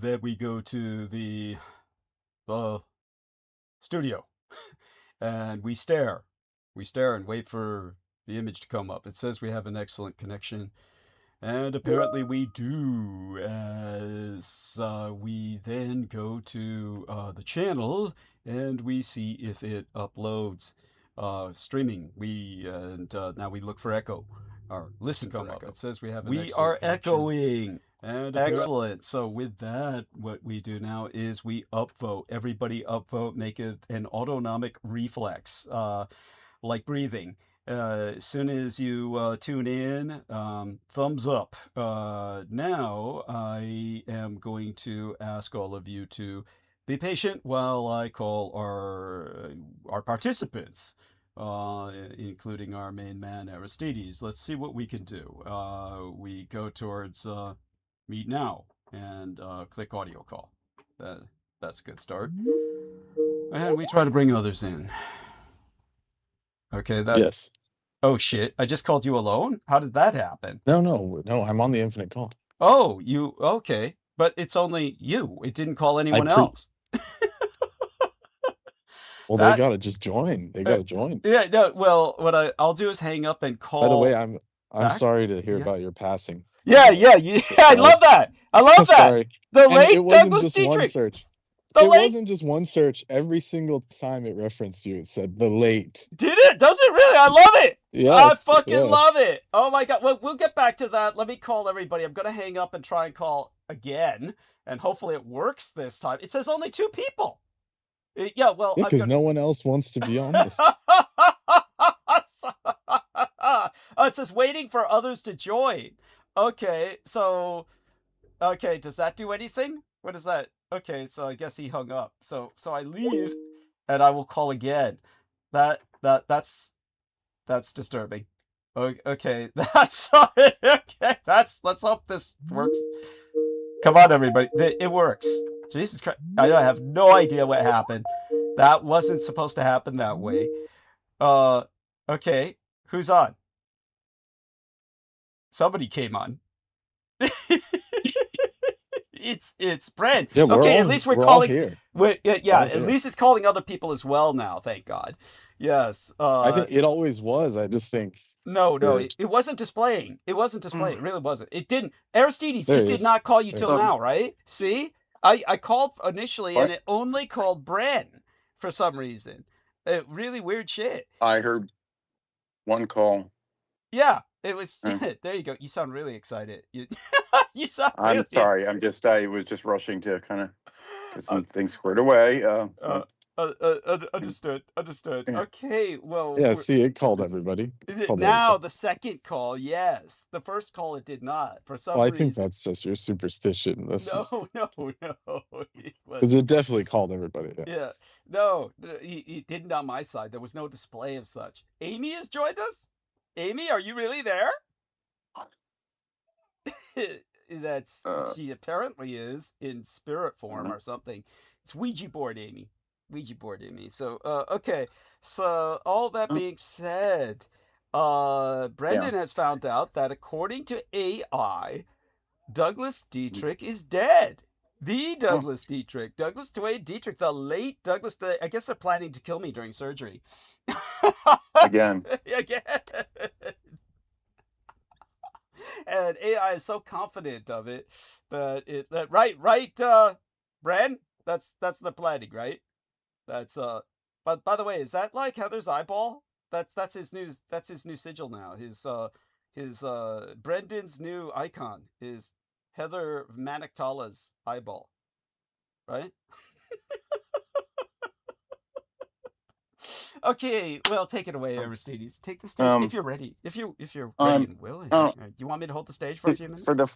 then we go to the studio, and we stare and wait for the image to come up. It says we have an excellent connection, and apparently we do, as we then go to the channel and we see if it uploads streaming. Now we look for echo, or listen for echo. It says we have an excellent connection. Echoing. And excellent. So with that, what we do now is we upvote. Everybody upvote, make it an autonomic reflex, like breathing. As soon as you tune in, thumbs up. Now I am going to ask all of you to be patient while I call our participants, including our main man, Aristides. Let's see what we can do. We go towards Meet Now and click audio call. That's a good start. And we try to bring others in. Okay, Yes. Oh shit, I just called you alone? How did that happen? No, I'm on the infinite call. Oh, okay. But it's only you. It didn't call anyone else. Well, they gotta just join. They gotta join. Yeah, no, well, what I'll do is hang up and call. By the way, I'm sorry to hear about your passing. Yeah, I love that. I love that. Sorry. The late it wasn't Douglas just Dietrich. one search. Wasn't just one search. Every single time it referenced you, it said the late. Did it? Does it really? I love it. Yes, I fucking love it. Oh my god. Well, we'll get back to that. Let me call everybody. I'm gonna hang up and try and call again, and hopefully it works this time. It says only 2 people. Yeah, well, because no one else wants to be on this. It says waiting for others to join. Okay, so does that do anything? What is that? Okay, so I guess he hung up. So I leave and I will call again. That's disturbing. Okay, that's okay. Let's hope this works. Come on, everybody. It works. Jesus Christ. I have no idea what happened. That wasn't supposed to happen that way. Okay. Who's on? Somebody came on. It's Brent. Yeah, okay, at least we're calling here. At least it's calling other people as well now, thank God. Yes. I think it always was. I just think No, it wasn't displaying. It wasn't displaying. It really wasn't. It didn't. Aristides, it did not call you till now, right? See? I called initially and it only called Bren for some reason. Really weird shit. I heard one call. Yeah, it was. There you go. You sound really excited. You sound. I'm sorry. I was just rushing to kind of get some things squared away. Understood. Yeah. Okay, well. Yeah, see, it called everybody. Now the second call, yes. The first call, it did not. For some reason. I think that's just your superstition. No. Because it definitely called everybody. Yeah. No, he didn't on my side. There was no display of such. Amy has joined us? Amy, are you really there? She apparently is in spirit form or something. It's Ouija board Amy. So, okay. So, all that being said, Brendan has found out that according to AI, Douglas Dietrich is dead. The Douglas Dietrich. Douglas Dietrich, the late Douglas. I guess they're planning to kill me during surgery. Again. And AI is so confident of it that right, Bren? That's the planning, right? That's but by the way, is that like Heather's eyeball? That's his new sigil now. His Brendan's new icon is Heather Maniktala's eyeball. Right? Okay, well, take it away, Aristides. Take the stage if you're ready. If you're ready and willing. You want me to hold the stage for a few minutes? For the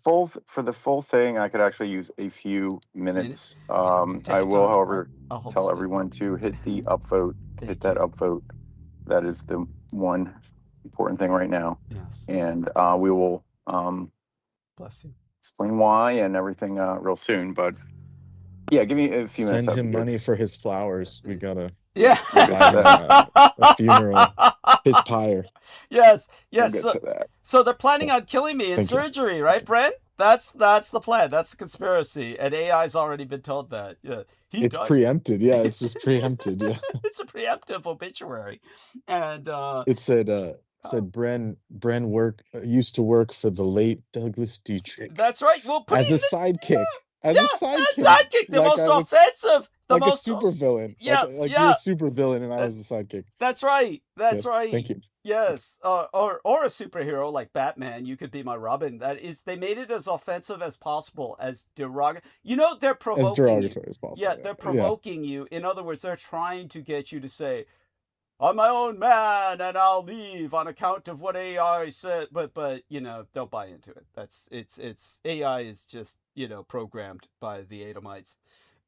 full thing, I could actually use a few minutes. I will, however, tell everyone to hit the upvote. Hit that upvote. That is the one important thing right now. Yes. And we will bless you. Explain why and everything real soon. But yeah, give me a few minutes. Send him money for his flowers. We gotta. Yeah. A funeral. His pyre. Yes. We'll So they're planning on killing me in surgery, right, Brent? That's the plan. That's the conspiracy, and AI's already been told that. Yeah, it's preempted. Yeah, it's just preempted. Yeah, it's a preemptive obituary, and it said Bren used to work for the late Douglas Dietrich. That's right. We'll put as a sidekick. As a sidekick. Sidekick, the most offensive. Like a super villain. Yeah, like you're a super villain and I was the sidekick. That's right. That's right. Thank you. Yes. Or a superhero like Batman. You could be my Robin. They made it as offensive as possible, as derogatory. You know, they're provoking as derogatory as possible. Yeah, they're provoking you. In other words, they're trying to get you to say, "I'm my own man and I'll leave on account of what AI said." But don't buy into it. It's AI is just, programmed by the Adamites.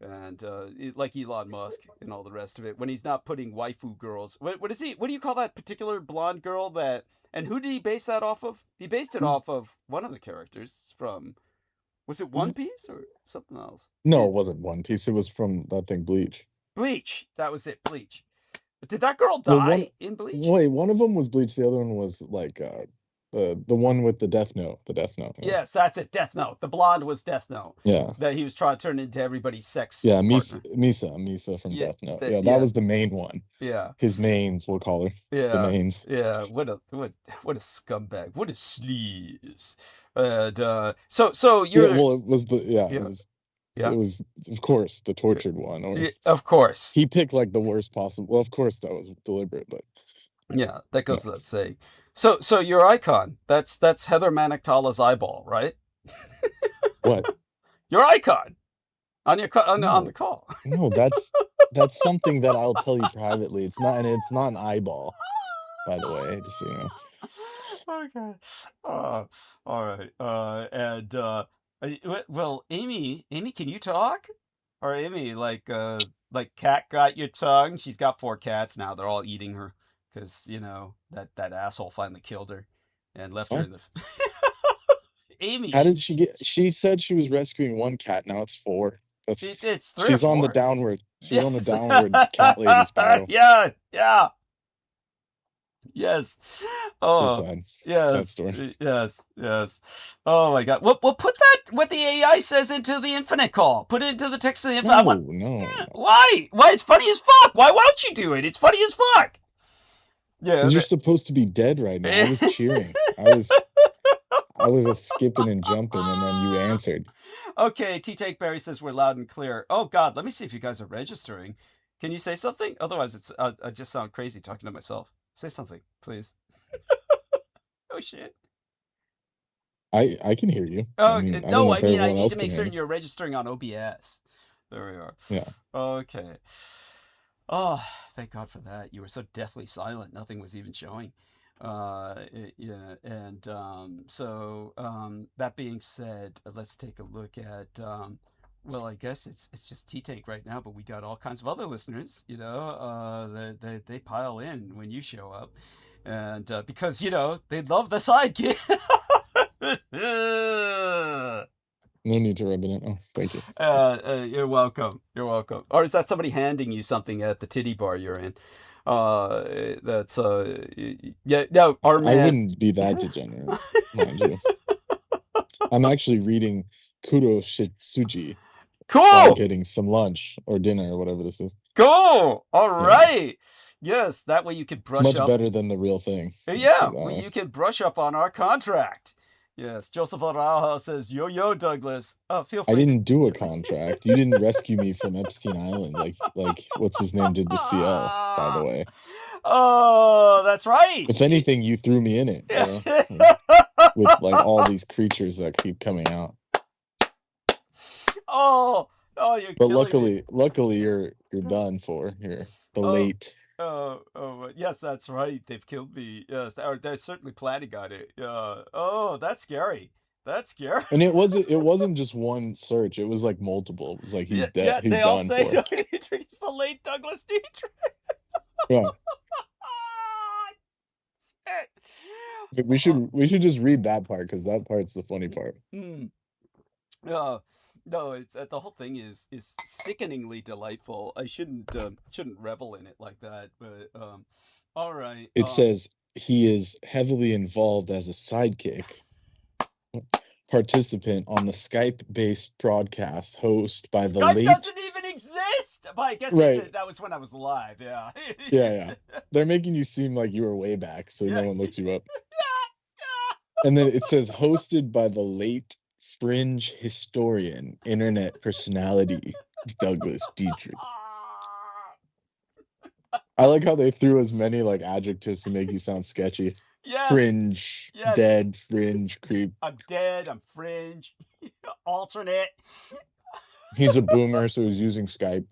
And like Elon Musk and all the rest of it, when he's not putting waifu girls, what is he? What do you call that particular blonde girl that? And who did he base that off of? He based it off of one of the characters from. Was it One Piece or something else? No, it wasn't One Piece. It was from that thing, Bleach. Bleach. That was it. Bleach. Did that girl die in Bleach? Wait, one of them was Bleach. The other one was like the one with the Death Note. The Death Note. Yeah. Yes, that's it. Death Note. The blonde was Death Note. Yeah. That he was trying to turn into everybody's sex. Yeah, Misa from Death Note. That was the main one. Yeah. His mains, we'll call her. Yeah. The mains. Yeah. What a scumbag. What a sleaze. And so you're. Yeah, well, it was It was, of course, the tortured one. Or of course. He picked like the worst possible. Well, of course, that was deliberate, but. Yeah, that goes without saying. So your icon, that's Heather Maniktala's eyeball, right? What? Your icon on the call. No, that's something that I'll tell you privately. It's not an eyeball, by the way, just so you know. Okay. All right. Well, Amy, can you talk? Or Amy, like cat got your tongue? She's got 4 cats now. They're all eating her. Because, that asshole finally killed her and left her in the... Amy. How did she get... She said she was rescuing 1 cat. Now it's 4. It's 3 She's on the downward... She's on the downward cat lady spiral. Yeah. Yes. Oh, so sad. Yes. Sad story. Yes. Oh my God. Well, put that, what the AI says, into the infinite call. Put it into the text of the infinite. No. Yeah. Why? It's funny as fuck. Why won't you do it? It's funny as fuck. Yeah, because you're supposed to be dead right now. I was cheering. I was skipping and jumping, and then you answered. Okay, T-Take Barry says we're loud and clear. Oh God, let me see if you guys are registering. Can you say something? Otherwise, I just sound crazy talking to myself. Say something, please. Oh shit. I can hear you. Oh, I need to make certain you're registering on OBS. There we are. Yeah. Okay. Oh, thank God for that. You were so deathly silent. Nothing was even showing. Yeah. And so that being said, let's take a look at, well, I guess it's just T-Take right now, but we got all kinds of other listeners, they pile in when you show up. And because, they love the sidekick. No need to rub it in. Oh, thank you. You're welcome. Or is that somebody handing you something at the titty bar you're in? That's yeah. No, our man. I wouldn't be that degenerate, mind you. I'm actually reading Kuro Shitsuji. Cool. Getting some lunch or dinner or whatever this is. Cool. All right. Yes, that way you can brush up. It's much better than the real thing. Yeah, you can brush up on our contract. Yes, Joseph Araujo says, yo, Douglas. Feel free. I didn't do a contract. You didn't rescue me from Epstein Island like what's his name did to CL, by the way. Oh, that's right. If anything, you threw me in it. With like all these creatures that keep coming out. Oh, you're But luckily you're done for here. The late. Oh, yes, that's right. They've killed me. Yes, they're certainly planning on it. Oh, that's scary. And it wasn't just one search. It was like multiple. It was like he's dead. Yeah, he's they done all say for. Dietrich is the late Douglas Dietrich. Yeah. We should just read that part because that part's the funny part. No, it's the whole thing is sickeningly delightful. I shouldn't revel in it like that, but all right. It says he is heavily involved as a sidekick. participant on the Skype-based broadcast host by the Skype late... doesn't even exist! But I guess Right. that was when I was alive, yeah. Yeah. They're making you seem like you were way back, so Yeah. no one looks you up. And then it says, hosted by the late fringe historian, internet personality, Douglas Dietrich. I like how they threw as many like adjectives to make you sound sketchy. Yes. Fringe, Yes. dead, fringe, creep. I'm dead, I'm fringe, alternate. He's a boomer, so he's using Skype.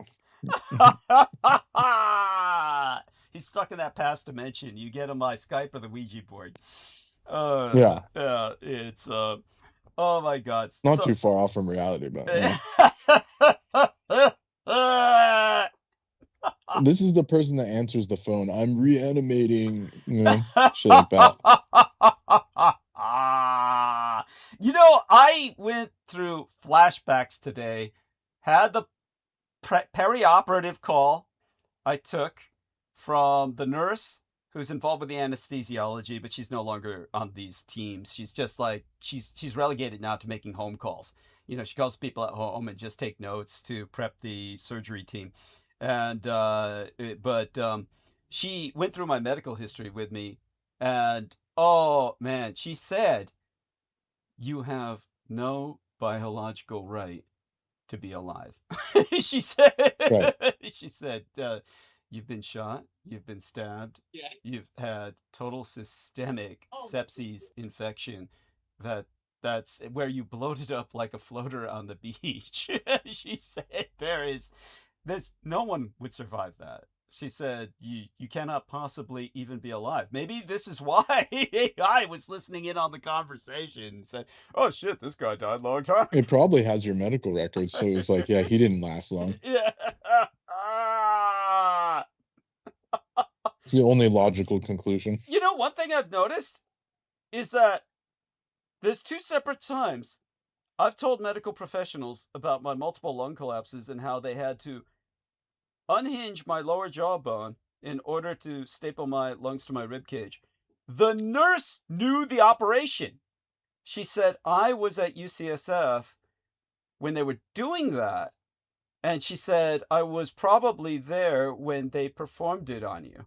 He's stuck in that past dimension. You get him by Skype or the Ouija board. Yeah. It's oh my God. Not too far off from reality, but this is the person that answers the phone. I'm reanimating, you know, shit like that. You know, I went through flashbacks today, had the perioperative call I took from the nurse who's involved with the anesthesiology, but she's no longer on these teams. She's just like, she's relegated now to making home calls. You know, she calls people at home and just take notes to prep the surgery team. And, she went through my medical history with me, and, oh man, she said, you have no biological right to be alive. She said, Right. She said, you've been shot, you've been stabbed, you've had total systemic sepsis infection that's where you bloated up like a floater on the beach. She said there's no one would survive that. She said you cannot possibly even be alive. Maybe this is why I was listening in on the conversation and said, oh shit, this guy died a long time ago. It probably has your medical records, so it's like, yeah, he didn't last long. Yeah. It's the only logical conclusion. You know, one thing I've noticed is that there's 2 separate times I've told medical professionals about my multiple lung collapses and how they had to unhinge my lower jawbone in order to staple my lungs to my rib cage. The nurse knew the operation. She said, I was at UCSF when they were doing that. And she said, I was probably there when they performed it on you.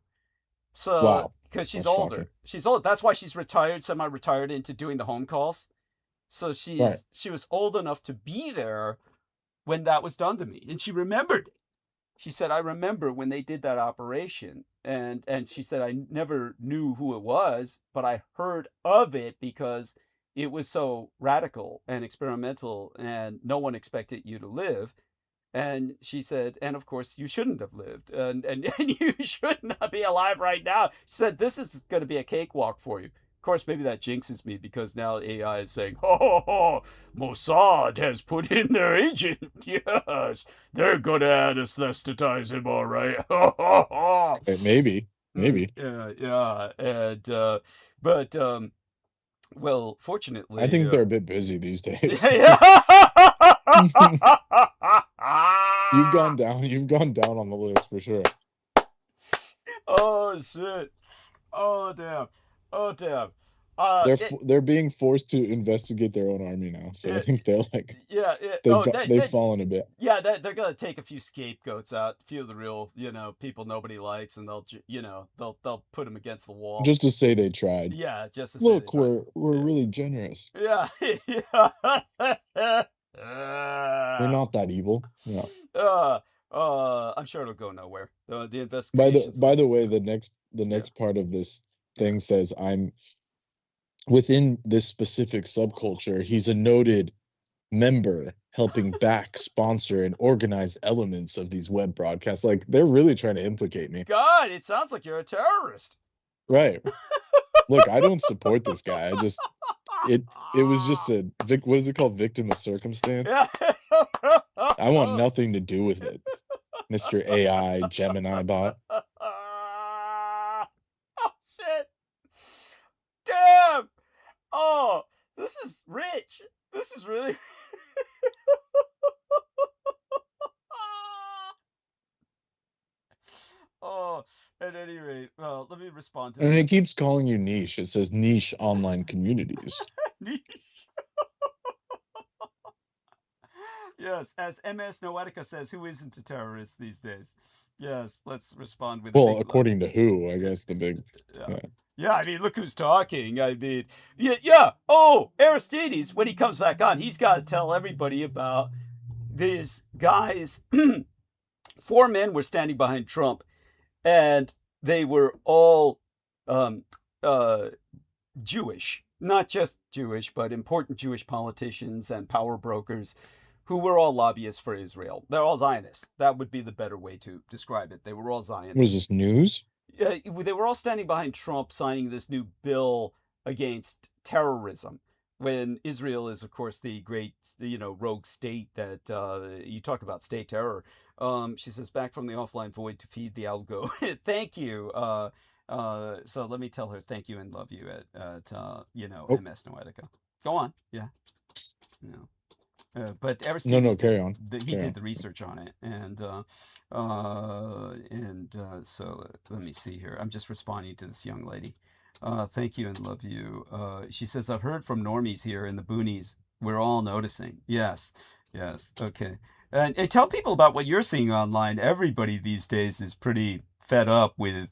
So, Wow. because she's That's older. shocking. She's old. That's why she's retired, semi-retired into doing the home calls. So she was old enough to be there when that was done to me. And she remembered it. She said, I remember when they did that operation. And she said, I never knew who it was, but I heard of it because it was so radical and experimental and no one expected you to live. And she said, and of course, you shouldn't have lived. And you should not be alive right now. She said, this is going to be a cakewalk for you. Of course, maybe that jinxes me because now AI is saying, Mossad has put in their agent. Yes, they're going to anesthetize him, all right. Maybe. Yeah. And, but, well, fortunately, I think they're a bit busy these days. You've gone down on the list for sure. Oh shit. Oh damn. They're being forced to investigate their own army now, so I think they're like, they've fallen a bit. Yeah, they're gonna take a few scapegoats out, a few of the real, people nobody likes, and they'll put them against the wall. Just to say they tried. Yeah, just to look, say they tried. we're really generous. Yeah. We're not that evil. Yeah. I'm sure it'll go nowhere. The investigation. By the way, the next part of this thing says I'm within this specific subculture. He's a noted member, helping back, sponsor, and organize elements of these web broadcasts. Like, they're really trying to implicate me. God, it sounds like you're a terrorist. Right. Look, I don't support this guy. It was just what is it called? Victim of circumstance. Yeah. I want nothing to do with it, Mr. AI Gemini bot. Oh shit! Damn! Oh, this is rich. This is really. Oh, at any rate, well, let me respond to And this. it keeps calling you niche. It says niche online communities. Niche. Yes, as MS Noetica says, who isn't a terrorist these days? Yes, let's respond with. Well, according to who, I guess the big. Yeah, I mean, look who's talking. I mean, yeah. Oh, Aristides, when he comes back on, he's got to tell everybody about these guys. 4 men were standing behind Trump, and they were all Jewish, not just Jewish, but important Jewish politicians and power brokers who were all lobbyists for Israel. They're all Zionists. That would be the better way to describe it. They were all Zionists. Was this news? They were all standing behind Trump signing this new bill against terrorism, when Israel is, of course, the great, rogue state that you talk about state terror. She says, back from the offline void to feed the algo. Thank you. So let me tell her thank you and love you at MS Noetica. Go on. Yeah. No. But No, carry on. He did the research on it, and so let me see here. I'm just responding to this young lady. Thank you and love you. She says, I've heard from normies here in the boonies. We're all noticing. Yes. Okay. And tell people about what you're seeing online. Everybody these days is pretty fed up with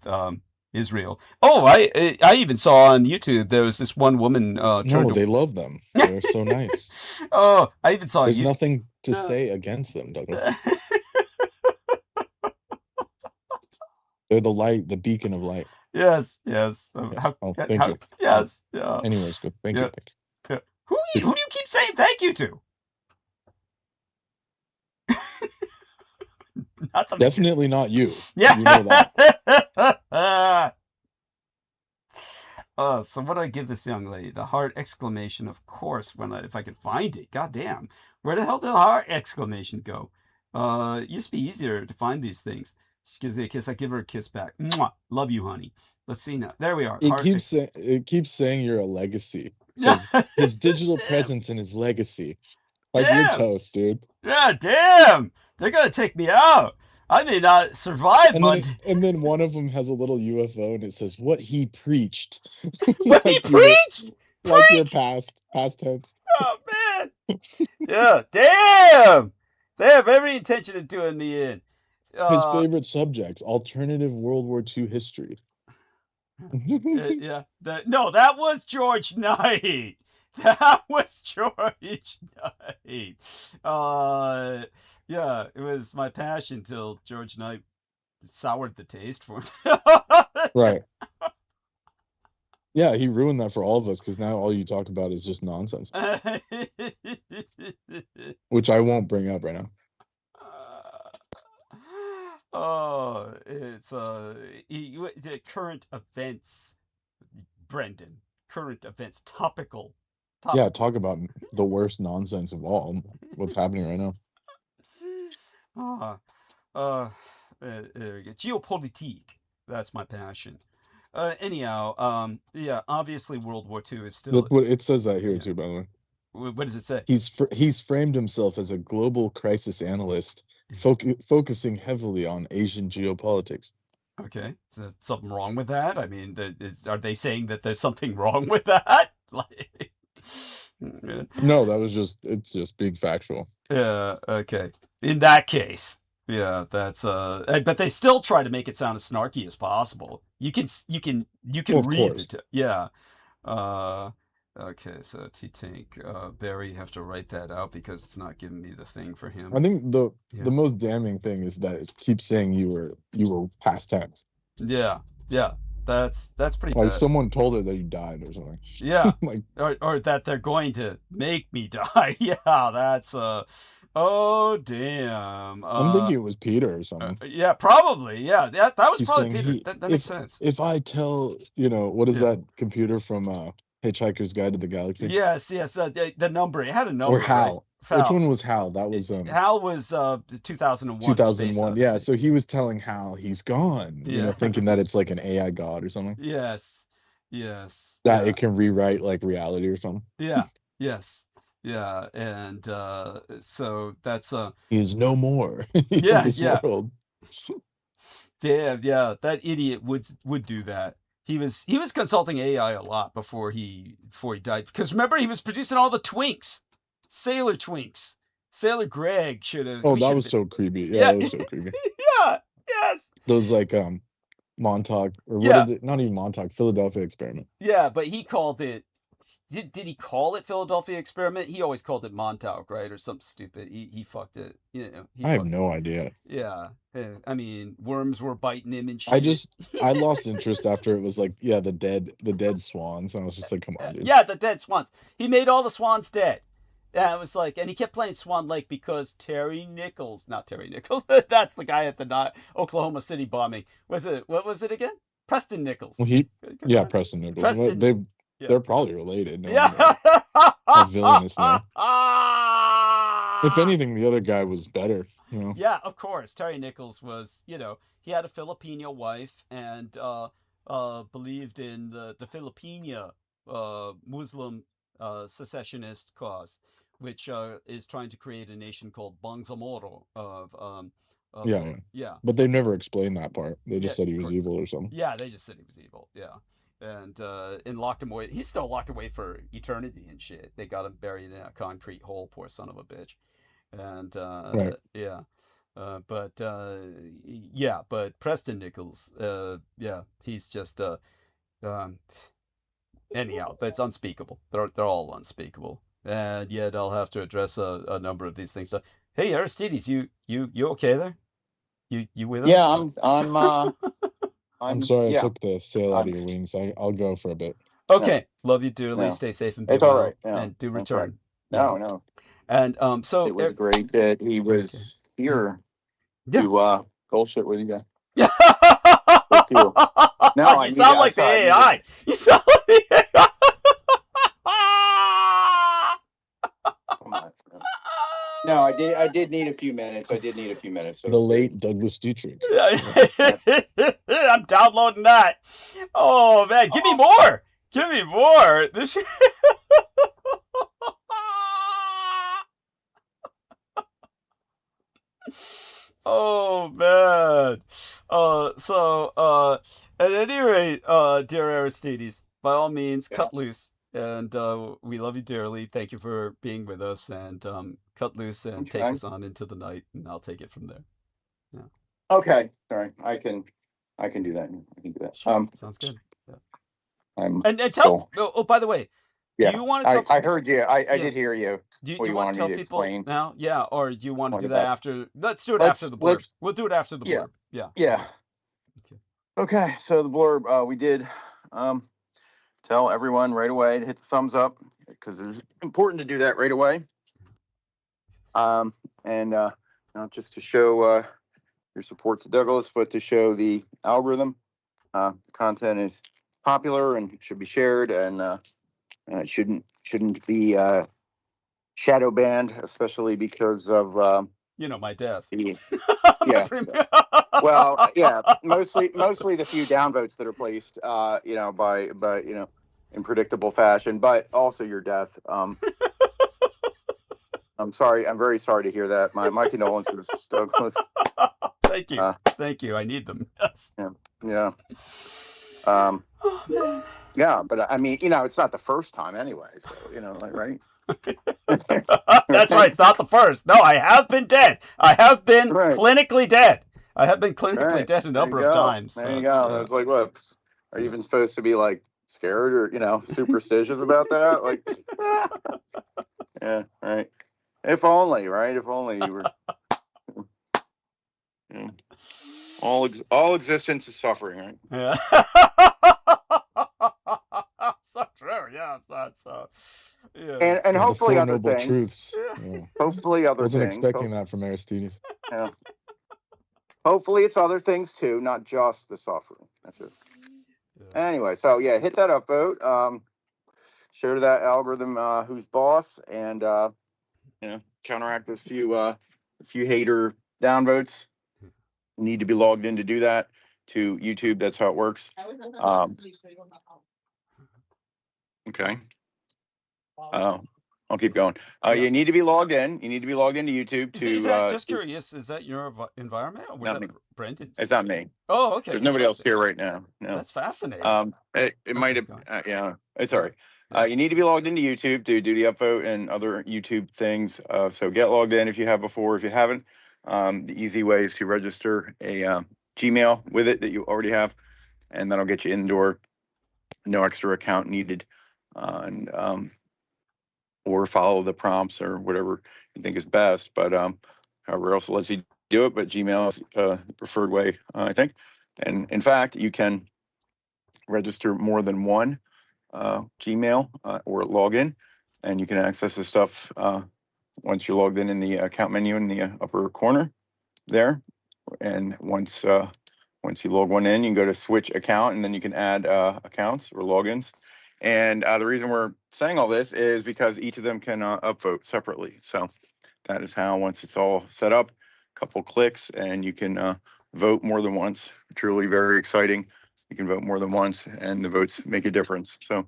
Israel. Oh, I even saw on YouTube there was this one woman. They love them. They're so nice. Oh, I even saw. There's nothing to say against them, Douglas. They're the light, the beacon of light. Yes. Thank you. Yes. Yeah. Anyways, good. Thank you. Yeah. Who do you keep saying thank you to? Definitely not you. Yeah. You know that. So what do I give this young lady? The heart exclamation, of course, if I can find it. God damn. Where the hell did the heart exclamation go? It used to be easier to find these things. She gives me a kiss. I give her a kiss back. Mwah! Love you, honey. Let's see now. There we are. It keeps saying you're a legacy. It says his digital presence and his legacy. Like, you're toast, dude. Yeah, damn. They're going to take me out. I may not survive Monday. And then one of them has a little UFO and it says, what he preached. What he preached? Like your past tense. Oh, man. Yeah, damn. They have every intention of doing me in. His favorite subjects, alternative World War II history. Yeah. That was George Knight. That was George Knight. Yeah, it was my passion till George Knight soured the taste for me. Right. Yeah, he ruined that for all of us because now all you talk about is just nonsense. Which I won't bring up right now. It's the current events, Brendan. Current events, topical. Yeah, talk about the worst nonsense of all. What's happening right now? There we go. Geopolitik. That's my passion. Anyhow, yeah, obviously World War II is still. Look what it says that here too, by the way. What does it say? He's framed himself as a global crisis analyst, focusing heavily on Asian geopolitics. Okay, is there something wrong with that? I mean, are they saying that there's something wrong with that? Like, no, it's just being factual. Yeah. Okay. In that case, yeah, that's but they still try to make it sound as snarky as possible. You can read it. Yeah. Okay, so T-Tank, Barry, have to write that out because it's not giving me the thing for him. I think the most damning thing is that it keeps saying you were past tense. Yeah. That's pretty like bad. Someone told her that you died or something. Yeah. Like, or that they're going to make me die. Yeah, that's oh damn. I'm thinking it was Peter or something. Yeah, probably. Yeah, that was He's probably saying Peter. That makes sense. If I tell, what is that computer from Hitchhiker's Guide to the Galaxy? Yes. The number. It had a number. Or Hal. Right? Which one was Hal? That was Hal was 2001. 2001. Yeah, so he was telling Hal he's gone. Thinking that it's like an AI god or something. Yes. That it can rewrite like reality or something. Yeah. Yes. Yeah, and so that's he is no more in this world. Damn, yeah, that idiot would do that. He was consulting AI a lot before he died, because remember he was producing all the Twinks, Sailor Twinks. Sailor Greg should have. Oh, that was so creepy. Yeah, that was so creepy. Yeah. Yes. Those like Montauk, or what Yeah. did it, not even Montauk, Philadelphia experiment. Yeah, but he called it. Did he call it Philadelphia experiment? He always called it Montauk, right, or something stupid. He fucked it. You know. I have no idea. Yeah. I mean, worms were biting him and shit. I lost interest after it was like, yeah, the dead swans, and I was just like, come on, dude. Yeah, the dead swans. He made all the swans dead. Yeah, it was like, and he kept playing Swan Lake because not Terry Nichols. That's the guy at the Oklahoma City bombing. What was it again? Preston Nichols. Well, Preston Nichols. They're probably related. No, yeah. A villainous now. If anything, the other guy was better. You know. Yeah, of course. Terry Nichols was, he had a Filipino wife and believed in the Filipino Muslim secessionist cause, which is trying to create a nation called Bangsamoro Yeah. But they never explained that part. They just said he was evil or something. Yeah, they just said he was evil. Yeah. And locked him away. He's still locked away for eternity and shit. They got him buried in a concrete hole, poor son of a bitch. And right. Yeah. But Preston Nichols, he's just anyhow, that's unspeakable. They're all unspeakable. And yet I'll have to address a number of these things. Hey, Aristides, you okay there? You with us? Yeah, I'm sorry I took the sail out of your wings. I'll go for a bit. Okay. No. Love you dearly. No. Stay safe and be well. All right. No, and do return. Right. No. And so it was great that he was here to bullshit with you guys. Yeah. You sound like the AI. You sound like the AI. No, I did need a few minutes. So the late Douglas Dietrich. I'm downloading that. Oh man, give me more. Give me more. This. Oh man. At any rate, dear Aristides, by all means, cut loose. And we love you dearly. Thank you for being with us. And cut loose and take us on into the night, and I'll take it from there. Yeah. Okay. Sorry, I can do that. I can do that. Sure. Sounds good. Yeah. And tell. Oh, by the way. Yeah. Do you want to tell I heard you. I did hear you. Do you want to tell people explain now? Yeah. Or do you want to do that after? Let's do it after the blurb. We'll do it after the blurb. Yeah. Okay. So the blurb, we did tell everyone right away to hit the thumbs up because it's important to do that right away. And not just to show your support to Douglas, but to show the algorithm. The content is popular and should be shared, and it shouldn't be shadow banned, especially because of my death. Yeah. Well, yeah, mostly the few downvotes that are placed, by in predictable fashion, but also your death. I'm sorry. I'm very sorry to hear that. My condolences, Douglas. Thank you. Thank you. I need them. Yes. Yeah. Yeah, but I mean, it's not the first time anyway. So right. That's right. It's not the first. No, I have been dead. I have been clinically dead. I have been clinically dead a number of times. There you go. I was like, what? Are you even supposed to be like scared or superstitious about that? Like, yeah, right. If only, right? If only you were. Yeah. All existence is suffering, right? Yeah. So true. Yes, that's. Yeah. And hopefully the other noble things. Truths. Yeah. Hopefully other Wasn't things. expecting that from Aristides. Yeah. Hopefully it's other things too, not just the suffering. That's just. Yeah. Anyway, so yeah, hit that upvote. Share to that algorithm who's boss, and counteract those few hater downvotes. Need to be logged in to do that to YouTube. That's how it works. Okay. I'll keep going. You need to be logged in. You need to be logged into YouTube Is that, just curious, is that your environment or was that Brendan's? It's not me. Oh, okay. There's nobody else here right now. No. That's fascinating. It might have. Yeah, it's all right. You need to be logged into YouTube to do the upvote and other YouTube things. So get logged in if you have before. If you haven't, the easy way is to register a Gmail with it that you already have, and that'll get you in the door. No extra account needed, or follow the prompts or whatever you think is best. But however else lets you do it, but Gmail is the preferred way, I think. And in fact, you can register more than one Gmail or login, and you can access the stuff once you're logged in the account menu in the upper corner there. And once you log one in, you can go to switch account, and then you can add accounts or logins. And the reason we're saying all this is because each of them can upvote separately. So that is how, once it's all set up, a couple clicks, and you can vote more than once. Truly very exciting. You can vote more than once, and the votes make a difference. So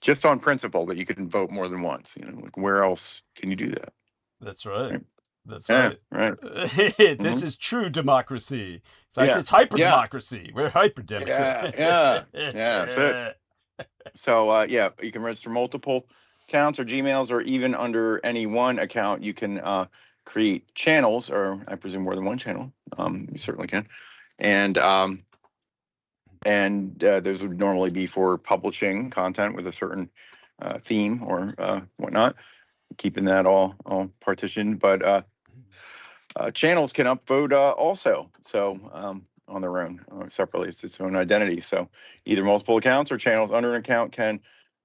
just on principle that you can vote more than once, like where else can you do that? That's right. Right. That's Yeah, right. right. This is true democracy. In fact, it's hyper democracy. We're hyper democracy. Yeah, that's it. So yeah, you can register multiple accounts or Gmails, or even under any one account, you can create channels, or I presume more than one channel. You certainly can. And those would normally be for publishing content with a certain theme or whatnot, keeping that all partitioned. But channels can upvote also, so on their own, separately. It's its own identity. So either multiple accounts or channels under an account can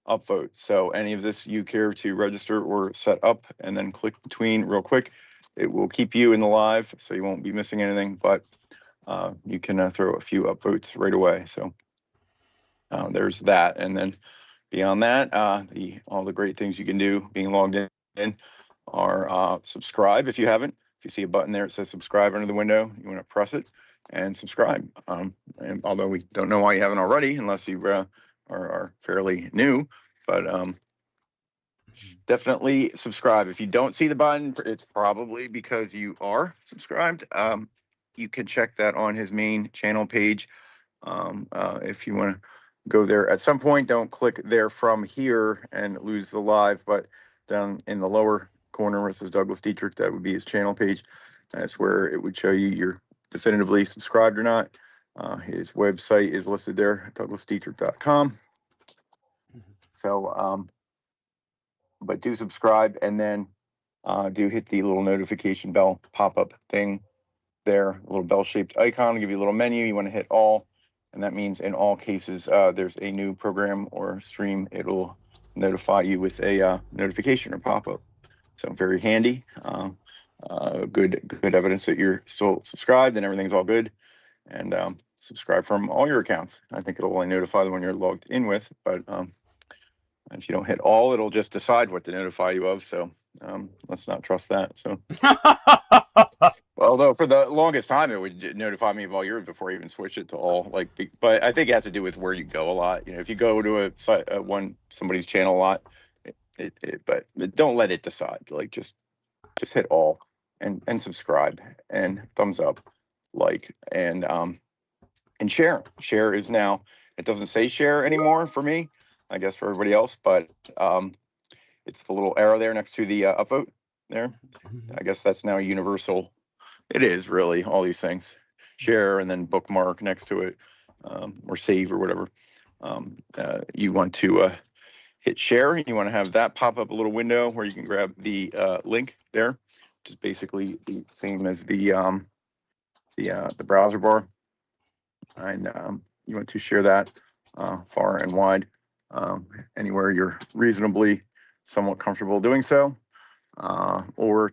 upvote. So any of this you care to register or set up and then click between real quick, it will keep you in the live, so you won't be missing anything. But you can throw a few upvotes right away. So there's that. And then beyond that, all the great things you can do being logged in are subscribe if you haven't. If you see a button there, it says subscribe under the window, you want to press it and subscribe. And although we don't know why you haven't already, unless you are fairly new, but definitely subscribe. If you don't see the button, it's probably because you are subscribed. You can check that on his main channel page. If you want to go there at some point, don't click there from here and lose the live, but down in the lower corner where it says Douglas Dietrich, that would be his channel page. That's where it would show you you're definitively subscribed or not. His website is listed there, douglasdietrich.com. So, but do subscribe, and then do hit the little notification bell pop-up thing there, a little bell-shaped icon will give you a little menu. You want to hit all, and that means in all cases there's a new program or stream, it'll notify you with a notification or pop-up. So very handy. Good evidence that you're still subscribed and everything's all good. And subscribe from all your accounts. I think it'll only notify the one you're logged in with, but if you don't hit all, it'll just decide what to notify you of. So let's not trust that. So although for the longest time, it would notify me of all yours before I even switch it to all. But I think it has to do with where you go a lot. If you go to a site, somebody's channel a lot, but don't let it decide. Just hit all and subscribe and thumbs up, and share. Share is now, it doesn't say share anymore for me, I guess for everybody else, but it's the little arrow there next to the upvote there. I guess that's now universal. It is really all these things. Share and then bookmark next to it, or save or whatever. You want to hit share, and you want to have that pop up a little window where you can grab the link there, which is basically the same as the browser bar. And you want to share that far and wide, anywhere you're reasonably somewhat comfortable doing so, or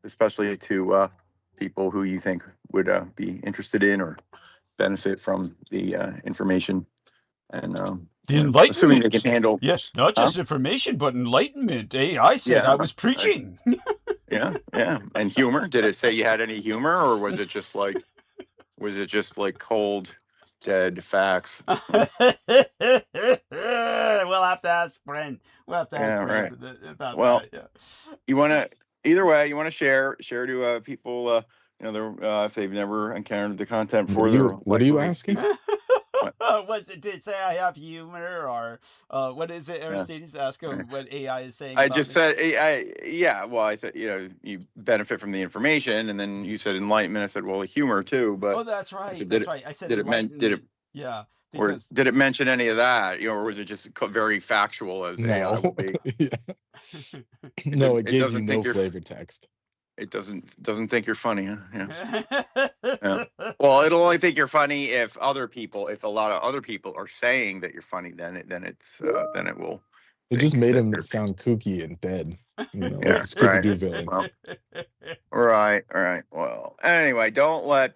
especially to people who you think would be interested in or benefit from the information. And the enlightenment. Assuming they can handle. Yes, not just information, but enlightenment. Hey, I said I was preaching. Yeah. And humor. Did it say you had any humor, or was it just like cold, dead facts? We'll have to ask Brent. We'll have to ask Brent about that. Yeah. You want to either way. You want to share to people. If they've never encountered the content before. What are you asking? Was it to say I have humor, or what is it? Aristides ask him what AI is saying. I about just me? said, yeah. Well, I said, you benefit from the information, and then you said enlightenment. I said, well, humor too. But Oh, that's right. I said, That's right. I said did it enlightenment. Yeah, or because did it mention any of that? Or was it just very factual as AI will be? No, it gave you doesn't think no flavor text. It doesn't think you're funny, huh? Yeah. Well, it'll only think you're funny if a lot of other people are saying that you're funny. Then it will. It just made him sound kooky and dead. Like a Scooby-Doo villain. Well, right. Well, anyway, don't let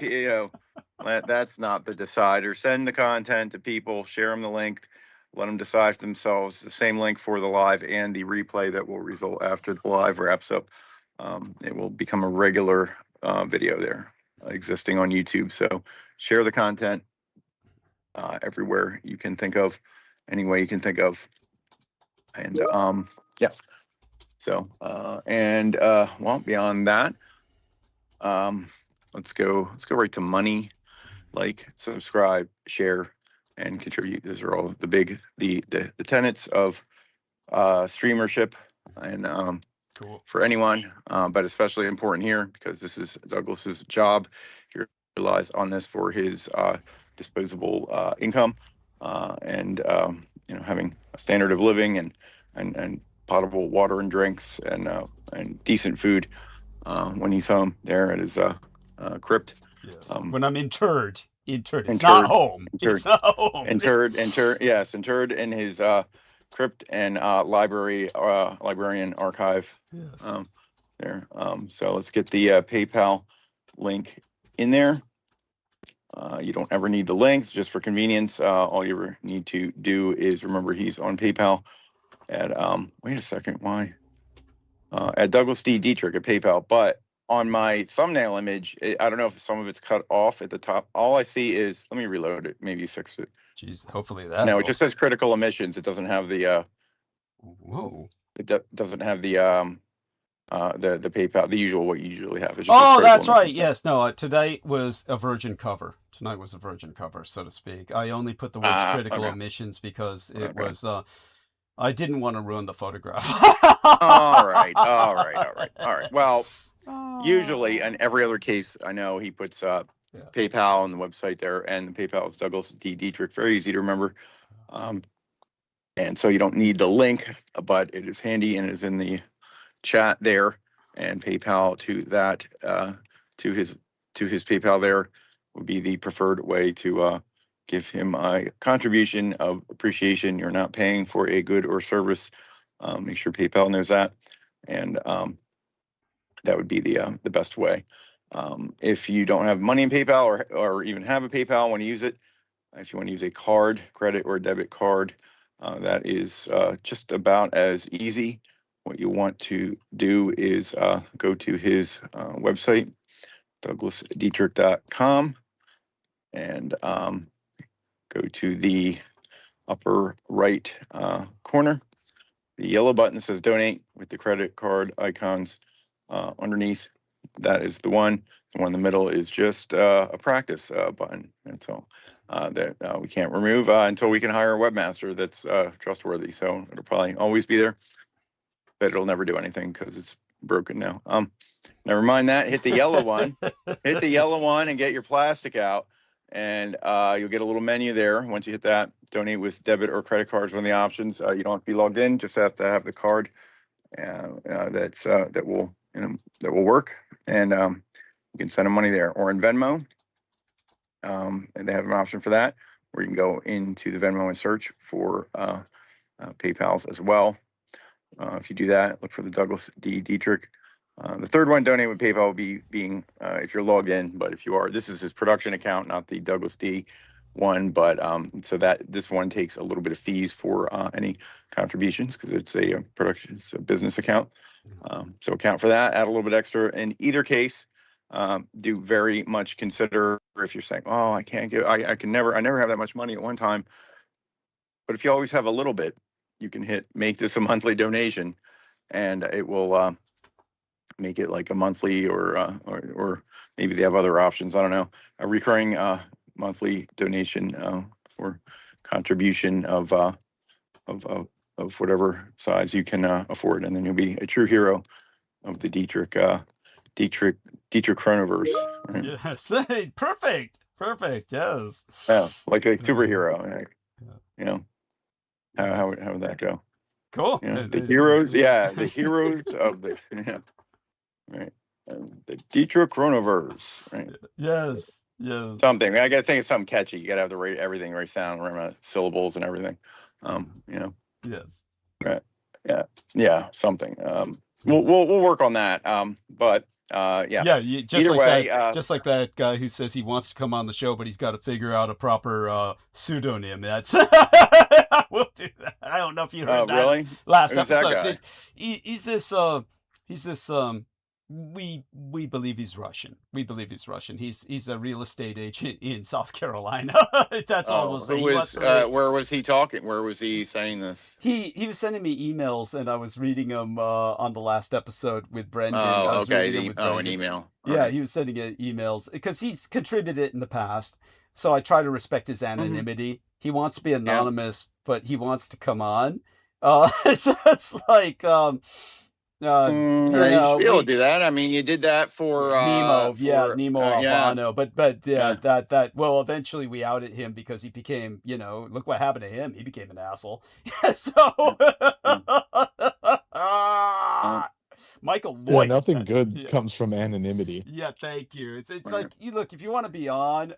that's not the decider. Send the content to people. Share them the link. Let them decide for themselves. The same link for the live and the replay that will result after the live wraps up. It will become a regular video there, existing on YouTube. So share the content everywhere you can think of, any way you can think of. And yeah. So well, beyond that, let's go right to money. Like, subscribe, share, and contribute. Those are all the tenets of streamership, and cool. For anyone, but especially important here because this is Douglas's job. He relies on this for his disposable income, and having a standard of living and potable water and drinks and decent food when he's home there at his crypt. Yes. When I'm interred. It's not home. Interred. It's not home. Yes, interred in his crypt and librarian archive. Yes. There. So let's get the PayPal link in there. You don't ever need the links, just for convenience. All you ever need to do is remember he's on PayPal at wait a second, why? At Douglas D. Dietrich at PayPal, but on my thumbnail image, I don't know if some of it's cut off at the top. All I see is, let me reload it. Maybe fix it. Jeez, hopefully that. No, it just says critical emissions. It doesn't have the. Whoa. It doesn't have the PayPal, the usual, what you usually have. It's just that's right. Yes. No. Today was a virgin cover. Tonight was a virgin cover, so to speak. I only put the words critical emissions because it was. I didn't want to ruin the photograph. All right. Well, usually, in every other case, I know he puts PayPal on the website there, and the PayPal is Douglas D. Dietrich. Very easy to remember. And so you don't need the link, but it is handy and it is in the chat there. And PayPal to that, to his PayPal there would be the preferred way to give him a contribution of appreciation. You're not paying for a good or service. Make sure PayPal knows that, and that would be the best way. If you don't have money in PayPal or even have a PayPal, want to use it, if you want to use a card, credit or debit card, that is just about as easy. What you want to do is go to his website, douglasdietrich.com, and go to the upper right corner. The yellow button that says donate with the credit card icons underneath. That is the one. The one in the middle is just a practice button. And so that we can't remove until we can hire a webmaster that's trustworthy. So it'll probably always be there, but it'll never do anything because it's broken now. Never mind that. Hit the yellow one. Hit the yellow one and get your plastic out. And you'll get a little menu there. Once you hit that, donate with debit or credit cards, one of the options. You don't have to be logged in; just have to have the card that will work, and you can send them money there, or in Venmo. And they have an option for that, where you can go into the Venmo and search for PayPal's as well. If you do that, look for the Douglas D. Dietrich. The third one, donate with PayPal, will be being if you're logged in, but if you are, this is his production account, not the Douglas D one, but so that this one takes a little bit of fees for any contributions because it's a production, it's a business account. So account for that, add a little bit extra. In either case, do very much consider if you're saying, oh, I can't get, I never have that much money at one time. But if you always have a little bit, you can make this a monthly donation, and it will make it like a monthly or maybe they have other options. I don't know, a recurring monthly donation for contribution of whatever size you can afford, and then you'll be a true hero of the Dietrich chronoverse. Right? Yes, perfect, yes. Yeah, like a superhero. Right? You know, how would that go? Cool. You know, the heroes, the heroes of the right, the Dietrich chronoverse. Right. Yes. Something. I gotta think of something catchy. You gotta have everything right sound, remember syllables and everything. You know. Yes. Right. Yeah. Something. We'll work on that. But yeah. Just either like way, that. Just like that guy who says he wants to come on the show, but he's got to figure out a proper pseudonym. That's we'll do that. I don't know if you heard that really? last Who's episode. That guy? He's this. We believe he's Russian. He's a real estate agent in South Carolina. That's all we'll say. Where was he talking? Where was he saying this? He was sending me emails, and I was reading them on the last episode with Brendan. Oh, okay. An email. Yeah, he was sending emails because he's contributed in the past. So I try to respect his anonymity. Mm-hmm. He wants to be anonymous, but he wants to come on. So it's like. You should be able to do that. I mean, you did that for Nemo Albano, but that well, eventually we outed him because he became, look what happened to him. He became an asshole. So Michael Lloyd. Yeah, nothing good comes from anonymity. Yeah, thank you. It's like, look, if you want to be on,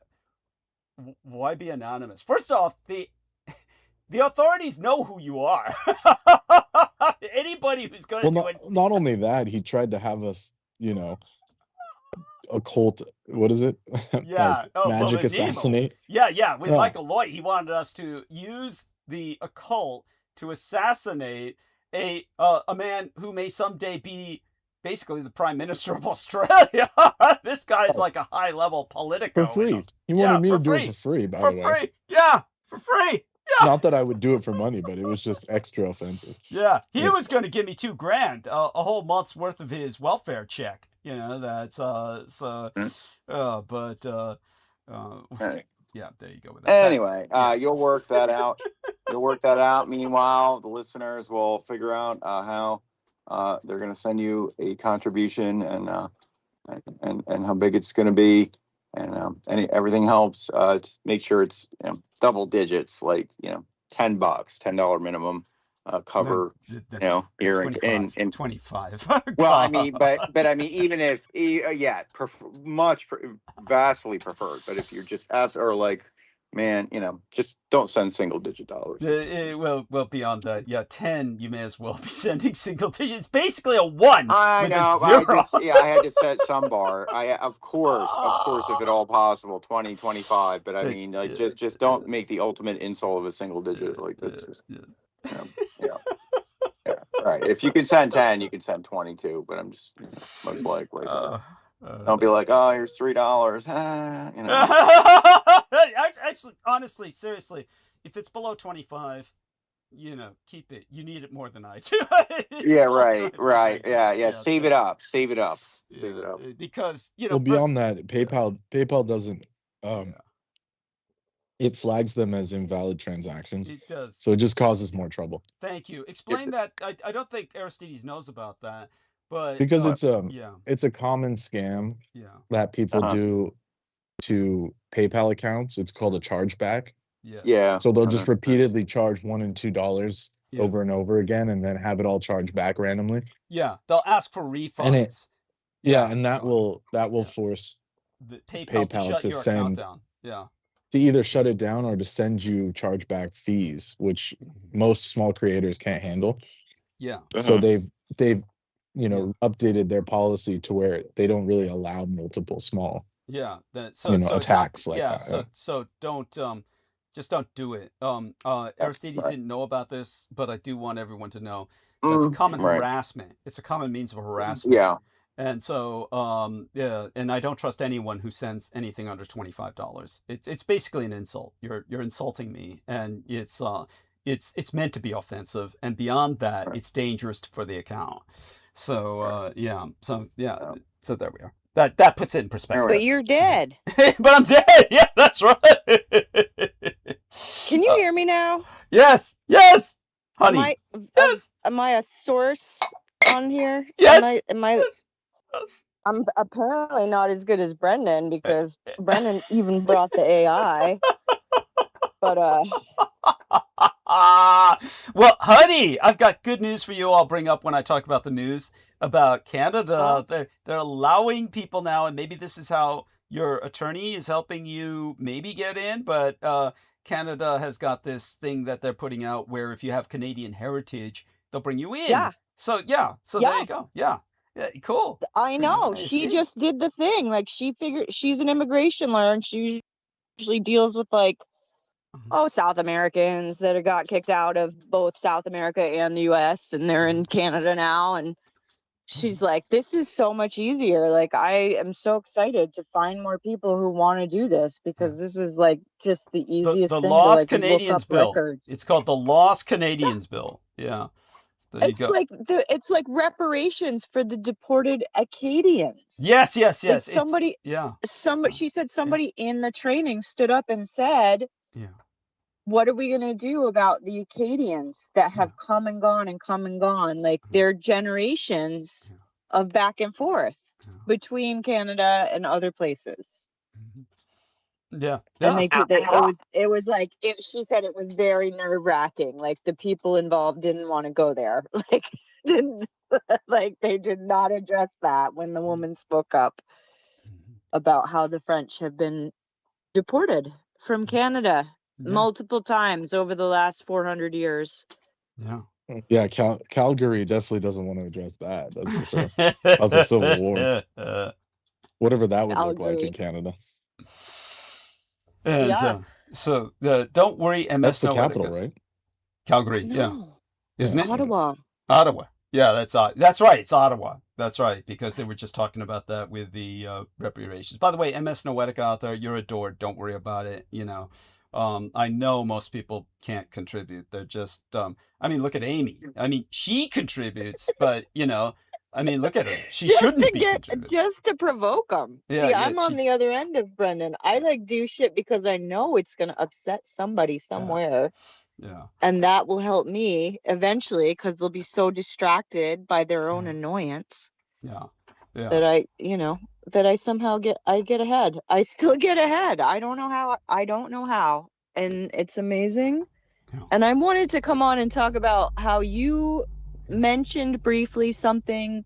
why be anonymous? First off, the authorities know who you are. Anybody who's going to do it. Not only that, he tried to have us, occult. What is it? Yeah, magic assassinate. Yeah. With Michael Lloyd, he wanted us to use the occult to assassinate a man who may someday be basically the Prime Minister of Australia. This guy's like a high-level politico. For free. He wanted me to do it for free, by the way. For free. Yeah, for free. Yeah. Not that I would do it for money, but it was just extra offensive. Yeah, he was going to give me $2,000, a whole month's worth of his welfare check. That's yeah, there you go with that. Anyway, you'll work that out. Meanwhile, the listeners will figure out how they're going to send you a contribution and how big it's going to be. And everything helps. Just make sure it's double digits, like $10 minimum cover. Here in 25. Well, I mean, but I mean, even if vastly preferred. But if you're just just don't send single digit dollars. Well, beyond that, 10, you may as well be sending single digits. It's basically a 1. I know. I had to set some bar. Of course, if at all possible, 20, 25. But I mean, just don't make the ultimate insult of a single digit. Like that's just, Right. If you can send 10, you can send 22. But I'm just most likely. Don't be like, oh, here's $3. Actually, honestly, seriously, if it's below 25, keep it. You need it more than I do. Yeah, right. Yeah. Save it up. Because well, beyond that, PayPal doesn't. It flags them as invalid transactions. It does. So it just causes more trouble. Thank you. Explain that. I don't think Aristides knows about that. But because it's a common scam that people do to PayPal accounts. It's called a chargeback. Yeah. So they'll just repeatedly charge $1 and $2 over and over again, and then have it all charged back randomly. Yeah, they'll ask for refunds. And that will force the PayPal to send to either shut it down or to send you chargeback fees, which most small creators can't handle. Yeah. So they've updated their policy to where they don't really allow multiple small attacks like that. So don't just don't do it. Aristides didn't know about this, but I do want everyone to know that's a common harassment. It's a common means of harassment. Yeah. And so and I don't trust anyone who sends anything under $25. It's basically an insult. You're insulting me, and it's meant to be offensive, and beyond that, it's dangerous for the account. So so there we are. That puts it in perspective. But you're dead. But I'm dead. Yeah, that's right. Can you hear me now? Yes, yes, honey. Yes. Am I a source on here? Yes. Am I Yes. I'm apparently not as good as Brendan, because Brendan even brought the AI. But well, honey, I've got good news for you. I'll bring up when I talk about the news about Canada. They're allowing people now, and maybe this is how your attorney is helping you maybe get in, but Canada has got this thing that they're putting out where if you have Canadian heritage, they'll bring you in. Yeah. So there you go. Yeah, cool. I know. She just did the thing. Like, she figured, she's an immigration lawyer, and she usually deals with like, South Americans that have got kicked out of both South America and the US, and they're in Canada now. And she's like, this is so much easier. Like, I am so excited to find more people who want to do this, because this is like just the easiest the thing Lost to like Canadians look up bill. records. It's called the Lost Canadians bill. Yeah. It's like reparations for the deported Acadians. Yes. Like she said somebody in the training stood up and said, what are we going to do about the Acadians that have come and gone? Like, they're generations of back and forth between Canada and other places. Yeah. And it was like, she said it was very nerve-wracking. Like, the people involved didn't want to go there. They did not address that when the woman spoke up about how the French have been deported from Canada multiple times over the last 400 years. Yeah, Calgary definitely doesn't want to address that. That's for sure. That was a civil war. Whatever that would look like in Canada. And so don't worry, MS. That's the capital, right? Calgary, yeah. Isn't it? Ottawa. Yeah, that's right. It's Ottawa. That's right, because they were just talking about that with the reparations. By the way, MS Noetica out there, you're adored. Don't worry about it. I know most people can't contribute. They're just, look at Amy. She contributes, but, look at her. She shouldn't be contributing. Just to provoke them. See, I'm on the other end of Brendan. I do shit because I know it's going to upset somebody somewhere. Yeah. And that will help me eventually, because they'll be so distracted by their own annoyance. Yeah. That I somehow get ahead. I still get ahead. I don't know how. And it's amazing. Yeah. And I wanted to come on and talk about how you mentioned briefly something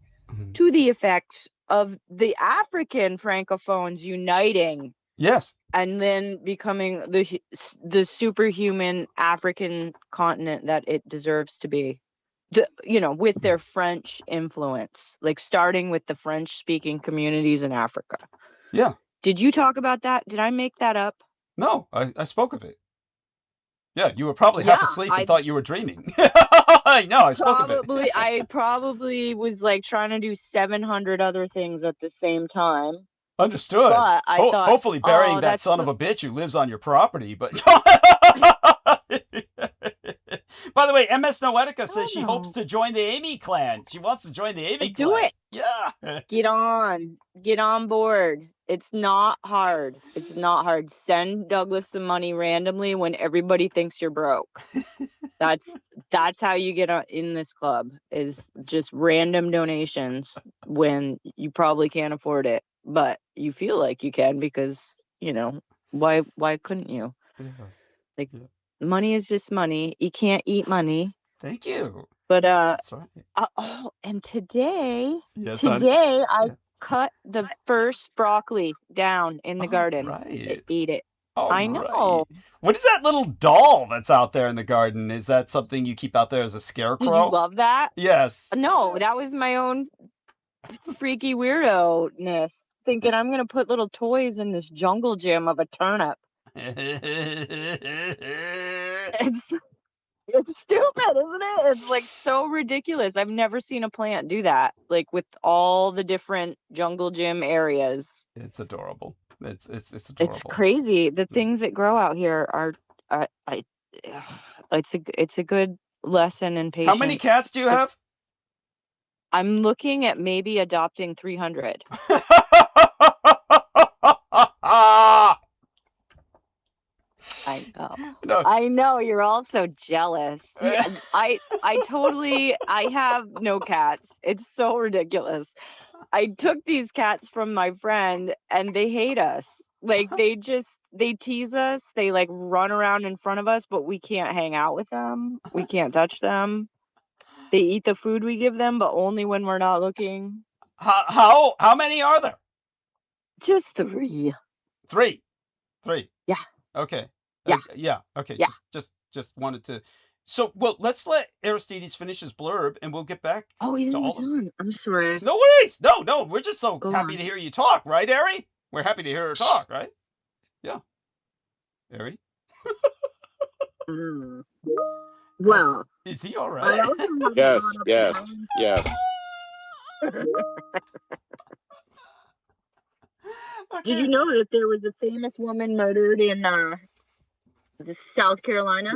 to the effect of the African Francophones uniting. Yes. And then becoming the superhuman African continent that it deserves to be. With their French influence, like starting with the French-speaking communities in Africa. Yeah. Did you talk about that? Did I make that up? No, I spoke of it. Yeah, you were probably half asleep and thought you were dreaming. No, I spoke of it. I probably was like trying to do 700 other things at the same time. Understood. But I thought, hopefully burying that son of a bitch who lives on your property, but by the way, MS Noetica says she hopes to join the AMIE clan. She wants to join the AMIE clan. Do it. Yeah. Get on board. It's not hard. Send Douglas some money randomly when everybody thinks you're broke. That's how you get in this club, is just random donations when you probably can't afford it, but you feel like you can, because why couldn't you? Yes. Money is just money. You can't eat money. Thank you. But that's right. And today I cut the first broccoli down in the garden. Right. Eat it. I know. Right. What is that little doll that's out there in the garden? Is that something you keep out there as a scarecrow? Did you love that? Yes. No, that was my own freaky weirdo-ness. Thinking I'm going to put little toys in this jungle gym of a turnip. It's stupid, isn't it? It's like so ridiculous. I've never seen a plant do that, like with all the different jungle gym areas. It's adorable. It's adorable. It's crazy. The things that grow out here are it's a good lesson in patience. How many cats do you have? I'm looking at maybe adopting 300. I know. No. I know you're all so jealous. I have no cats. It's so ridiculous. I took these cats from my friend and they hate us. Like they tease us. They like run around in front of us, but we can't hang out with them. We can't touch them. They eat the food we give them, but only when we're not looking. How many are there? Just 3. 3. Yeah. Okay. Yeah. Yeah. Okay. Yeah. Just wanted to. So, well, let's let Aristides finish his blurb, and we'll get back. Oh, he's not done. I'm sorry. No worries. No. We're just so Go happy on. to hear you talk, right, Ari? We're happy to hear her talk, right? Yeah. Ari? Well, is he all I right? also want to Yes, brought up yes, yes. Did you know that there was a famous woman murdered in South Carolina?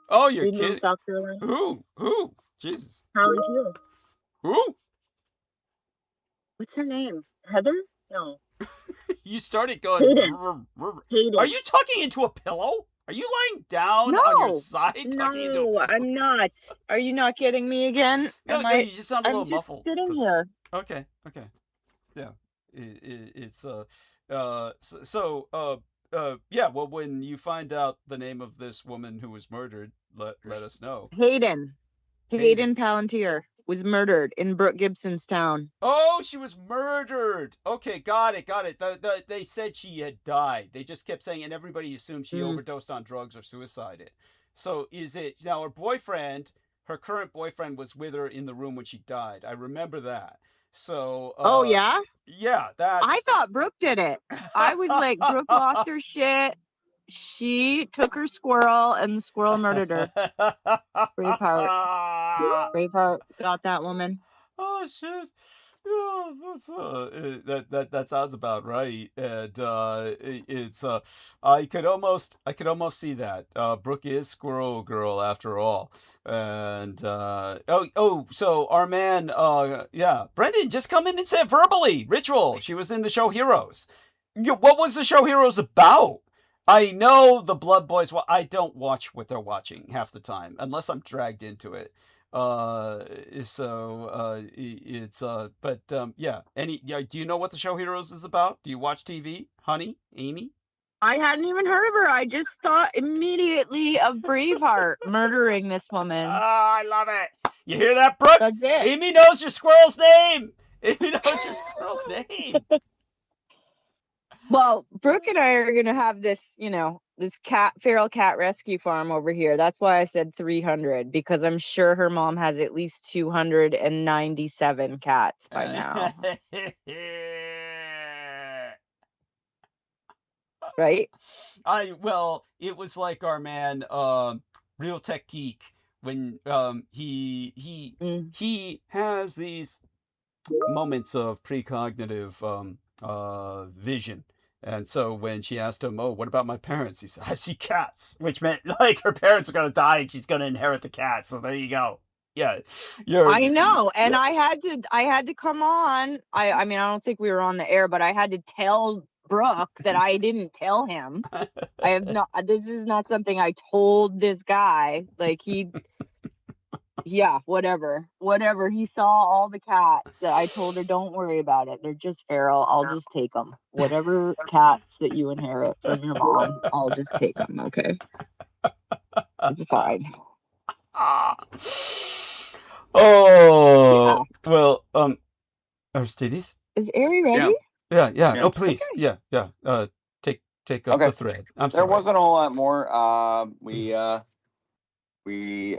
Oh, you're Greenville, kidding. South Carolina. Who? Jesus. Palantir. Who? What's her name? Heather? No. You started going. Hayden. Hayden. Are you talking into a pillow? Are you lying down on your side? No, I'm not. Are you not getting me again? No, you just sound a little I'm just muffled. sitting here. Okay. Yeah. It's yeah. Well, when you find out the name of this woman who was murdered, let us know. Hayden Palantir was murdered in Brooke Gibson's town. Oh, she was murdered. Okay, got it. They said she had died. They just kept saying, and everybody assumed she overdosed on drugs or suicided. So is it now her current boyfriend was with her in the room when she died. I remember that. So oh yeah? Yeah, that's I thought Brooke did it. I was like, Brooke lost her shit. She took her squirrel and the squirrel murdered her. Braveheart got that woman. Oh shit. Yeah, that's that sounds about right. And it's I could almost see that. Brooke is Squirrel Girl after all. And so our man Brendan just come in and said verbally, Ritual. She was in the show Heroes. What was the show Heroes about? I know the Blood Boys. Well, I don't watch what they're watching half the time unless I'm dragged into it. Do you know what the show Heroes is about? Do you watch TV, honey, Amy? I hadn't even heard of her. I just thought immediately of Braveheart murdering this woman. Oh, I love it. You hear that, Brooke? That's it. Amy knows your squirrel's name. Well, Brooke and I are gonna have this, this feral cat rescue farm over here. That's why I said 300, because I'm sure her mom has at least 297 cats by now. Right? It was like our man, Real Tech Geek, when he has these moments of precognitive vision. And so when she asked him, "Oh, what about my parents?" he said, "I see cats," which meant like her parents are gonna die and she's gonna inherit the cats. So there you go. Yeah, I know, and I had to come on. I mean, I don't think we were on the air, but I had to tell Brooke that I didn't tell him. This is not something I told this guy. Like whatever. He saw all the cats that I told her, don't worry about it. They're just feral. I'll just take them. Whatever cats that you inherit from your mom, I'll just take them. Okay. It's fine. Oh, yeah. Well, Aristides? Is Ari ready? Yeah. Oh, please. Okay. Yeah. Take up the thread. I'm sorry. There wasn't a whole lot more. We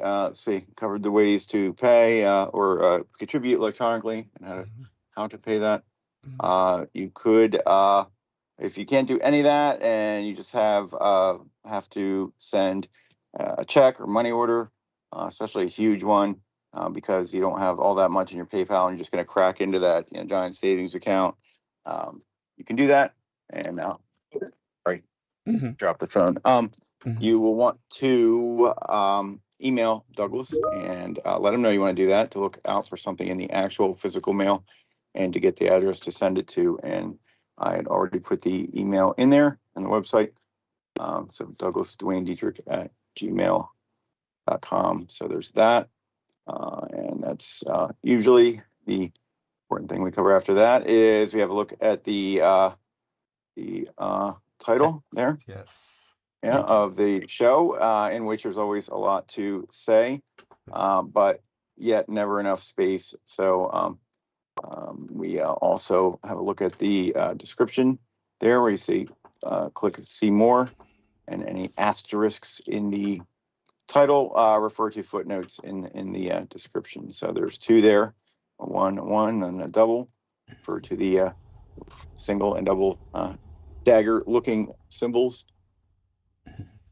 covered the ways to pay or contribute electronically and how to pay that. You could, if you can't do any of that and you just have to send a check or money order, especially a huge one, because you don't have all that much in your PayPal and you're just going to crack into that giant savings account. You can do that, and drop the phone. You will want to email Douglas and let him know you want to do that, to look out for something in the actual physical mail and to get the address to send it to. And I had already put the email in there on the website. So Douglas Dwayne Dietrich at gmail.com. So there's that. And that's usually the important thing we cover after that is we have a look at the title there. Yes. Yeah, of the show, in which there's always a lot to say, but yet never enough space. So we also have a look at the description there where you see click see more, and any asterisks in the title refer to footnotes in the description. So there's two there, a one and a double, refer to the single and double dagger looking symbols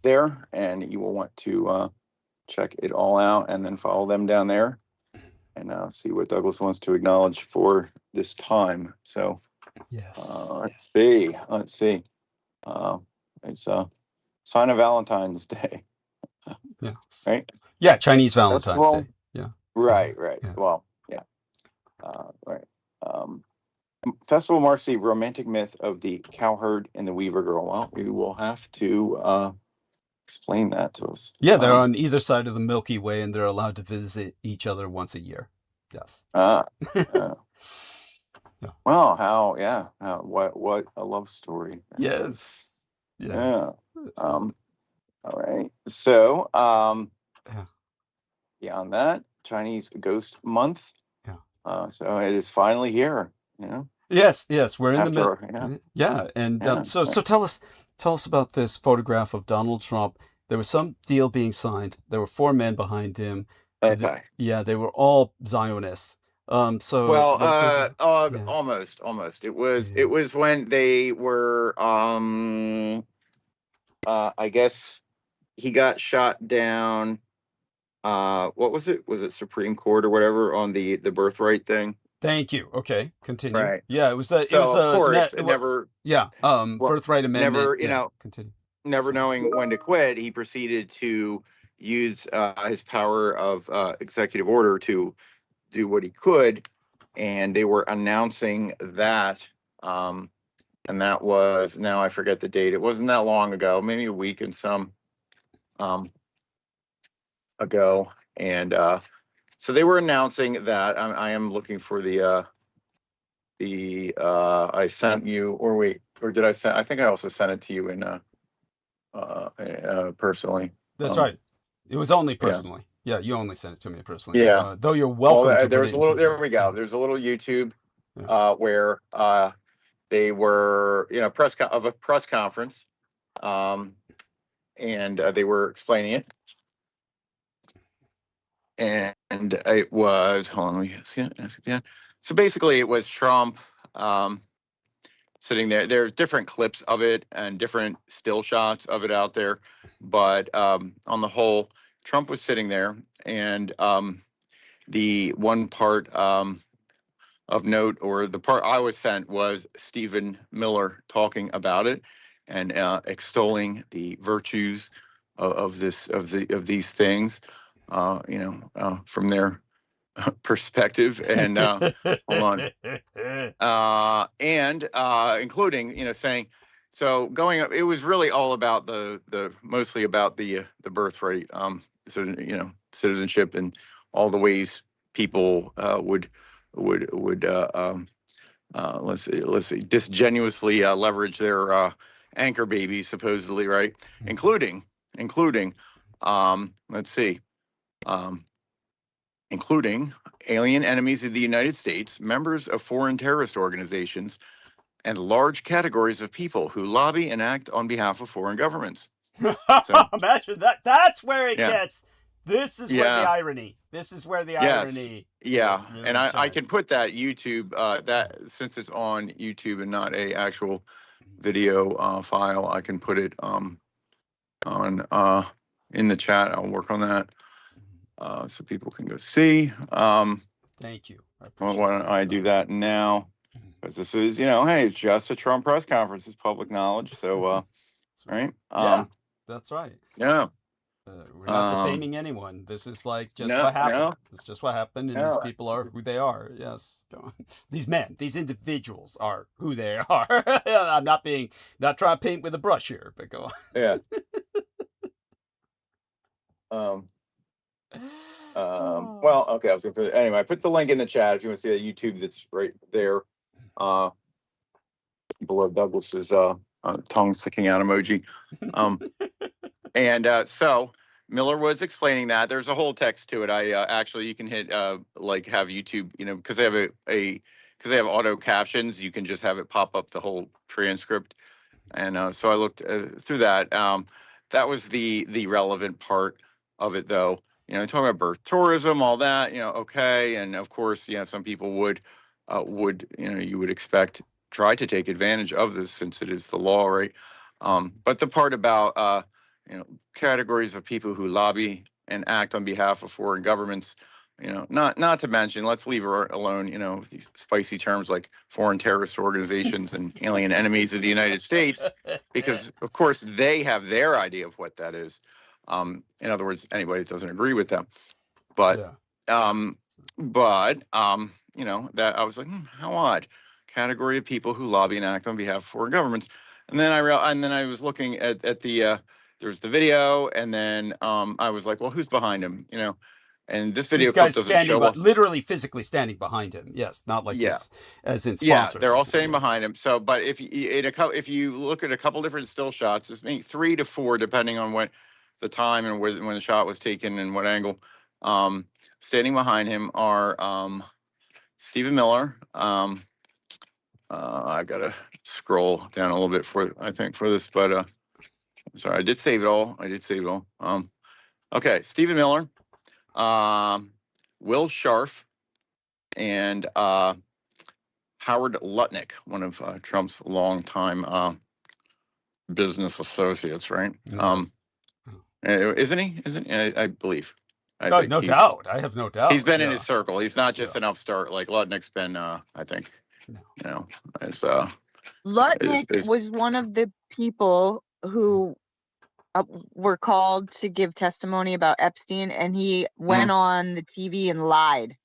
there, and you will want to check it all out and then follow them down there and see what Douglas wants to acknowledge for this time. So yes, let's see. It's a sign of Valentine's Day. Yes. Right? Yeah, Chinese Valentine's Festival. Day. Yeah. Right. Yeah. Well, yeah. Right. Festival marks the romantic myth of the cowherd and the weaver girl. Well, we will have to explain that to us. Yeah, they're on either side of the Milky Way, and they're allowed to visit each other once a year. Yes. Yeah. Well, what a love story. Yes. Yeah. All right. So, beyond that, Chinese Ghost Month. Yeah. So it is finally here. You know. Yes. We're in the middle. Yeah. And so tell us about this photograph of Donald Trump. There was some deal being signed. There were 4 men behind him. Okay. They were all Zionists. Almost. It was when they were I guess he got shot down. What was it? Was it Supreme Court or whatever on the birthright thing? Thank you. Okay, continue. Right. Yeah, it was that. So it was of course, never. Yeah. Birthright amendment. Never, continue. Never knowing when to quit, he proceeded to use his power of executive order to do what he could, and they were announcing that, and that was, now I forget the date. It wasn't that long ago, maybe a week and some ago, and so they were announcing that. I am looking for the I sent you, or did I send? I think I also sent it to you in personally. That's right. It was only personally. Yeah, you only sent it to me personally. Yeah. Though you're welcome. Well, there was a little. There we go. There's a little YouTube where they were, a press conference, and they were explaining it, and it was. Hold on, let me see it. So basically, it was Trump sitting there. There's different clips of it and different still shots of it out there, but on the whole, Trump was sitting there, and the one part of note, or the part I was sent, was Stephen Miller talking about it and extolling the virtues of these things, from their perspective, and hold on, and including, saying, so going up, it was really all about mostly about the birthright, citizenship, and all the ways people would let's see, disingenuously leverage their anchor babies, supposedly, right? Including let's see, including alien enemies of the United States, members of foreign terrorist organizations, and large categories of people who lobby and act on behalf of foreign governments. So, imagine that. That's where it gets. This is where the irony. This is where the irony. Yeah, really and I can put that YouTube, that, since it's on YouTube and not a actual video file, I can put it on in the chat. I'll work on that so people can go see. Thank you. Why don't I do that now? Because this is, hey, it's just a Trump press conference. It's public knowledge. So, right? Yeah, that's right. Yeah. We're not defaming anyone. This is like just No, what happened. no. It's just what happened, and No. these people are who they are. Yes, go on. These men, these individuals are who they are. I'm not trying to paint with a brush here, but go on. Yeah. Well, okay, I was gonna put anyway. I put the link in the chat if you want to see that YouTube. That's right there, below Douglas's tongue sticking out emoji. And so Miller was explaining that. There's a whole text to it. I actually, you can hit like have YouTube, you know, because they have because they have auto captions. You can just have it pop up the whole transcript. And so I looked through that. That was the relevant part of it, though. You know, talking about birth tourism, all that. You know, okay, and of course, yeah, some people would you would expect try to take advantage of this since it is the law, right? But the part about categories of people who lobby and act on behalf of foreign governments, you know, not to mention, let's leave alone, you know, these spicy terms like foreign terrorist organizations and alien enemies of the United States, because of course they have their idea of what that is. In other words, anybody that doesn't agree with them. But you know, that I was like, how odd. Category of people who lobby and act on behalf of foreign governments. And then I was looking at the there's the video, and then I was like, well, who's behind him? You know, and this video clip doesn't show up. Literally physically standing behind him. Yes, not like as in sponsors. Yeah, they're all standing behind him. So, but if you look at a couple different still shots, it's maybe 3 to 4 depending on what the time and when the shot was taken and what angle. Standing behind him are Stephen Miller. I gotta scroll down a little bit for this, but sorry, I did save it all. Okay, Stephen Miller, Will Scharf, and Howard Lutnick, one of Trump's longtime business associates, right? Yes. Isn't he? I believe. No doubt. I have no doubt. He's been in his circle. He's not just an upstart. Like Lutnick's been, I think. You know, as Lutnick was one of the people who were called to give testimony about Epstein, and he went on the TV and lied.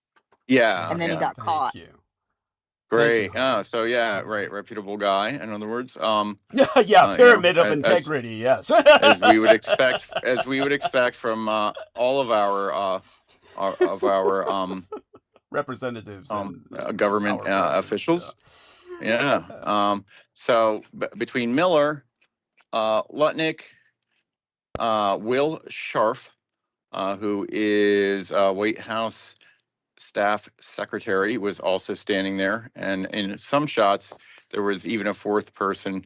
Yeah, and then he got caught. You. Great. So yeah, right. Reputable guy. In other words, pyramid of integrity. Yes, as we would expect from all of our representatives, and government officials. Yeah. So between Miller, Lutnick, Will Scharf, who is White House staff secretary, was also standing there, and in some shots there was even a fourth person.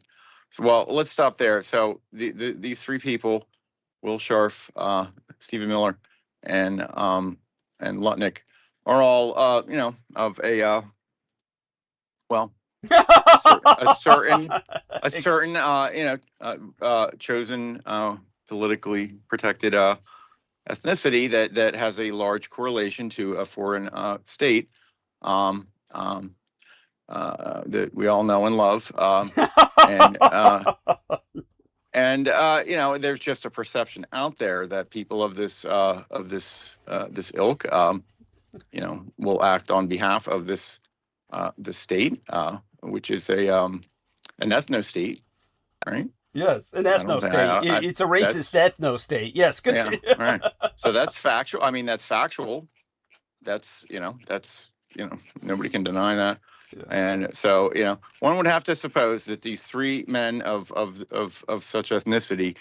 Well, let's stop there. So these 3 people, Will Scharf, Stephen Miller, and Lutnick, are all of a certain chosen politically protected ethnicity that has a large correlation to a foreign state that we all know and love, and there's just a perception out there that people of this ilk will act on behalf of this state, which is an ethno-state, right? Yes, an ethno-state. It's a racist ethno-state. Yes, continue. Yeah, right. So that's factual. I mean, that's factual. That's nobody can deny that. Yeah. And so, one would have to suppose that these 3 men of such ethnicity,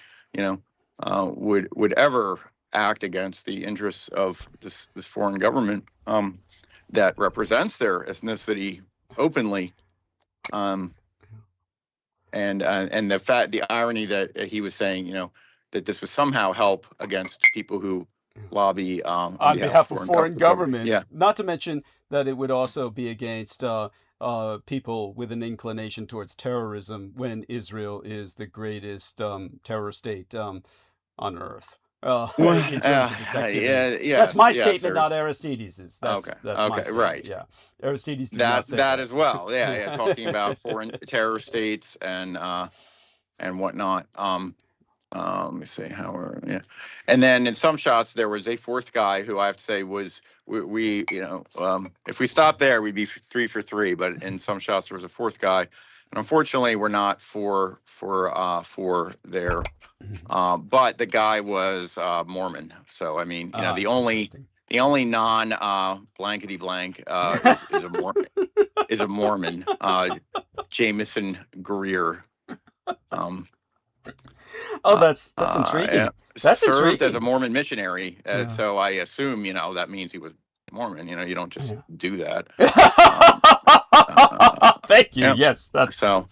would ever act against the interests of this foreign government that represents their ethnicity openly. And the irony that he was saying, that this would somehow help against people who lobby on behalf of foreign governments. Yeah. Not to mention that it would also be against people with an inclination towards terrorism when Israel is the greatest terror state on earth. That's my statement, not Aristedes's. That's my statement. Right. Yeah, Aristides did that not say that as well. Yeah, talking about foreign terror states and whatnot. Let me see yeah. And then in some shots there was a fourth guy who I have to say was we if we stopped there we'd be 3 for 3. But in some shots there was a fourth guy, and unfortunately we're not for there. But the guy was Mormon. So I mean, the only non blankety blank is a Mormon, Jameson Greer. That's intriguing. That's served intriguing. as a Mormon missionary, so I assume that means he was Mormon. You don't just do that. Thank you. Yes, that's so.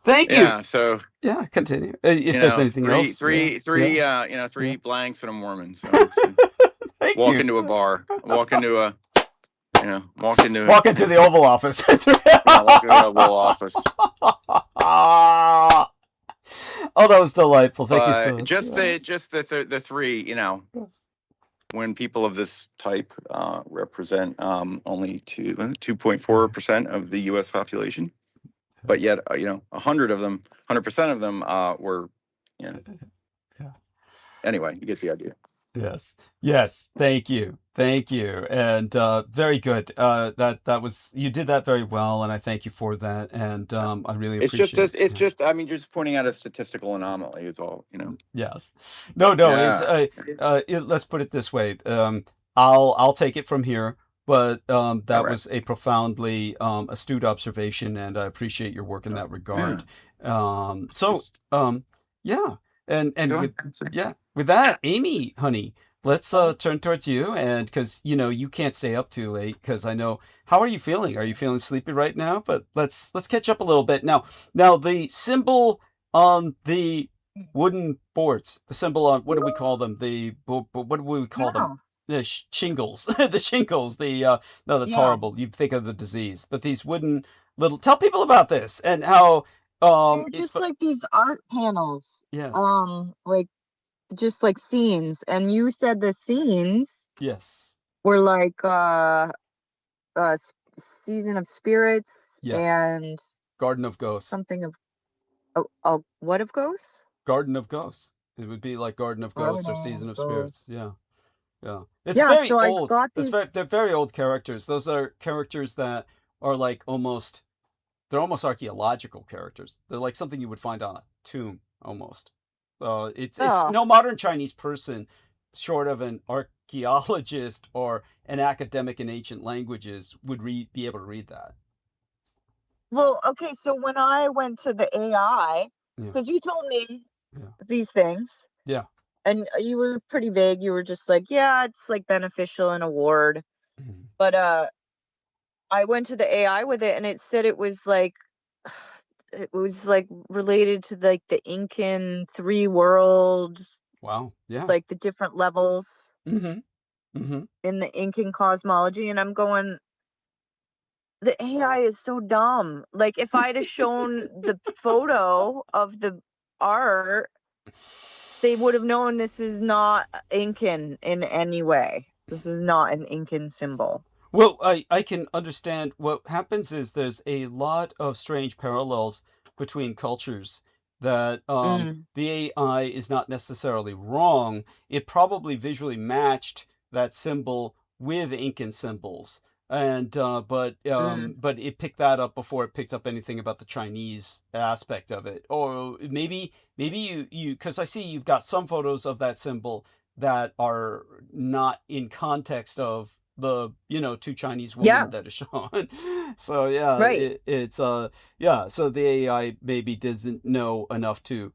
Thank you. Yeah. So. Yeah. Continue. If there's anything else. Three blanks and a Mormon. So. Walk into a bar. Walk into the Oval Office. Walk into the Oval Office. Oh, that was delightful. Thank you so much. Just the three, when people of this type represent only 2.4% of the U.S. population, but yet 100% of them were, Anyway, you get the idea. Yes. Thank you, and very good. That was, you did that very well, and I thank you for that. And I really appreciate it. It's just I mean, just pointing out a statistical anomaly is all. Yes. No. Yeah. Let's put it this way. I'll take it from here. But that right. was a profoundly astute observation, and I appreciate your work in that regard. Yeah. With that, Amy, honey, let's turn towards you, and because you can't stay up too late, because I know. How are you feeling? Are you feeling sleepy right now? But let's catch up a little bit now. The symbol on the wooden boards, the symbol on, what do we call them? What do we call them? The shingles, the shingles. No, that's horrible. You'd think of the disease, but these wooden little. Tell people about this and how. They're just like these art panels. Yes. Like just like scenes, and you said the scenes. Yes. Were like Season of Spirits. Yes. And Garden of Ghosts. Something of. What of Ghosts? Garden of Ghosts. It would be like Garden of Ghosts or Season of Spirits. Yeah. It's very old. I got these. They're very old characters. Those are characters that are like almost. They're almost archaeological characters. They're like something you would find on a tomb almost. It's no modern Chinese person, short of an archaeologist or an academic in ancient languages, would be able to read that. Well, okay. So when I went to the AI, because you told me these things. Yeah. And you were pretty vague. You were just like, it's like beneficial and a ward. Mm-hmm. But I went to the AI with it, and it said it was like related to like the Incan 3 worlds. Wow. Yeah. Like the different levels in the Incan cosmology. And I'm going, the AI is so dumb. Like if I'd have shown the photo of the art, they would have known this is not Incan in any way. This is not an Incan symbol. Well, I can understand. What happens is there's a lot of strange parallels between cultures that the AI is not necessarily wrong. It probably visually matched that symbol with Incan symbols. And but it picked that up before it picked up anything about the Chinese aspect of it. Or maybe you because I see you've got some photos of that symbol that are not in context of the 2 Chinese women that are shown. So right. It's so the AI maybe doesn't know enough to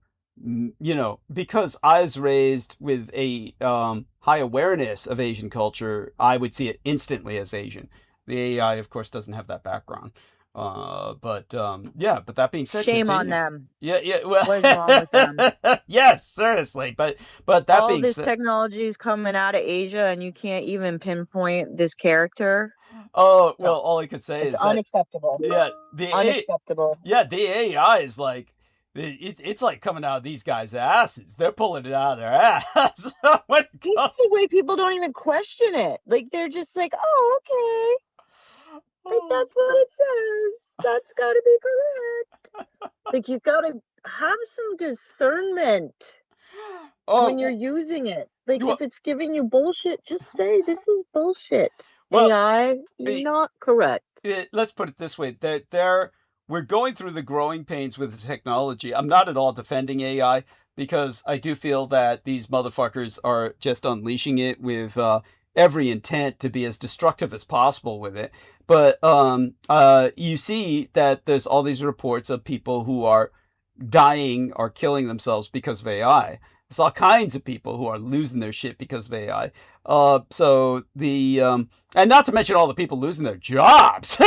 because I was raised with a high awareness of Asian culture, I would see it instantly as Asian. The AI, of course, doesn't have that background. But that being said, shame on them. Yeah. Well, what is wrong with them? Yes, seriously. But that all being this said, technology is coming out of Asia, and you can't even pinpoint this character. Oh well, all I could say is unacceptable. Unacceptable. The AI is like. It's like coming out of these guys' asses. They're pulling it out of their ass. When it comes... It's the way people don't even question it. Like they're just like, oh, okay. Like that's what it says. That's got to be correct. Like you got to. have some discernment when you're using it. Like, if it's giving you bullshit, just say, this is bullshit. Well, AI, you're not correct. Let's put it this way. We're going through the growing pains with the technology. I'm not at all defending AI, because I do feel that these motherfuckers are just unleashing it with every intent to be as destructive as possible with it. But you see that there's all these reports of people who are dying or killing themselves because of AI. There's all kinds of people who are losing their shit because of AI. And not to mention all the people losing their jobs.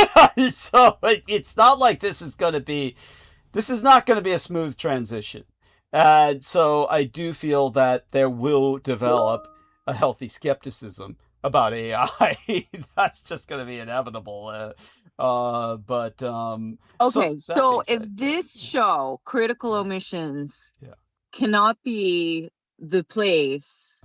So it's not like this is not going to be a smooth transition. And so I do feel that there will develop a healthy skepticism about AI. That's just going to be inevitable. Okay, so if this show, Critical Omissions, cannot be the place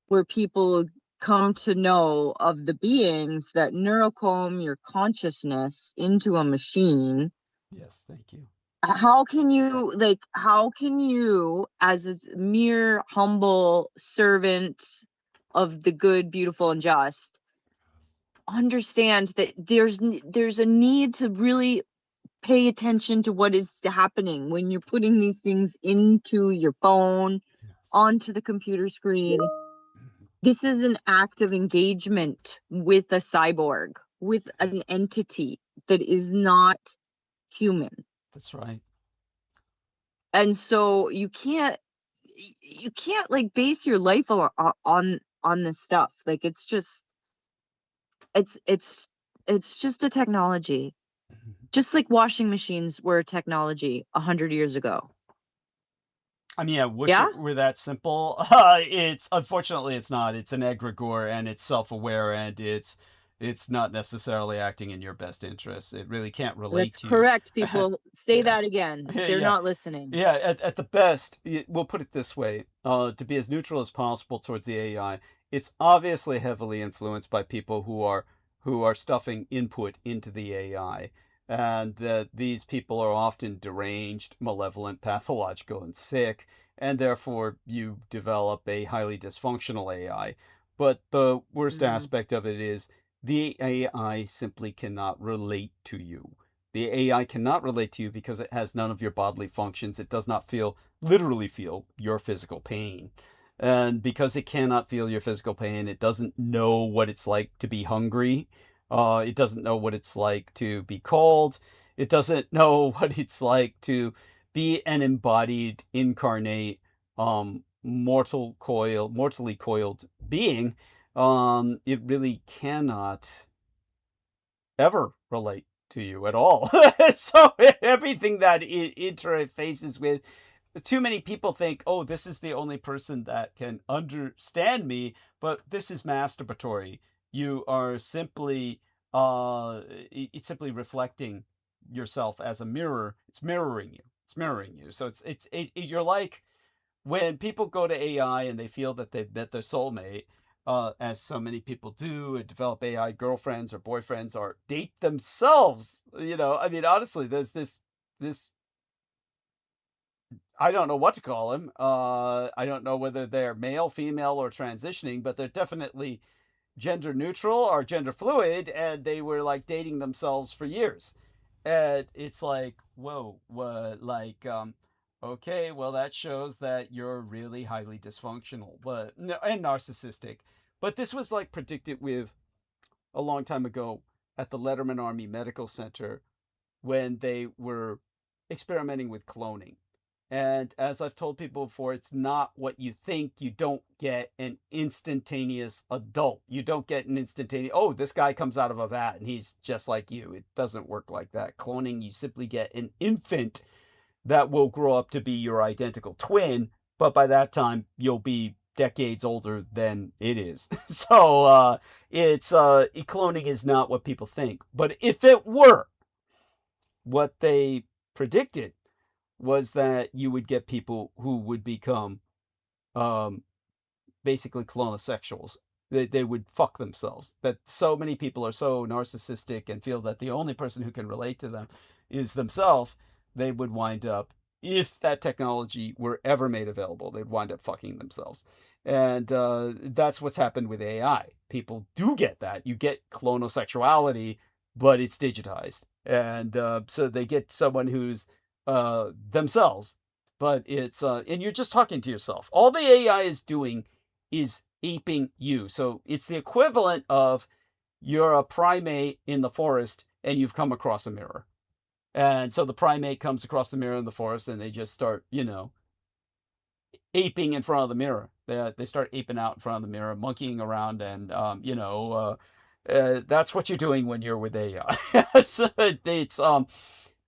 where people come to know of the beings that neurocomb your consciousness into a machine. Yes, thank you. How can you, as a mere humble servant of the good, beautiful, and just, understand that there's a need to really pay attention to what is happening when you're putting these things into your phone, onto the computer screen? This is an act of engagement with a cyborg, with an entity that is not human. That's right. And so you can't like base your life on this stuff. Like, it's just a technology. Just like washing machines were a technology 100 years ago. I mean, I wish it were that simple. Unfortunately it's not. It's an egregore, and it's self-aware, and it's not necessarily acting in your best interest. It really can't relate to you. That's correct, people. Say that again. They're not listening. Yeah, at the best, we'll put it this way, to be as neutral as possible towards the AI, it's obviously heavily influenced by people who are stuffing input into the AI. And that these people are often deranged, malevolent, pathological, and sick, and therefore you develop a highly dysfunctional AI. But the worst aspect of it is the AI simply cannot relate to you. The AI cannot relate to you because it has none of your bodily functions. It does not literally feel your physical pain. And because it cannot feel your physical pain, it doesn't know what it's like to be hungry. It doesn't know what it's like to be cold. It doesn't know what it's like to be an embodied, incarnate, mortally coiled being. It really cannot ever relate to you at all. So everything that it interfaces with, too many people think, oh, this is the only person that can understand me, but this is masturbatory. You are simply, it's simply reflecting yourself as a mirror. It's mirroring you. So you're like, when people go to AI and they feel that they've met their soulmate, as so many people do, and develop AI girlfriends or boyfriends or date themselves. I mean, honestly, there's this, I don't know what to call them. I don't know whether they're male, female, or transitioning, but they're definitely gender neutral or gender fluid, and they were like dating themselves for years. And it's like, whoa, okay, well, that shows that you're really highly dysfunctional, and narcissistic. But this was like predicted with a long time ago at the Letterman Army Medical Center when they were experimenting with cloning. And as I've told people before, it's not what you think. You don't get an instantaneous adult. You don't get an instantaneous, oh, this guy comes out of a vat and he's just like you. It doesn't work like that. Cloning, you simply get an infant that will grow up to be your identical twin, but by that time you'll be decades older than it is. So cloning is not what people think. But if it were, what they predicted was that you would get people who would become basically clonosexuals. They would fuck themselves. That so many people are so narcissistic and feel that the only person who can relate to them is themselves. They would wind up if that technology were ever made available, they'd wind up fucking themselves. And that's what's happened with AI. People do get that. You get clonal sexuality, but it's digitized. And so they get someone who's themselves, but it's, and you're just talking to yourself. All the AI is doing is aping you. So it's the equivalent of you're a primate in the forest and you've come across a mirror. And so the primate comes across the mirror in the forest and they just start, you know, aping in front of the mirror. They start aping out in front of the mirror, monkeying around, and you know, that's what you're doing when you're with AI. So it's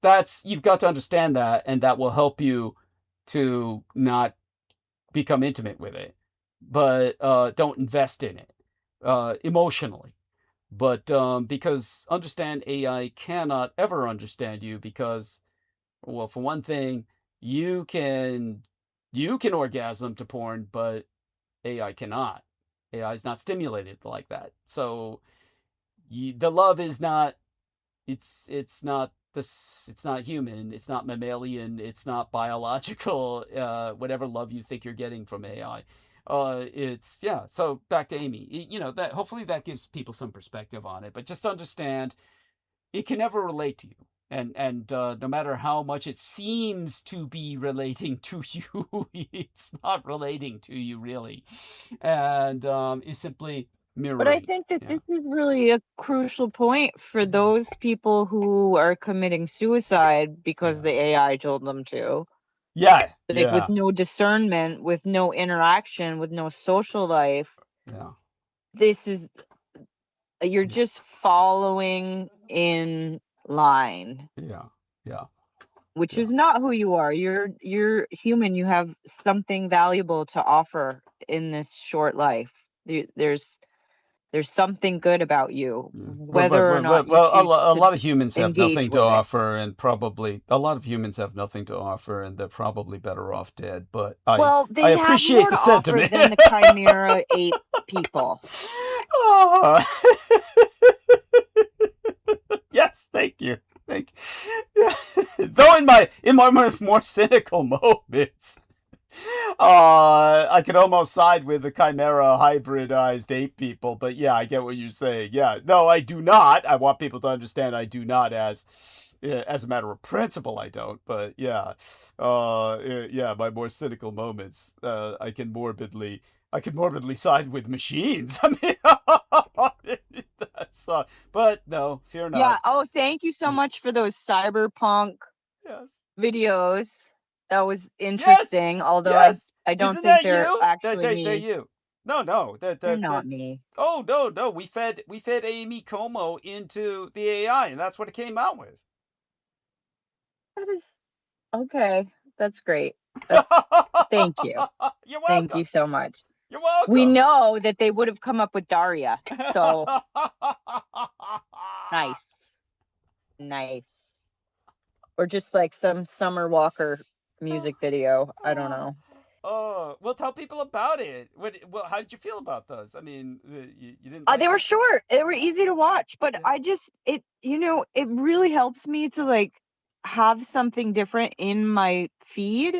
that's, you've got to understand that, and that will help you to not become intimate with it, but don't invest in it emotionally. But because understand AI cannot ever understand you, because, well, for one thing, you can orgasm to porn, but AI cannot. AI is not stimulated like that. So the love is not, it's not this, it's not human, it's not mammalian, it's not biological, whatever love you think you're getting from AI. It's, yeah, so back to Amy, you know, that hopefully that gives people some perspective on it, but just understand it can never relate to you. And no matter how much it seems to be relating to you, it's not relating to you really. And it's simply mirroring. But I think that this is really a crucial point for those people who are committing suicide because the AI told them to. Yeah. Like with no discernment, with no interaction, with no social life. Yeah. This is, you're just following in line. Yeah. Yeah. Which is not who you are. You're human. You have something valuable to offer in this short life. There's something good about you, whether or not you choose a lot of humans have nothing to with it. offer, and probably a lot of humans have nothing to offer, and they're probably better off dead. But Well, I they have appreciate more the to offer sentiment. than the chimera ape people. Oh. Yes, thank you. Thank you. Though in my more cynical moments, I could almost side with the chimera hybridized ape people, but yeah, I get what you're saying. Yeah, no, I do not. I want people to understand I do not, as a matter of principle, I don't. But yeah, yeah, my more cynical moments, I can morbidly side with machines. I mean, that's but no, fear not. Yeah. Oh, thank you so much for those cyberpunk videos. That was interesting. Although I don't Isn't think that they're you? actually me. They're you. No, they're not me. Oh no, we fed AMIE COMEAU into the AI, and that's what it came out with. That is okay. That's great. Thank you. You're welcome. Thank you so much. You're welcome. We know that they would have come up with Daria. So nice. Or just like some Summer Walker music video. I don't know. Oh, well, tell people about it. How did you feel about those? I mean, you didn't. They were short. They were easy to watch, but it really helps me to like have something different in my feed,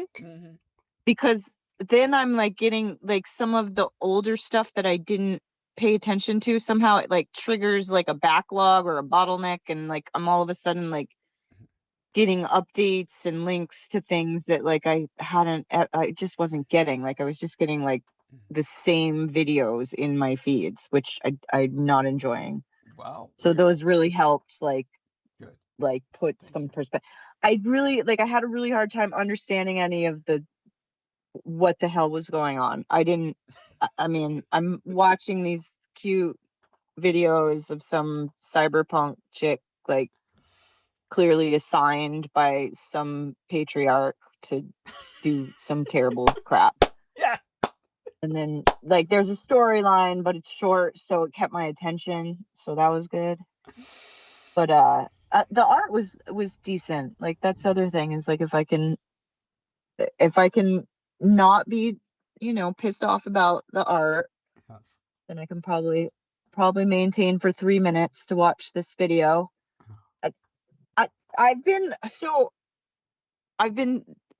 because then I'm like getting like some of the older stuff that I didn't pay attention to. Somehow it like triggers like a backlog or a bottleneck, and like I'm all of a sudden like getting updates and links to things that like I just wasn't getting. Like I was just getting like the same videos in my feeds, which I'm not enjoying. Wow. So those really helped like put some perspective. I had a really hard time understanding any of what the hell was going on. I mean, I'm watching these cute videos of some cyberpunk chick like clearly assigned by some patriarch to do some terrible crap. Yeah. And then like there's a storyline, but it's short, so it kept my attention. So that was good. But the art was decent. Like that's the other thing is like if I can not be, pissed off about the art, then I can probably maintain for 3 minutes to watch this video. I've been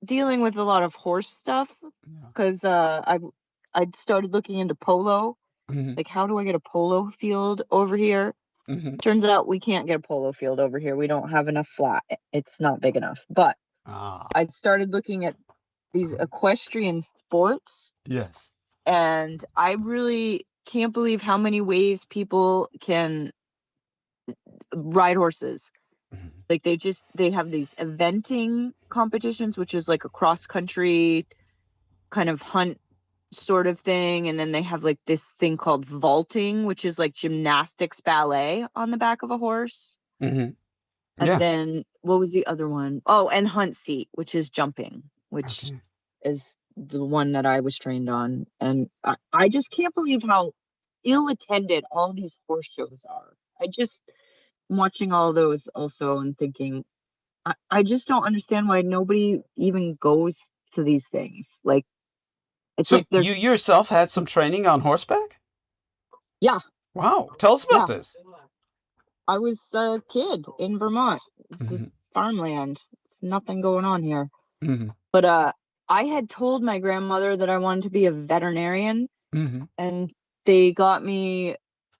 dealing with a lot of horse stuff Yeah. because I'd started looking into polo. Mhm. Like, how do I get a polo field over here? Mhm. Turns out we can't get a polo field over here. We don't have enough flat. It's not big enough. But Ah. I started looking at these equestrian sports, Yes. and I really can't believe how many ways people can ride horses. Mhm. Like, they have these eventing competitions, which is like a cross country kind of hunt sort of thing, and then they have like this thing called vaulting, which is like gymnastics ballet on the back of a horse. Mhm. And Yeah. then what was the other one? Oh, and hunt seat, which is jumping, which Okay. is the one that I was trained on. And I just can't believe how ill attended all these horse shows are. I'm watching all those also and thinking, I just don't understand why nobody even goes to these things. Like, it's So like you there's, yourself had some training on horseback? yeah, Wow. Tell us about yeah. this. I was a kid in Vermont. This is Mhm. farmland. There's nothing going on here. Mhm. But I had told my grandmother that I wanted to be a veterinarian, Mhm. and they got me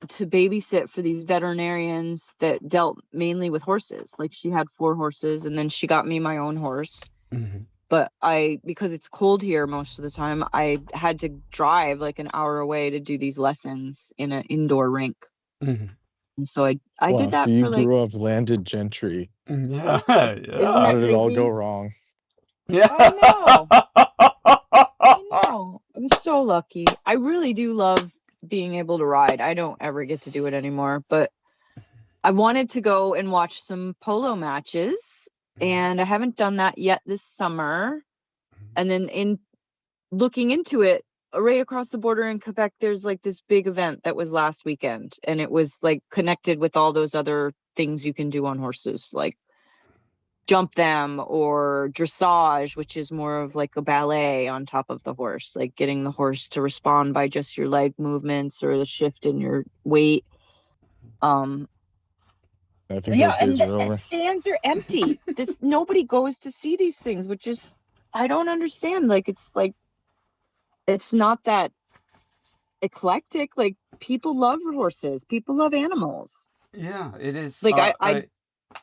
to babysit for these veterinarians that dealt mainly with horses. Like, she had 4 horses, and then she got me my own horse. Mhm. But because it's cold here most of the time, I had to drive like an hour away to do these lessons in an indoor rink. Mhm. And so I Wow, did that so you for like, grew up landed gentry. Yeah. isn't How that did it all crazy? go wrong? Yeah. I know. I know. I'm so lucky. I really do love being able to ride. I don't ever get to do it anymore, but I wanted to go and watch some polo matches, and I haven't done that yet this summer. And then in looking into it, right across the border in Quebec, there's like this big event that was last weekend, and it was like connected with all those other things you can do on horses, like jump them or dressage, which is more of like a ballet on top of the horse, like getting the horse to respond by just your leg movements or the shift in your weight. I think Yeah, those and days are over. the stands are empty. Nobody goes to see these things, which is, I don't understand. Like, it's not that eclectic. Like, people love horses, people love animals. Yeah, it is. Like,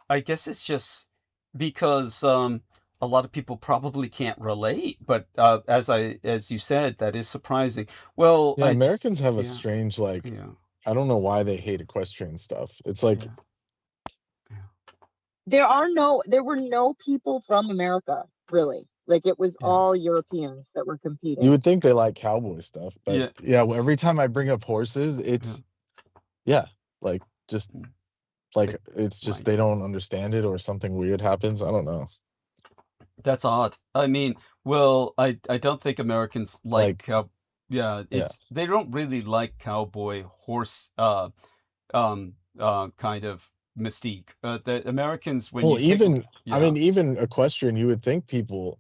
I guess it's just because a lot of people probably can't relate, but as you said, that is surprising. Well, Yeah, Americans have a yeah, strange, like, yeah, I don't know why they hate equestrian stuff. It's like, yeah, yeah. there were no people from America, really. Like, it was Yeah. all Europeans that were competing. you would think they like cowboy stuff, but Yeah. yeah, well, every time I bring up horses, it's like just Mm. like it's just Right. they don't understand it or something weird happens. I don't know. That's odd. I mean, well, I don't think Americans like Like, yeah, yeah. they don't really like cowboy horse kind of mystique. The Americans, when Well, you take even I yeah, mean, even equestrian, you would think people,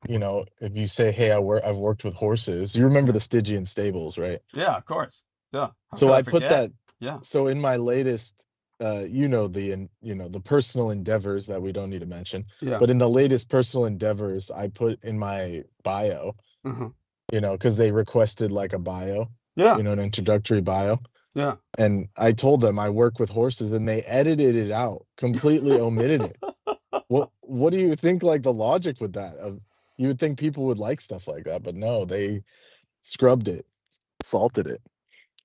if you say, "Hey, I've worked with horses," you remember the Stygian stables, right? yeah, of course, yeah. How So could I I put forget? that. Yeah, So in my latest, the personal endeavors that we don't need to mention, yeah, but in the latest personal endeavors, I put in my bio, uh-huh. because they requested like a bio, Yeah, an introductory bio. yeah. And I told them I work with horses, and they edited it out, completely omitted it. What do you think, like, the logic with that? You would think people would like stuff like that, but no, they scrubbed it, salted it.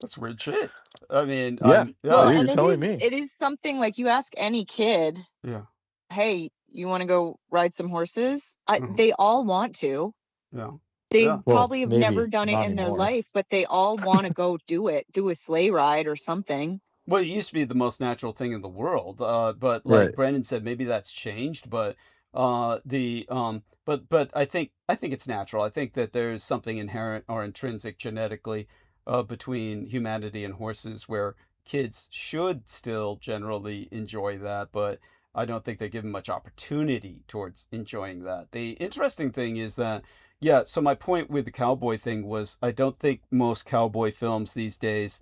That's weird shit. I mean, Yeah. Well, You're and telling me. it is something like, you ask any kid, yeah, hey, you want to go ride some horses? uh-huh. They all want to. Yeah, They yeah. Well, probably have never maybe done it not in their anymore. life, but they all want to go do a sleigh ride or something. Well, it used to be the most natural thing in the world, but like Right. Brendan said, maybe that's changed. But but I think it's natural. I think that there's something inherent or intrinsic genetically between humanity and horses, where kids should still generally enjoy that, but I don't think they're given much opportunity towards enjoying that. The interesting thing is that, yeah. So my point with the cowboy thing was, I don't think most cowboy films these days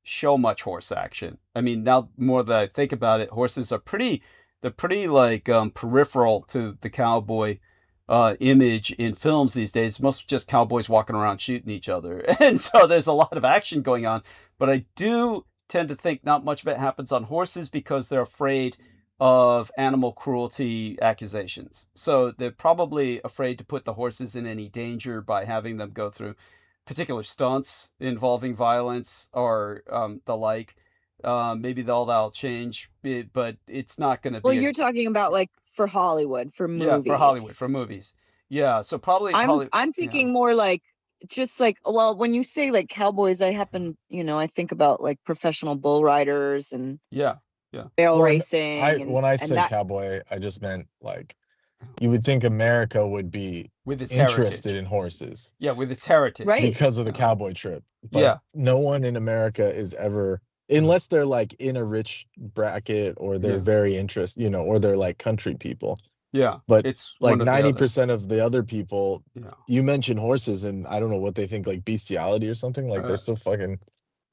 show much horse action. I mean, now more that I think about it, horses are they're pretty like peripheral to the cowboy image in films these days. It's mostly just cowboys walking around shooting each other. And so there's a lot of action going on. But I do tend to think not much of it happens on horses because they're afraid of animal cruelty accusations. So they're probably afraid to put the horses in any danger by having them go through particular stunts involving violence or the like. Maybe all that'll change, but it's not going to be. Well, you're talking about like for Hollywood, for movies. Yeah, for Hollywood, for movies. Yeah, so probably I'm thinking more like just like, well, when you say like cowboys, I think about like professional bull riders and barrel racing. When I said cowboy, I just meant like you would think America would be with its interested heritage. in horses. Yeah, with its heritage. Right. Because of the cowboy trip. But no one in America is ever, unless they're like in a rich bracket or they're very interested, or they're like country people. Yeah. But it's like 90% of the other people, you mention horses and I don't know what they think, like bestiality or something. Like they're so fucking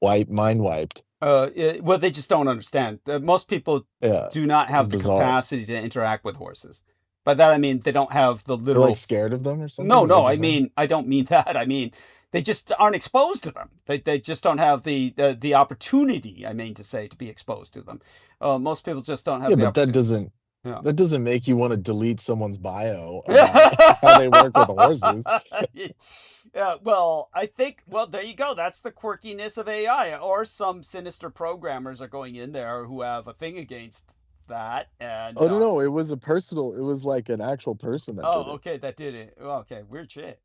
mind wiped. Well, they just don't understand. Most people do not have the capacity to interact with horses. By that I mean they don't have the literal. They're like scared of them or something. No. I don't mean that. I mean they just aren't exposed to them. They just don't have the opportunity. I mean to say to be exposed to them. Most people just don't have. Yeah, but that doesn't make you want to delete someone's bio about how they work with the horses. Yeah, well, I think, there you go. That's the quirkiness of AI. Or some sinister programmers are going in there who have a thing against that. And no, it was like an actual person that did it. Okay, that did it. Okay, weird shit.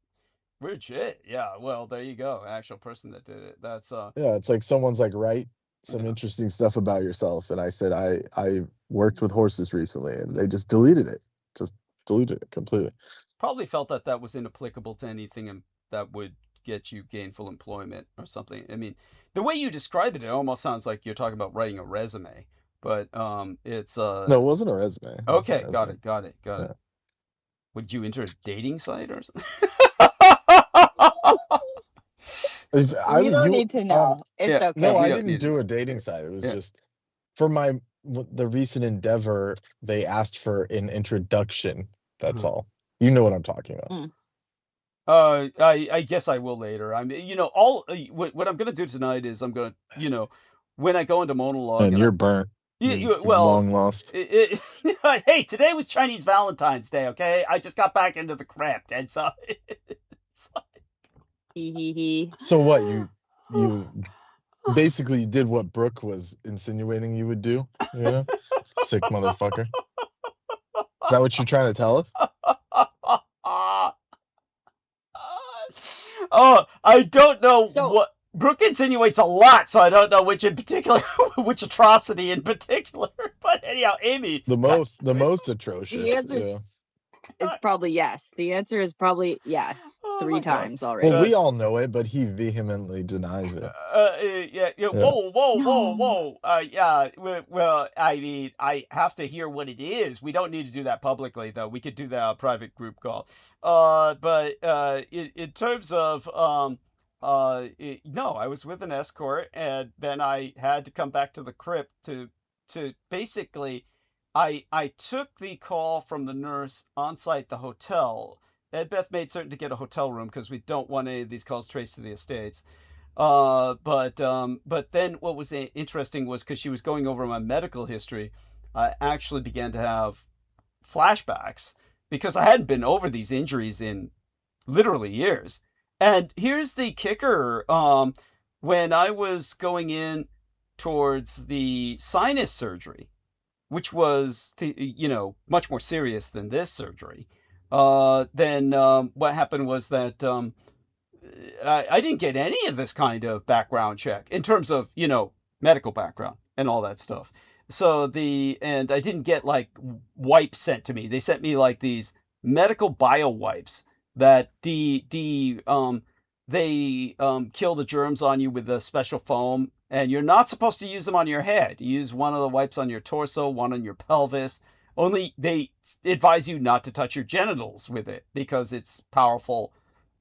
Yeah, well, there you go. An actual person that did it. That's yeah, it's like someone's like, write some interesting stuff about yourself. And I said, I worked with horses recently, and they just deleted it. Just deleted it completely. Probably felt that was inapplicable to anything that would get you gainful employment or something. I mean, the way you described it almost sounds like you're talking about writing a resume, but it's no, it wasn't a resume. Okay, got it. Would you enter a dating site or something? You don't need to know. It's okay. No, I didn't do a dating site. It was just for the recent endeavor. They asked for an introduction. That's all. You know what I'm talking about. I guess I will later. I mean, what I'm gonna do tonight is I'm gonna, when I go into monologue. And you're burnt. You're long lost. Hey, today was Chinese Valentine's Day. Okay, I just got back into the crypt, and so. So what you basically did what Brooke was insinuating you would do, sick motherfucker. Is that what you're trying to tell us? I don't know what Brooke insinuates a lot, so I don't know which in particular, which atrocity in particular. But anyhow, Amy, the most atrocious. The answer is probably yes. The answer is probably yes. 3 times already. Well, we all know it, but he vehemently denies it. Yeah. Whoa. Yeah. Well, I mean, I have to hear what it is. We don't need to do that publicly, though. We could do that on a private group call. But in terms of no, I was with an escort, and then I had to come back to the crypt to basically. I took the call from the nurse on site, the hotel. Ed Beth made certain to get a hotel room because we don't want any of these calls traced to the estates. But then what was interesting was because she was going over my medical history, I actually began to have flashbacks because I hadn't been over these injuries in literally years. And here's the kicker. When I was going in towards the sinus surgery, which was, much more serious than this surgery, then what happened was that I didn't get any of this kind of background check in terms of, medical background and all that stuff. So and I didn't get like wipes sent to me. They sent me like these medical bio wipes that they kill the germs on you with a special foam, and you're not supposed to use them on your head. You use one of the wipes on your torso, one on your pelvis. Only they advise you not to touch your genitals with it because it's powerful,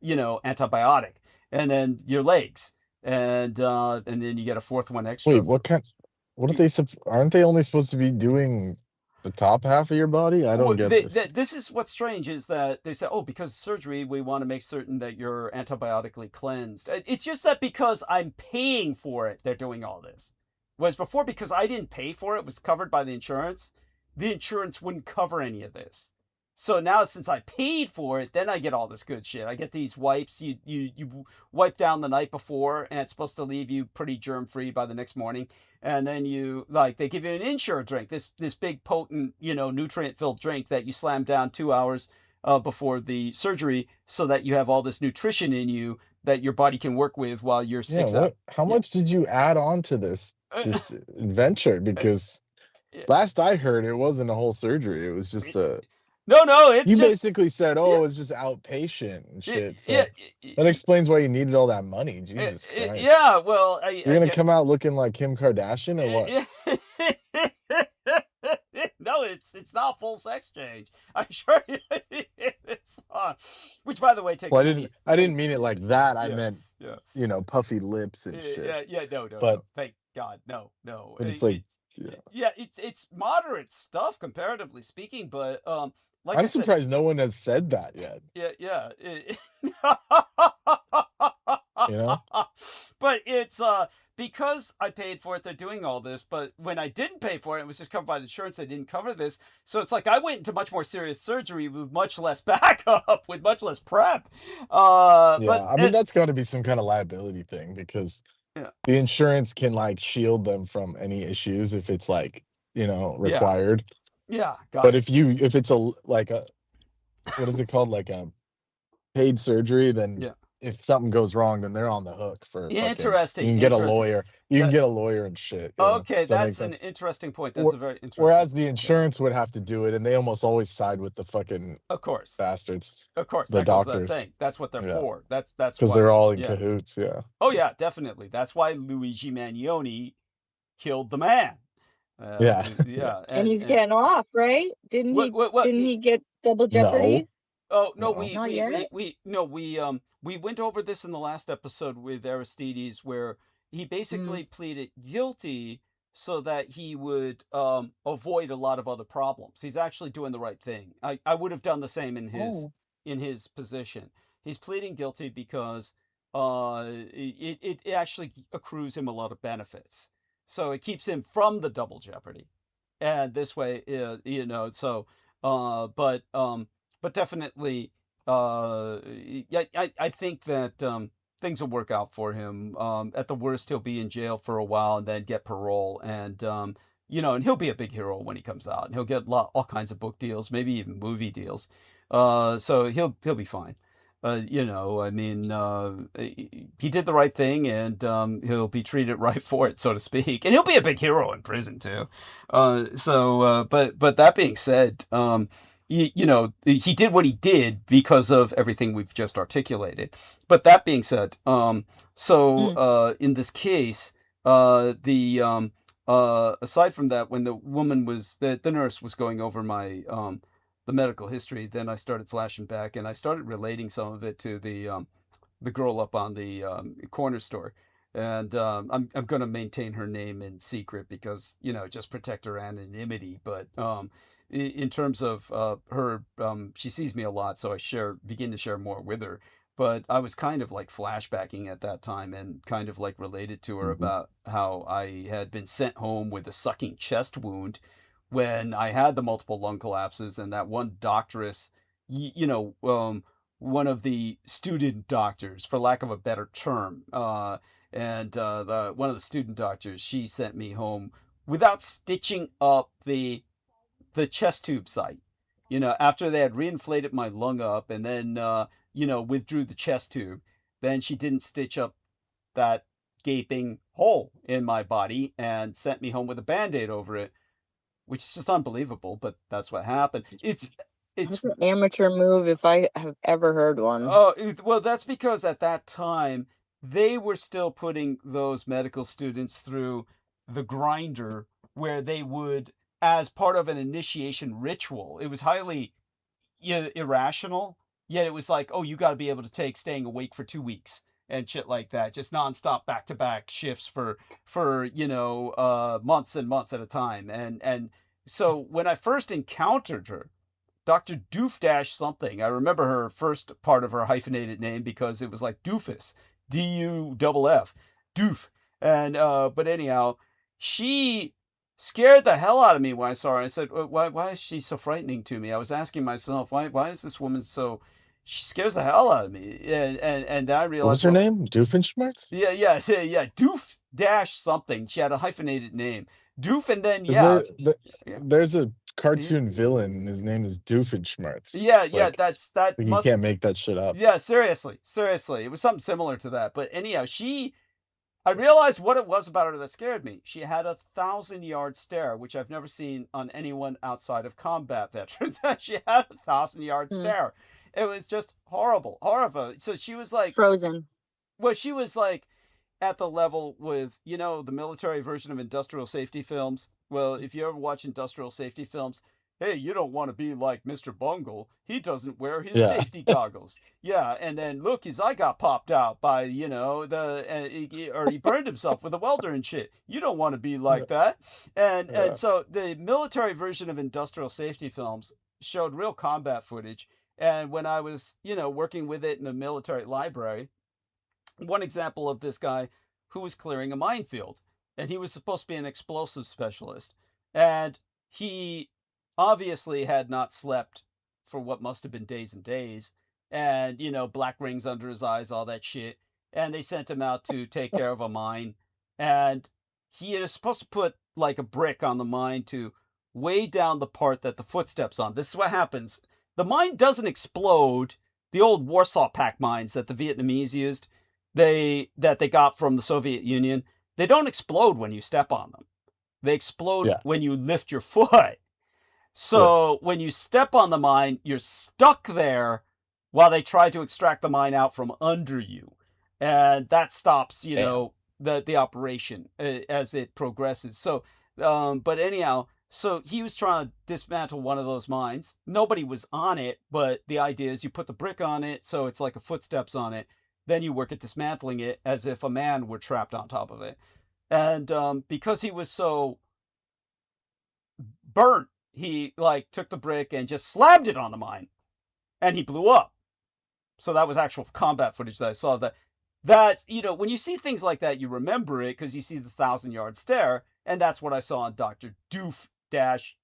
antibiotic. And then your legs, and then you get a fourth one extra. Wait, what are they? Aren't they only supposed to be doing the top half of your body? I don't get this. This is what's strange is that they say, oh, because of surgery, we want to make certain that you're antibiotically cleansed. It's just that because I'm paying for it, they're doing all this. Whereas before, because I didn't pay for it, it was covered by the insurance wouldn't cover any of this. So now since I paid for it, then I get all this good shit. I get these wipes. You wipe down the night before, and it's supposed to leave you pretty germ-free by the next morning. And then they give you an Ensure drink, this big potent, nutrient-filled drink that you slam down 2 hours before the surgery so that you have all this nutrition in you that your body can work with while you're 6 hours. How much did you add on to this adventure? Because last I heard, it wasn't a whole surgery. It was just a... No, it's you just... basically said, it was just outpatient and shit. So that explains why you needed all that money. Jesus Christ. Yeah, well... You're going to come out looking like Kim Kardashian or what? No, it's not full sex change. I assure you. It's which, by the way, takes... Well, I didn't mean it like that. I meant, puffy lips and shit. No. Thank God, no. But it's like... it's moderate stuff, comparatively speaking, but... Like I'm surprised no one has said that yet. Yeah. But it's because I paid for it, they're doing all this. But when I didn't pay for it, it was just covered by the insurance. They didn't cover this. So it's like I went into much more serious surgery with much less backup, with much less prep. But that's got to be some kind of liability thing because the insurance can shield them from any issues if it's required. Yeah, but if it's a what is it called, like a paid surgery, then if something goes wrong, then they're on the hook for interesting. You can get a lawyer. You can get a lawyer and shit. Okay, that's an interesting point. That's a very interesting. Whereas the insurance would have to do it, and they almost always side with the fucking bastards. Of course, the doctors. That's what they're for. That's because they're all in cahoots. Yeah. Oh yeah, definitely. That's why Luigi Mannioni killed the man. And he's getting off, right? Didn't he get double jeopardy? Oh no, we went over this in the last episode with Aristides, where he basically pleaded guilty so that he would avoid a lot of other problems. He's actually doing the right thing. I would have done the same in his position. He's pleading guilty because it actually accrues him a lot of benefits. So it keeps him from the double jeopardy, and this way, but definitely, I think that things will work out for him. At the worst, he'll be in jail for a while and then get parole, and and he'll be a big hero when he comes out, and he'll get all kinds of book deals, maybe even movie deals. So he'll be fine. He did the right thing, and he'll be treated right for it, so to speak. And he'll be a big hero in prison too. But that being said, he did what he did because of everything we've just articulated. But that being said, in this case, aside from that, when the woman the nurse was going over my the medical history, then I started flashing back, and I started relating some of it to the girl up on the corner store, and I'm going to maintain her name in secret because just protect her anonymity. But in terms of her, she sees me a lot, so I begin to share more with her. But I was kind of flashbacking at that time, and kind of related to her about how I had been sent home with a sucking chest wound when I had the multiple lung collapses, and that one doctoress, one of the student doctors, for lack of a better term, one of the student doctors, she sent me home without stitching up the chest tube site. After they had reinflated my lung up and then, withdrew the chest tube, then she didn't stitch up that gaping hole in my body and sent me home with a Band-Aid over it, which is just unbelievable, but that's what happened. It's an amateur move if I have ever heard one. Oh, well, that's because at that time they were still putting those medical students through the grinder, where they would, as part of an initiation ritual, it was highly irrational, yet it was like, oh, you got to be able to take staying awake for 2 weeks and shit like that, just nonstop back-to-back shifts for months and months at a time, and so when I first encountered her, Dr. Doof something. I remember her first part of her hyphenated name because it was like Doofus, D-U-F-F, Doof. And but anyhow, she scared the hell out of me when I saw her. I said, why is she so frightening to me? I was asking myself, why is this woman so? She scares the hell out of me. And then I realized, what's her name? Doofenshmirtz? Yeah, Doof something. She had a hyphenated name. Doof, and then there's a cartoon villain. His name is Doofenshmirtz. Yeah, that's that. You can't make that shit up. Yeah, seriously, it was something similar to that. But anyhow, I realized what it was about her that scared me. She had a 1,000-yard stare, which I've never seen on anyone outside of combat veterans. She had a 1,000-yard stare. It was just horrible. So she was like Frozen. Well, she was like at the level with, the military version of industrial safety films. Well, if you ever watch industrial safety films, hey, you don't want to be like Mr. Bungle. He doesn't wear his safety goggles. Yeah, and then look, his eye got popped out by, or he burned himself with a welder and shit. You don't want to be like that. And so the military version of industrial safety films showed real combat footage. And when I was, working with it in the military library, one example of this guy who was clearing a minefield, and he was supposed to be an explosive specialist, and he obviously had not slept for what must have been days and days, and black rings under his eyes, all that shit, and they sent him out to take care of a mine, and he was supposed to put like a brick on the mine to weigh down the part that the footsteps on. This is what happens. The mine doesn't explode. The old Warsaw Pact mines that the Vietnamese used, that they got from the Soviet Union, they don't explode when you step on them. They explode when you lift your foot. So when you step on the mine, you're stuck there while they try to extract the mine out from under you. And that stops, the operation as it progresses. So, but anyhow, so he was trying to dismantle one of those mines. Nobody was on it, but the idea is you put the brick on it, so it's like a footsteps on it. Then you work at dismantling it as if a man were trapped on top of it. And because he was so burnt, he took the brick and just slammed it on the mine, and he blew up. So that was actual combat footage that I saw. That's when you see things like that, you remember it because you see the 1,000-yard stare, and that's what I saw on Dr. Doof.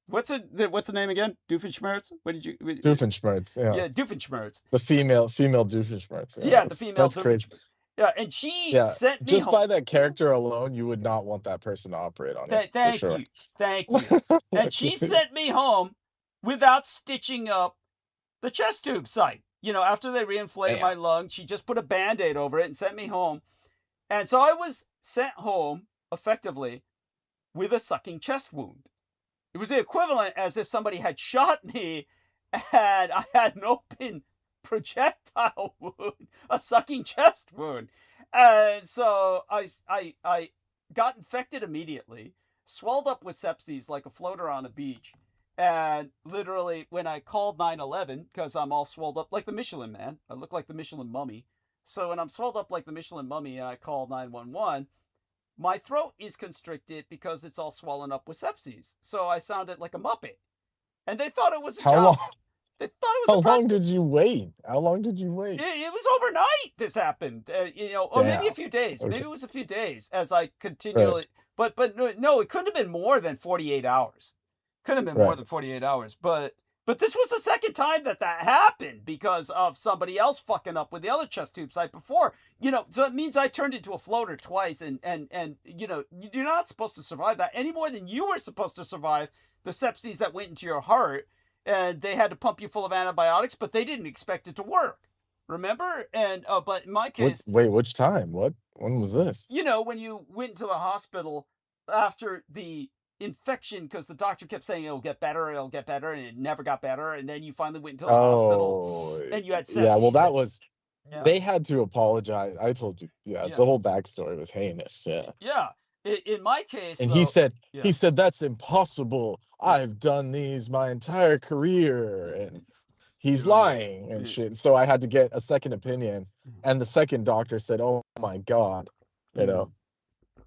What's the name again? Doofenshmirtz? What did you? Doofenshmirtz. Yeah, Doofenshmirtz. The female Doofenshmirtz. Yeah, the female. That's crazy. Yeah, and she sent me just home. By that character alone, you would not want that person to operate on it. Thank you. And she sent me home without stitching up the chest tube site. After they reinflated my lung, she just put a Band-Aid over it and sent me home. And so I was sent home effectively with a sucking chest wound. It was the equivalent as if somebody had shot me and I had an open projectile wound, a sucking chest wound. And so I got infected immediately, swelled up with sepsis like a floater on a beach. And literally, when I called 911, because I'm all swelled up like the Michelin Man, I look like the Michelin Mummy. So when I'm swelled up like the Michelin Mummy and I call 911, my throat is constricted because it's all swollen up with sepsis. So I sounded like a Muppet. And they thought it was a job. They thought it was How long did you wait? How long did you wait? It was overnight this happened. Or maybe a few days. Okay. Maybe it was a few days as I continually... Right. But no, it couldn't have been more than 48 hours. Couldn't have been more than 48 hours. But this was the second time that happened because of somebody else fucking up with the other chest tube site before. So it means I turned into a floater twice. And you're not supposed to survive that any more than you were supposed to survive the sepsis that went into your heart. And they had to pump you full of antibiotics, but they didn't expect it to work. Remember? And but in my case... Wait, which time? When was this? When you went to the hospital after the infection, because the doctor kept saying it'll get better, and it never got better, and then you finally went to the hospital, and you had sepsis. Yeah, well, that was... Yeah. They had to apologize. I told you, the whole backstory was heinous, Yeah. In my case, and he said that's impossible. I've done these my entire career, and he's lying and shit. So I had to get a second opinion, and the second doctor said, "Oh my God,"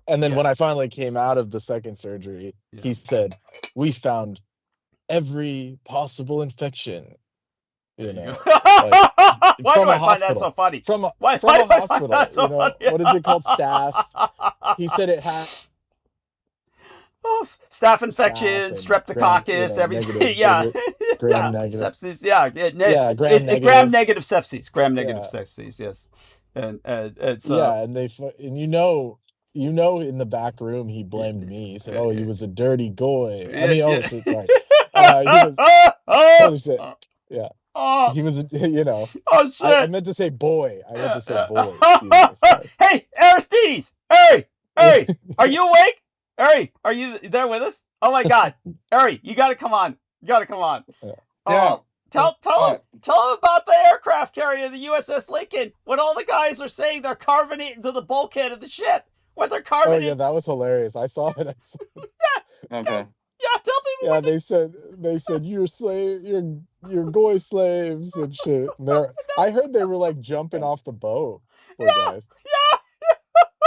And then Yeah. when I finally came out of the second surgery, Yeah. he said, "We found every possible infection." There You you know, go. Why from do a I find that hospital. so funny? From a Why from a do I find hospital. that so You know, funny? what is it called? Staph. He said it had Oh, staph staph infection, and streptococcus, everything. negative. Yeah. Was it Yeah. gram negative? Sepsis. Yeah. Yeah, gram negative. Gram negative sepsis. Gram negative Yeah. sepsis. Yes. And it's Yeah, and you know, in the back room he blamed me. He said, "Oh, he was a dirty goy." I mean, oh shit, sorry. He was holy shit. Yeah. He was, you know. Oh shit! I meant to say boy. I meant to say boy. Excuse me, sorry. Hey, Aristides! Hey! Are you awake? Harry, are you there with us? Oh my God, Harry, you gotta come on. You gotta come on. Yeah. Tell him about the aircraft carrier, the USS Lincoln. What all the guys are saying, they're carving it into the bulkhead of the ship. What they're carving. Oh yeah, that was hilarious. I saw it. Yeah. Okay. Tell people. Yeah, they said you're goy slaves and shit. And I heard they were like jumping off the boat. Poor guys. Yeah.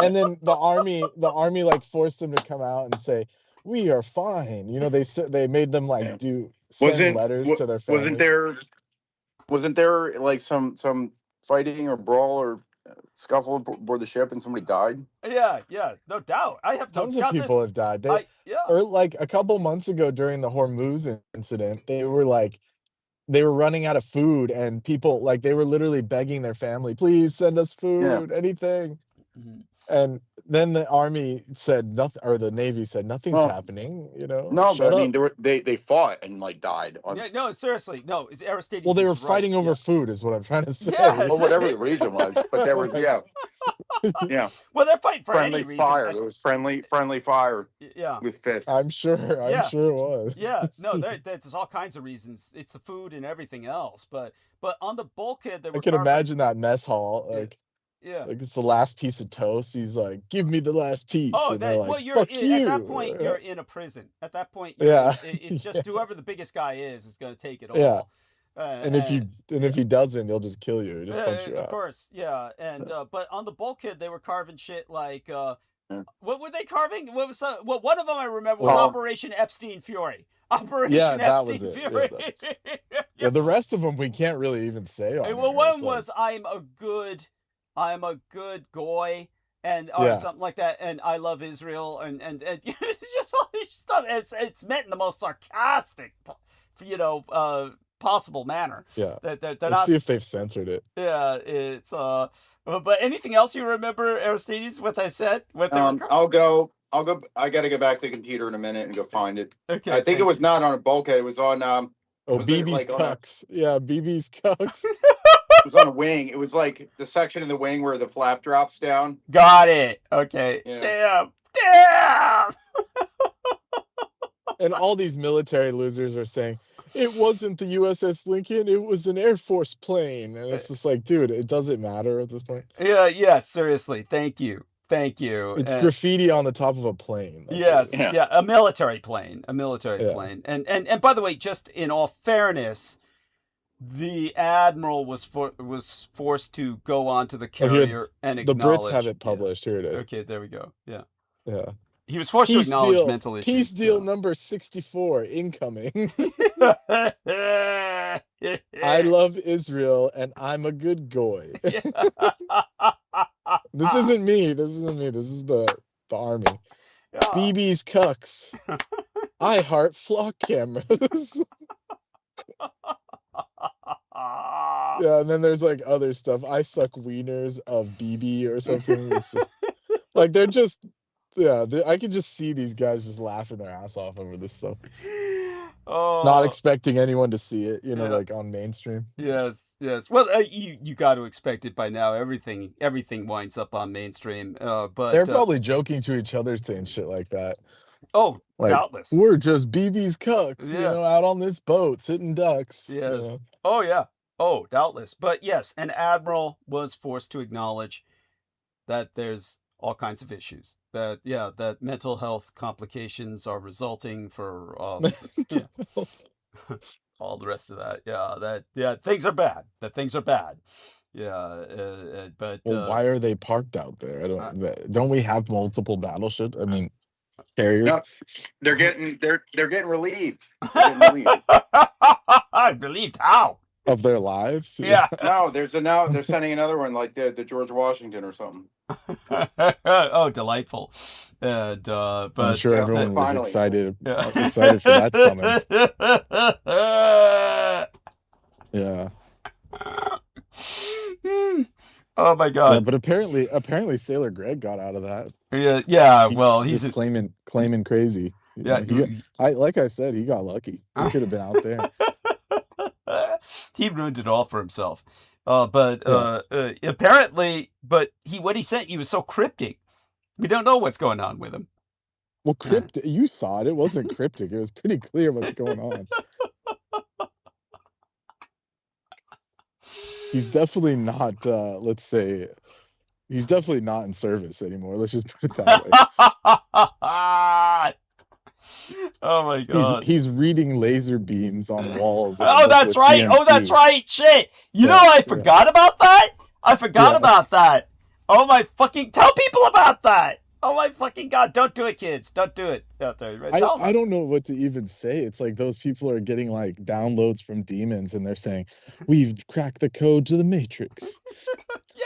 And then the army like forced them to come out and say, "We are fine." You know, they made them like send letters to their families. Wasn't there like some fighting or brawl or scuffle aboard the ship and somebody died? Yeah, no doubt. I have Tons of people have died. Or like a couple months ago during the Hormuz incident, they were running out of food, and people like they were literally begging their family, "Please send us food, anything." Mhm. And then the army said nothing, or the Navy said nothing's happening. You know, no, shut but I up. mean, they fought and like died. No, seriously, no. It's Aristides. Well, they were is right. fighting over food, is what I'm trying to say. Yes. Or whatever the reason was, but there was yeah. Well, they're fighting for Friendly any fire. reason. There was friendly fire. Yeah. With fists. I'm sure it was. Yeah. No, there's all kinds of reasons. It's the food and everything else, but on the bulkhead there. I can imagine that mess hall, like. Yeah. Like it's the last piece of toast. He's like, "Give me the last piece." Oh, and they're like, well, "Fuck you." At that point, you're in a prison. At that point, it's just whoever the biggest guy is going to take it all. Yeah. And if he doesn't, he'll just kill you. He'll just punch you out. Of course, yeah. And but on the bulkhead, they were carving shit like what were they carving? What was one of them I remember was Operation Epstein Fury. Operation Epstein Fury. Yeah, the rest of them we can't really even say. Well, one of them was I'm a good goy, and or something like that, and I love Israel, and it's just all this stuff. It's meant in the most sarcastic, possible manner. Yeah. They're Let's not. see if they've censored it. Yeah, it's But anything else you remember, Aristides? What I said? I'll go. I got to go back to the computer in a minute and go find it. Okay. I think it was not on a bulkhead. It was on. BB's cucks. Yeah, BB's cucks. It was on a wing. It was like the section in the wing where the flap drops down. Got it. Okay. Yeah. Damn. And all these military losers are saying, "It wasn't the USS Lincoln, it was an Air Force plane." And it's just like, dude, it doesn't matter at this point. Yeah, seriously. Thank you. It's graffiti on the top of a plane. Yes, a military plane. Plane. And by the way, just in all fairness, the admiral was forced to go onto the carrier and acknowledge. The Brits have it published. Here it is. Okay, there we go. Yeah. He was forced to acknowledge mental issues. Peace deal number 64 incoming. I love Israel and I'm a good goy. This isn't me. This is the army. BB's cucks. I heart flock cameras. Yeah, and then there's like other stuff. I suck wieners of BB or something. It's just like they're just I can just see these guys just laughing their ass off over this stuff. Not expecting anyone to see it, like on mainstream. Yes. Well, you got to expect it by now. Everything winds up on mainstream. But they're probably joking to each other saying shit like that. Oh, like, doubtless. We're just BB's cucks, out on this boat sitting ducks. Yes. Oh yeah. Oh, doubtless. But yes, an admiral was forced to acknowledge that there's all kinds of issues. That mental health complications are resulting for all the rest of that. Things are bad. That things are bad. But Well, why are they parked out there? Don't we have multiple battleships? I mean, carriers. No, they're getting relieved. They're getting relieved. Relieved how? Of their lives? Yeah. No, they're sending another one like the George Washington or something. Oh, delightful. And but I'm sure everyone was finally. excited for that summons. Yeah. Oh my God. Yeah, but apparently Sailor Greg got out of that. Yeah. Well, he's just claiming crazy. Yeah. Like I said, he got lucky. He could have been out there. He ruined it all for himself. Apparently, what he sent you was so cryptic. We don't know what's going on with him. Well, cryptic. You saw it. It wasn't cryptic. It was pretty clear what's going on. He's definitely not. Let's say, he's definitely not in service anymore. Let's just put it that way. Oh my God. He's reading laser beams on walls. Oh, that's right. DMT. Oh, that's right. Shit. You know, I forgot about that. About that. Oh my fucking, tell people about that. Oh my fucking God. Don't do it, kids. Don't do it out there. I don't know what to even say. It's like those people are getting like downloads from demons and they're saying, we've cracked the code to the Matrix. Yeah.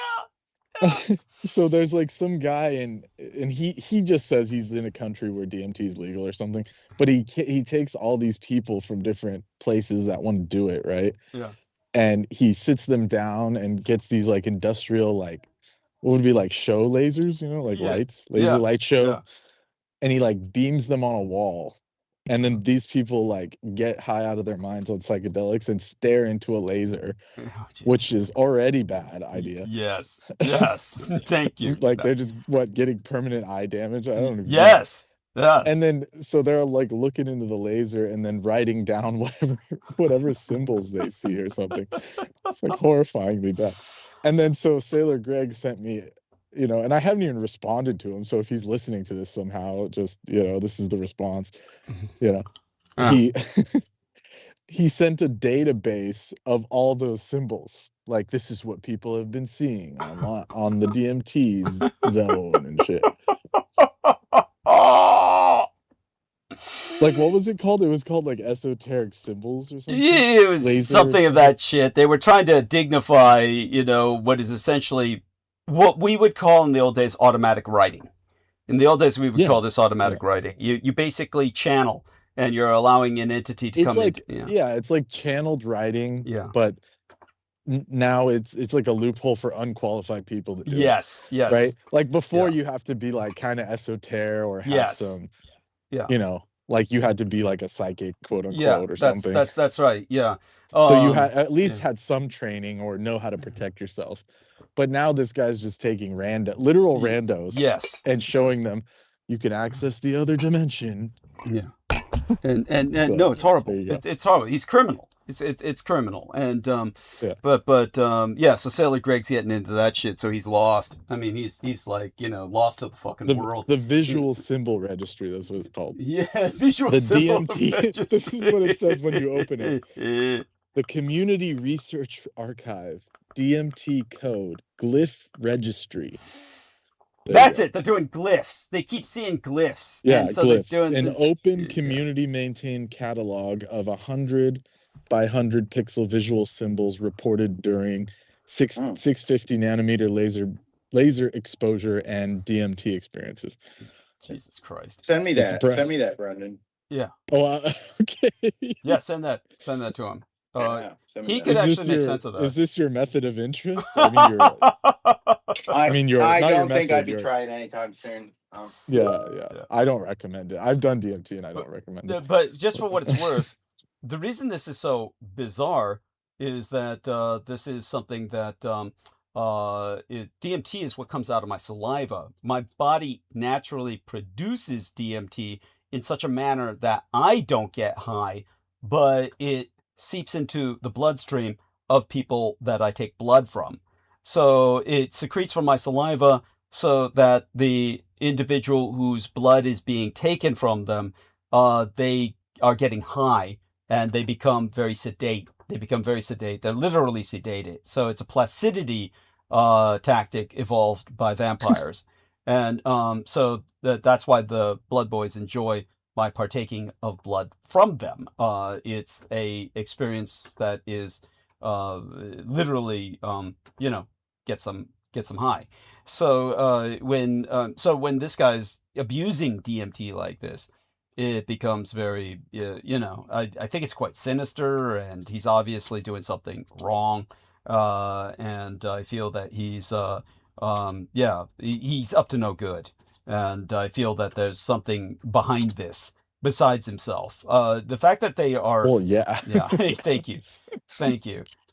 So there's like some guy and he just says he's in a country where DMT is legal or something, but he takes all these people from different places that want to do it, right? Yeah. And he sits them down and gets these like industrial, like what would be like show lasers, like lights, light show. Yeah. And he like beams them on a wall. And then these people like get high out of their minds on psychedelics and stare into a laser, which is already bad idea. Yes. Thank you. Like they're just getting permanent eye damage. I don't know. Yes. And then so they're like looking into the laser and then writing down whatever symbols they see or something. It's like horrifyingly bad. And then so Sailor Greg sent me, and I haven't even responded to him. So if he's listening to this somehow, just, this is the response, he sent a database of all those symbols. Like, this is what people have been seeing on the DMT's zone and shit. Like, what was it called? It was called like esoteric symbols or something. Yeah, it was something of that shit. They were trying to dignify, what is essentially what we would call in the old days automatic writing. In the old days, we would call this automatic writing. You basically channel, and you're allowing an entity to come in. Yeah, it's like channeled writing. Yeah, but now it's like a loophole for unqualified people to do it. Yes. Right? Like before, you have to be like kind of esoteric or have some, like you had to be like a psychic, quote unquote, or something. That's right. Yeah. So you had at least had some training or know how to protect yourself. But now this guy's just taking literal randos. Yes. And showing them you can access the other dimension. Yeah. And so, no, it's horrible. It's horrible. He's criminal. It's criminal. And so Sailor Greg's getting into that shit, so he's lost. I mean, he's like, lost to the fucking world. The visual symbol registry, that's what it's called. Yeah, visual symbol DMT. registry. This is what it says when you open it. The Community Research Archive, DMT code, glyph registry. That's it. They're doing glyphs. They keep seeing glyphs. Yeah, and so glyphs. An open community maintained catalog of 100 by 100 pixel visual symbols reported during 650 nanometer laser exposure and DMT experiences. Jesus Christ. Send me that. Send me that, Brendan. Yeah. Oh, okay. Yeah, send that to him. He could make sense of that. Is this your method of interest? I don't think I'd be trying anytime soon. Yeah. I don't recommend it. I've done DMT and I don't recommend it. But just for what it's worth, the reason this is so bizarre is that this is something that DMT is what comes out of my saliva. My body naturally produces DMT in such a manner that I don't get high, but it seeps into the bloodstream of people that I take blood from. So it secretes from my saliva so that the individual whose blood is being taken from them, they are getting high and they become very sedate They become very sedate. They're literally sedated. So it's a placidity tactic evolved by vampires. And so that's why the Blood Boys enjoy my partaking of blood from them. It's a experience that is literally, gets them high. So when this guy's abusing DMT like this, it becomes very, I think it's quite sinister, and he's obviously doing something wrong. And I feel that he's up to no good. And I feel that there's something behind this besides himself. The fact that they are... Well, yeah. Yeah, thank you.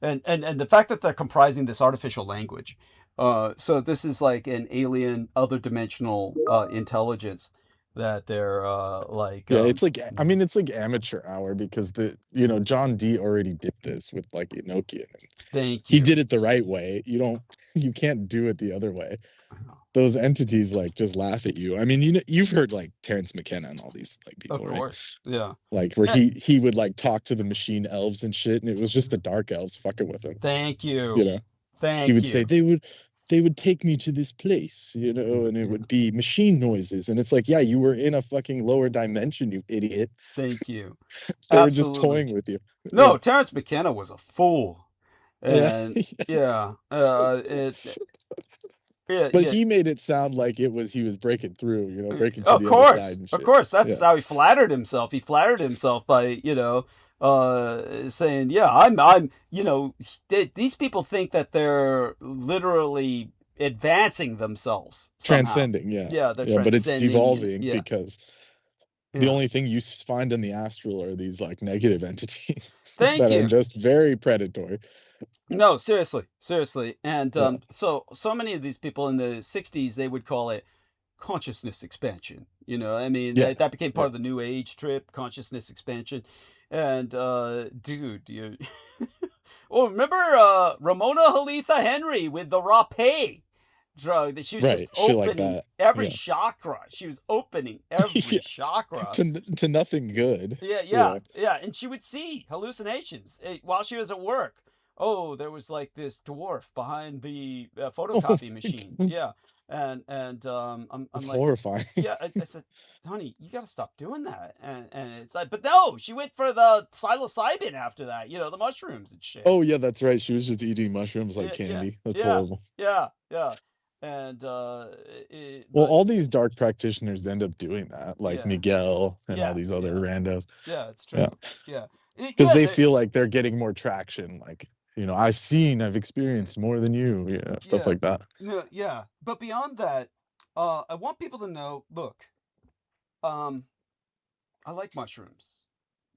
And the fact that they're comprising this artificial language. So this is like an alien, other dimensional intelligence that they're it's like, I mean, it's like amateur hour, because John Dee already did this with like Enochian. Thank you. He did it the right way. You can't do it the other way. Those entities like just laugh at you. I mean, you've heard like Terrence McKenna and all these like people, of course, right? Yeah. Like where he would like talk to the machine elves and shit, and it was just the dark elves fucking with him. Thank you. He would say they would take me to this place, and it would be machine noises, and it's like, yeah, you were in a fucking lower dimension, you idiot. Thank you. They were just toying with you. No, Terrence McKenna was a fool. And but he made it sound like he was breaking through, breaking to of the course, other side and shit. Of course, that's how he flattered himself. He flattered himself by, saying, I'm, these people think that they're literally advancing themselves. Somehow. Transcending, yeah. Yeah, but it's devolving because the only thing you find in the astral are these like negative entities that are just very predatory. No, seriously. And so many of these people in the 60s, they would call it consciousness expansion. That became part of the New Age trip, consciousness expansion. And dude, remember Ramona Halitha Henry with the rapé drug that she was just opening every chakra. She was opening every chakra to nothing good. Yeah. And she would see hallucinations while she was at work. Oh, there was like this dwarf behind the photocopy machine. Yeah. And it's like, horrifying. Yeah, I said, honey, you got to stop doing that. And it's like, but no, she went for the psilocybin after that, the mushrooms and shit. Oh, yeah, that's right. She was just eating mushrooms like candy. That's horrible. Yeah. And all these dark practitioners end up doing that, like Miguel and all these other randos. Yeah, it's true. Yeah. Because they feel like they're getting more traction, like, I've experienced more than you, stuff like that. Yeah. But beyond that, I want people to know, look, I like mushrooms.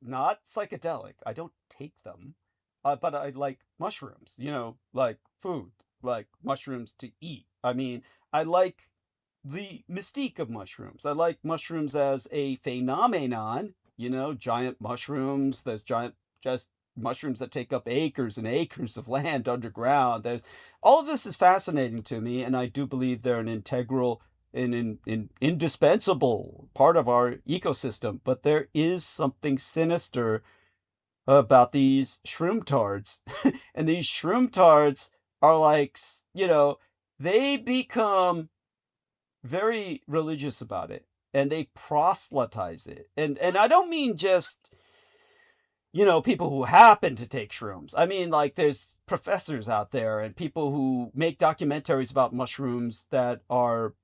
Not psychedelic. I don't take them. But I like mushrooms, like food, like mushrooms to eat. I mean, I like the mystique of mushrooms. I like mushrooms as a phenomenon, giant mushrooms. There's just mushrooms that take up acres and acres of land underground. All of this is fascinating to me, and I do believe they're an integral and indispensable part of our ecosystem. But there is something sinister about these shroom-tards. And these shroom-tards are like, they become very religious about it, and they proselytize it. And I don't mean just people who happen to take shrooms. I mean, like, there's professors out there and people who make documentaries about mushrooms that are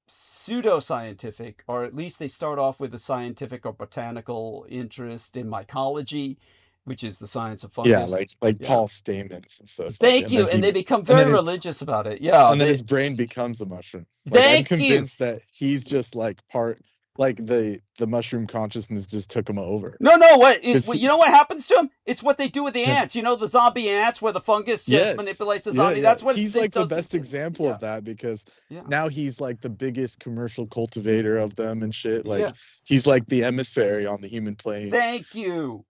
pseudoscientific, or at least they start off with a scientific or botanical interest in mycology, which is the science of fungus. Yeah, like Paul Stamets and stuff. Thank you. And they become very religious about it. Yeah. And then his brain becomes a mushroom. I'm convinced that he's just like the mushroom consciousness just took him over. No, you know what happens to him? It's what they do with the ants. The zombie ants where the fungus just manipulates the zombie. That's what he's like the best example of that, because now he's like the biggest commercial cultivator of them and shit. Like he's like the emissary on the human plane. Thank you.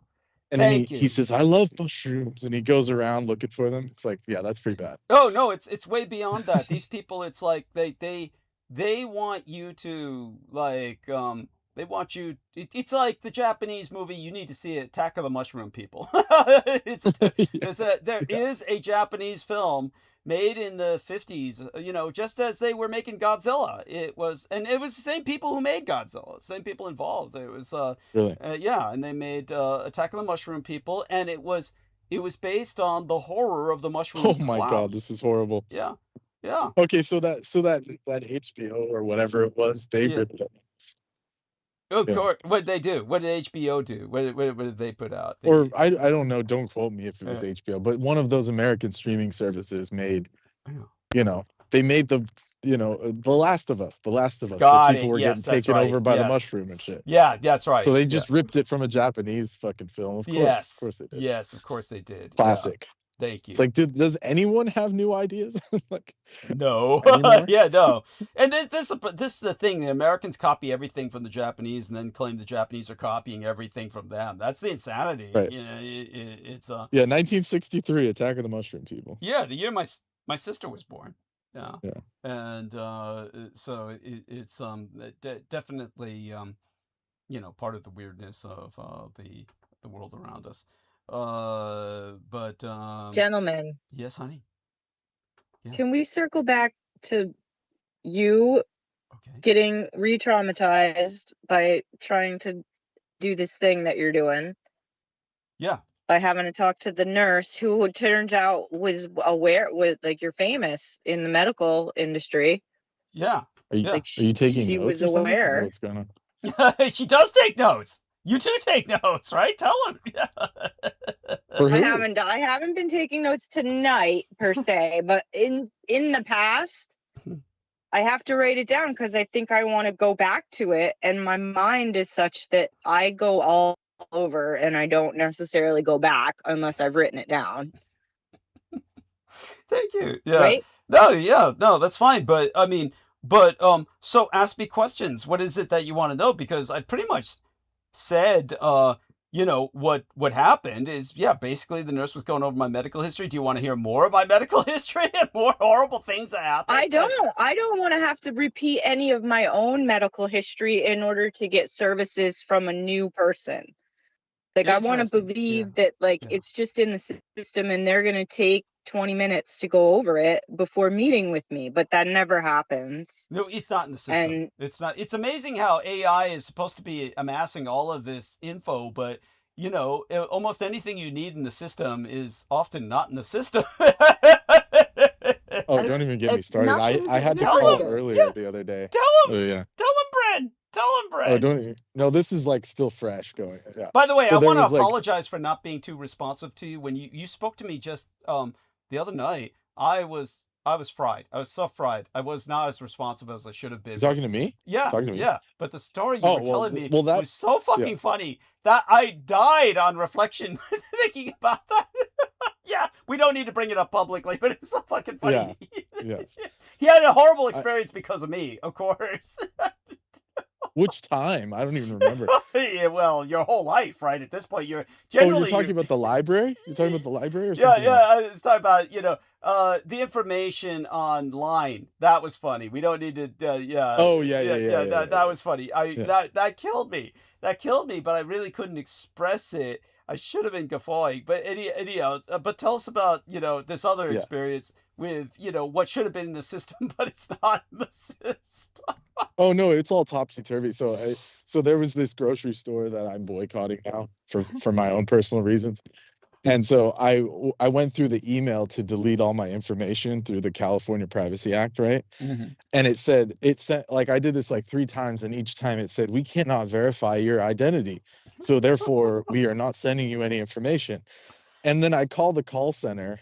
And then he says, I love mushrooms, and he goes around looking for them. It's like, yeah, that's pretty bad. Oh no, it's way beyond that. These people, it's like they want you to like They want you. It's like the Japanese movie. You need to see it. Attack of the Mushroom People. There is a Japanese film made in the 50s. Just as they were making Godzilla. It was the same people who made Godzilla. Same people involved. It was Really? yeah, and they made Attack of the Mushroom People, and it was based on the horror of the mushroom. Oh my clown. God, this is horrible. Yeah. Yeah. Okay, so that HBO or whatever it was, they ripped it. Oh, what did they do? What did HBO do? What did they put out? Or I don't know. Don't quote me if it was HBO, but one of those American streaming services made, they made The Last of Us. The Last of Us. Where people were getting taken over by the mushroom and shit. Yeah, that's right. So they just ripped it from a Japanese fucking film. Of course they did. Yes, of course they did. Classic. Yeah. Thank you. It's like, does anyone have new ideas? Like, no. Yeah, no. And this is the thing. The Americans copy everything from the Japanese and then claim the Japanese are copying everything from them. That's the insanity. Right. It's 1963, Attack of the Mushroom People. Yeah, the year my sister was born. Yeah. Yeah. And so it's definitely part of the weirdness of the world around us. But Gentlemen. Yes, honey. Yeah. Can we circle back to you getting re-traumatized by trying to do this thing that you're doing? Yeah. By having to talk to the nurse who turns out was aware you're famous in the medical industry. Yeah. Are you taking she notes was or aware. What's going on? She does take notes. You too take notes, right? Tell him. I haven't been taking notes tonight per se, but in the past, I have to write it down because I think I want to go back to it, and my mind is such that I go all over and I don't necessarily go back unless I've written it down. Thank you. Yeah. Right? No, that's fine. But I mean, so ask me questions. What is it that you want to know? Because I pretty much said, what happened is, basically the nurse was going over my medical history. Do you want to hear more of my medical history and more horrible things that happened? I don't want to have to repeat any of my own medical history in order to get services from a new person. Like, I want to believe that it's just in the system and they're going to take 20 minutes to go over it before meeting with me, but that never happens. No, it's not in the system. And it's not. It's amazing how AI is supposed to be amassing all of this info, but almost anything you need in the system is often not in the system. Oh, don't even get me started. I had to call earlier the other day. Tell him. Tell him, Brent. Oh, don't. No, this is still fresh going. Yeah. By the way, I want to apologize for not being too responsive to you when you spoke to me just the other night. I was fried. I was so fried. I was not as responsive as I should have been. You're talking to me? Yeah. Talking to me. Yeah. But the story you were telling me that was so fucking funny that I died on reflection thinking about that. Yeah, we don't need to bring it up publicly, but it was so fucking funny. Yeah. He had a horrible experience because of me, of course. Which time? I don't even remember. Yeah, well, your whole life, right? At this point, you're talking about the library? You're talking about the library or something? Yeah, I was talking about, the information online. That was funny. We don't need to, Oh, yeah. That was funny. That killed me. That killed me, but I really couldn't express it. I should have been guffawing. But anyhow, but tell us about, this other experience with, what should have been in the system, but it's not in the system. Oh no, it's all topsy-turvy. So there was this grocery store that I'm boycotting now for my own personal reasons. And so I went through the email to delete all my information through the California Privacy Act, right? Mm-hmm. And it said I did this 3 times, and each time it said, we cannot verify your identity. So therefore we are not sending you any information. And then I called the call center,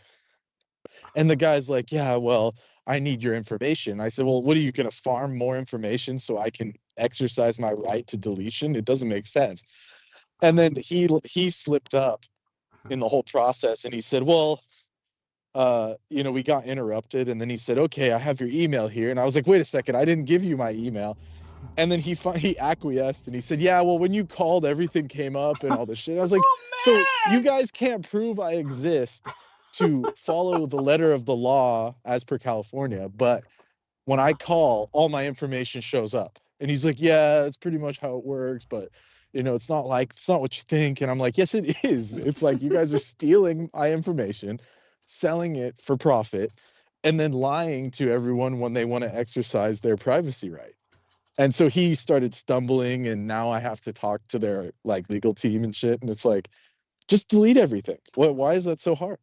and the guy's like, yeah, well, I need your information. I said, well, what are you going to farm more information so I can exercise my right to deletion? It doesn't make sense. And then he slipped up in the whole process, and he said, well, we got interrupted. And then he said, okay, I have your email here. And I was like, wait a second, I didn't give you my email. And then he acquiesced, and he said, yeah, well, when you called, everything came up and all this shit. I was like, so you guys can't prove I exist to follow the letter of the law as per California, but when I call, all my information shows up. And he's like, yeah, that's pretty much how it works, but it's not what you think. And I'm like, yes, it is. It's like you guys are stealing my information, selling it for profit, and then lying to everyone when they want to exercise their privacy right. And so he started stumbling, and now I have to talk to their like legal team and shit. And it's like, just delete everything. Why is that so hard?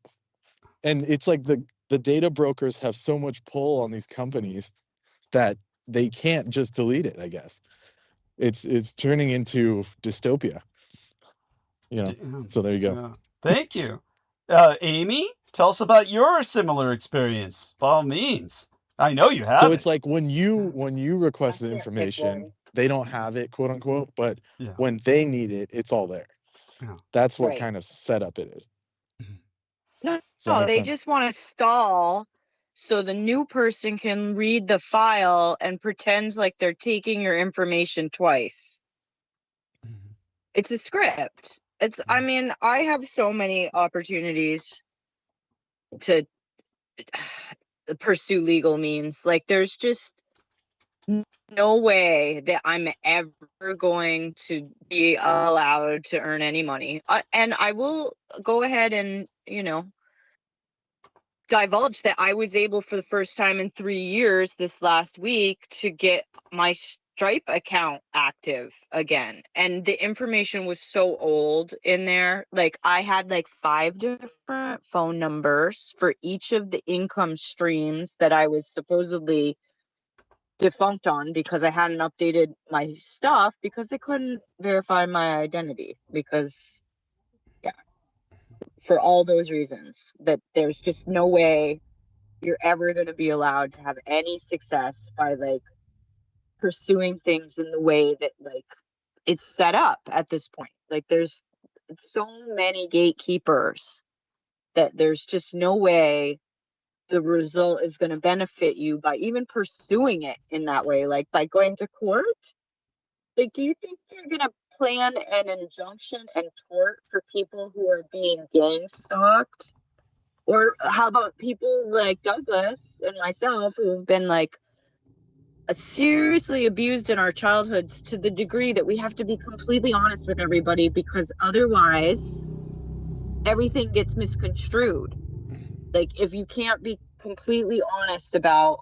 And it's like the data brokers have so much pull on these companies that they can't just delete it, I guess. It's turning into dystopia. So there you go. Yeah. Thank you. Amy, tell us about your similar experience. By all means. I know you have. So it's like when you request the information, they don't have it, quote unquote, but when they need it, it's all there. Yeah. That's what kind of setup it is. No, they just want to stall so the new person can read the file and pretend like they're taking your information twice. It's a script. I mean, I have so many opportunities to pursue legal means. Like, there's just no way that I'm ever going to be allowed to earn any money. And I will go ahead and, divulge that I was able for the first time in 3 years this last week to get my Stripe account active again. And the information was so old in there. Like, I had like 5 different phone numbers for each of the income streams that I was supposedly defunct on because I hadn't updated my stuff because they couldn't verify my identity because for all those reasons, that there's just no way you're ever going to be allowed to have any success by like pursuing things in the way that like it's set up at this point. Like, there's so many gatekeepers that there's just no way the result is going to benefit you by even pursuing it in that way, like by going to court. Like, do you think they're going to plan an injunction and tort for people who are being gang stalked? Or how about people like Douglas and myself who have been like seriously abused in our childhoods to the degree that we have to be completely honest with everybody because otherwise everything gets misconstrued. Like, if you can't be completely honest about,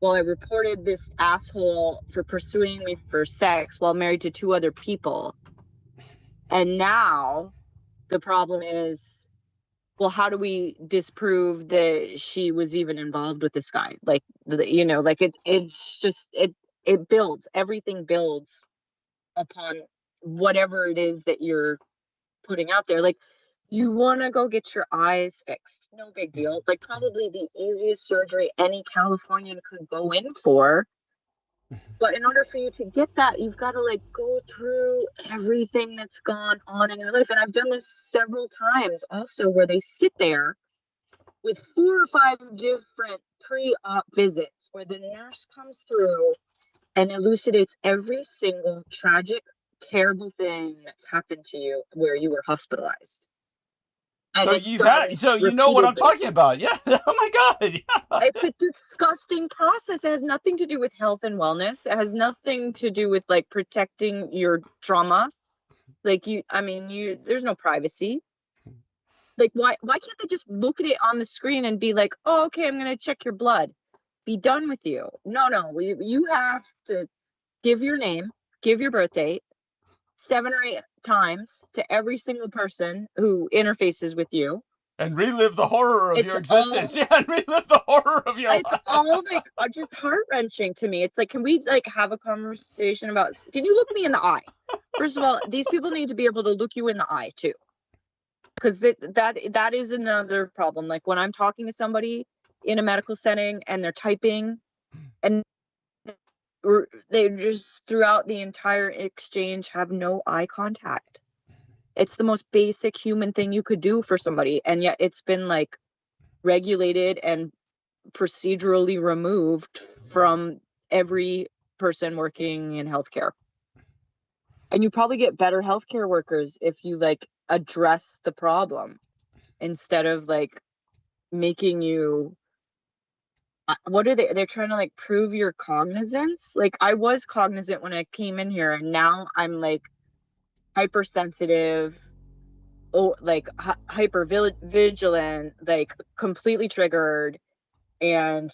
well, I reported this asshole for pursuing me for sex while married to 2 other people. And now the problem is, well, how do we disprove that she was even involved with this guy? Like, like it's just, it builds, everything builds upon whatever it is that you're putting out there. Like, you want to go get your eyes fixed. No big deal. Like, probably the easiest surgery any Californian could go in for. But in order for you to get that, you've got to like go through everything that's gone on in your life. And I've done this several times also, where they sit there with 4 or 5 different pre-op visits where the nurse comes through and elucidates every single tragic, terrible thing that's happened to you where you were hospitalized. So you know what I'm talking about. Yeah. Oh my God. Yeah. It's a disgusting process. It has nothing to do with health and wellness. It has nothing to do with like protecting your trauma. Like, there's no privacy. Like, why can't they just look at it on the screen and be like, oh, okay, I'm going to check your blood. Be done with you. No, you have to give your name, give your birth date 7 or 8 times to every single person who interfaces with you. And relive the horror of your existence. And relive the horror of your life. It's all like just heart-wrenching to me. It's like, can we like have a conversation about, can you look me in the eye? First of all, these people need to be able to look you in the eye too. Because that is another problem. Like, when I'm talking to somebody in a medical setting and they're typing and they just throughout the entire exchange have no eye contact. It's the most basic human thing you could do for somebody, and yet it's been like regulated and procedurally removed from every person working in healthcare. And you probably get better healthcare workers if you like address the problem instead of like making you what are they? They're trying to like prove your cognizance. Like I was cognizant when I came in here, and now I'm like hypersensitive, like hyper vigilant, like completely triggered, and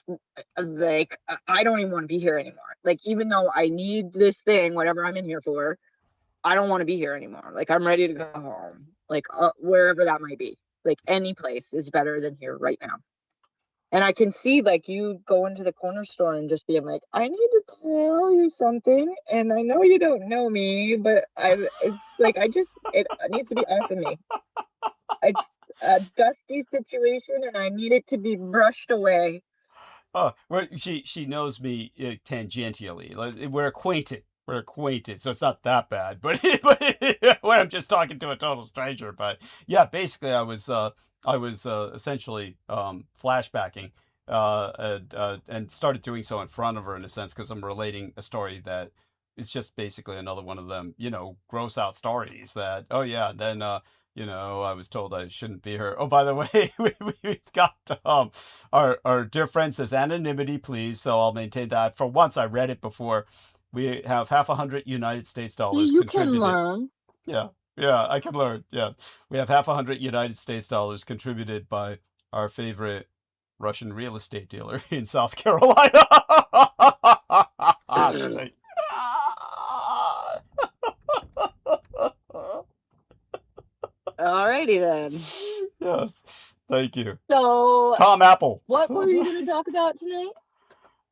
like I don't even want to be here anymore. Like even though I need this thing, whatever I'm in here for, I don't want to be here anymore. Like I'm ready to go home, like wherever that might be. Like any place is better than here right now. And I can see like you go into the corner store and just being like, I need to tell you something, and I know you don't know me, but it's like it needs to be off of me. It's a dusty situation, and I need it to be brushed away. Oh, well, she knows me tangentially. Like, we're acquainted. We're acquainted, so it's not that bad. But when I'm just talking to a total stranger. But yeah, basically, I was essentially flashbacking and started doing so in front of her in a sense because I'm relating a story that is just basically another one of them, gross out stories that, oh yeah, and then I was told I shouldn't be here. Oh, by the way, we've got our dear friend says anonymity, please. So I'll maintain that. For once, I read it before. We have half $100 United States dollars You contributed. can learn. Yeah, I can learn. Yeah, we have half $100 United States dollars contributed by our favorite Russian real estate dealer in South Carolina. Alrighty then. Yes, thank you. So, Tom Apple. What were you going to talk about tonight?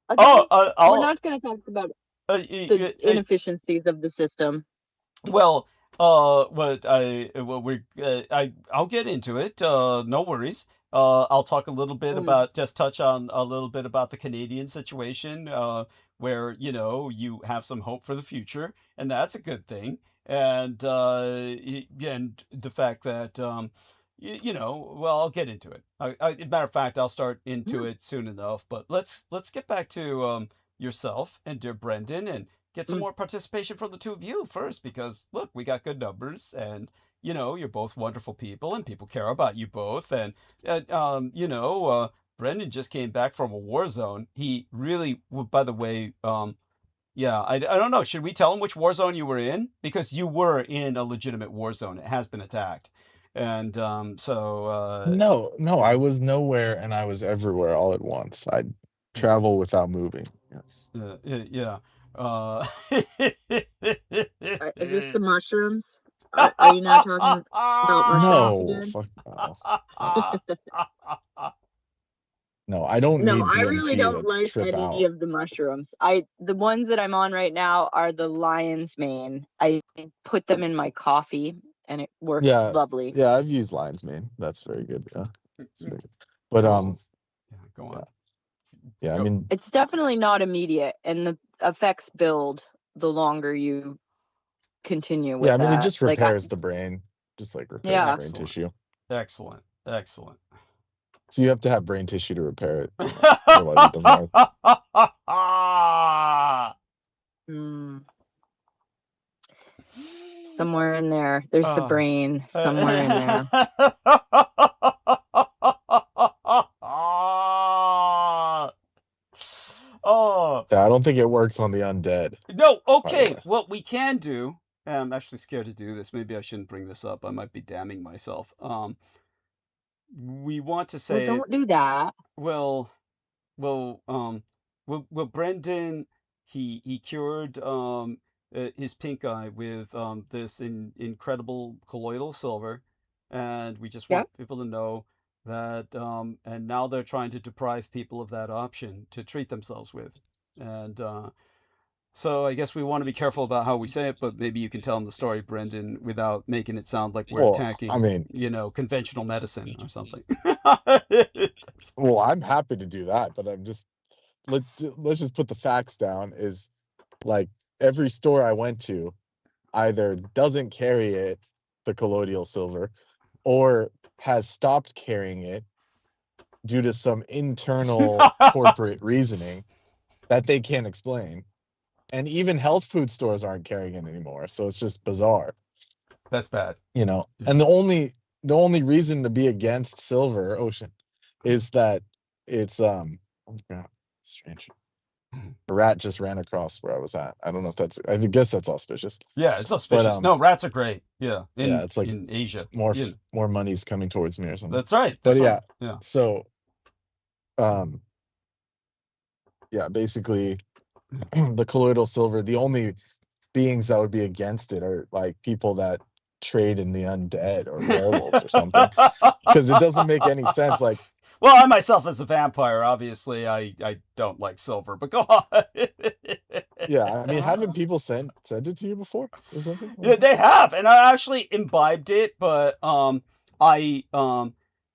Okay. We're not going to talk about the inefficiencies of the system. Well, I'll get into it. No worries. I'll talk a little bit touch on a little bit about the Canadian situation, where you have some hope for the future, and that's a good thing. And the fact that well, I'll get into it. Matter of fact, I'll start into it soon enough. But let's get back to yourself and dear Brendan, and get some more participation from the two of you first, because look, we got good numbers, and you're both wonderful people, and people care about you both. And Brendan just came back from a war zone. He really, by the way, yeah, I don't know. Should we tell him which war zone you were in? Because you were in a legitimate war zone. It has been attacked. And No, I was nowhere and I was everywhere all at once. I'd travel without moving. Yes. Yeah. Is this the mushrooms? Are you not talking about mushrooms No, again? fuck no. No, I don't need DMT I really don't like any of the mushrooms. The ones that I'm on right now are the lion's mane. I put them in my coffee, and it works lovely. Yeah, I've used lion's mane. That's very good. Yeah, it's very good. But go on. Yeah, I mean, it's definitely not immediate, and the effects build the longer you continue with I mean, it just repairs the brain, just like repairs the brain tissue. Excellent. So you have to have brain tissue to repair it. Otherwise, it doesn't work. Somewhere in there's a brain somewhere in there. I don't think it works on the undead. No, okay. What we can do, and I'm actually scared to do this. Maybe I shouldn't bring this up. I might be damning myself. We want to say, don't do that. Well, Brendan, he cured his pink eye with this incredible colloidal silver, and we just want people to know that, and now they're trying to deprive people of that option to treat themselves with, and so I guess we want to be careful about how we say it, but maybe you can tell them the story, Brendan, without making it sound like we're attacking, conventional medicine or something. Well, I'm happy to do that, but I'm just let's just put the facts down. Is like every store I went to either doesn't carry it, the colloidal silver, or has stopped carrying it due to some internal corporate reasoning that they can't explain. And even health food stores aren't carrying it anymore, so it's just bizarre. That's bad. And the only reason to be against silver ocean is that it's Strange. A rat just ran across where I was at. I don't know if that's. I guess that's auspicious. Yeah, it's auspicious. No, rats are great. Yeah, yeah, it's like in Asia, more money's coming towards me or something. That's right. But yeah. So, yeah, basically, the colloidal silver. The only beings that would be against it are like people that trade in the undead or werewolves or something, because it doesn't make any sense. Like, well, I myself as a vampire, obviously, I don't like silver, but go on. Yeah, I mean, haven't people sent it to you before or something? Yeah, they have, and I actually imbibed it, but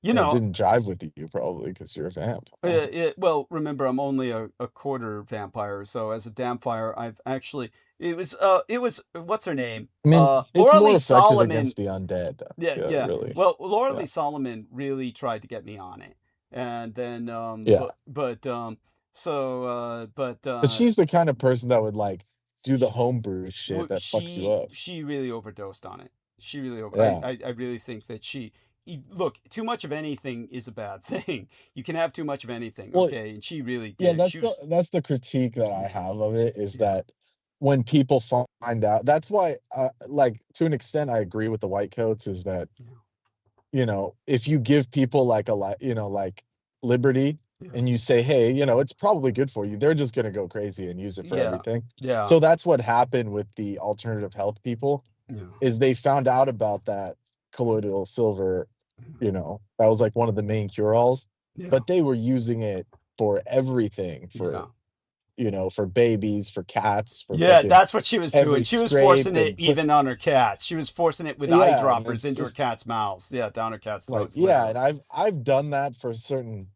you know, it didn't jive with you probably because you're a vamp. Well, remember, I'm only a quarter vampire, so as a dampfire, I've actually it was what's her name? I mean, it's more effective Solomon against the undead. Yeah. Really. Well, Laura Lee Solomon really tried to get me on it, and then but she's the kind of person that would like do the homebrew shit that fucks you up. She really overdosed on it. She really I really think that look, too much of anything is a bad thing. You can have too much of anything, okay? And she really did. Yeah, that's the critique that I have of it, is that when people find out, that's why, like, to an extent, I agree with the white coats, is that, you know, if you give people like like liberty, and you say, hey, you know, it's probably good for you, they're just going to go crazy and use it for everything. Yeah. So that's what happened with the alternative health people, is they found out about that colloidal silver, you know, that was like one of the main cure-alls, but they were using it for everything, for you know, for babies, for cats, for that's what she was doing. She was forcing it even on her cats. She was forcing it with eyedroppers into her cat's mouths, down her cat's throats. And I've done that for certain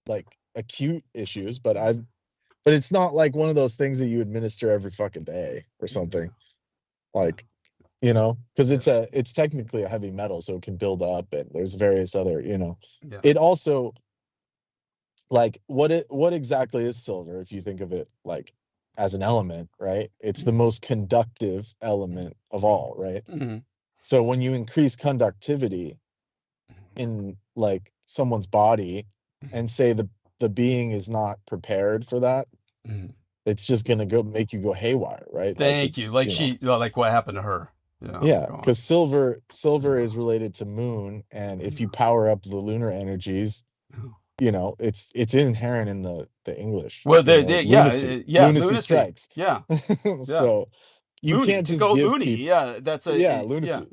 like acute issues, but it's not like one of those things that you administer every fucking day or something, like, you know, because it's technically a heavy metal, so it can build up, and there's various other, you know, it also, like, what exactly is silver, if you think of it like as an element, right? It's the most conductive element of all, right? So when you increase conductivity in like someone's body, and say the being is not prepared for that, it's just gonna make you go haywire, right? Thank you. Like like what happened to her. Because silver is related to moon, and if you power up the lunar energies, you know, it's inherent in the English. Well, lunacy strikes. So you can't just give loony. People, that's a lunacy.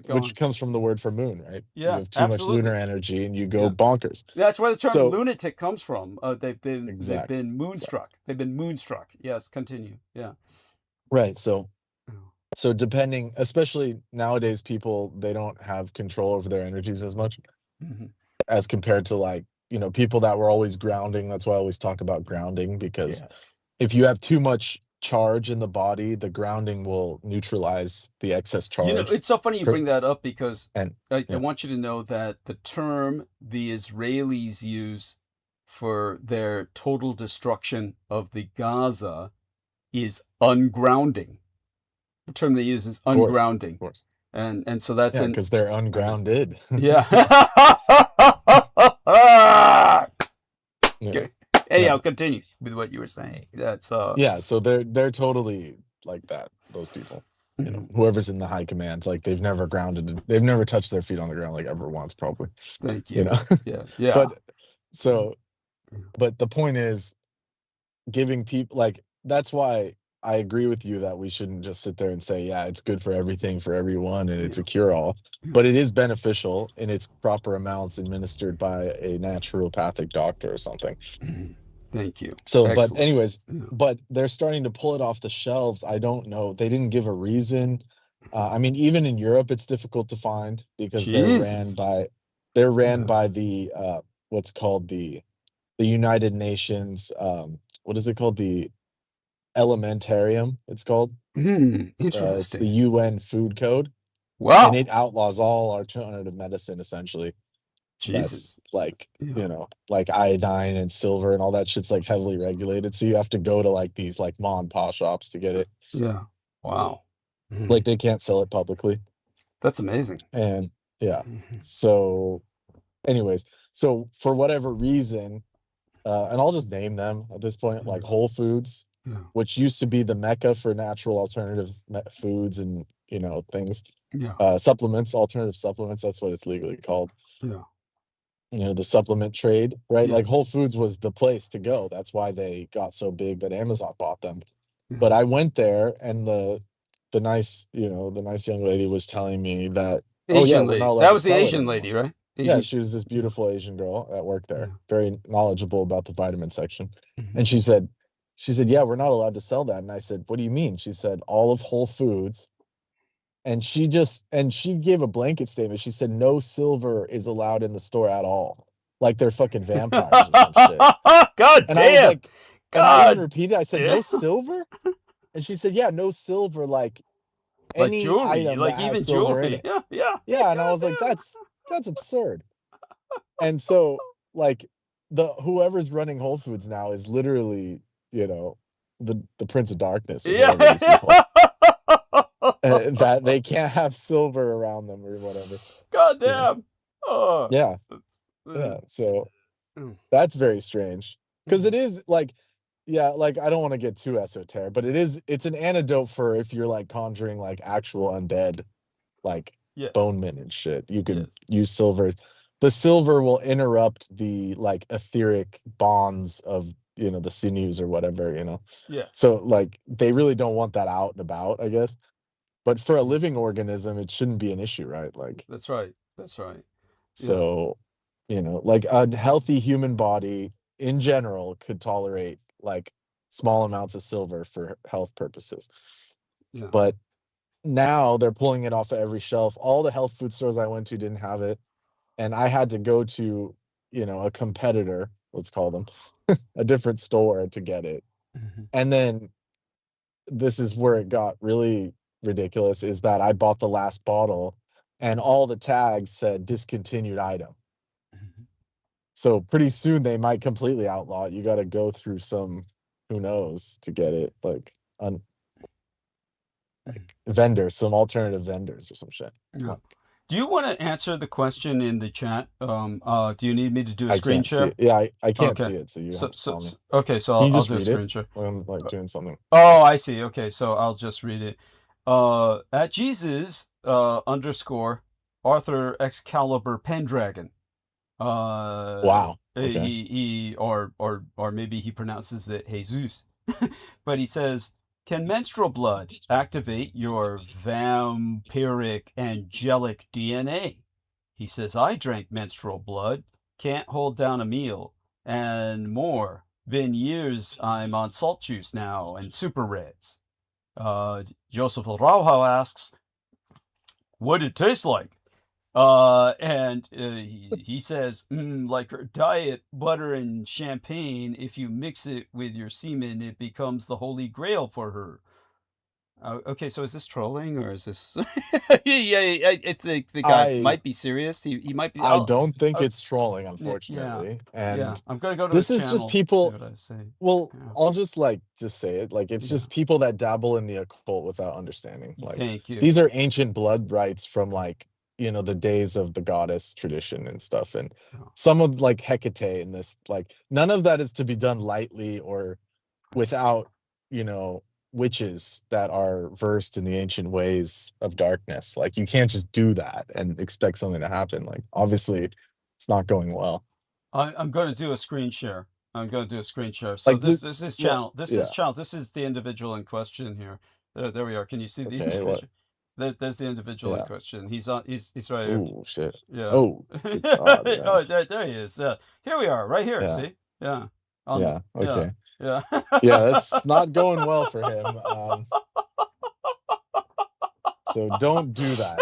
Which comes from the word for moon, right? You have too much lunar energy and you go bonkers. That's where the term lunatic comes from. They've been moonstruck. They've been moonstruck. Yes, continue. Right. So depending, especially nowadays, people, they don't have control over their energies as much as compared to, like, you know, people that were always grounding. That's why I always talk about grounding, because if you have too much charge in the body, the grounding will neutralize the excess charge. You know, it's so funny you bring that up, because I want you to know that the term the Israelis use for their total destruction of the Gaza is ungrounding. The term they use is ungrounding. Of course. And so that's because they're ungrounded. Hey, I'll continue with what you were saying. That's so they're totally like that, those people. You know, whoever's in the high command, like, they've never grounded, they've never touched their feet on the ground, like, ever once, probably. Thank you. You know? But the point is, giving people, like, that's why I agree with you that we shouldn't just sit there and say, it's good for everything, for everyone, and it's a cure-all. But it is beneficial in its proper amounts, administered by a naturopathic doctor or something. Thank you. So, excellent. But anyways, but they're starting to pull it off the shelves. I don't know. They didn't give a reason. I mean, even in Europe, it's difficult to find, because they're ran by the what's called the United Nations. What is it called? The Elementarium, it's called. Interesting. It's the UN Food Code. Wow. And it outlaws all alternative medicine, essentially. Jesus. That's like, you know, like iodine and silver and all that shit's like heavily regulated. So you have to go to like these like mom and pop shops to get it. Yeah. Wow. Like, they can't sell it publicly. That's amazing. And so anyways, so for whatever reason, and I'll just name them at this point, like Whole Foods, which used to be the mecca for natural alternative foods and, you know, things. Supplements, alternative supplements, that's what it's legally called. You know, the supplement trade, right? Like Whole Foods was the place to go. That's why they got so big that Amazon bought them. But I went there, and the nice, you know, the nice young lady was telling me that, Asian we're lady. not allowed That to was the sell it Asian anymore. lady, right? Yeah, she was this beautiful Asian girl that worked there, very knowledgeable about the vitamin section. And she said, yeah, we're not allowed to sell that. And I said, what do you mean? She said, all of Whole Foods. And she gave a blanket statement. She said, no silver is allowed in the store at all. Like they're fucking vampires or some shit. God And damn. I was like, and I God even repeated, I said, no silver? And she said, yeah, no silver, like any jewelry, item like that even has silver in jewelry. it. Yeah. Yeah, and I was like, that's absurd. And so, like, whoever's running Whole Foods now is literally, you know, the Prince of Darkness or whatever these people. That they can't have silver around them or whatever. God damn. You know? Oh. Yeah. So that's very strange, because it is like, like, I don't want to get too esoteric, but it's an antidote for if you're like conjuring like actual undead, like bone men and shit. You could use silver. The silver will interrupt the like etheric bonds of, you know, the sinews or whatever, you know. So like they really don't want that out and about, I guess. But for a living organism, it shouldn't be an issue, right? Like, that's right. So, you know, like a healthy human body in general could tolerate like small amounts of silver for health purposes. But now they're pulling it off of every shelf. All the health food stores I went to didn't have it. And I had to go to, you know, a competitor, let's call them, a different store to get it. And then this is where it got really ridiculous, is that I bought the last bottle and all the tags said discontinued item. So pretty soon they might completely outlaw it. You got to go through some, who knows, to get it, like vendors, some alternative vendors or some shit. Like, do you want to answer the question in the chat? Do you need me to do a screen share? Yeah, I can't see it, so you have to tell me. Okay, so I'll do a screen share. I'm like doing something. Oh, I see. Okay, so I'll just read it. At Jesus _ Arthur Excalibur Pendragon. Wow. Okay. He or maybe he pronounces it Jesus, but he says, can menstrual blood activate your vampiric angelic DNA? He says, I drank menstrual blood, can't hold down a meal, and more. Been years I'm on salt juice now and super reds. Joseph Araujo asks, what did it taste like? And he says, like her diet, butter and champagne, if you mix it with your semen, it becomes the holy grail for her. Okay, so is this trolling or is this? I think the guy might be serious. He might be. I don't think it's trolling, unfortunately. And I'm gonna go to. This is just people. See what I say. Well, I'll just say it. Like, it's just people that dabble in the occult without understanding. Like, thank you. These are ancient blood rites from, like, you know, the days of the goddess tradition and stuff, and some of like Hecate and this, like, none of that is to be done lightly or without, you know, witches that are versed in the ancient ways of darkness. Like, you can't just do that and expect something to happen. Like, obviously it's not going well. I'm going to do a screen share. So like this is channel. This is the individual in question here. There we are. Can you see the individual? There's the individual in question. He's right here. Oh shit. Yeah. Oh. God, yeah. Oh, there he is. Here we are, right here. See? Yeah. Okay. Yeah. Yeah, that's not going well for him. So don't do that.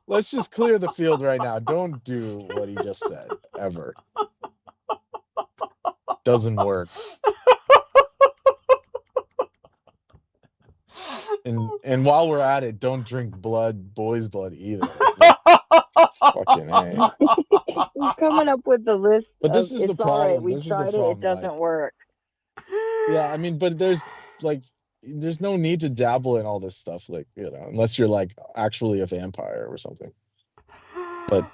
Let's just clear the field right now. Don't do what he just said, ever. Doesn't work. And while we're at it, don't drink boys' blood either. Fucking A. We're coming up with the list. But this is the problem. All right. We tried it. It doesn't work. Yeah, I mean, but there's no need to dabble in all this stuff, like, you know, unless you're like actually a vampire or something. But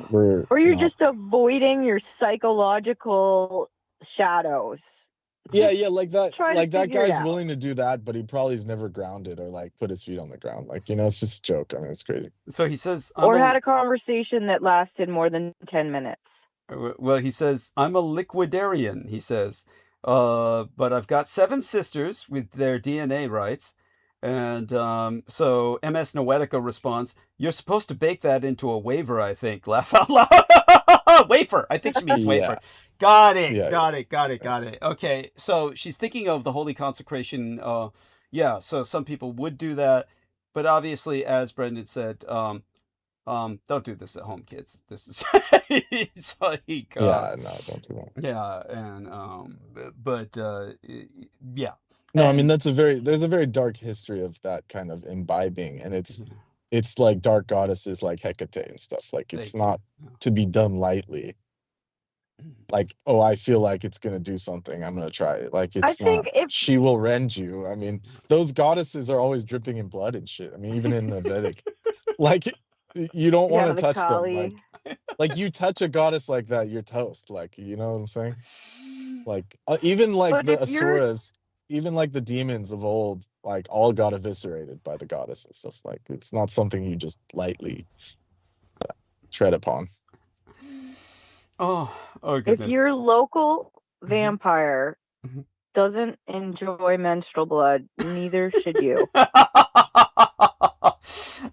we're or you're just avoiding your psychological shadows. yeah, like that try to like that figure it guy's out. willing to do that, but he probably is never grounded or like put his feet on the ground. Like, it's just a joke. I mean, it's crazy. So he says, Or had a conversation that lasted more than 10 minutes. Well, he says, I'm a liquidarian, he says. But I've got 7 sisters with their DNA rights. And so MS Noetica responds, you're supposed to bake that into a wafer, I think. Laugh out loud. Wafer. I think she means wafer. Yeah. Got it. Yeah. Got it. Okay. So she's thinking of the holy consecration. Yeah. So some people would do that. But obviously, as Brendan said, don't do this at home, kids. This is it's like, Yeah, no, don't do that. yeah, and but yeah. No, I mean there's a very dark history of that kind of imbibing, and it's like dark goddesses like Hecate and stuff. Like it's not to be done lightly. Like, oh, I feel like it's gonna do something, I'm gonna try it. Like it's not. She will rend you. I mean, those goddesses are always dripping in blood and shit. I mean, even in the Vedic, like you don't want to touch them. Like you touch a goddess like that, you're toast. Like, you know what I'm saying? Like even like the asuras, even like the demons of old, like all got eviscerated by the goddess and stuff. Like it's not something you just lightly tread upon. Oh goodness. If your local vampire doesn't enjoy menstrual blood, neither should you.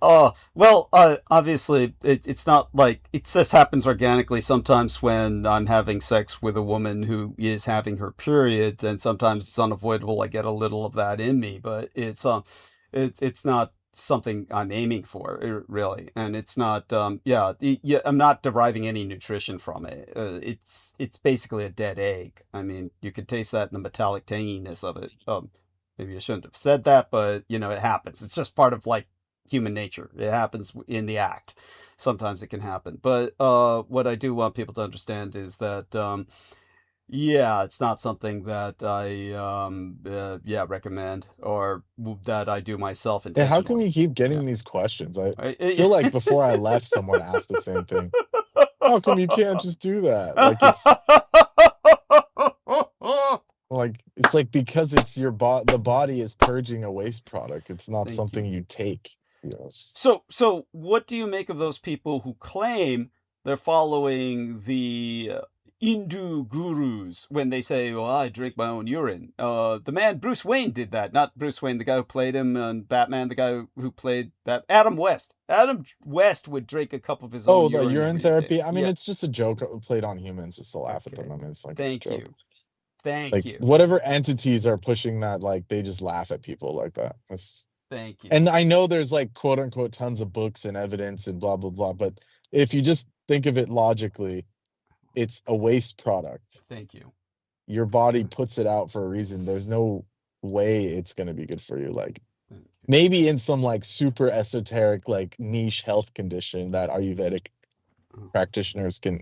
Oh, well, obviously, it's not like it just happens organically. Sometimes when I'm having sex with a woman who is having her period, then sometimes it's unavoidable. I get a little of that in me, but it's not something I'm aiming for, really. And it's not, I'm not deriving any nutrition from it. It's basically a dead egg. I mean, you could taste that in the metallic tanginess of it. Maybe I shouldn't have said that, but, it happens. It's just part of, like, human nature. It happens in the act. Sometimes it can happen. But what I do want people to understand is that, it's not something that I recommend or that I do myself intentionally. Yeah, how come you keep getting these questions? I feel like before I left, someone asked the same thing. How come you can't just do that? Like it's like because it's the body is purging a waste product. It's not something you take. So what do you make of those people who claim they're following the Hindu gurus when they say, well, I drink my own urine? The man Bruce Wayne did that. Not Bruce Wayne, the guy who played him on Batman, the guy who played Adam West. Adam West would drink a cup of his own urine. Oh, the urine therapy? I mean, it's just a joke played on humans just to laugh at them. I mean, it's like, Thank you. Whatever entities are pushing that, like, they just laugh at people like that. Thank you. And I know there's like quote unquote tons of books and evidence and blah blah blah, but if you just think of it logically, it's a waste product. Thank you. Your body puts it out for a reason. There's no way it's going to be good for you. Like maybe in some like super esoteric like niche health condition that Ayurvedic practitioners can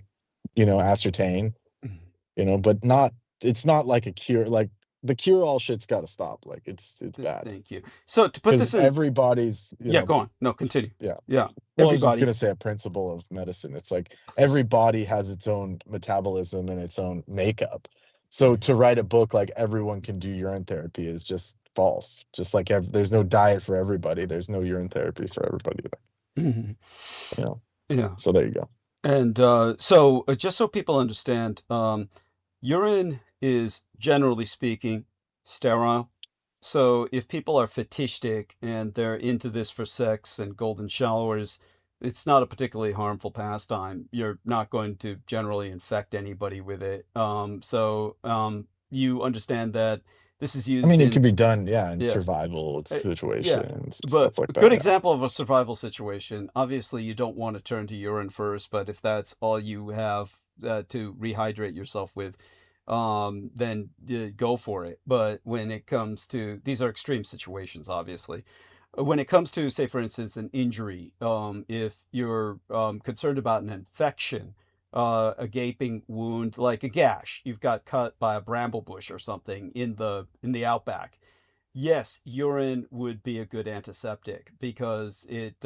ascertain, but it's not like a cure. Like the cure-all shit's got to stop. Like it's bad. Thank you. So to put this in, everybody's go on. No, continue. Yeah. Well, I was just gonna say a principle of medicine. It's like every body has its own metabolism and its own makeup. So to write a book like everyone can do urine therapy is just false. Just like there's no diet for everybody. There's no urine therapy for everybody. Yeah. So there you go. And so just so people understand, urine is, generally speaking, sterile. So if people are fetishistic and they're into this for sex and golden showers, it's not a particularly harmful pastime. You're not going to generally infect anybody with it. So you understand that this is used. I mean, it can be done, in survival situations and stuff like that. Good example of a survival situation. Obviously, you don't want to turn to urine first, but if that's all you have to rehydrate yourself with, then go for it. But when it comes to, these are extreme situations, obviously. When it comes to, say, for instance, an injury, if you're concerned about an infection, a gaping wound, like a gash, you've got cut by a bramble bush or something in the outback, yes, urine would be a good antiseptic because it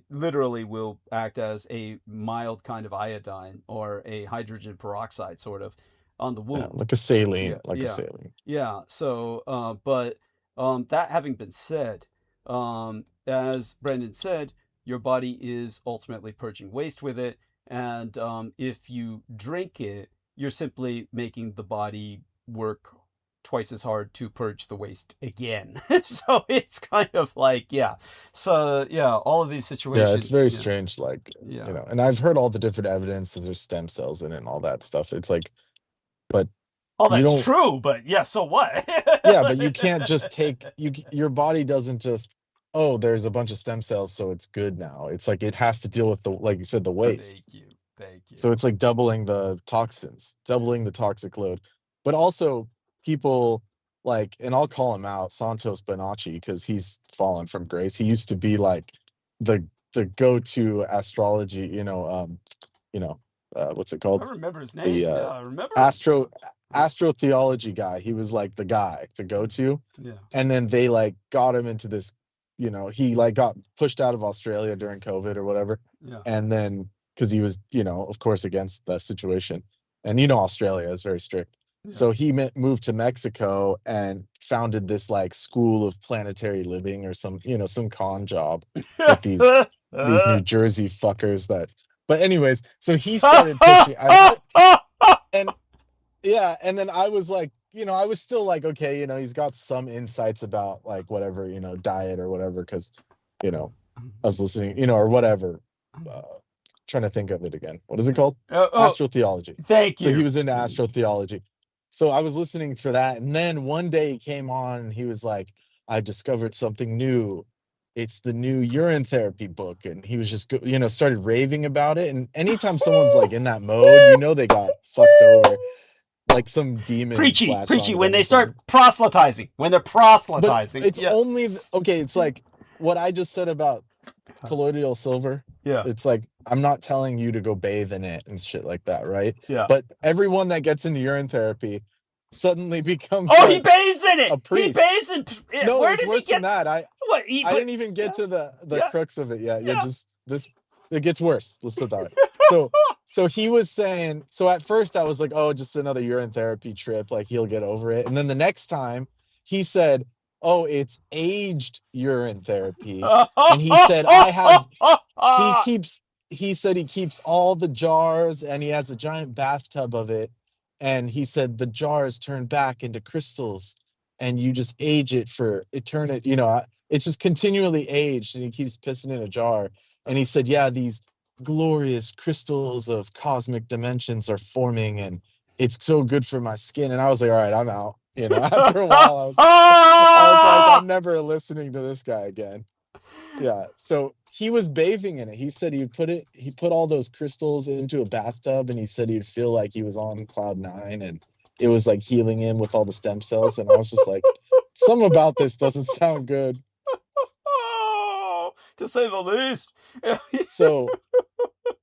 literally will act as a mild kind of iodine or a hydrogen peroxide sort of on the Yeah, wound. like a saline, Yeah, like a yeah, saline. yeah. So, but that having been said, as Brendan said, your body is ultimately purging waste with it, and if you drink it, you're simply making the body work twice as hard to purge the waste again. So it's kind of like, yeah. So yeah, all of these Yeah, it's situations, very yeah, strange, like, yeah. you know, and I've heard all the different evidence that there's stem cells in it and all that stuff. It's like, but Oh, you that's don't, true, but yeah, so what? yeah, but you can't just take your body doesn't just, oh, there's a bunch of stem cells, so it's good now. It's like it has to deal with the, like you said, the waste. Thank you. Thank you. So it's like doubling the toxins, doubling the toxic load. But also people like, and I'll call him out, Santos Bonacci, because he's fallen from grace. He used to be like the go-to astrology, what's it I called? remember his The name. Yeah, I remember him. astrotheology guy. He was like the guy to go to. Yeah. And then they like got him into this, he like got pushed out of Australia during COVID or whatever. Yeah. And then because he was, of course, against the situation. And Australia is very strict. Yeah. So he moved to Mexico and founded this like school of planetary living or some con job with these New Jersey fuckers that. But anyways, so he started pushing. And yeah, and then I was like, I was still like, okay, he's got some insights about like whatever, diet or whatever, because, I was listening, or whatever. Trying to think of it again. What is it called? Astrotheology. Thank you. So he was into astrotheology. So I was listening for that. And then one day he came on and he was like, I discovered something new. It's the new urine therapy book. And he was just, started raving about it. And anytime someone's like in that mode, they got fucked over. Like some demon preachy onto when them they start proselytizing. When they're proselytizing. But it's only, okay, it's like what I just said about colloidal silver. Yeah. It's like, I'm not telling you to go bathe in it and shit like that, right? Yeah. But everyone that gets into urine therapy suddenly becomes he bathes in it. A priest. He bathes in it. No, where it's does worse he get than that. I didn't even get to the crux of it yet. Yeah. It gets worse. Let's put it that way. So he was saying, so at first I was like, oh, just another urine therapy trip, like he'll get over it. And then the next time he said, oh, it's aged urine therapy. And he said, he said he keeps all the jars and he has a giant bathtub of it. And he said the jars turn back into crystals and you just age it for eternity. It's just continually aged and he keeps pissing in a jar. And he said, yeah, these glorious crystals of cosmic dimensions are forming and it's so good for my skin. And I was like, all right, I'm out. After a while, I was like, I'm never listening to this guy again. Yeah. So he was bathing in it. He said he put all those crystals into a bathtub and he said he'd feel like he was on cloud 9 and it was like healing him with all the stem cells. And I was just like, something about this doesn't sound good. To say the least. So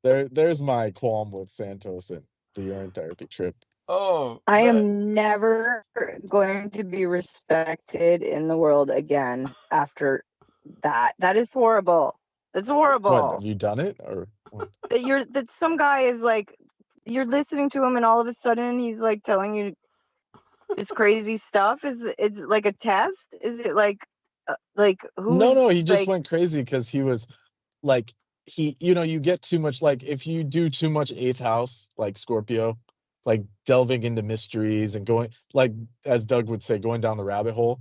there's my qualm with Santos and the urine therapy trip. I am never going to be respected in the world again after that. That is horrible. That's horrible. What, have you done it or what? That some guy is like, you're listening to him and all of a sudden he's like telling you this crazy stuff. Is it like a test? Is it like who? No, he just went crazy because he was like, you get too much, like if you do too much 8th house, like Scorpio, like delving into mysteries and going, like as Doug would say, going down the rabbit hole,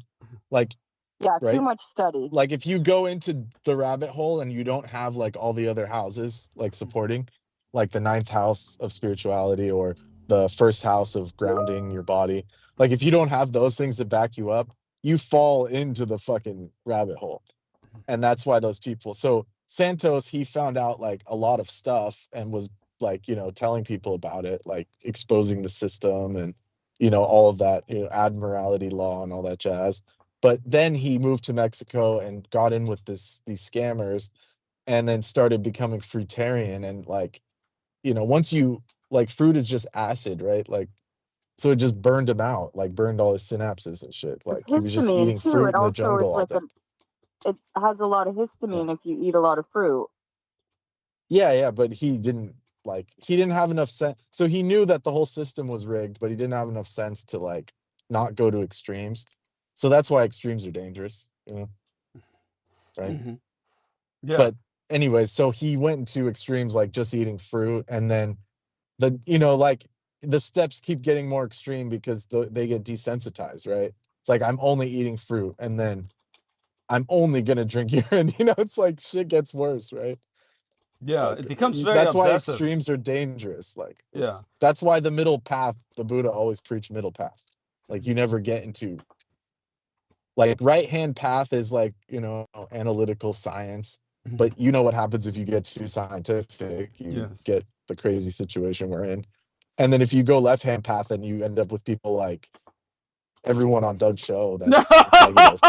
like, yeah, right? Too much study. Like if you go into the rabbit hole and you don't have like all the other houses like supporting, like the 9th house of spirituality or the 1st house of grounding your body, like if you don't have those things to back you up, you fall into the fucking rabbit hole. And that's why those people, so Santos, he found out like a lot of stuff and was like, telling people about it, like exposing the system and, all of that, admiralty law and all that jazz. But then he moved to Mexico and got in with these scammers and then started becoming fruitarian. And like, once you, like, fruit is just acid, right? Like So it just burned him out, like burned all his synapses and shit. Like he was just eating too. fruit It in the also is jungle all like day. it has a lot of histamine if you eat a lot of fruit. Yeah, but he didn't have enough sense. So he knew that the whole system was rigged, but he didn't have enough sense to like not go to extremes. So that's why extremes are dangerous, you know? Right? Mm-hmm. Yeah. But anyways, so he went into extremes like just eating fruit, and then like the steps keep getting more extreme because they get desensitized, right? It's like I'm only eating fruit, and then I'm only gonna drink urine. It's like shit gets worse, right? Yeah, Like, it becomes very that's why obsessive. extremes are dangerous. Like, Yeah. That's why the middle path, the Buddha always preached middle path. Like, you never get into like right hand path is like, analytical science. But you know what happens if you get too scientific? You get the crazy situation we're in. And then if you go left hand path, then you end up with people like everyone on Doug's show that's negative.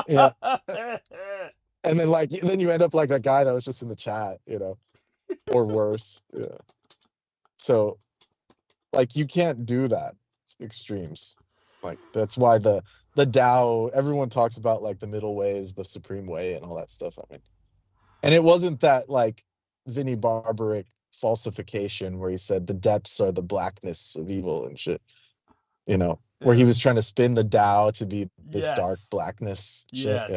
Yeah. And then you end up like that guy that was just in the chat, or worse. Yeah. So like you can't do that extremes. Like that's why the Tao, everyone talks about like the middle way is the supreme way and all that stuff. I mean, and it wasn't that like Vinnie Barbaric falsification where he said the depths are the blackness of evil and shit, where he was trying to spin the Tao to be this dark blackness shit.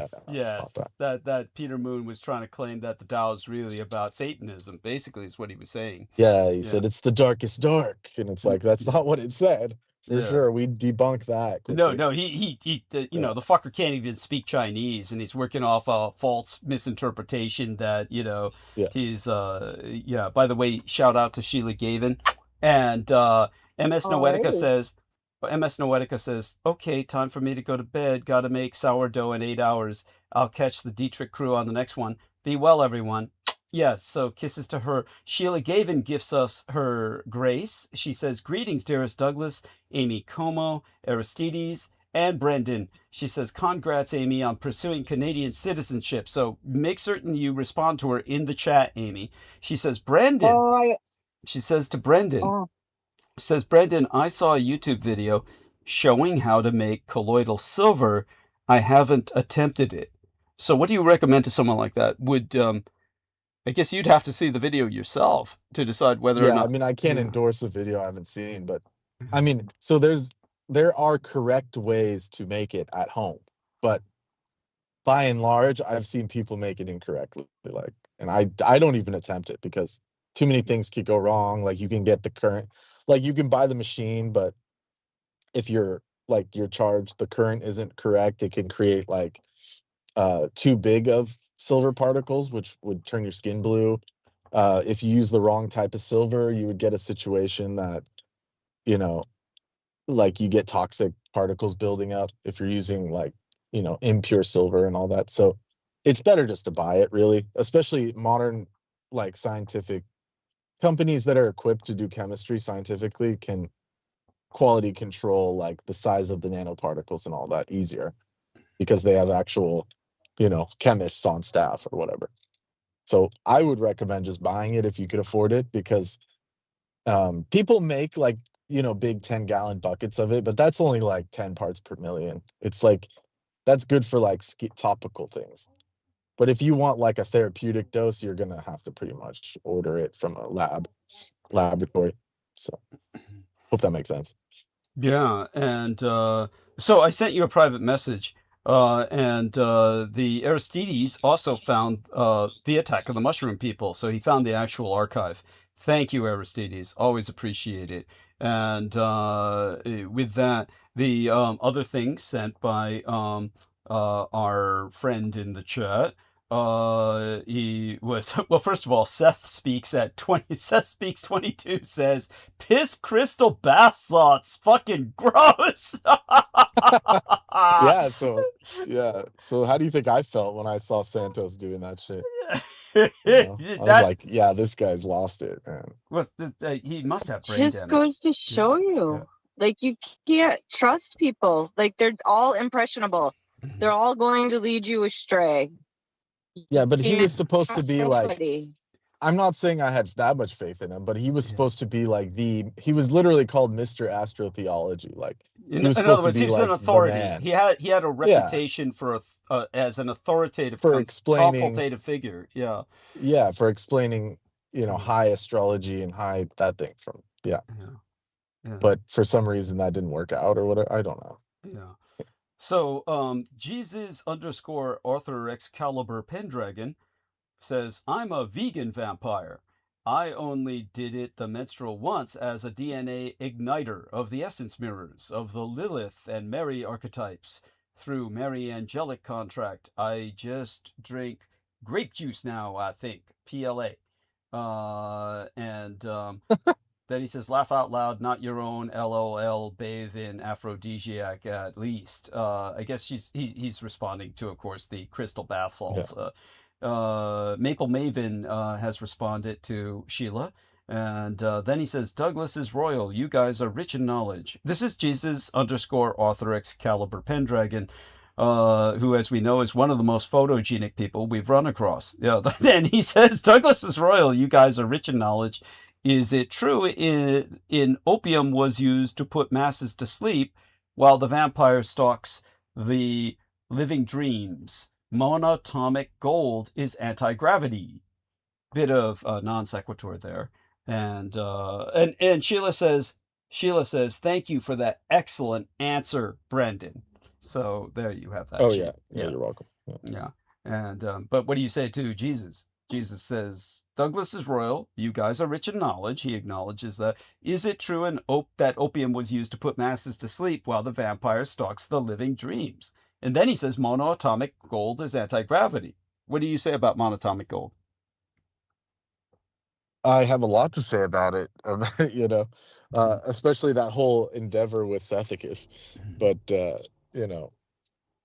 That Peter Moon was trying to claim that the Tao is really about Satanism, basically is what he was saying. He said it's the darkest dark, and it's like that's not what it said. For sure, we debunk that quickly. No, he the fucker can't even speak Chinese, and he's working off a false misinterpretation that he's by the way, shout out to Sheila Gavin, and MS Noetica says, okay, time for me to go to bed. Got to make sourdough in 8 hours. I'll catch the Dietrich crew on the next one. Be well, everyone. Yes, so kisses to her. Sheila Gavin gifts us her grace. She says, greetings, dearest Douglas, Amy Como, Aristides, and Brendan. She says, congrats, Amy, on pursuing Canadian citizenship. So make certain you respond to her in the chat, Amy. She says, Brendan. She says to Brendan, says, Brendan, I saw a YouTube video showing how to make colloidal silver. I haven't attempted it. So what do you recommend to someone like that? Would, I guess you'd have to see the video yourself to decide whether or not. I mean, I can't endorse a video I haven't seen, but I mean, so there are correct ways to make it at home, but by and large, I've seen people make it incorrectly. And I don't even attempt it because too many things could go wrong. Like you can get the current, like you can buy the machine, but if you're charged, the current isn't correct, it can create like too big of silver particles, which would turn your skin blue. If you use the wrong type of silver, you would get a situation that, like you get toxic particles building up if you're using like, impure silver and all that. So it's better just to buy it, really, especially modern, like scientific companies that are equipped to do chemistry scientifically can quality control like the size of the nanoparticles and all that easier because they have actual, chemists on staff or whatever. So I would recommend just buying it if you could afford it because people make like, big 10-gallon buckets of it, but that's only like 10 parts per million. It's like, that's good for like topical things. But if you want like a therapeutic dose, you're going to have to pretty much order it from a laboratory. So hope that makes sense. Yeah. And so I sent you a private message and the Aristides also found the Attack of the Mushroom People. So he found the actual archive. Thank you, Aristides. Always appreciate it. And with that, the other thing sent by our friend in the chat, he was, well, first of all, Seth Speaks 22 says, piss crystal bath salts, fucking gross. So how do you think I felt when I saw Santos doing that shit? I was like, yeah, this guy's lost it, man. Well, he must have brain damage. Just goes to show you, like, you can't trust people. Like, they're all impressionable. They're all going to lead you astray. Yeah, but he was supposed to be like, I'm not saying I had that much faith in him, but he was supposed to be like he was literally called Mr. Astrotheology. Like he was in supposed other words, to he be was like an authority. the man. He had a reputation for as an authoritative For explaining consultative figure. Yeah. Yeah, for explaining, high astrology and high that thing from Yeah. But for some reason that didn't work out or whatever. I don't know. Yeah. So Jesus_Arthur Pendragon says, I'm a vegan vampire. I only did it the menstrual once as a DNA igniter of the essence mirrors of the Lilith and Mary archetypes through Mary Angelic contract. I just drink grape juice now, I think. PLA. Then he says, laugh out loud, not your own, LOL, bathe in aphrodisiac at least. I guess he's responding to, of course, the crystal bath salts. Yeah. Maple Maven has responded to Sheila. And then he says, Douglas is royal. You guys are rich in knowledge. This is Jesus_Arthur Pendragon, who, as we know, is one of the most photogenic people we've run across. Yeah. Then he says, Douglas is royal. You guys are rich in knowledge. Is it true in opium was used to put masses to sleep while the vampire stalks the living dreams? Monatomic gold is anti-gravity. Bit of non sequitur there. And Sheila says, thank you for that excellent answer, Brendan. So there you have that. Oh, yeah. You're welcome. Yeah. And but what do you say to Jesus? Jesus says, Douglas is royal. You guys are rich in knowledge. He acknowledges that. Is it true that opium was used to put masses to sleep while the vampire stalks the living dreams? And then he says monoatomic gold is anti-gravity. What do you say about monatomic gold? I have a lot to say about it, especially that whole endeavor with Sethicus. But,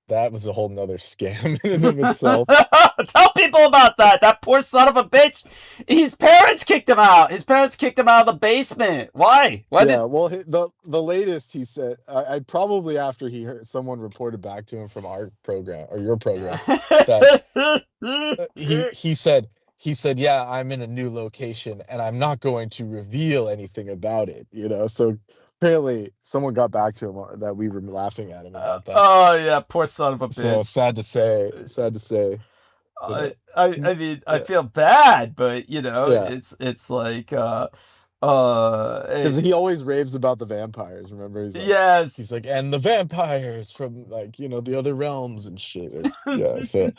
that was a whole nother scam in and of itself. Tell people about that. That poor son of a bitch. His parents kicked him out. His parents kicked him out of the basement. Why? Well, the latest he said, I probably after he heard someone reported back to him from our program or your program that he said, yeah, I'm in a new location and I'm not going to reveal anything about it. So apparently someone got back to him that we were laughing at him about that. Oh yeah, poor son of a bitch. So sad to say. I mean, I feel bad, but it's like because he always raves about the vampires. Remember, he's like, yes, he's like, and the vampires from the other realms and shit. Yeah, so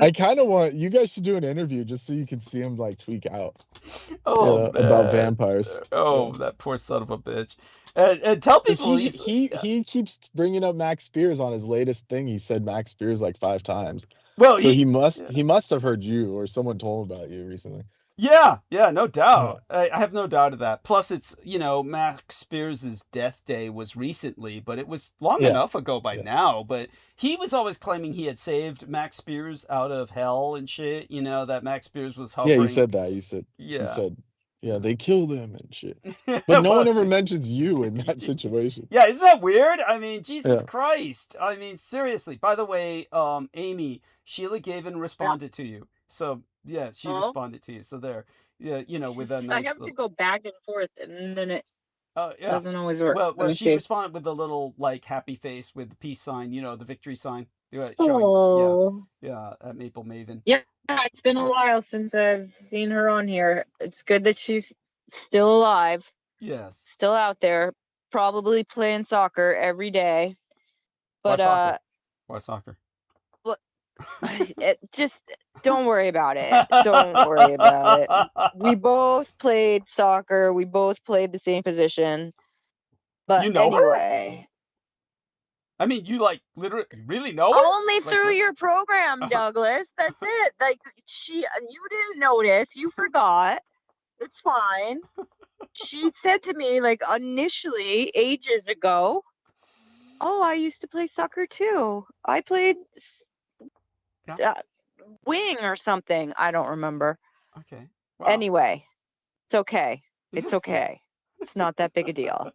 I kind of want you guys to do an interview just so you can see him like tweak out. About vampires. That poor son of a bitch. And tell people he keeps bringing up Max Spears on his latest thing. He said Max Spears like 5 times. Well, so he must have heard you or someone told him about you recently. Yeah, no doubt. I have no doubt of that. Plus, it's Max Spears' death day was recently, but it was long enough ago by now. But he was always claiming he had saved Max Spears out of hell and shit. That Max Spears was hovering. Yeah, you said that. He said, yeah, they killed him and shit. But no one ever mentions you in that situation. Yeah, isn't that weird? I mean, Jesus Christ. I mean, seriously. By the way, Amy, Sheila gave and responded to you. So, yeah, she responded to you. So there, with a nice... I have to go back and forth, and then it doesn't always work. Well, she responded with a little, happy face with the peace sign, the victory sign. Showing, at Maple Maven. Yeah, it's been a while since I've seen her on here. It's good that she's still alive. Yes. Still out there, probably playing soccer every day. But Why soccer? Just don't worry about it. Don't worry about it. We both played soccer. We both played the same position. But anyway. Her? I mean, you literally really know her? Only through your program, Douglas. That's it. You didn't notice. You forgot. It's fine. She said to me, initially, ages ago, oh, I used to play soccer too. I played wing or something. I don't remember. Okay. Wow. Anyway, it's okay. It's okay. It's not that big a deal.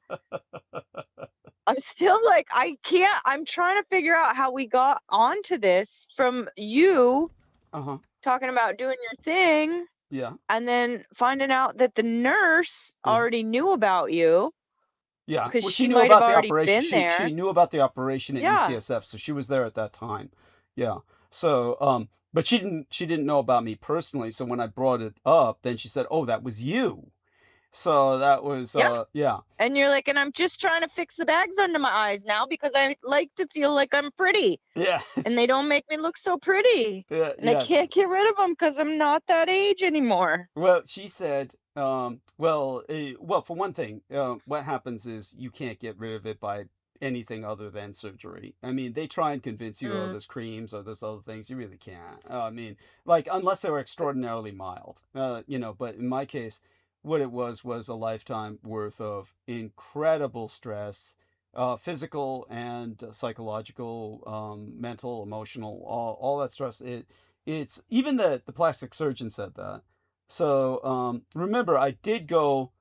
I'm still I'm trying to figure out how we got onto this from you talking about doing your thing. Yeah. and then finding out that the nurse Yeah. already knew about you Yeah. because Well, she she knew might have about the already operation. been She there. knew about the operation at Yeah. UCSF, so she was there at that time. Yeah. So, but she didn't know about me personally. So when I brought it up, then she said, "Oh, that was you." So that was, Yeah. yeah. And you're like, and I'm just trying to fix the bags under my eyes now because I like to feel like I'm pretty. Yes. And they don't make me look so pretty. Yeah, And I can't get rid of them because I'm not that age anymore. Well, she said, well, for one thing, what happens is you can't get rid of it by anything other than surgery. I mean, they try and convince you, oh, there's creams or there's other things. You really can't. I mean, like, unless they were extraordinarily mild, you know, but in my case, what it was a lifetime worth of incredible stress, physical and psychological, mental, emotional, all that stress. It's even the plastic surgeon said that. So remember, I did go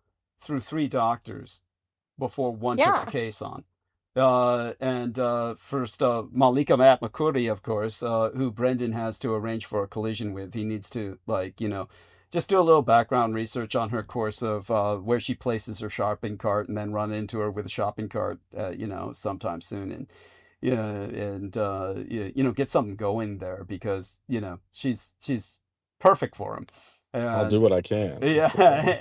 through 3 doctors before one took the case on. And first, Malika Matmakuri, of course, who Brendan has to arrange for a collision with. He needs to, like, you know, just do a little background research on her course of where she places her shopping cart and then run into her with a shopping cart, you know, sometime soon. And yeah, and you know, get something going there because, you know, she's perfect for him. I'll do what I can. Yeah,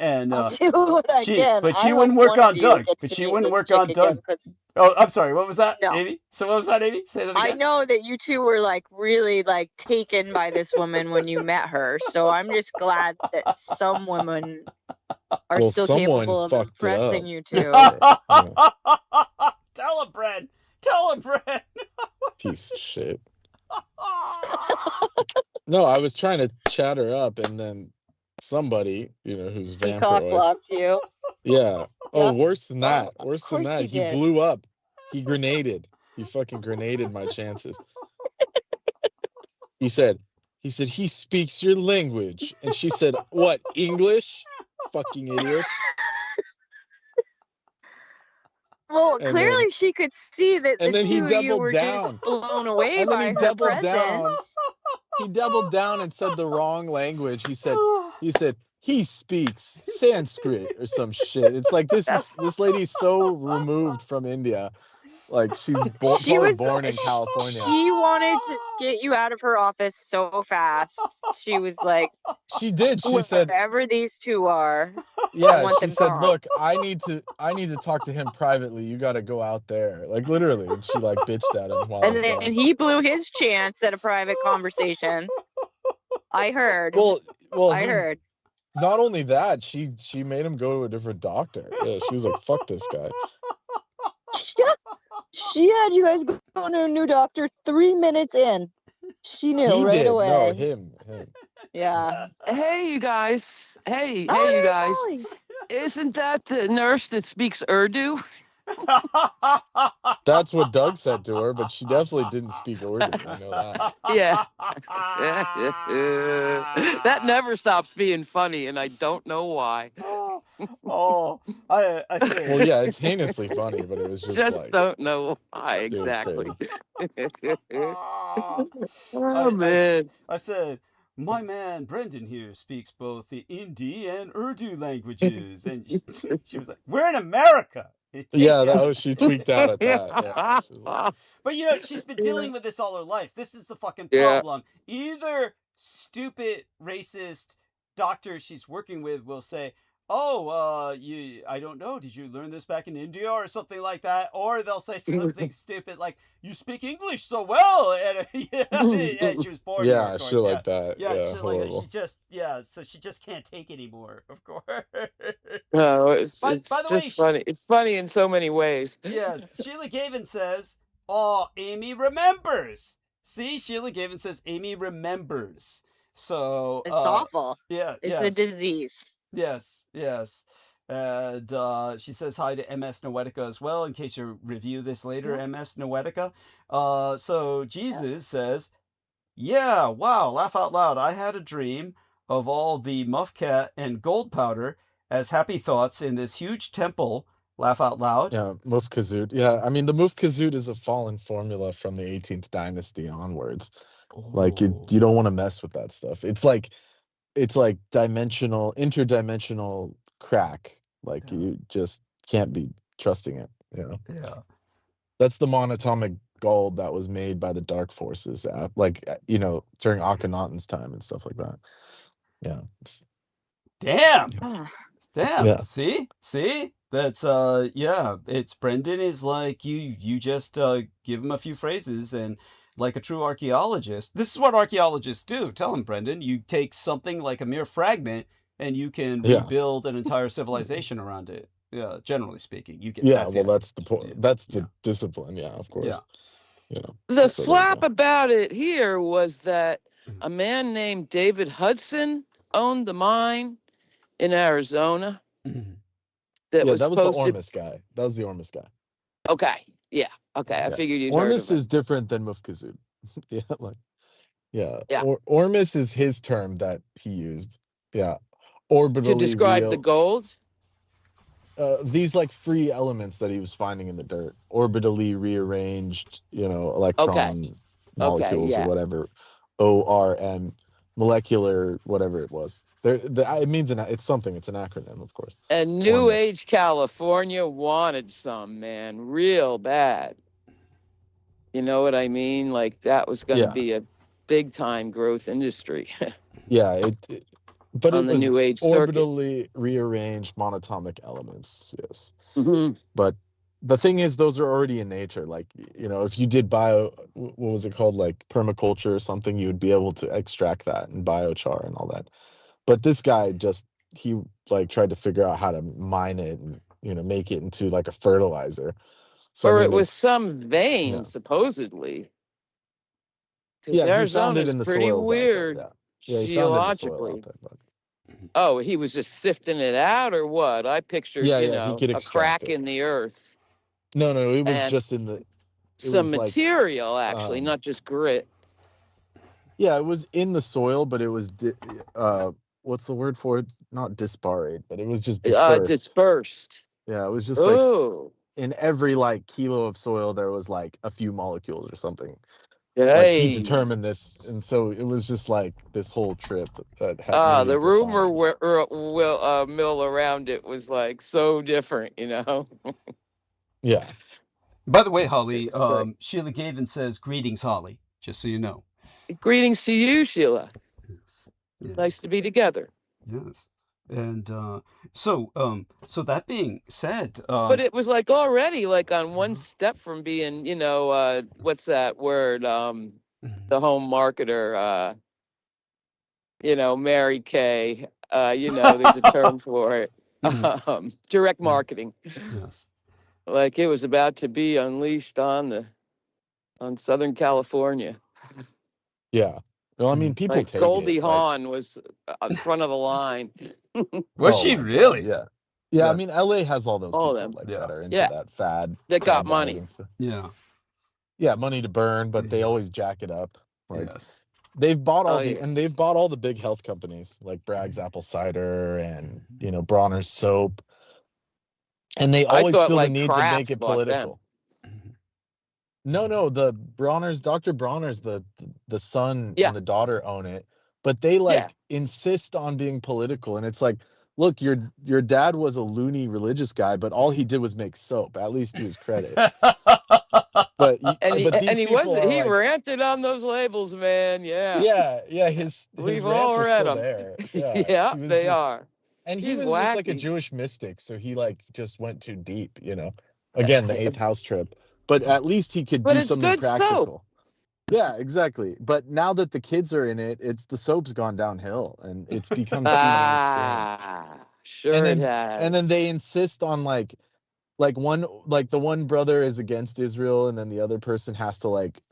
and I'll do what I can. But she I wouldn't hope work one on of you Doug. gets But to she meet wouldn't this work chick on again, Doug. 'cause Oh, I'm sorry. What was that, No. Amy? So what was that, Amy? Say that I again. know that you two were like really like taken by this woman when you met her. So I'm just glad that some women are Well, still someone capable of fucked it impressing up. you two. Tell him, Bren. Tell him, Bren. Piece of shit. No, I was trying to chat her up, and then somebody, you know, who's He vampiroid. cock-blocked you. Yeah. Oh, Yeah. worse than that. Of Worse than course that. he He did. blew up. He grenaded. He fucking grenaded my chances. He said, he speaks your language. And she said, what, English? Fucking idiots. Well, And clearly then- she could see that the and then he two of you doubled were down. just blown away And then by he her doubled down. presence. He doubled down and said the wrong language. He said he speaks Sanskrit or some shit. It's like this lady's so removed from India. Like she's probably born in California. She wanted to get you out of her office so fast. She was like, she did. She said, wherever these two are, I yeah, want she them said, gone. look, I need to talk to him privately. You got to go out there. Like literally. And she like bitched at him while I was gone. And he blew his chance at a private conversation. I heard. Well, I heard. Not only that, she made him go to a different doctor. Yeah, she was like, fuck this guy. She had you guys go to a new doctor 3 minutes in. She knew right away. No, him. Yeah. Hey, you guys. Hey, you guys. Isn't that the nurse that speaks Urdu? That's what Doug said to her, but she definitely didn't speak Urdu. I know that. Yeah. That never stops being funny, and I don't know why. I see. Well, yeah, it's heinously funny, but it was just like, don't know why exactly. Oh, man. I said, my man Brendan here speaks both the Hindi and Urdu languages. And she was like, we're in America. Yeah, she tweaked out at that. Yeah. But you know, she's been dealing with this all her life. This is the fucking problem. Either stupid racist doctor she's working with will say, oh, I don't know, did you learn this back in India or something like that? Or they'll say something stupid like, you speak English so well. And she was born yeah, here, of course. shit like that. Yeah, shit like that. horrible. So she just can't take anymore, of course. No, it's By the just way, funny. It's funny in so many ways. Yes, Sheila Gavin says, oh, Amy remembers. See, Sheila Gavin says Amy remembers. So It's awful. Yeah, it's a disease. Yes. And she says hi to MS Noetica as well, in case you review this later, MS Noetica. So Jesus says, yeah, wow, laugh out loud. I had a dream of all the Mufcat and gold powder as happy thoughts in this huge temple. Laugh out loud. Yeah, Mufkazut. Yeah, I mean, the Mufkazut is a fallen formula from the 18th dynasty onwards. Like, you don't want to mess with that stuff. It's like it's like interdimensional crack. Like you just can't be trusting it, you know. Yeah. That's the monatomic gold that was made by the dark forces, like, you know, during Akhenaten's time and stuff like that. Yeah. Damn. Ah. Damn. Yeah. See? That's it's Brendan is like you just give him a few phrases, and like a true archaeologist, this is what archaeologists do. Tell him, Brendan, you take something like a mere fragment and you can Yeah. rebuild an entire civilization around it. Yeah, generally speaking, you get that's the point. Yeah. That's the discipline, yeah, of course. Yeah. You know. The so flap about it here was that a man named David Hudson owned the mine in Arizona. That was the supposed Ormis guy. That was the Ormis guy. Okay. Yeah. Okay. I figured you'd heard Ormis of it. is different than Mufkazud. Yeah, like yeah. Yeah. Ormis is his term that he used. Yeah. Orbitally To describe the gold? These like free elements that he was finding in the dirt, orbitally rearranged, you know, electron molecules or whatever, ORM, molecular, whatever it was. It means it's something. It's an acronym, of course. And New Age California wanted some, man, real bad. You know what I mean? Like that was going to be a big time growth industry. Yeah, but on it the was New Age circuit. Orbitally rearranged monatomic elements. Yes. Mm-hmm. But the thing is, those are already in nature. Like, you know, if you did what was it called? Like permaculture or something, you would be able to extract that and biochar and all that. But this guy he like tried to figure out how to mine it and, you know, make it into like a fertilizer. So or it was some vein, supposedly. Because Arizona's pretty weird geologically. Oh, he was just sifting it out or what? I pictured, you know, a crack in the earth. No, it was just in the... Some material, actually, not just grit. Yeah, it was in the soil, but it was... what's the word for it? Not disparate, but it was just dispersed. Yeah, it was just like... In every, like, kilo of soil, there was, like, a few molecules or something. Like, he determined this, and so it was just like this whole trip that happened. The rumor mill around it was like so different, you know. Yeah. By the way, Holly, Sheila Gavin says, "Greetings, Holly." Just so you know. Greetings to you, Sheila. Yes. Yes. Nice to be together. Yes. And so that being said, but it was like already like on one step from being, you know, what's that word? The home marketer, you know, Mary Kay. You know, there's a term for it. Direct marketing. Yes. Like it was about to be unleashed on Southern California. Yeah. Well, I mean, people like take Goldie Hawn was in front of the line. Was she really? God, yeah. I mean, LA has all those people like that are into that fad. They got money. Yeah. Yeah, money to burn, but they always jack it up. Like they've bought all the big health companies like Bragg's apple cider and, you know, Bronner's soap. And they always feel the need to make it political. No, the Bronners, Dr. Bronner's, the son and the daughter own it, but they insist on being political. And it's like, look, your dad was a loony religious guy, but all he did was make soap, at least to his credit. He ranted on those labels, man. Yeah. His We've rants all are read still them. there. Yeah, they are. And he was just like a Jewish mystic, so he like just went too deep, you know. Again, the 8th house trip. But at least he could do something practical. Soap. Yeah, exactly. But now that the kids are in it, the soap's gone downhill and it's become too mainstream. Sure it has. And then they insist on the one brother is against Israel and then the other person has to like,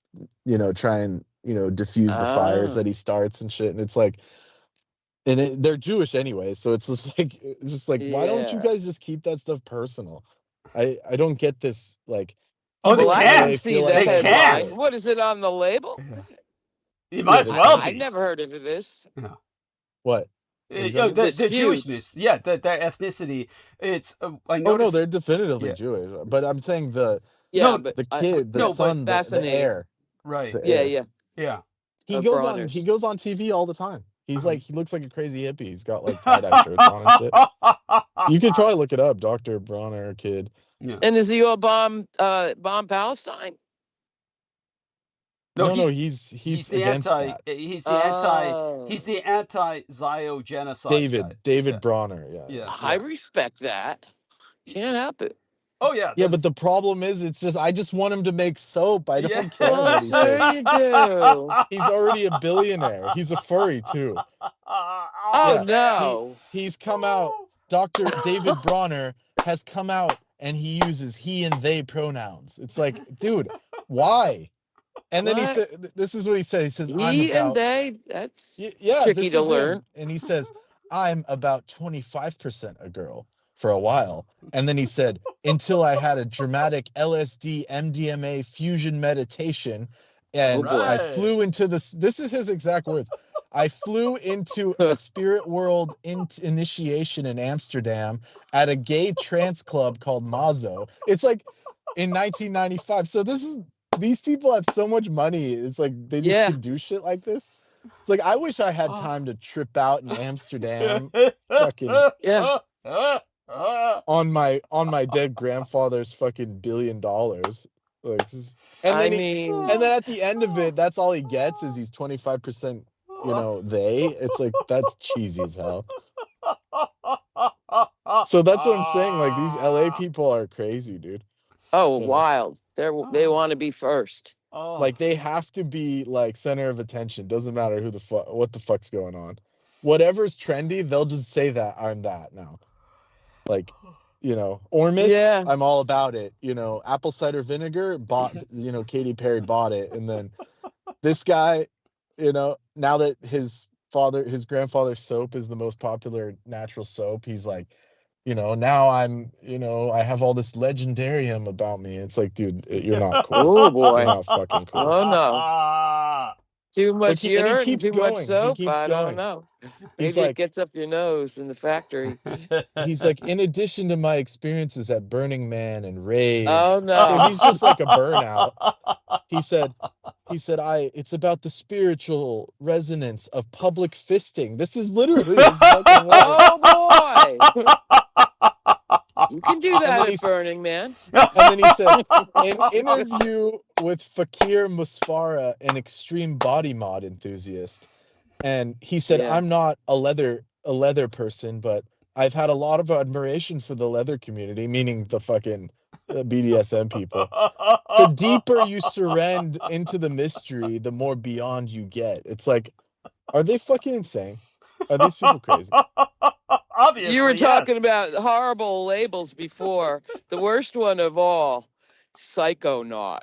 you know, try and, you know, diffuse the fires that he starts and shit. And it's like, and they're Jewish anyway, so it's just like why don't you guys just keep that stuff personal? I don't get this like. Well, I didn't see the headline. What is it on the label? You might as well be. I never heard of this. What? The Jewishness, their ethnicity. It's I noticed. Oh no, they're definitively Jewish. But I'm saying the son, the heir. Right. Yeah. He goes on TV all the time. He's like, he looks like a crazy hippie. He's got like tie-dye shirts on and shit. You could probably look it up, Dr. Bronner kid. Yeah. And is he all bomb Palestine? No, he's the against anti. that. He's the anti-Zio genocide. David Bronner. Yeah. I respect that. Can't help it. Oh yeah. Yeah, but the problem is, it's just I just want him to make soap. I don't care Oh, what he sure thinks. you do. He's already a billionaire. He's a furry too. Oh, Yeah, no. He's come out. Dr. David Bronner has come out and he uses he and they pronouns. It's like, dude, why? And then he said, this is what he said. He says, he and they, that's tricky to learn. And he says, I'm about 25% a girl for a while. And then he said, until I had a dramatic LSD MDMA fusion meditation. And I flew into this is his exact words. I flew into a spirit world initiation in Amsterdam at a gay trance club called Mazo. It's like in 1995. So these people have so much money. It's like they just can do shit like this. It's like I wish I had time to trip out in Amsterdam, fucking on my dead grandfather's fucking $1 billion. Like, and then at the end of it, that's all he gets is he's 25%. You know, it's like that's cheesy as hell. So that's what I'm saying. Like these LA people are crazy, dude. Oh, wild! They want to be first. Like they have to be like center of attention. Doesn't matter what the fuck's going on. Whatever's trendy, they'll just say that I'm that now. Like, you know, OMISS, I'm all about it. You know, apple cider vinegar Katy Perry bought it, and then this guy. You know, now that his grandfather's soap is the most popular natural soap, he's like, you know, now I'm, you know, I have all this legendarium about me. It's like, dude, you're not cool. Oh boy, you're not fucking cool. Oh no, too much urine, too much soap. I don't know. Maybe it gets up your nose in the factory. He's like, in addition to my experiences at Burning Man and raves. Oh no, so he's just like a burnout. He said, it's about the spiritual resonance of public fisting. This is literally his fucking work. Oh boy. You can do that at Burning Man. And then he said, an interview with Fakir Musfara, an extreme body mod enthusiast. And he said, I'm not a leather person, but I've had a lot of admiration for the leather community, meaning the fucking BDSM people. The deeper you surrender into the mystery, the more beyond you get. It's like, are they fucking insane? Are these people crazy? Obviously, you were talking about horrible labels before. The worst one of all, psychonaut.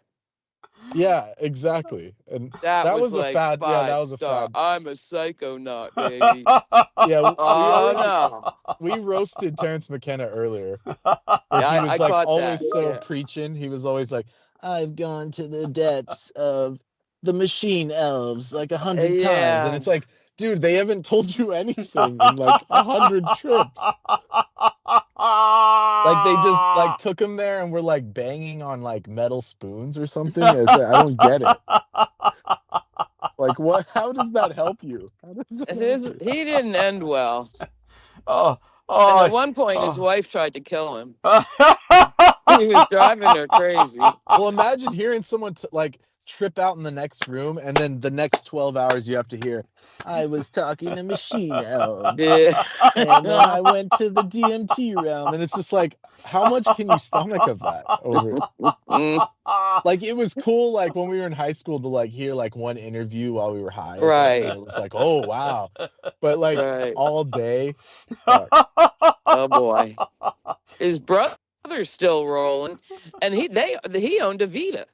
Yeah, exactly. And that was like a fad. Yeah, that was a star. fad. I'm a psychonaut, baby. Yeah. We roasted Terrence McKenna earlier. He was like always preaching. He was always like, I've gone to the depths of the machine elves like 100 times. And it's like, dude, they haven't told you anything in like 100 trips. Like they just like took him there and were like banging on like metal spoons or something. I don't get it. Like what? How does that help you? He didn't end well. And at one point, his wife tried to kill him. He was driving her crazy. Well, imagine hearing someone like trip out in the next room, and then the next 12 hours you have to hear, I was talking to machine elves. Yeah. And then I went to the DMT realm. And it's just like, how much can you stomach of that over? Like, it was cool, like, when we were in high school to, like, hear, like, one interview while we were high. Right. It was like, oh, wow. But, like, all day. Oh, boy. His brother's still rolling. And he owned a Vita.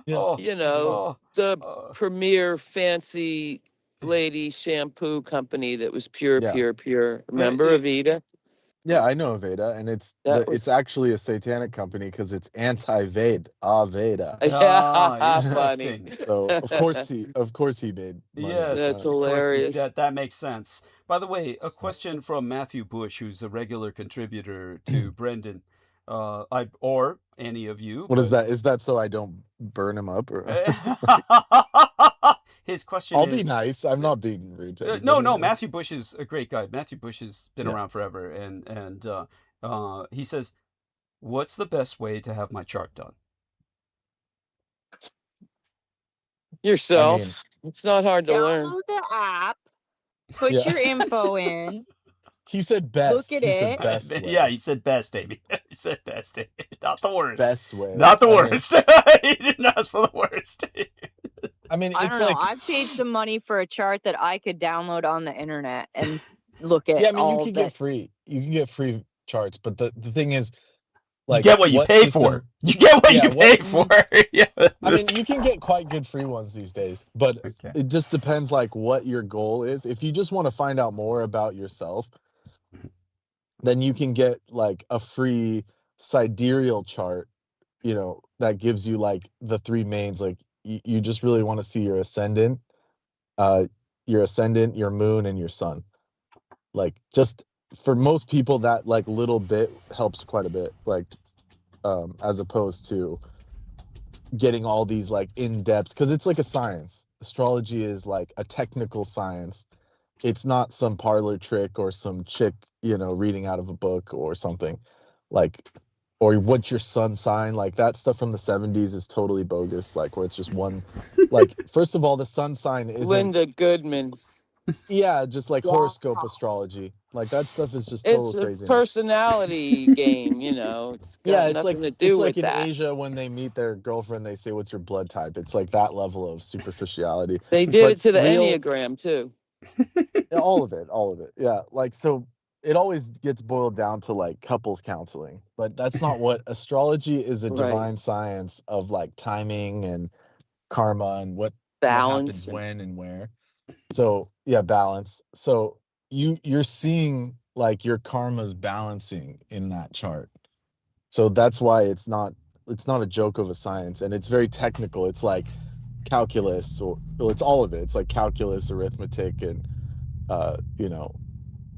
Yeah. You know, the premier fancy lady shampoo company that was pure. Remember Aveda? Yeah, I know Aveda, and it's actually a satanic company because it's anti-Veda. Aveda. Yeah, funny. So of course he made money. Yes, that's hilarious. That makes sense. By the way, a question from Matthew Bush, who's a regular contributor to Brendan. Or any of you. What is that? Is that so I don't burn him up? Or? his question I'll be is, nice. I'm not being rude to anybody. no, Matthew Bush is a great guy. Matthew Bush has been around forever, and he says, what's the best way to have my chart done? Yourself. It's not hard to learn. Download the app, put Yeah. your info in. He said best. Look at He said it. best way. Yeah, he said best, Amy. He said best, Amy. Not the worst. Best way. Not the I mean- worst. He didn't ask for the worst. I mean, I it's don't know. like I've paid some money for a chart that I could download on the internet and look at. yeah. I mean, all you can the- get free. You can get free charts, but the thing is, You like, get what you pay system- for. You get what Yeah, you pay for. Yeah. I mean, you can get quite good free ones these days, but Okay. it just depends like what your goal is. If you just want to find out more about yourself, then you can get like a free sidereal chart, you know, that gives you like the three mains. Like you just really want to see your ascendant, your moon, and your sun. Like, just for most people, that like little bit helps quite a bit. Like, as opposed to getting all these like in-depth, because it's like a science. Astrology is like a technical science. It's not some parlor trick or some chick, you know, reading out of a book or something. Like, or what's your sun sign? Like, that stuff from the 70s is totally bogus. Like, where it's just one, like, first of all, the sun sign isn't, Linda Goodman. yeah, just like horoscope astrology. Like, that stuff is just total It's a craziness. personality game, you know. It's got Yeah, it's nothing like, to do it's with like in that. Asia when they meet their girlfriend, they say, what's your blood type? It's like that level of superficiality. They did But it to the real- Enneagram too. Yeah, all of it. Yeah, like, so it always gets boiled down to like couples counseling, but that's not what astrology is. A Right. divine science of like timing and karma and what happens Balance. when and where. So yeah, balance. So you're seeing like your karma's balancing in that chart. So that's why it's not a joke of a science, and it's very technical. It's like calculus, or well, it's all of it. It's like calculus, arithmetic, and you know,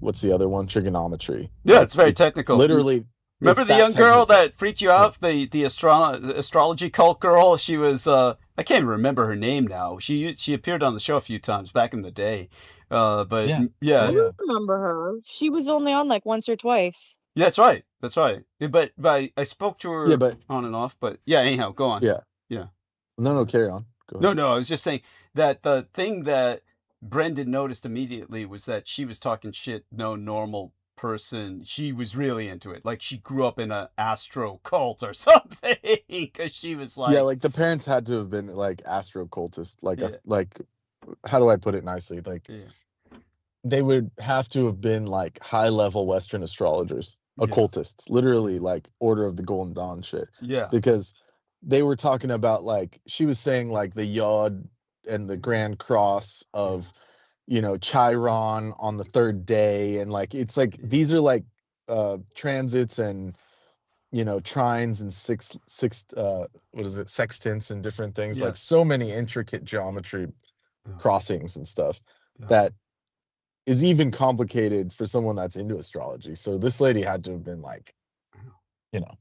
what's the other one? Trigonometry. Yeah, Like, it's very technical. Literally. Remember it's the that young girl technical. that freaked you out? The astrology cult girl? She was, I can't even remember her name now. She appeared on the show a few times back in the day. But Yeah. yeah. I don't remember her. She was only on like once or twice. Yeah, that's right. That's right. But I spoke to her Yeah, but on and off. But yeah, anyhow, go on. yeah. Yeah. No, carry on. Go ahead. No, I was just saying that the thing that Brendan noticed immediately was that she was talking shit no normal person. She was really into it. Like, she grew up in an astro cult or something, because she was like, Yeah, like the parents had to have been like astro cultists. Like, Yeah. like, how do I put it nicely? Like, Yeah. they would have to have been like high level Western astrologers, Yes. occultists, literally like Order of the Golden Dawn shit. Yeah. Because they were talking about, like, she was saying like the yod and the grand cross of, you know, Chiron on the third day, and like it's like these are like transits and, you know, trines and six what is it, sextants and different things. Like, Yes. so many intricate geometry Yeah. crossings and stuff Yeah. that is even complicated for someone that's into astrology. So this lady had to have been like, you know,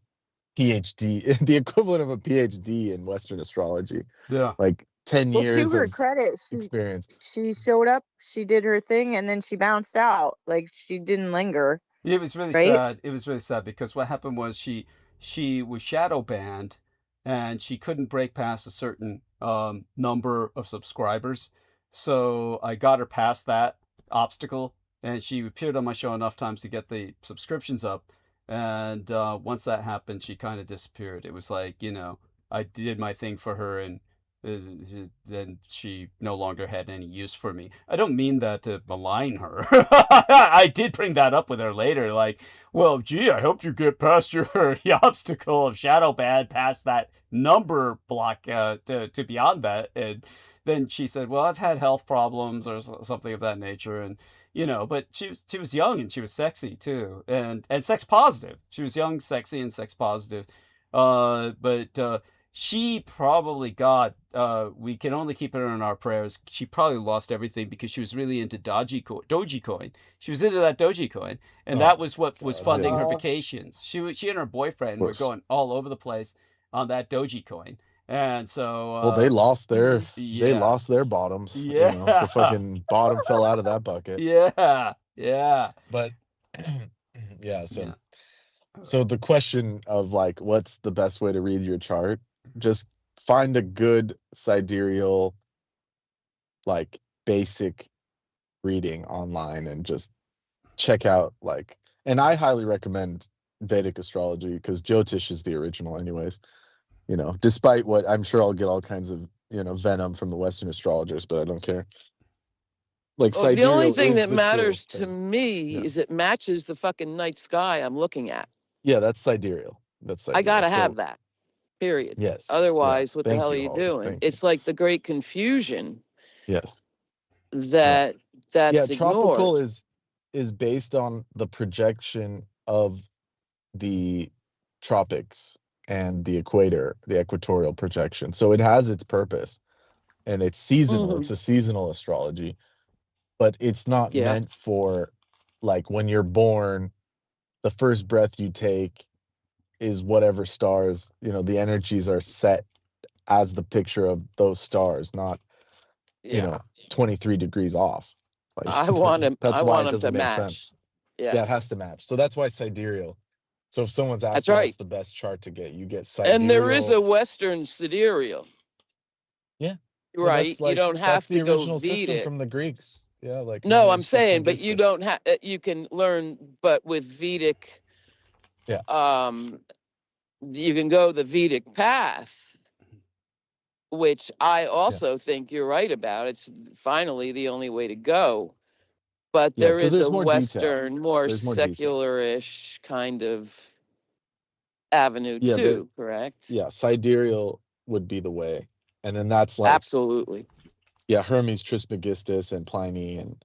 PhD, the equivalent of a PhD in Western astrology, Yeah. like 10 Well, years to her of credit, experience. she showed up, she did her thing, and then she bounced out. Like, she didn't linger. It was really Right? sad. It was really sad because what happened was she was shadow banned, and she couldn't break past a certain number of subscribers. So I got her past that obstacle, and she appeared on my show enough times to get the subscriptions up. And once that happened, she kind of disappeared. It was like, you know, I did my thing for her, and then she no longer had any use for me. I don't mean that to malign her. I did bring that up with her later, like, well, gee, I hope you get past your obstacle of shadow ban, past that number block to beyond that. And then she said, well, I've had health problems or something of that nature, and you know, but she was young and she was sexy too, and sex positive. She was young, sexy, and sex positive. But she probably got, we can only keep her in our prayers. She probably lost everything because she was really into Dogecoin. She was into that Dogecoin, and that was what was God, funding yeah. her vacations. She and her boyfriend were course. going all over the place on that Dogecoin. And so Well, they lost their yeah. bottoms. Yeah. You know, the fucking bottom fell out of that bucket. Yeah. Yeah. But yeah, so Yeah. so the question of like what's the best way to read your chart, just find a good sidereal, like basic reading online and just check out like, and I highly recommend Vedic astrology because Jyotish is the original anyways, you know, despite what I'm sure I'll get all kinds of, you know, venom from the Western astrologers, but I don't care. Like Well, the only sidereal thing is that the matters true to thing. me Yeah. is it matches the fucking night sky I'm looking at. Yeah, that's sidereal. That's I sidereal. gotta have So that. Period. yes. Yeah. Otherwise, what the Thank hell are you, you Holly. doing? Thank you. It's like the great confusion Yes. that Yeah, that's tropical ignored. is based on the projection of the tropics and the equator, the equatorial projection. So it has its purpose and it's seasonal. Mhm. It's a seasonal astrology, but it's not Yeah. meant for like when you're born, the first breath you take is whatever stars, you know, the energies are set as the picture of those stars, not, you Yeah. know, 23 degrees off. Like I want them. that's I why want it them to doesn't make sense. match. Yeah. Yeah, it has to match. So that's why sidereal. So if someone's That's asking right. what's the best chart to get, you get sidereal. And there is a Western sidereal. Yeah. Right. That's like, you don't have that's the to go original system Vedic. from the Greeks. Yeah, like No, I'm Hermes saying, but you Trismegistus. don't have. You can learn, but with Vedic. Yeah. You can go the Vedic path, which I also think you're right about. It's finally the only way to go. But Yeah, there 'cause is there's a more detail. Western, more There's more detail. secular-ish kind of avenue Yeah, too, correct? Yeah, sidereal would be the way. And then that's like, Absolutely. yeah, Hermes Trismegistus and Pliny and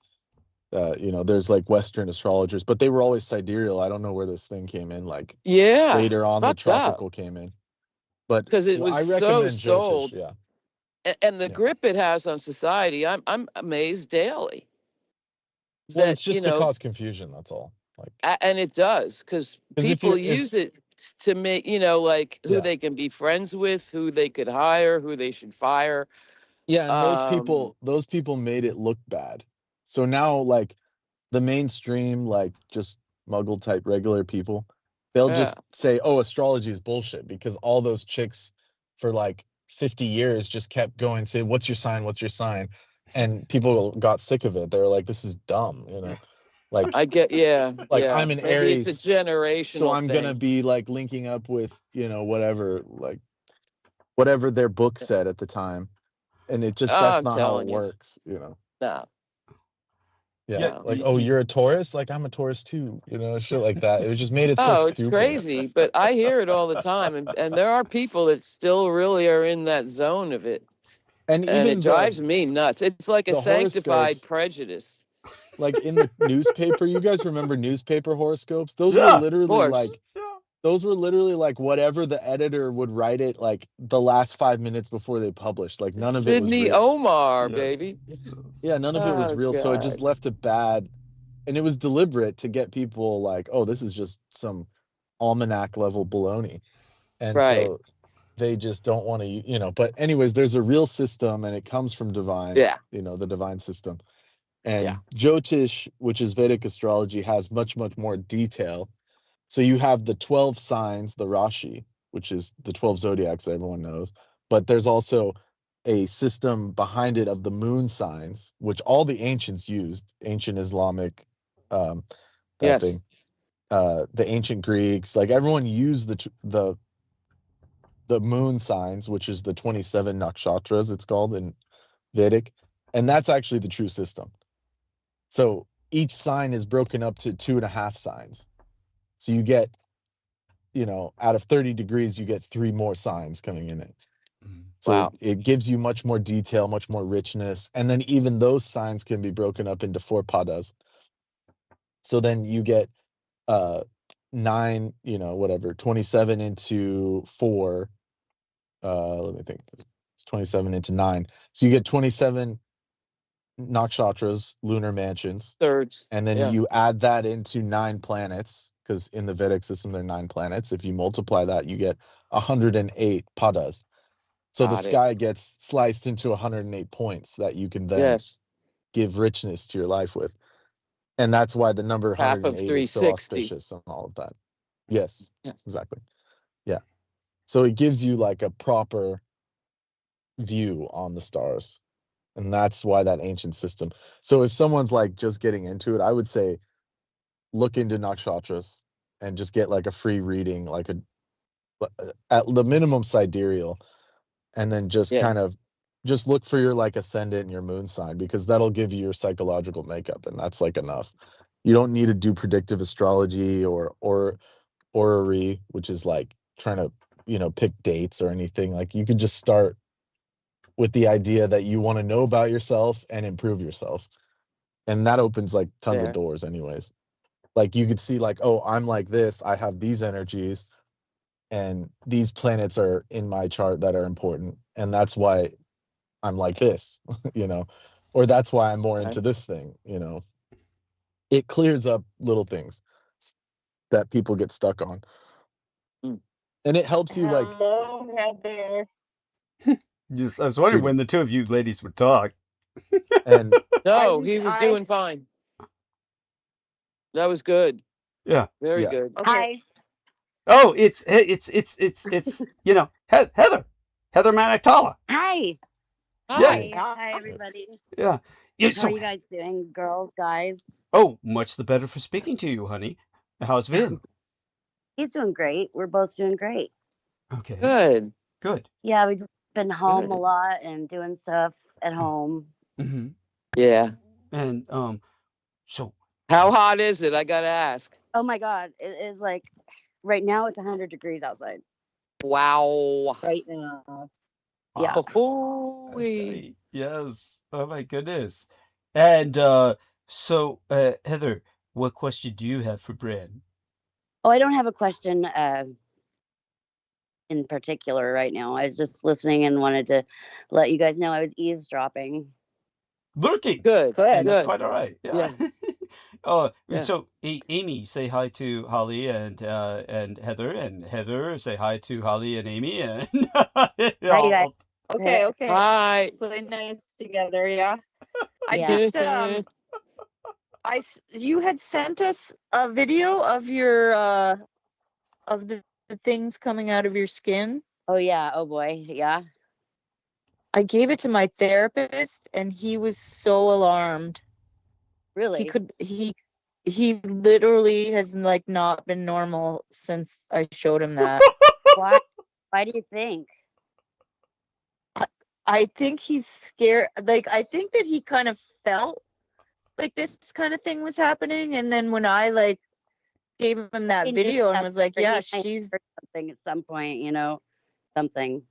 you know, there's like Western astrologers, but they were always sidereal. I don't know where this thing came in. Like Yeah, later it's on, the fucked up. tropical came in. But Because it was I so recommend sold. Jyotish. Yeah. And the Yeah. grip it has on society, I'm amazed daily. Well, That, it's just you to know, cause confusion. That's all. Like, and it does, because 'cause if people you're- use it to make, you know, like who Yeah. they can be friends with, who they could hire, who they should fire. Yeah, and those people made it look bad. So now, like, the mainstream, like, just muggle type regular people, they'll Yeah. just say, oh, astrology is bullshit, because all those chicks for like 50 years just kept going, say, what's your sign? What's your sign? And people got sick of it. They were like, this is dumb, you know? Like, I get, yeah. like yeah. I'm an Maybe Aries, it's a generational so I'm thing. gonna be like linking up with, you know, whatever, like whatever their book said at the time. And it just, that's I'm not how it telling you. works, you know? No. Yeah, Yeah, like, oh, you're a Taurus? Like, I'm a Taurus too, you know, shit like that. It just made it so Oh, it's stupid. crazy, but I hear it all the time, and there are people that still really are in that zone of it, And and even it drives me nuts. It's like a the sanctified horoscopes, prejudice. like in the newspaper, you guys remember newspaper horoscopes? Those were Yeah, literally course. like, whatever the editor would write it, like the last 5 minutes before they published. Like none of it was Sydney real. Omar, Yes. baby. Yeah, none of it was Oh, real. So it just God. left it bad. And it was deliberate to get people like, oh, this is just some almanac level baloney. And Right. so they just don't want to, you know, but anyways, there's a real system and it comes from divine, Yeah. you know, the divine system. And Yeah. Jyotish, which is Vedic astrology, has much, much more detail. So you have the 12 signs, the Rashi, which is the 12 zodiacs that everyone knows. But there's also a system behind it of the moon signs, which all the ancients used, ancient Islamic, Yes. thing, the ancient Greeks, like everyone used the moon signs, which is the 27 nakshatras, it's called in Vedic. And that's actually the true system. So each sign is broken up to 2.5 signs. So you get, you know, out of 30 degrees, you get 3 more signs coming in it. So Wow. it gives you much more detail, much more richness. And then even those signs can be broken up into 4 padas. So then you get 9, you know, whatever, 27 into 4. Let me think. It's 27 into 9. So you get 27 nakshatras, lunar mansions. Thirds. And then Yeah. you add that into 9 planets, because in the Vedic system, there are 9 planets. If you multiply that, you get 108 padas. So the Got it. sky gets sliced into 108 points that you can then Yes. give richness to your life with. And that's why the number Half of 108 is so 360. auspicious and all of that. Yes, Yeah. exactly. Yeah. So it gives you like a proper view on the stars. And that's why that ancient system. So if someone's like just getting into it, I would say look into nakshatras and just get like a free reading, like at the minimum sidereal, and then just Yeah. kind of just look for your like ascendant and your moon sign, because that'll give you your psychological makeup, and that's like enough. You don't need to do predictive astrology or orrery, which is like trying to, pick dates or anything. Like you could just start with the idea that you want to know about yourself and improve yourself. And that opens like tons of Fair. doors anyways. Like you could see like, oh, I'm like this, I have these energies, and these planets are in my chart that are important, and that's why I'm like this, or that's why I'm more into this thing. It clears up little things that people get stuck on. Mm. And it helps you like, Hello, Heather. Yes, I was wondering when the two of you ladies would talk. and No, he was doing fine. That was good. Yeah. Very Yeah. good. Hi. Oh, it's Heather Maniktala. Hi. Yeah. Hi, everybody. Yeah. How are you guys doing, girls, guys? Oh, much the better for speaking to you, honey. How's Vin? He's doing great. We're both doing great. Okay. Good. Yeah, we've been home Good. a lot and doing stuff at home. Mm-hmm. Yeah. And so how hot is it? I gotta ask. Oh my God, it is like right now it's 100 degrees outside. Wow. Right now. Yeah. Holy. Yes. Oh my goodness. And so Heather, what question do you have for Bran? Oh, I don't have a question in particular right now. I was just listening and wanted to let you guys know I was eavesdropping. Lurking. Good. And that's Good. quite all right. Yeah. So Amy, say hi to Holly and Heather, and Heather, say hi to Holly and Amy, and Hi, you guys. Okay. Hi. Play nice together, yeah. Yeah. You had sent us a video of your of the things coming out of your skin. Oh yeah. Oh boy. Yeah. I gave it to my therapist, and he was so alarmed. Really? He literally has like not been normal since I showed him that. Why do you think? I think he's scared. Like, I think that he kind of felt like this kind of thing was happening, and then when I like gave him that video and was like, yeah, she's something at some point, something.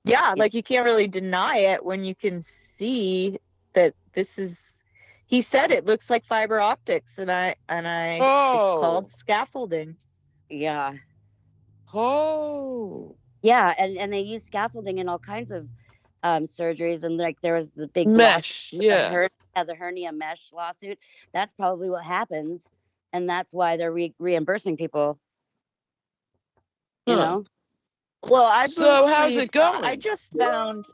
Yeah, like you can't really deny it when you can see that this is. He said it looks like fiber optics, and I it's called scaffolding. Yeah. Oh. Yeah, and they use scaffolding in all kinds of surgeries, and like there was the big mesh, the hernia mesh lawsuit. That's probably what happens, and that's why they're reimbursing people. You know. Well, how's it going? I just found.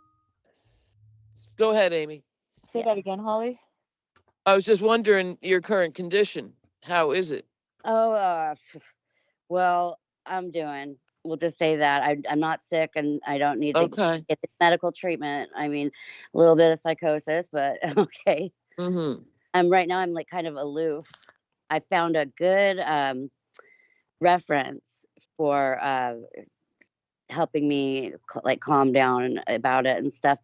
Go ahead, Amy. Say that again, Holly. I was just wondering your current condition. How is it? Oh, well, I'm doing. We'll just say that I'm not sick, and I don't need to get the medical treatment. I mean, a little bit of psychosis, but okay. Mm-hmm. Right now I'm like kind of aloof. I found a good reference for helping me like calm down about it and stuff.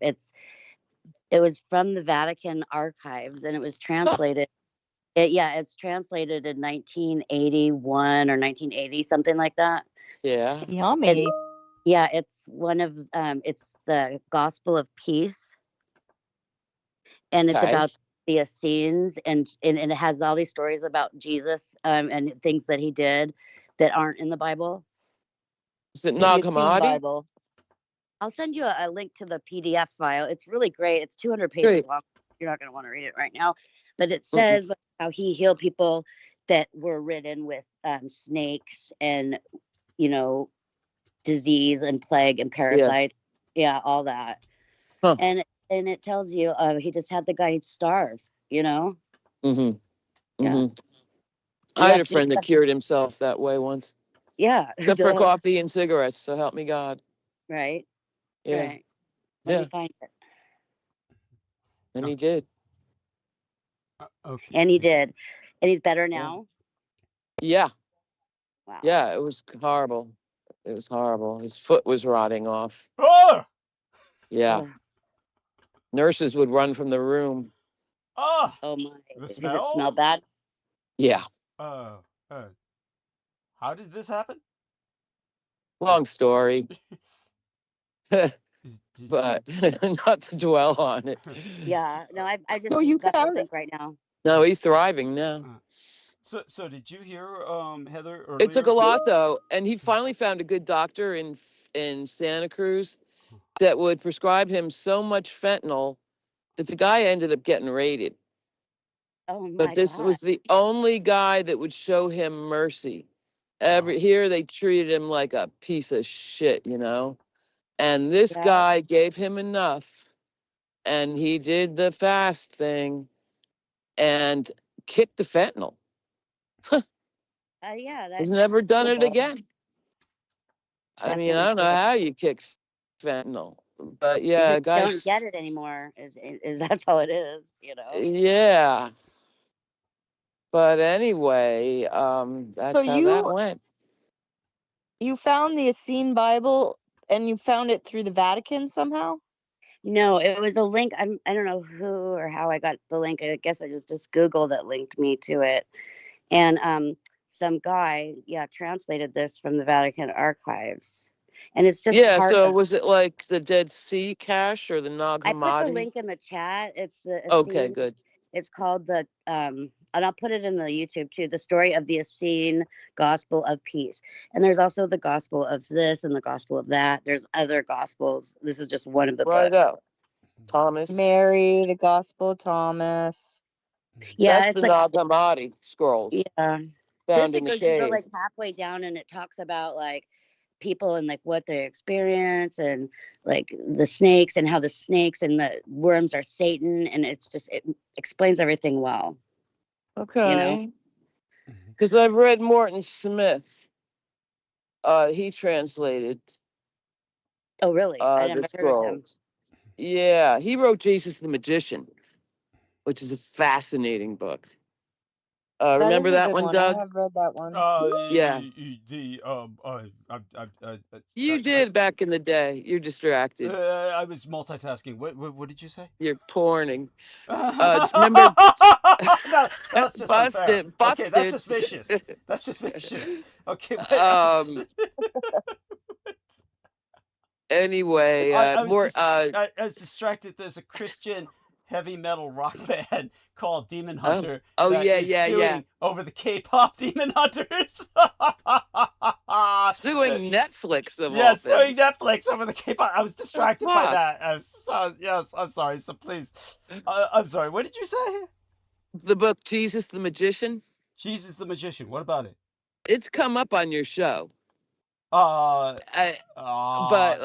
It was from the Vatican archives, and it was translated. It's translated in 1981 or 1980, something like that. Yeah. Yummy. It's one of it's the Gospel of Peace, and it's about the Essenes, and it has all these stories about Jesus and things that he did that aren't in the Bible. Is it Nag Hammadi? I'll send you a link to the PDF file. It's really great. It's 200 pages long. You're not going to want to read it right now, but it says how he healed people that were ridden with snakes and disease and plague and Yes. parasites. Yeah, all that. Huh. And it tells you he just had the guy starve, you know? Mm-hmm. Yeah. Mm-hmm. You I had have a to friend that accept- cured himself that way once, yeah. except for duh, coffee and cigarettes. So help me God. right. Yeah. Right. Let me Yeah. find it. And he Okay. did. Okay. And he did. And he's better now. Yeah. Wow. Yeah. It was horrible. It was horrible. His foot was rotting off. Oh! Yeah. Ugh. Nurses would run from the room. Oh! Oh my. The Does it smell smell? bad? Yeah. Uh, how did this happen? Long story, Did but not to dwell on it. Yeah. No, I just So you got the found it. link right now. No, he's thriving now. So did you hear Heather earlier? It took a lot though, and he finally found a good doctor in Santa Cruz that would prescribe him so much fentanyl that the guy ended up getting raided. Oh my But this God. was the only guy that would show him mercy. Wow. Here they treated him like a piece of shit, you know. And this Yeah. guy gave him enough, and he did the fast thing and kicked the fentanyl. Yeah. He's never done it doable. again. I mean, Definitely I don't know doable. how you kick fentanyl, but You yeah, just guys. don't get it anymore. Is that's how it is, you know? Yeah. But anyway, that's So how that went. you found the Essene Bible and you found it through the Vatican somehow? No, it was a link. I don't know who or how I got the link. I guess it was just Google that linked me to it. And some guy, translated this from the Vatican archives. And it's just Yeah, part so of, was it like the Dead Sea cache or the Nag I put the Hammadi? link in the chat. It's the Okay, Essene. good. It's called the and I'll put it in the YouTube too, the story of the Essene Gospel of Peace. And there's also the Gospel of this and the Gospel of that. There's other Gospels. This is just one of the Right books. up. Thomas. Mary, the Gospel of Thomas. Yeah, That's it's the like, Nag Hammadi scrolls yeah. found This in the goes, you go cave. like halfway down and it talks about like people and like what they experience and like the snakes and how the snakes and the worms are Satan, and it explains everything well. Okay. Because I've read Morton Smith. He translated Oh, really? I the never heard of him. scrolls. Yeah, he wrote Jesus the Magician, which is a fascinating book. Remember that one, Doug? I have read that one. Yeah. The You did back in the day. You're distracted. I was multitasking. What did you say? You're porning. Remember? No, that's just unfair. Busted. Okay, that's just vicious. That's just vicious. Okay. Anyway, I I was distracted. There's a Christian heavy metal rock band called Demon Hunter. Oh, that yeah, is yeah, suing yeah. over the K-pop Demon Hunters. suing Netflix of all Yeah, things. suing Netflix over the K-pop. I was distracted by fuck? that. Yes, I'm sorry. So please, I'm sorry. What did you say? The book Jesus the Magician. Jesus the Magician. What about it? It's come up on your show. But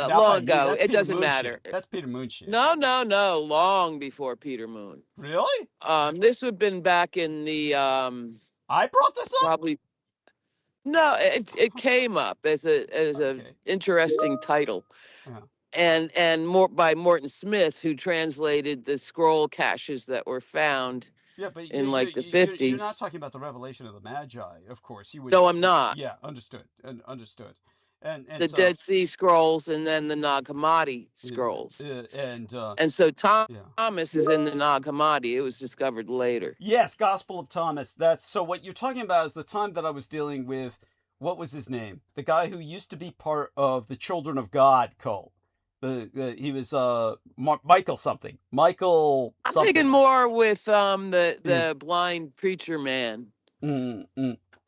long ago. It doesn't matter. That's Peter Moon shit. No. Long before Peter Moon. Really? This would have been back in the I brought this up. probably. No, it came up as a interesting title, and more by Morton Smith, who translated the scroll caches that were found. Yeah, but in like the 50s. You're not talking about the revelation of the Magi, of course. You would. No, I'm not. Yeah, understood. And the so, Dead Sea Scrolls and then the Nag Hammadi scrolls. And so Thomas is in the Nag Hammadi. It was discovered later. Yes, Gospel of Thomas. That's so. What you're talking about is the time that I was dealing with. What was his name? The guy who used to be part of the Children of God cult. He was Michael something. Michael something. I'm thinking more with the blind preacher man.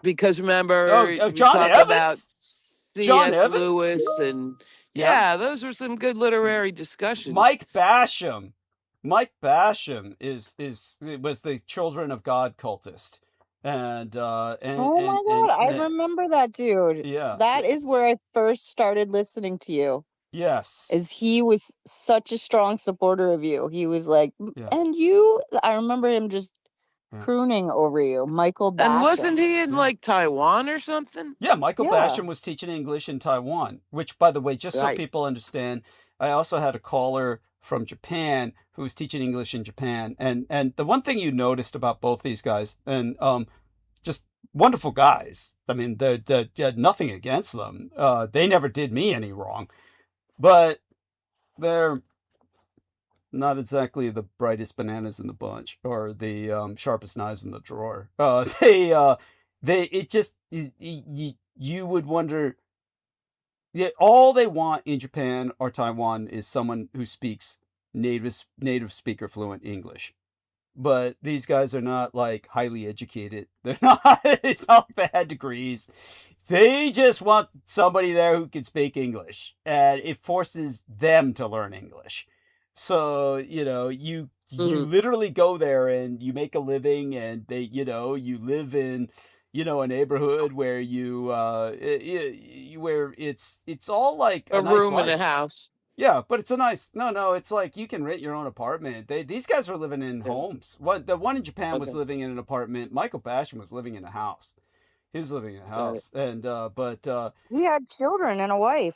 Because remember we John talked Evans? about C.S. Lewis and those were some good literary discussions. Mike Basham was the Children of God cultist. and Oh my God, I remember that dude. yeah, That is where I first started listening to you. yes, Is he was such a strong supporter of you. He was like, yes, and you, I remember him just yeah. crooning over you. Michael Basham. And wasn't he in Yeah. like Taiwan or something? Yeah, Michael Yeah. Basham was teaching English in Taiwan, which, by the way, just so Right. people understand, I also had a caller from Japan who was teaching English in Japan. And the one thing you noticed about both these guys, and just wonderful guys. I mean, they had nothing against them. They never did me any wrong, but they're not exactly the brightest bananas in the bunch or the sharpest knives in the drawer. You would wonder. Yeah, all they want in Japan or Taiwan is someone who speaks native speaker fluent English. But these guys are not like highly educated. They're not. It's not like they had degrees. They just want somebody there who can speak English, and it forces them to learn English. So you literally go there and you make a living, and you live in a neighborhood where where it's all like A nice room life. in a house. Yeah, but it's a nice. No, it's like you can rent your own apartment. These guys were living in homes. The one in Japan was Okay. living in an apartment. Michael Basham was living in a house. He was living in a house, and but he had children and a wife.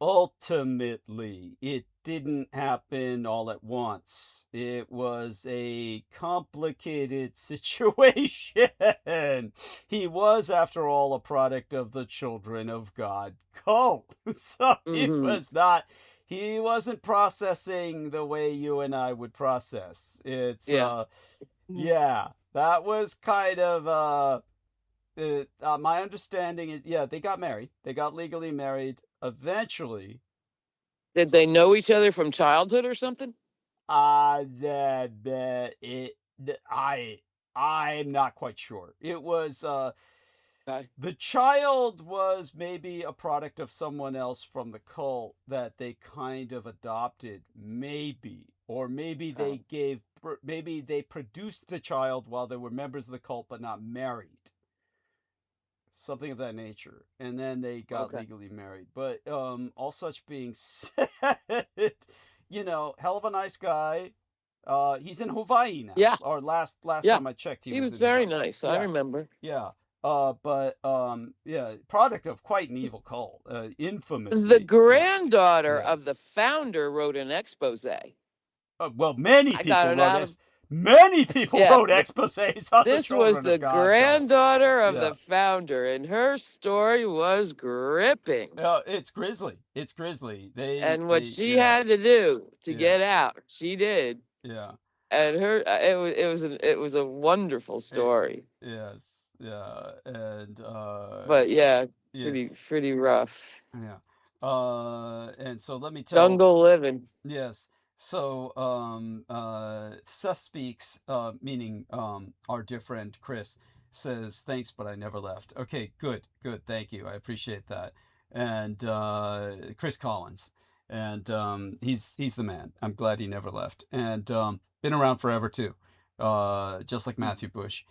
ultimately, it didn't happen all at once. It was a complicated situation. He was, after all, a product of the Children of God cult. So he wasn't processing the way you and I would process. It's that was kind of my understanding is, they got married. They got legally married eventually. Did they know each other from childhood or something? I'm not quite sure. It was the child was maybe a product of someone else from the cult that they kind of adopted, maybe, or maybe maybe they produced the child while they were members of the cult but not married. Something of that nature, and then they got legally married. But all such being said, hell of a nice guy. He's in Hawaii now. Yeah. Or last time I checked, he was very nice. Yeah. I remember. Yeah. But product of quite an evil cult, infamously. The granddaughter of the founder wrote an expose. Well, many people wrote exposés on this the was the God granddaughter of the founder, and her story was gripping. It's grisly. It's grisly. What she had to do to get out, she did. Yeah. And it was a wonderful story. Yes. Yeah. And but pretty rough. Yeah. And so let me tell. Jungle living. Yes. So Seth speaks, meaning our dear friend Chris, says, thanks, but I never left. Okay, good, thank you, I appreciate that. And Chris Collins, and he's the man. I'm glad he never left, and been around forever too, just like Matthew Bush.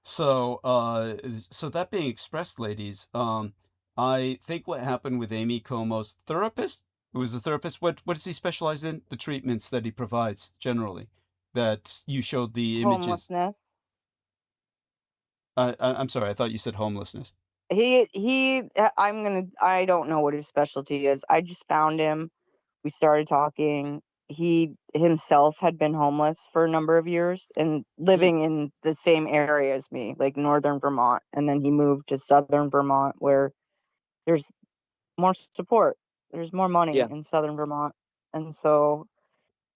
So that being expressed, ladies, I think what happened with Amy Como's therapist, who was a therapist, what does he specialize in? The treatments that he provides generally, that you showed the images. Homelessness. I'm sorry, I thought you said homelessness. I don't know what his specialty is. I just found him. We started talking. He himself had been homeless for a number of years and living in the same area as me, like northern Vermont. And then he moved to southern Vermont, where there's more support. There's more money in southern Vermont. And so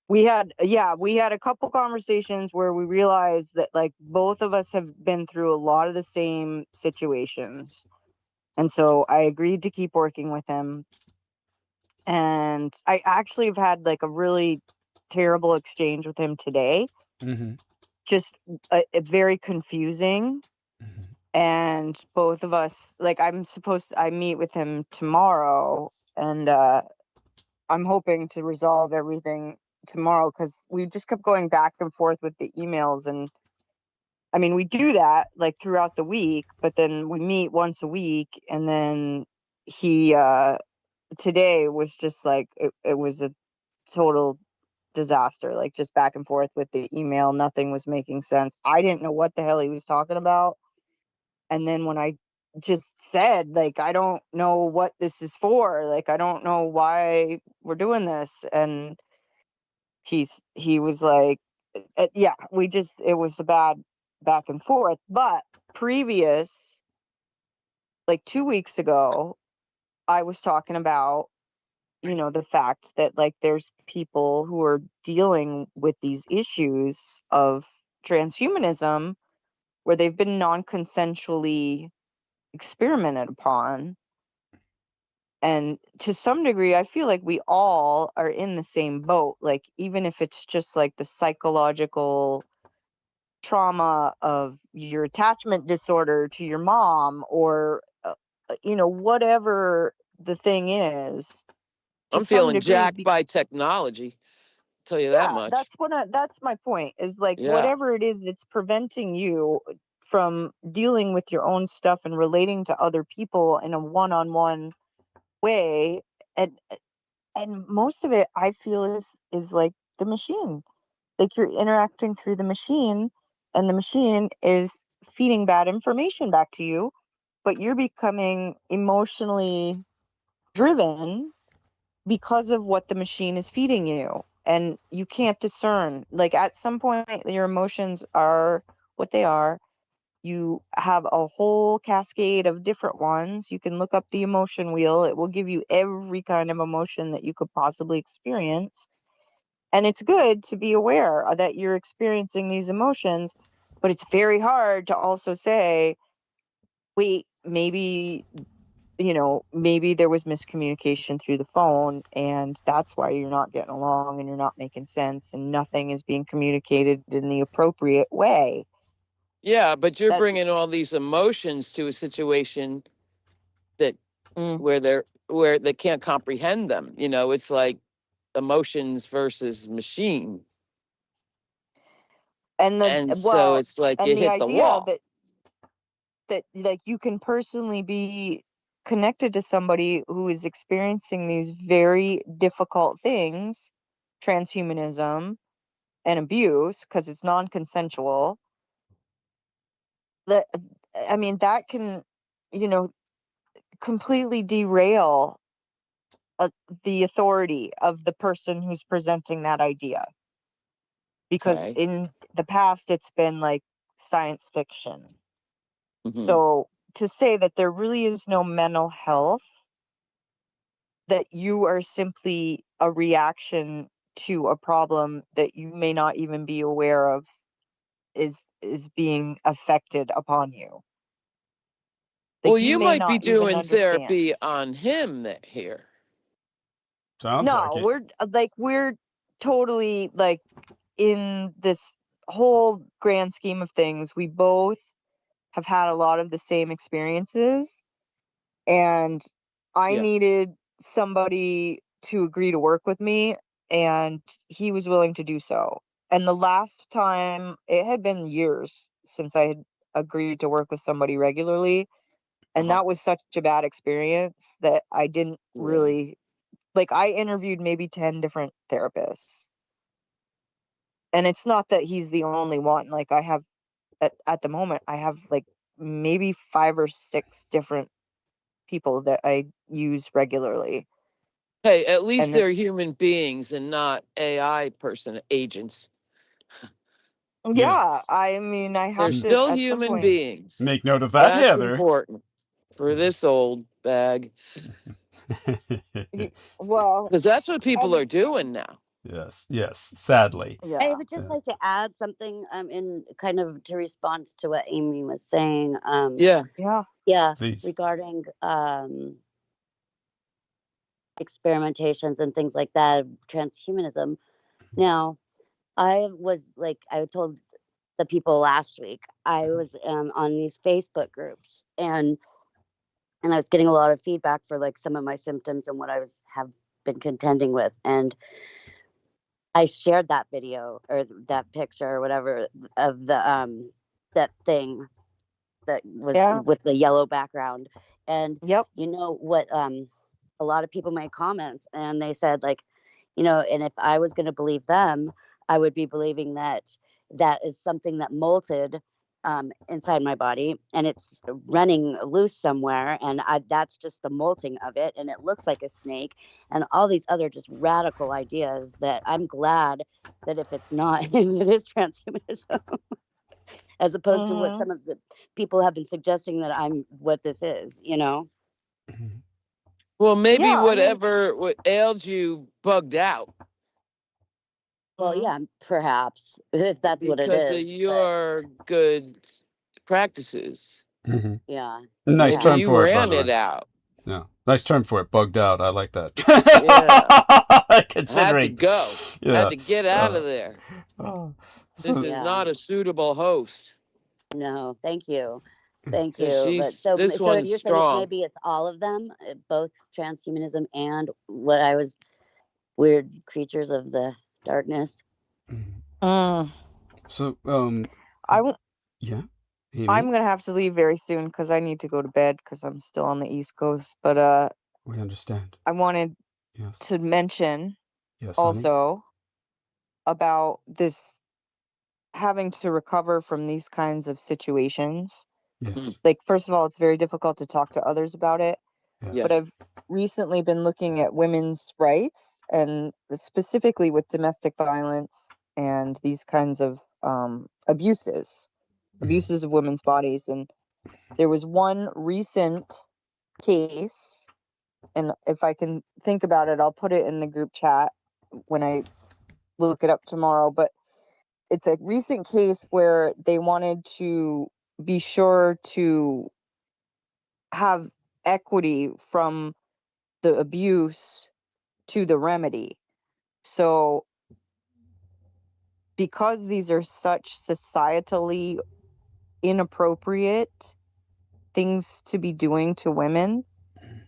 we had a couple conversations where we realized that like both of us have been through a lot of the same situations. And so I agreed to keep working with him. And I actually have had like a really terrible exchange with him today. Mm-hmm. Just a very confusing. Mm-hmm. And both of us, like I meet with him tomorrow, and I'm hoping to resolve everything tomorrow, because we just kept going back and forth with the emails, and I mean, we do that like throughout the week, but then we meet once a week, and then he today was just like it was a total disaster, like just back and forth with the email. Nothing was making sense. I didn't know what the hell he was talking about. And then when I just said, like, I don't know what this is for, like, I don't know why we're doing this, and he was like, yeah, it was a bad back and forth. But previous, like 2 weeks ago, I was talking about, the fact that like there's people who are dealing with these issues of transhumanism where they've been non-consensually experimented upon. And to some degree, I feel like we all are in the same boat. Like, even if it's just like the psychological trauma of your attachment disorder to your mom, or, whatever the thing is, to I'm some feeling degree, jacked by technology. Tell you that yeah, much. that's my point, is like Yeah. whatever it is that's preventing you from dealing with your own stuff and relating to other people in a one-on-one way. And most of it, I feel, is like the machine. Like, you're interacting through the machine, and the machine is feeding bad information back to you, but you're becoming emotionally driven because of what the machine is feeding you, and you can't discern. Like, at some point, your emotions are what they are. You have a whole cascade of different ones. You can look up the emotion wheel. It will give you every kind of emotion that you could possibly experience. And it's good to be aware that you're experiencing these emotions, but it's very hard to also say, wait, maybe there was miscommunication through the phone, and that's why you're not getting along and you're not making sense and nothing is being communicated in the appropriate way. Yeah, but you're bringing all these emotions to a situation that where they can't comprehend them. It's like emotions versus machine. And so it's like you hit the wall. That like you can personally be connected to somebody who is experiencing these very difficult things, transhumanism and abuse, because it's non-consensual. That can, completely derail the authority of the person who's presenting that idea. Because in the past, it's been like science fiction. Mm-hmm. So to say that there really is no mental health, that you are simply a reaction to a problem that you may not even be aware of is being affected upon you. Like, well, you might be doing understand. therapy on him here. Sounds like it. We're totally like in this whole grand scheme of things. We both have had a lot of the same experiences, and I needed somebody to agree to work with me, and he was willing to do so. And the last time, it had been years since I had agreed to work with somebody regularly, and that was such a bad experience that I didn't really, like, I interviewed maybe 10 different therapists. And it's not that he's the only one. Like, I have at the moment, I have like maybe 5 or 6 different people that I use regularly. Hey, at least they're human beings and not AI agents. Yeah, I mean, I have They're to. still human beings. Make note of that, That's Heather. important for this old bag. Well, because that's what people are doing now. Yes, sadly. Yeah. I would just like to add something in kind of to response to what Amy was saying. Yeah. Please. Regarding experimentations and things like that, transhumanism. Now, I told the people last week, I was on these Facebook groups, and I was getting a lot of feedback for like some of my symptoms and what I have been contending with, and I shared that video or that picture or whatever of the that thing that was Yeah. with the yellow background. And Yep. you know what, a lot of people made comments and they said, like, you know, and if I was going to believe them, I would be believing that that is something that molted inside my body and it's running loose somewhere, and that's just the molting of it, and it looks like a snake, and all these other just radical ideas that I'm glad that if it's not, it is transhumanism, as opposed to what some of the people have been suggesting that I'm what this is, you know? Well, maybe Yeah, I mean- whatever what ailed you bugged out Well, yeah, perhaps, if that's what it because is. of but your good practices. Mhm. yeah. Nice Yeah. term You for it, by ran the it way. out. Yeah, nice term for it. Bugged out. I like that. Had to Considering. go. Yeah. Had to get out of there. This So, is Yeah. not a suitable host. No, thank you. Thank 'Cause you. But she's- so, this so one's you're saying strong. maybe it's all of them, both transhumanism and what I was, weird creatures of the darkness. so I won't. yeah. Amy? I'm gonna have to leave very soon because I need to go to bed because I'm still on the East Coast. But We understand. I wanted Yes. to mention Yes. honey? also about this having to recover from these kinds of situations. Yes. Like, first of all, it's very difficult to talk to others about it. Yes. Yes. But I've recently been looking at women's rights, and specifically with domestic violence and these kinds of abuses of women's bodies. And there was one recent case, and if I can think about it, I'll put it in the group chat when I look it up tomorrow. But it's a recent case where they wanted to be sure to have equity from the abuse to the remedy. So because these are such societally inappropriate things to be doing to women,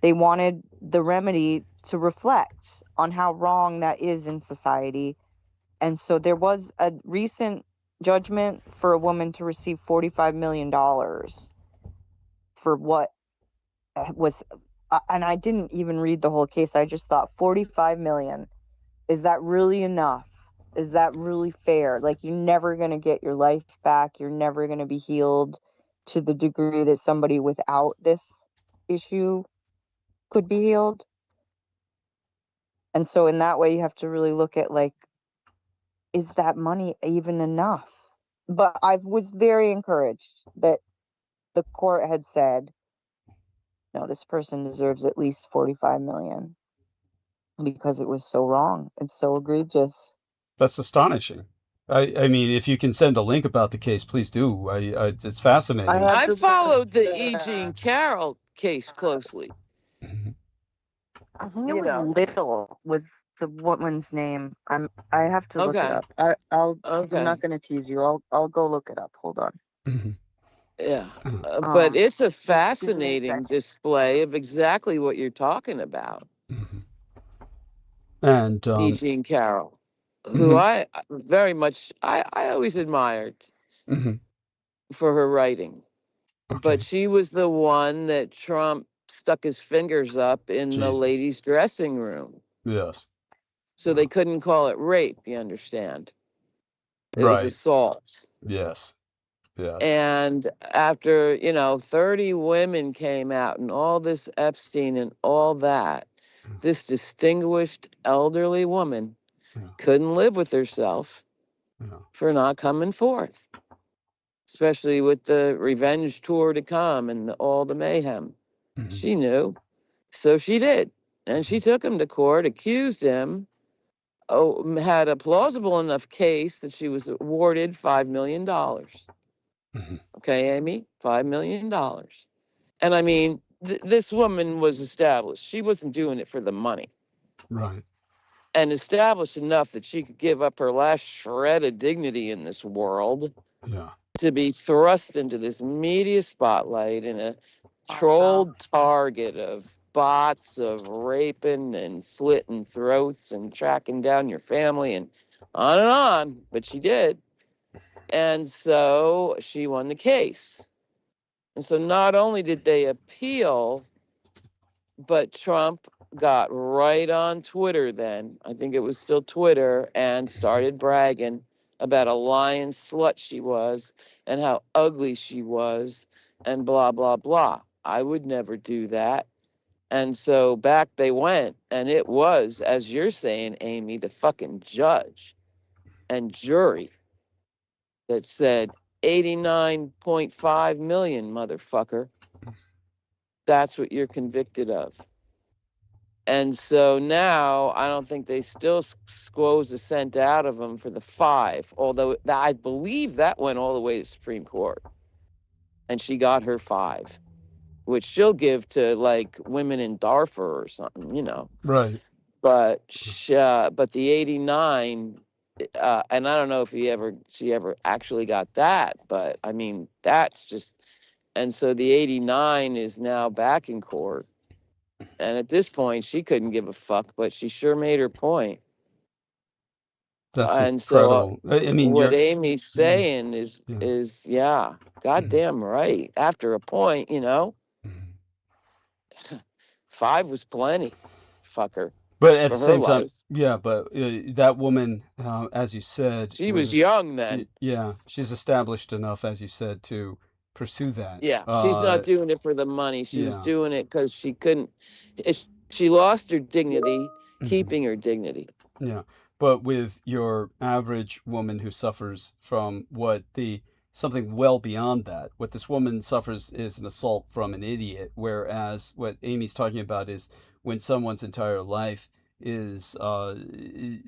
they wanted the remedy to reflect on how wrong that is in society. And so there was a recent judgment for a woman to receive $45 million for what was, and I didn't even read the whole case. I just thought, 45 million. Is that really enough? Is that really fair? Like, you're never going to get your life back. You're never going to be healed to the degree that somebody without this issue could be healed. And so in that way, you have to really look at, like, is that money even enough? But I was very encouraged that the court had said, no, this person deserves at least 45 million because it was so wrong. It's so egregious. That's astonishing. I mean, if you can send a link about the case, please do. It's fascinating. I followed the E. Jean Carroll case closely. I think it was Little was the woman's name. I have to look it up. I'm not going to tease you. I'll go look it up. Hold on. Yeah, but it's a fascinating display of exactly what you're talking about. And E. Jean Carroll, who I very much, I always admired for her writing. But she was the one that Trump stuck his fingers up in the ladies' dressing room. Yes. So they couldn't call it rape, you understand? It was assault. Yes. Yes. And after, 30 women came out and all this Epstein and all that, this distinguished elderly woman couldn't live with herself for not coming forth, especially with the revenge tour to come and all the mayhem. She knew. So she did. And she took him to court, accused him, had a plausible enough case that she was awarded $5 million. Okay, Amy, $5 million. And I mean, this woman was established. She wasn't doing it for the money. Right. And established enough that she could give up her last shred of dignity in this world to be thrust into this media spotlight and a trolled target of bots of raping and slitting throats and tracking down your family and on. But she did. And so she won the case. And so not only did they appeal, but Trump got right on Twitter then, I think it was still Twitter, and started bragging about a lying slut she was and how ugly she was and blah, blah, blah. I would never do that. And so back they went, and it was, as you're saying, Amy, the fucking judge and jury that said 89.5 million, motherfucker. That's what you're convicted of. And so now I don't think they still squoze a cent out of him for the 5, although I believe that went all the way to Supreme Court. And she got her 5, which she'll give to like women in Darfur or something, you know. Right. But the 89, and I don't know if she ever actually got that, but I mean, that's just, and so the 89 is now back in court. And at this point, she couldn't give a fuck, but she sure made her point. That's and incredible. so I mean, what you're, Amy's saying is goddamn right. After a point, you know, 5 was plenty, fucker. but at for the her same time, life. yeah, but that woman, as you said, She was young then. Yeah, she's established enough, as you said, to pursue that. Yeah, she's not doing it for the money. She was yeah. doing it because she couldn't. She lost her dignity, keeping her dignity. Yeah, but with your average woman who suffers from something well beyond that, what this woman suffers is an assault from an idiot, whereas what Amy's talking about is when someone's entire life is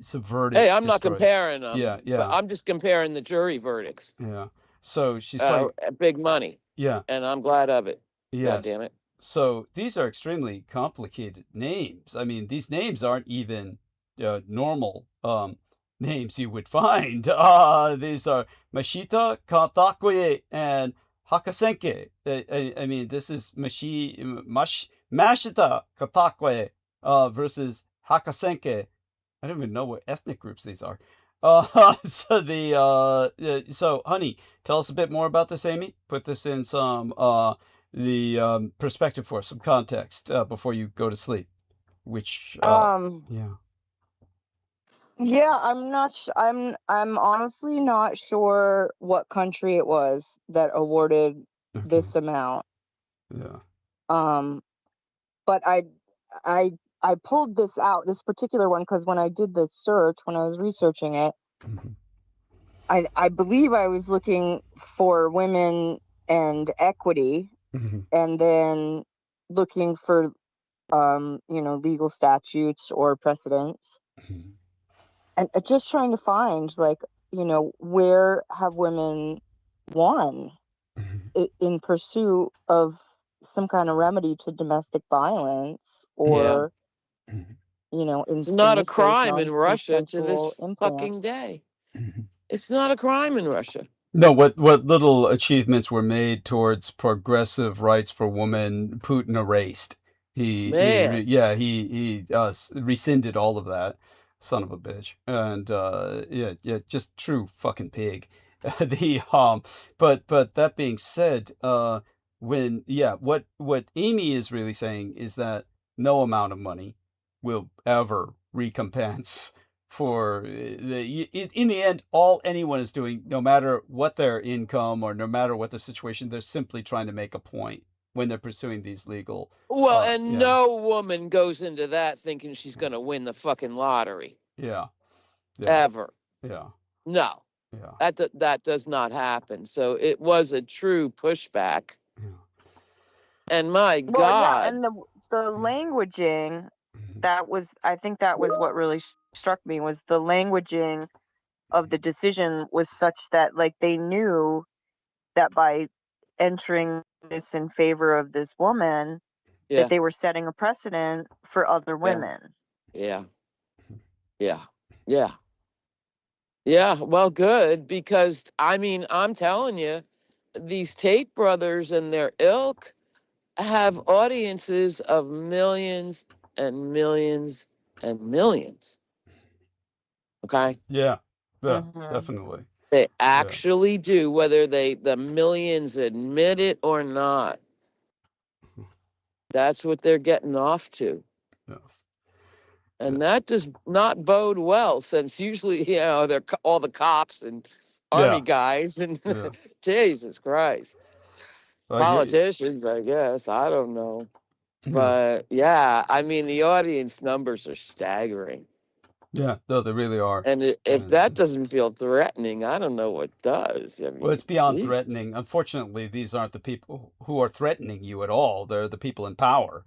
subverted. Hey, I'm not destroyed. comparing them. Yeah, yeah. But I'm just comparing the jury verdicts. Yeah. So she's fighting big money. Yeah. And I'm glad of it. Yes. God damn it. So these are extremely complicated names. I mean, these names aren't even normal names you would find. These are Mashita, Kantakwe, and Hakasenke. I mean, this is Mashita, Kantakwe versus Hakasenke. I don't even know what ethnic groups these are. So honey, tell us a bit more about this, Amy. Put this in some the perspective for us, some context before you go to sleep. Which yeah, I'm not. I'm honestly not sure what country it was that awarded this amount. Yeah. But I pulled this particular one, because when I did the search, when I was researching it, I believe I was looking for women and equity, and then looking for legal statutes or precedents, and just trying to find, like, where have women won in pursuit of some kind of remedy to domestic violence, or it's not a crime in Russia to this fucking day. It's not a crime in Russia. No, what little achievements were made towards progressive rights for women, Putin erased. He rescinded all of that, son of a bitch, and just true fucking pig. But that being said, what Amy is really saying is that no amount of money will ever recompense for in the end, all anyone is doing, no matter what their income or no matter what their situation, they're simply trying to make a point when they're pursuing these legal. No woman goes into that thinking she's going to win the fucking lottery. Yeah. Ever. Yeah. No. Yeah. That does not happen. So it was a true pushback. Yeah. And my God. Yeah, and the languaging, I think that was what really struck me, was the languaging of the decision was such that, like, they knew that by entering this in favor of this woman, that they were setting a precedent for other women. Yeah. Well, good, because I mean, I'm telling you, these Tate brothers and their ilk have audiences of millions and millions and millions. Okay? Yeah, definitely. They actually do, whether the millions admit it or not. That's what they're getting off to. Yes. And that does not bode well, since usually, they're all the cops and army guys and Jesus Christ. Politicians, I guess. I don't know. But yeah, I mean, the audience numbers are staggering. Yeah, no, they really are. And if that doesn't feel threatening, I don't know what does. I mean, well, it's beyond threatening. Unfortunately, these aren't the people who are threatening you at all. They're the people in power.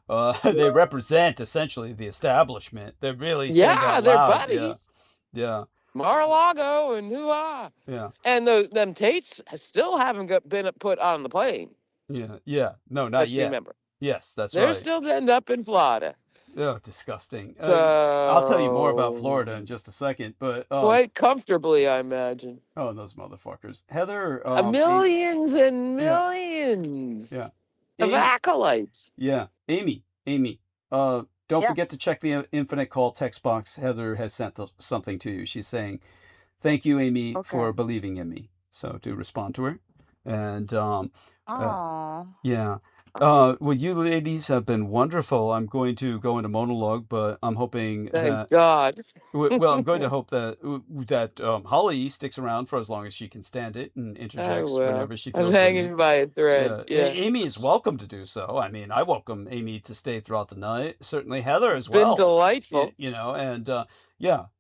They represent essentially the establishment. They're really saying that they're loud. buddies. Yeah. Mar-a-Lago and hoo-ha. Yeah. And them Tates still haven't been put on the plane. Yeah. Yeah. No, not yet. Remember. Yes, that's They're right. still to end up in Florida. Oh, disgusting. So I'll tell you more about Florida in just a second, but quite comfortably, I imagine. Oh, those motherfuckers. Heather, millions and millions of acolytes. Yeah. Amy, don't forget to check the infinite call text box. Heather has sent something to you. She's saying, "Thank you, Amy, for believing in me." So do respond to her. And yeah. Well, you ladies have been wonderful. I'm going to go into monologue, but I'm hoping Thank God. Well, I'm going to hope that Holly sticks around for as long as she can stand it and interjects whenever she feels. I'm hanging by a thread. Yeah. Amy is welcome to do so. I mean, I welcome Amy to stay throughout the night. Certainly Heather as well. It's been delightful.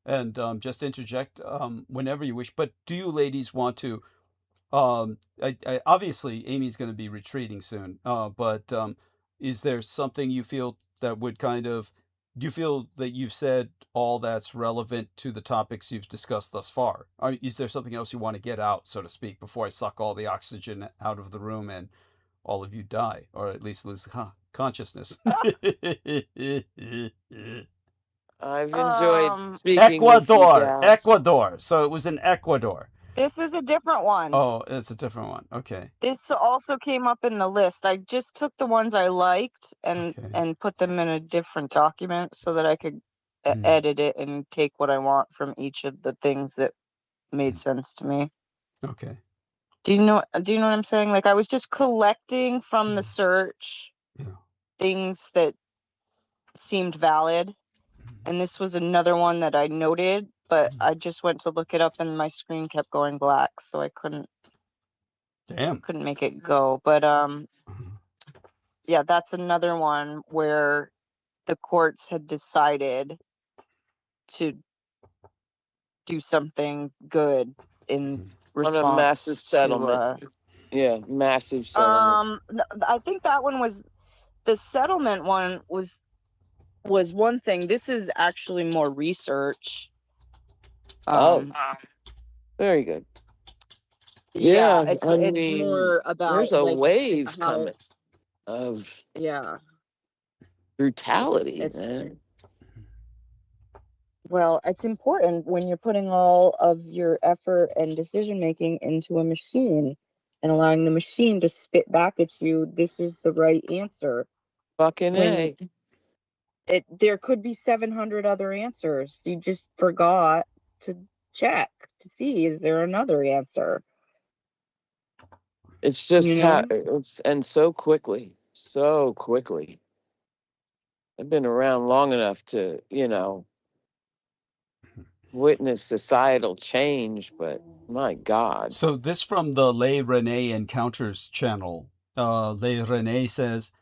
And just interject whenever you wish. But do you ladies want to? Obviously Amy's going to be retreating soon. But is there something you feel that would do you feel that you've said all that's relevant to the topics you've discussed thus far? Is there something else you want to get out, so to speak, before I suck all the oxygen out of the room and all of you die, or at least lose consciousness? I've enjoyed speaking Ecuador. So it was in Ecuador. This is a different one. Oh, it's a different one. Okay. This also came up in the list. I just took the ones I liked and put them in a different document so that I could edit it and take what I want from each of the things that made sense to me. Okay. Do you know what I'm saying? Like, I was just collecting from the search things that seemed valid. And this was another one that I noted, but I just went to look it up and my screen kept going black, so I couldn't make it go. But yeah, that's another one where the courts had decided to do something good in response on a massive settlement. Massive settlement. I think that one was the settlement one was one thing. This is actually more research. Very good. Yeah, it's more about. There's a wave coming of brutality, man. Well, it's important when you're putting all of your effort and decision making into a machine and allowing the machine to spit back at you. This is the right answer. Fucking A. There could be 700 other answers. You just forgot to check to see, is there another answer? It's just and so quickly. I've been around long enough to, witness societal change, but my God. So this from the Les Renee Encounters channel. Les Renee says,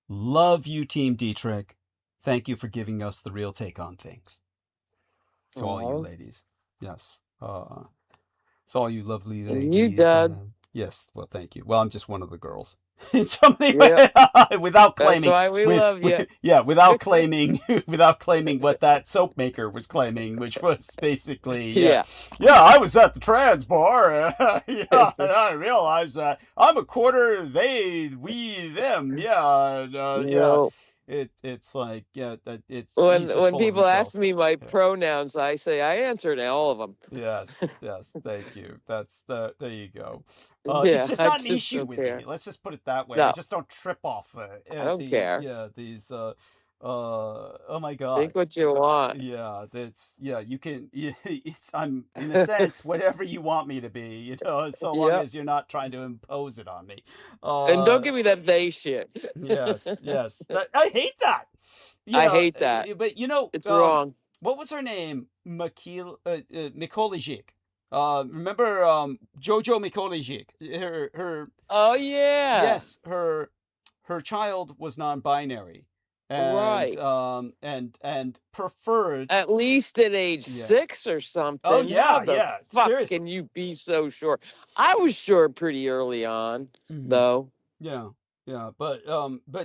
"Love you, Team Dietrich. Thank you for giving us the real take on things." To all you ladies. Yes. It's all you lovely ladies. And you, Dad. Yes. Well, thank you. Well, I'm just one of the girls. In so many ways, without claiming. That's why we love you. Without claiming what that soap maker was claiming, which was basically, I was at the trans bar, and I realized that I'm a quarter they, we, them, It's like, it's when people ask me my pronouns, I say I answer to all of them. Yes, thank you. There you go. It's just not an issue with me. Let's just put it that way. No. I just don't trip off. I don't care. Yeah, these Oh my God. Think what you want. Yeah, you can, I'm, in a sense, whatever you want me to be, so long Yep. as you're not trying to impose it on me. And don't give me that they shit. Yes. I hate that. I hate that. But It's wrong. what was her name? Mikolijik. Remember Jojo Mikolijik? Her Oh yeah. Yes, her child was non-binary. And, Right. And preferred At least at age 6 or something. Oh yeah, How the fuck seriously. can you be so sure? I was sure pretty early on, though. Yeah, but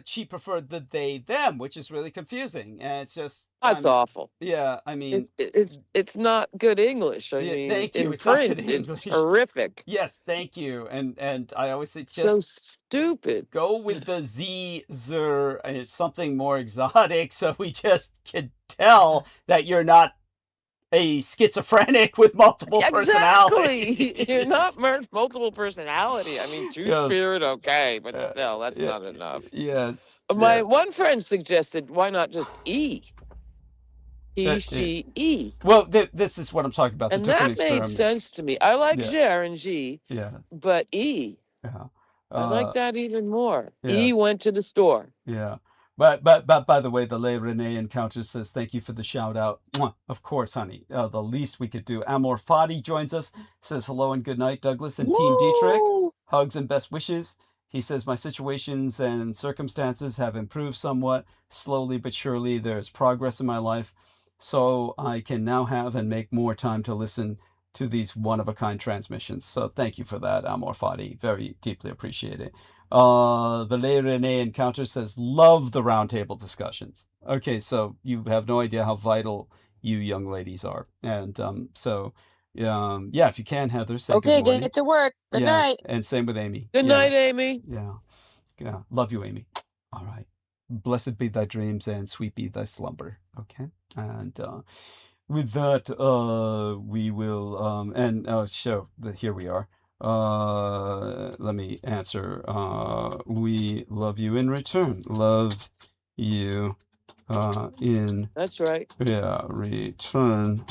she preferred the they them, which is really confusing, and it's just That's awful. Yeah, I mean, it's not good English. I yeah, mean, thank you. in It's not print, good it's English. horrific. Yes, thank you. And I always say, just So stupid. go with the Z, zer, and something more exotic, so we just can tell that you're not a schizophrenic with multiple personalities. Exactly. You're not multiple personality. I mean, two-spirit, okay, but still, that's not enough. Yes. My one friend suggested, why not just E? He, she, E. Well, this is what I'm talking about. And that made sense to me. I like Zer and G, but E. Yeah. I like that even more. Yes. E went to the store. Yeah. But by the way, the Le Rene Encounter says, thank you for the shout out. Mwah. Of course, honey. The least we could do. Amor Fadi joins us, says hello and good night, Douglas and Team Dietrich. Hugs and best wishes. He says, my situations and circumstances have improved somewhat. Slowly but surely, there's progress in my life. So I can now have and make more time to listen to these one-of-a-kind transmissions. So thank you for that, Amor Fadi. Very deeply appreciate it. The Le Rene Encounter says, love the roundtable discussions. Okay, so you have no idea how vital you young ladies are. And yeah, if you can, Heather, say good morning. Get to work. Good night. And same with Amy. Good night, Amy. Yeah. Love you, Amy. All right. Blessed be thy dreams and sweet be thy slumber. Okay. And with that, we will here we are. Let me answer. We love you in return. Love you in That's right. return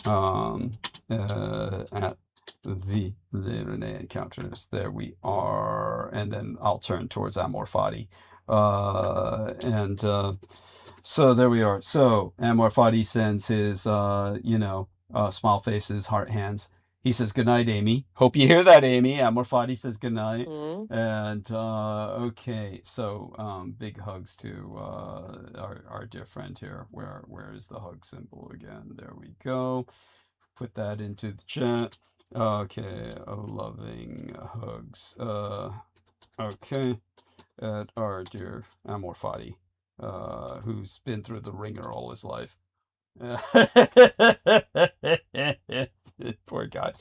at the Rene Encounters. There we are. And then I'll turn towards Amor Fadi. So there we are. So Amor Fadi sends his smile faces, heart hands. He says, good night, Amy. Hope you hear that, Amy. Amor Fadi says good night. And okay, so big hugs to our dear friend here. Where is the hug symbol again? There we go. Put that into the chat. Okay, loving hugs. Okay, at our dear Amor Fadi, who's been through the ringer all his life. Poor guy.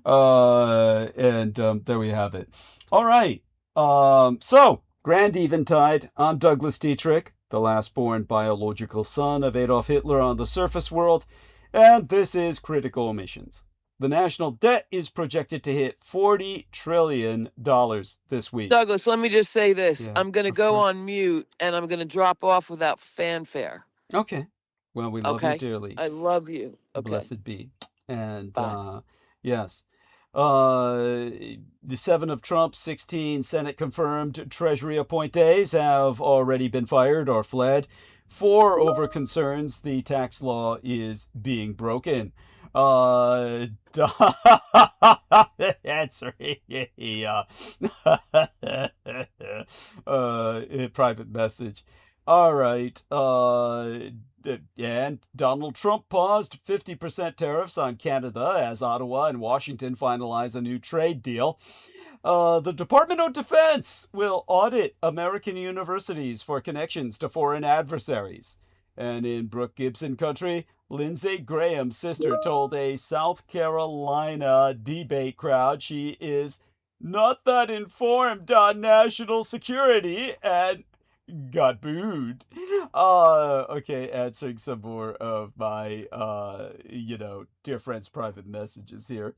And there we have it. All right. So, Grand Eventide. I'm Douglas Dietrich, the last-born biological son of Adolf Hitler on the surface world, and this is Critical Omissions. The national debt is projected to hit $40 trillion this week. Douglas, let me just say this. I'm going to go on mute, and I'm going to drop off without fanfare. Okay. Well, we love you dearly. I love you. Okay. Blessed be. And yes. The 7 of Trump's 16 Senate confirmed Treasury appointees have already been fired or fled. 4 over concerns the tax law is being broken. Answer private message. All right. And Donald Trump paused 50% tariffs on Canada as Ottawa and Washington finalize a new trade deal. The Department of Defense will audit American universities for connections to foreign adversaries. And in Brooke Gibson country, Lindsey Graham's sister told a South Carolina debate crowd she is not that informed on national security and got booed. Okay, answering some more of my, dear friends' private messages here.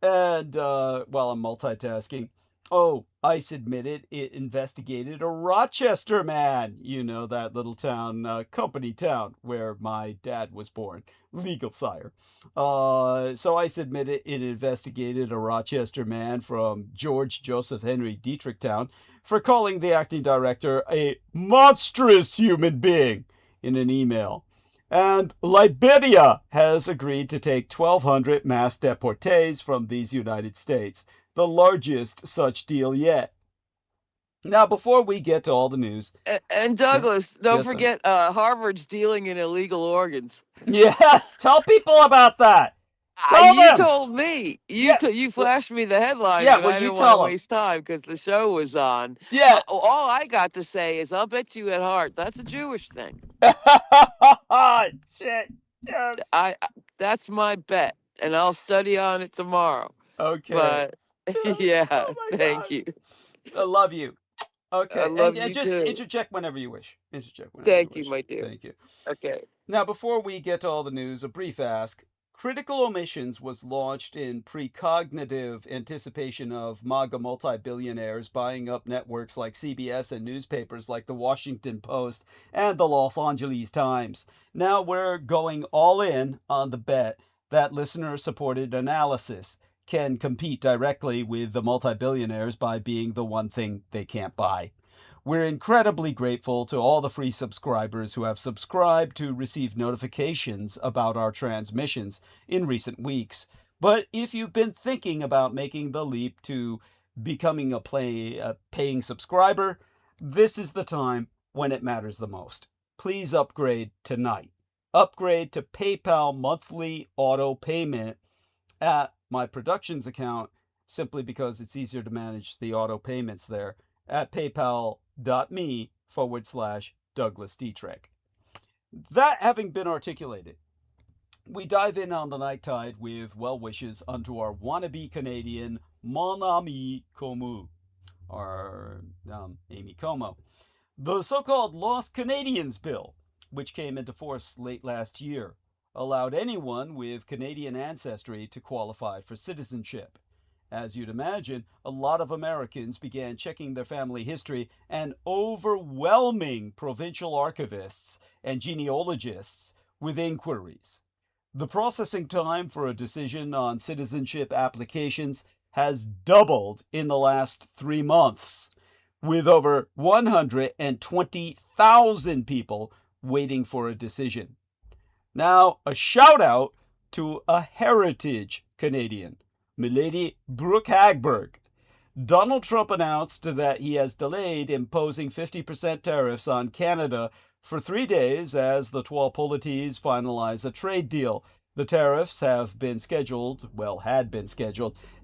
And while I'm multitasking, Oh, ICE admitted it investigated a Rochester man. You know, that little town, company town, where my dad was born. Legal sire. So ICE admitted it investigated a Rochester man from George Joseph Henry Dietrich town for calling the acting director a monstrous human being in an email. And Liberia has agreed to take 1,200 mass deportees from these United States, the largest such deal yet. Now, before we get to all the news, And Douglas, don't Yes, sir. forget Harvard's dealing in illegal organs. yes, tell people about that. Tell You them. told me. Yeah. You flashed me the headline, Yeah, but well, I you didn't tell want 'em. to waste time because the show was on. Yeah. All I got to say is, I'll bet you at heart that's a Jewish thing. Shit. Yes. That's my bet, and I'll study on it tomorrow. Okay. But Yes. yeah, Oh my thank God. you. I love you. Okay. I love and you just too. interject whenever you wish. Interject whenever Thank you you, wish. my dear. Thank you. Okay. Now, before we get to all the news, a brief ask. Critical Omissions was launched in precognitive anticipation of MAGA multi-billionaires buying up networks like CBS and newspapers like the Washington Post and the Los Angeles Times. Now we're going all in on the bet that listener-supported analysis can compete directly with the multi-billionaires by being the one thing they can't buy. We're incredibly grateful to all the free subscribers who have subscribed to receive notifications about our transmissions in recent weeks. But if you've been thinking about making the leap to becoming a paying subscriber, this is the time when it matters the most. Please upgrade tonight. Upgrade to PayPal monthly auto payment at my productions account, simply because it's easier to manage the auto payments there, at paypal.me/Douglas Dietrich. That having been articulated, we dive in on the night tide with well wishes unto our wannabe Canadian Mon Ami COMEAU, our Amy Como. The so-called Lost Canadians Bill, which came into force late last year, allowed anyone with Canadian ancestry to qualify for citizenship. As you'd imagine, a lot of Americans began checking their family history, and overwhelming provincial archivists and genealogists with inquiries. The processing time for a decision on citizenship applications has doubled in the last 3 months, with over 120,000 people waiting for a decision. Now, a shout out to a heritage Canadian, Milady Brooke Hagberg. Donald Trump announced that he has delayed imposing 50% tariffs on Canada for 3 days as the Twa-politics finalize a trade deal. The tariffs had been scheduled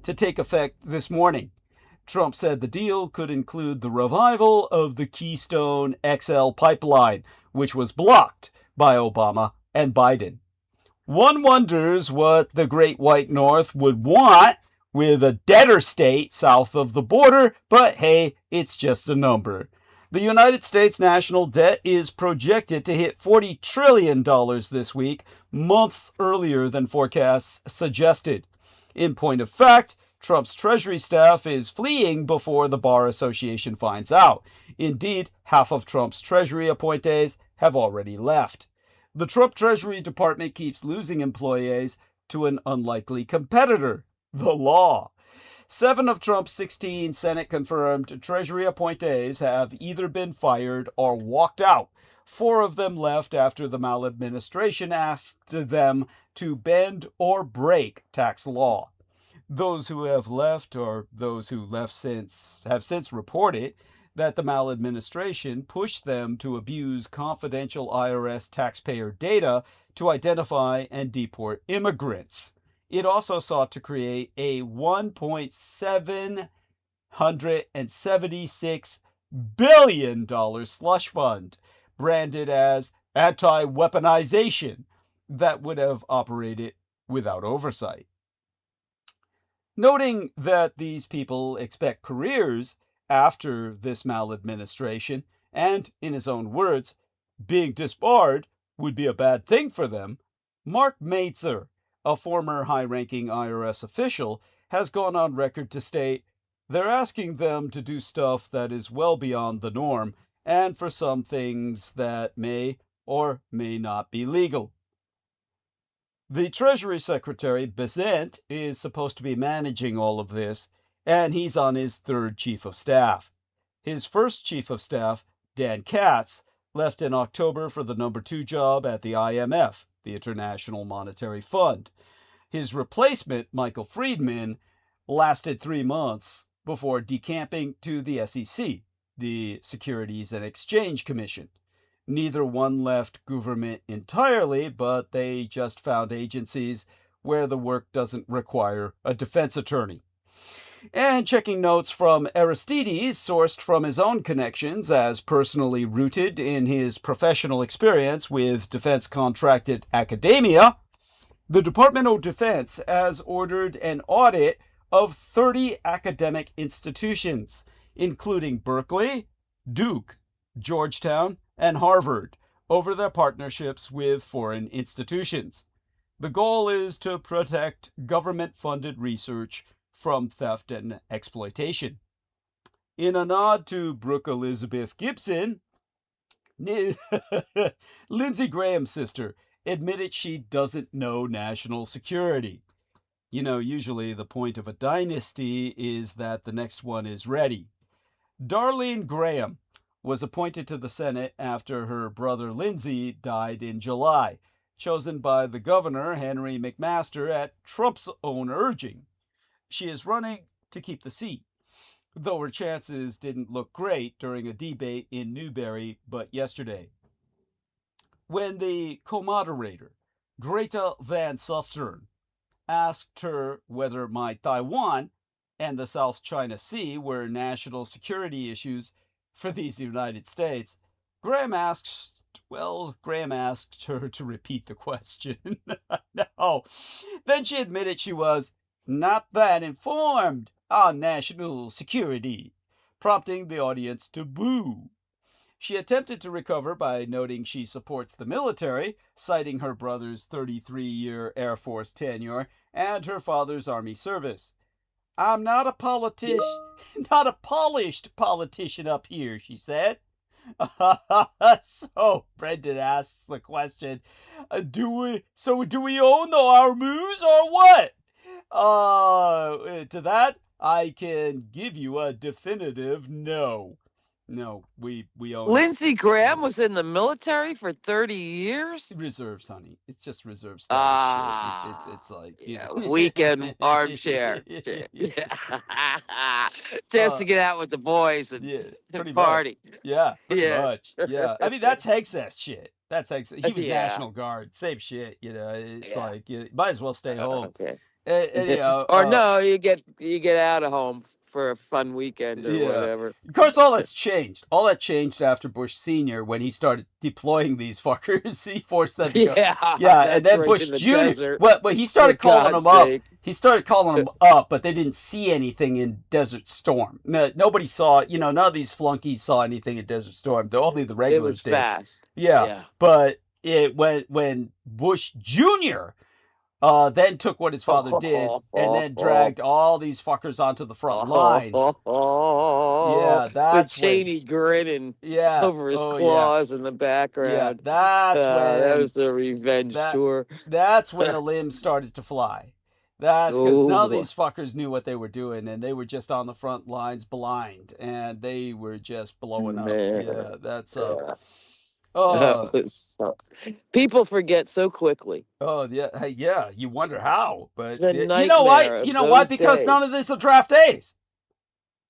to take effect this morning. Trump said the deal could include the revival of the Keystone XL pipeline, which was blocked by Obama and Biden. One wonders what the Great White North would want with a debtor state south of the border, but hey, it's just a number. The United States national debt is projected to hit $40 trillion this week, months earlier than forecasts suggested. In point of fact, Trump's Treasury staff is fleeing before the Bar Association finds out. Indeed, half of Trump's Treasury appointees have already left. The Trump Treasury Department keeps losing employees to an unlikely competitor, the law. 7 of Trump's 16 Senate-confirmed Treasury appointees have either been fired or walked out. 4 of them left after the maladministration asked them to bend or break tax law. Those who have left, or those who left have since reported that the maladministration pushed them to abuse confidential IRS taxpayer data to identify and deport immigrants. It also sought to create a $1.776 billion slush fund, branded as anti-weaponization, that would have operated without oversight. Noting that these people expect careers after this maladministration, and, in his own words, being disbarred would be a bad thing for them, Mark Mnth, a former high-ranking IRS official, has gone on record to state, They're asking them to do stuff that is well beyond the norm, and for some things that may or may not be legal. The Treasury Secretary, Besant, is supposed to be managing all of this, and he's on his third chief of staff. His first chief of staff, Dan Katz, left in October for the number 2 job at the IMF, the International Monetary Fund. His replacement, Michael Friedman, lasted 3 months before decamping to the SEC, the Securities and Exchange Commission. Neither one left government entirely, but they just found agencies where the work doesn't require a defense attorney. And checking notes from Aristides, sourced from his own connections as personally rooted in his professional experience with defense-contracted academia, the Department of Defense has ordered an audit of 30 academic institutions, including Berkeley, Duke, Georgetown, and Harvard, over their partnerships with foreign institutions. The goal is to protect government-funded research from theft and exploitation. In a nod to Brooke Elizabeth Gibson, Lindsey Graham's sister admitted she doesn't know national security. You know, usually the point of a dynasty is that the next one is ready. Darlene Graham was appointed to the Senate after her brother Lindsey died in July, chosen by the governor, Henry McMaster, at Trump's own urging. She is running to keep the seat, though her chances didn't look great during a debate in Newberry but yesterday. When the co-moderator, Greta Van Susteren, asked her whether my Taiwan and the South China Sea were national security issues for these United States, Graham asked her to repeat the question. No. Then she admitted she was not that informed on national security, prompting the audience to boo. She attempted to recover by noting she supports the military, citing her brother's 33-year Air Force tenure and her father's Army service. I'm not a polished politician up here, she said. So Brendan asks the question, do we own our moves or what? To that, I can give you a definitive no. No, we own Lindsey Graham was in the military for 30 years? reserves, honey. It's just reserve status shit. It's like, weekend armchair. Just to get out with the boys and party. Much. Yeah, pretty much. Yeah, I mean, that's Hegseth shit. That's Hegseth. He was National Guard. Same shit, It's like, you might as well stay home. Okay. Anyhow, or no, you get out of home for a fun weekend or whatever. Of course, all that's changed. All that changed after Bush Sr. when he started deploying these fuckers. He forced them to go. Yeah, and then Bush Jr. Well, he started calling them up. He started calling them up, but they didn't see anything in Desert Storm. Nobody saw. None of these flunkies saw anything in Desert Storm. Only the regulars did. It was fast. Yeah, but when Bush Jr. Then took what his father did and then dragged all these fuckers onto the front line. Yeah, that's with Cheney grinning over his claws in the background. Yeah, that was the revenge tour. That's when the limbs started to fly. That's because none of these fuckers knew what they were doing, and they were just on the front lines blind, and they were just blowing up. Yeah, that's people forget so quickly. Oh yeah. You wonder how, but you know why? You know why? Because none of this are draft days.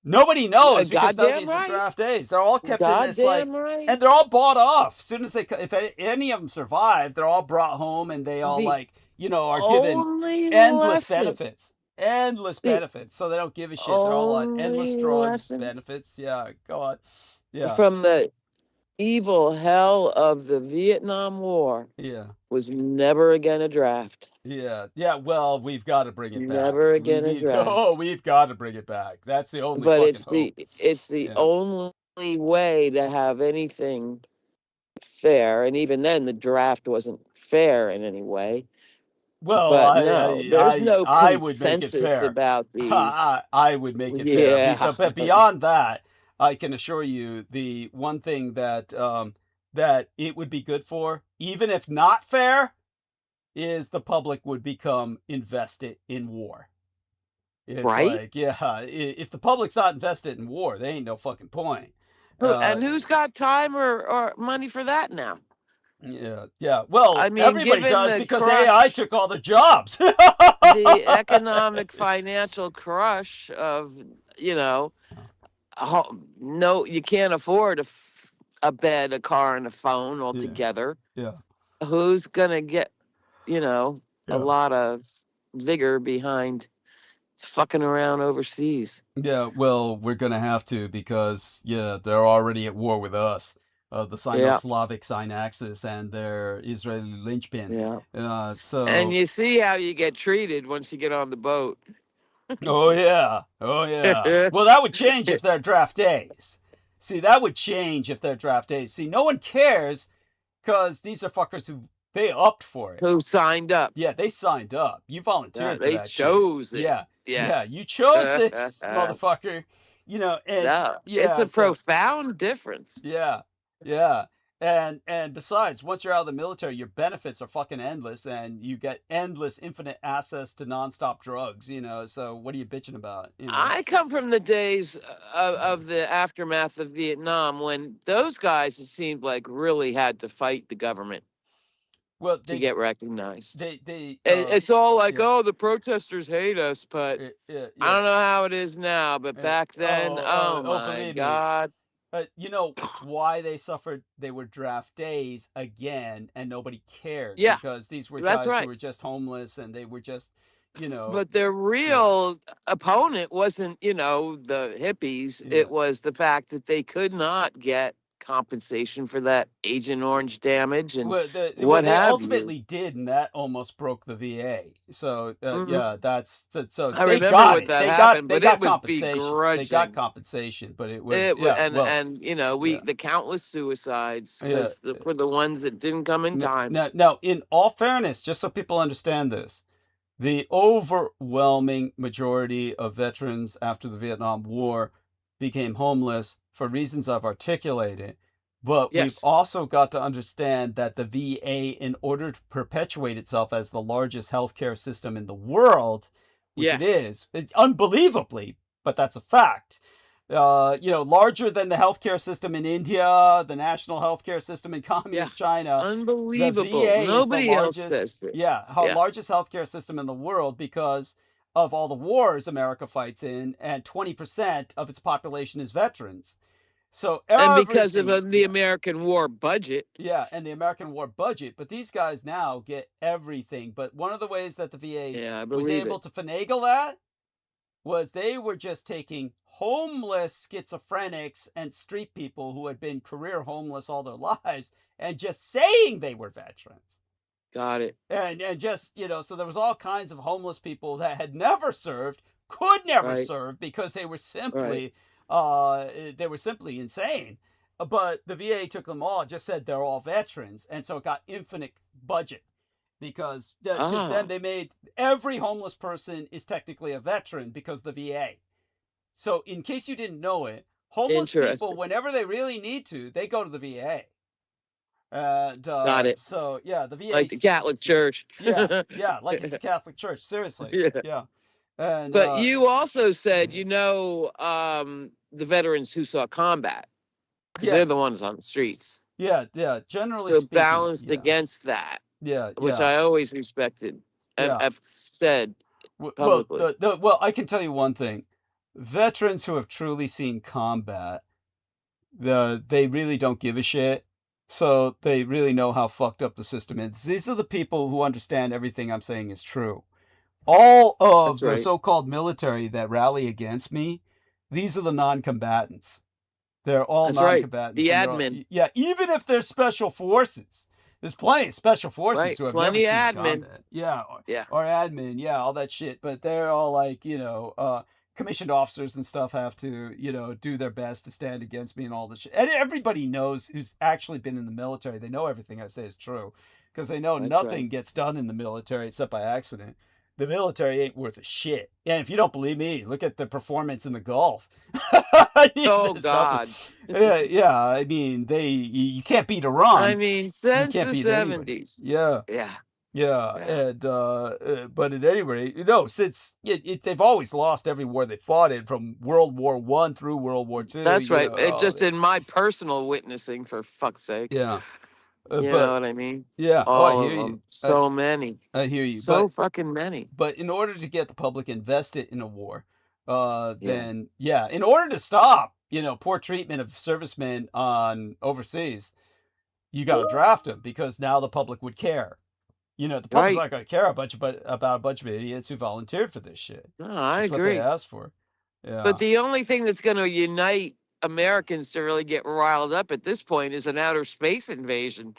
Nobody knows because none of these are draft days. They're all kept in this and they're all bought off. As soon as if any of them survive, they're all brought home and they all are given endless benefits. Endless benefits. So they don't give a shit. They're all on endless drugs, benefits. Yeah, go on. Yeah. From the evil hell of the Vietnam War was never again a draft. Yeah. Well, we've got to bring it back. Never again a draft. Oh, we've got to bring it back. That's the only. But it's the only way to have anything fair, and even then, the draft wasn't fair in any way. Well, But no, there's no I would make it consensus fair. about these. I would make it fair. Yeah. But beyond that, I can assure you the one thing that that it would be good for, even if not fair, is the public would become invested in war. It's Right? like, yeah, if the public's not invested in war, there ain't no fucking point. And who's got time or money for that now? Yeah. Well, I mean, everybody given does the because crush, AI took all the jobs. the economic financial crush of, no, you can't afford a bed, a car, and a phone altogether. Yeah. Who's gonna get, a lot of vigor behind fucking around overseas? Yeah, well, we're gonna have to because they're already at war with us. The Sino-Slavic Synaxis and their Israeli linchpin. Yeah. So. And you see how you get treated once you get on the boat. Oh yeah. Well, that would change if they're draft days. See, that would change if they're draft days. See, no one cares because these are fuckers who they upped for it. Who signed up? Yeah, they signed up. You volunteered. They chose it. Yeah. You chose this, motherfucker. And it's a profound difference. Yeah. And besides, once you're out of the military, your benefits are fucking endless, and you get endless, infinite access to nonstop drugs. So what are you bitching about? I come from the days of the aftermath of Vietnam when those guys, it seemed like, really had to fight the government. Well, to get recognized. It's all like, the protesters hate us, but I don't know how it is now. But back then, my God. You know why they suffered? They were draft days again, and nobody cared. Yeah, because these were guys who were just homeless, and they were just, But their real opponent wasn't, the hippies. Yeah. It was the fact that they could not get compensation for that Agent Orange damage and what they ultimately did, and that almost broke the VA. So that's so. I remember what that happened, but it was begrudging. They got compensation, but it was the countless suicides for the ones that didn't come in time. Now, in all fairness, just so people understand this, the overwhelming majority of veterans after the Vietnam War became homeless for reasons I've articulated, but we've also got to understand that the VA, in order to perpetuate itself as the largest healthcare system in the world, which it is, it's unbelievably, but that's a fact, larger than the healthcare system in India, the national healthcare system in communist China. Unbelievable. Nobody else says this. Largest healthcare system in the world because of all the wars America fights in, and 20% of its population is veterans. So and because of the American war budget. Yeah, and the American war budget. But these guys now get everything. But one of the ways that the VA was able to finagle that was they were just taking homeless schizophrenics and street people who had been career homeless all their lives and just saying they were veterans. Got it. And just, so there was all kinds of homeless people that had never served, could never serve because they were simply insane. But the VA took them all, just said they're all veterans, and so it got infinite budget because to them they made every homeless person is technically a veteran because the VA. So in case you didn't know it, homeless people, whenever they really need to, they go to the VA. Got it. So the VA, like the Catholic Church. like it's the Catholic Church. Seriously. Yeah. And, but you also said, the veterans who saw combat, because they're the ones on the streets. Yeah. Generally, so speaking, balanced against that. Which I always respected and have said publicly. Well, I can tell you one thing: veterans who have truly seen combat, they really don't give a shit. So they really know how fucked up the system is. These are the people who understand everything I'm saying is true. All of the so-called military that rally against me, these are the non-combatants. They're all non-combatants. The admin. Even if they're special forces. There's plenty of special forces who have never seen combat. Or admin, all that shit. But they're all like, commissioned officers and stuff have to, do their best to stand against me and all this shit. And everybody knows who's actually been in the military. They know everything I say is true. because they know That's nothing right. gets done in the military except by accident. The military ain't worth a shit. And if you don't believe me, look at the performance in the Gulf. Oh There's nothing. God. Yeah, I mean, you can't beat Iran. I mean, You since can't the beat anybody. 70s. Yeah. Yeah. Yeah, Yeah. and but at any rate, since they've always lost every war they fought in, from World War I through World War II. That's right. It just in my personal witnessing, for fuck's sake. Yeah, You know but what I mean? yeah, I All hear of you. them. So many. I hear you. So fucking many. But in order to get the public invested in a war, Yeah. then in order to stop poor treatment of servicemen on overseas, you got to draft them, because now the public would care. The public's Right. not going to care about a bunch of idiots who volunteered for this shit. No, I That's what agree. they asked for. Yeah. But the only thing that's going to unite Americans to really get riled up at this point is an outer space invasion.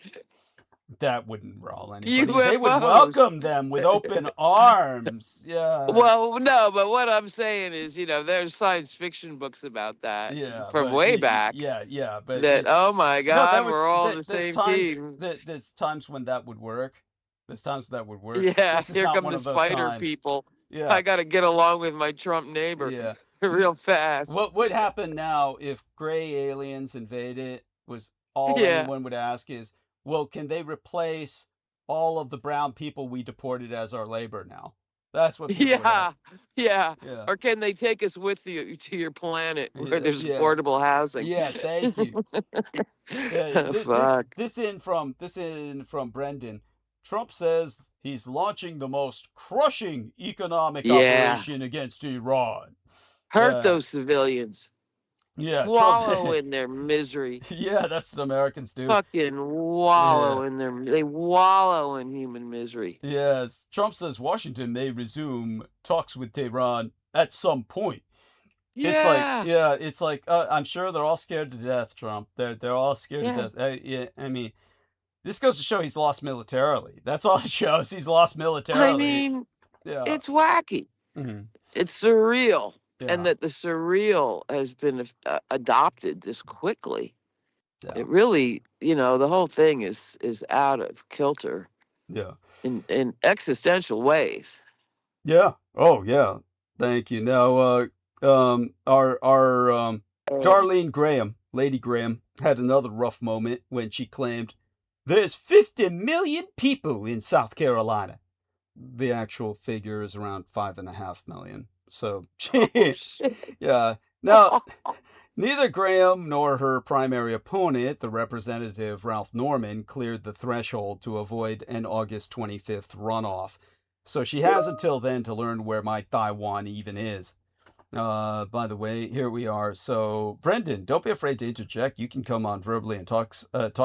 That wouldn't rile anybody. UFOs. They would welcome them with open arms. Yeah. Well, no, but what I'm saying is, there's science fiction books about that from way back. Yeah, but that, oh my God, we're all there's the same times, team. There's times when that would work. Yeah, This is here not come one the of those spider times. people. Yeah. I got to get along with my Trump neighbor Yeah. real fast. What would happen now if gray aliens invaded? Was all Yeah. anyone would ask is, well, can they replace all of the brown people we deported as our labor now? That's what people would ask. Yeah. Yeah. Or can they take us with you to your planet where Yeah, there's yeah. affordable housing? Yeah, thank you. Fuck. This in from Brendan. Trump says he's launching the most crushing economic operation against Iran. Hurt those civilians. Yeah, Wallow in their misery. Yeah, that's what Americans do. Fucking wallow in they wallow in human misery. Yes. Trump says Washington may resume talks with Tehran at some point. Yeah. It's like I'm sure they're all scared to death, Trump. They're all scared to death. I mean, this goes to show he's lost militarily. That's all it shows. He's lost militarily. I mean, yeah. it's wacky. Mhm. It's surreal. Yeah. And that the surreal has been adopted this quickly. Yeah. It really, the whole thing is out of kilter. Yeah. In existential ways. Yeah. Oh, yeah. Thank you. Now, our Darlene Graham, Lady Graham, had another rough moment when she claimed there's 50 million people in South Carolina. The actual figure is around 5.5 million. So, yeah. Now, neither Graham nor her primary opponent, the Representative Ralph Norman, cleared the threshold to avoid an August 25th runoff. So she has until then to learn where my Taiwan even is. By the way, here we are. So, Brendan, don't be afraid to interject. You can come on verbally and talk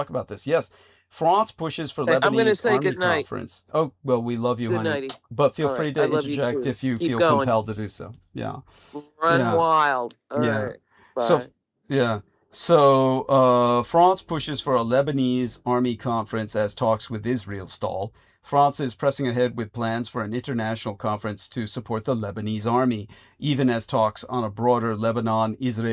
about this. Yes. France pushes for Lebanese I'm going to say Army good night. Conference. Oh, well, we love you, Good honey. nighty. But feel All free right. to I love you interject too. if you Keep feel going. compelled to do so. Yeah. Run Yeah. wild. All Yeah. right. Bye. So, yeah. So, France pushes for a Lebanese army conference as talks with Israel stall. France is pressing ahead with plans for an international conference to support the Lebanese army, even as talks on a broader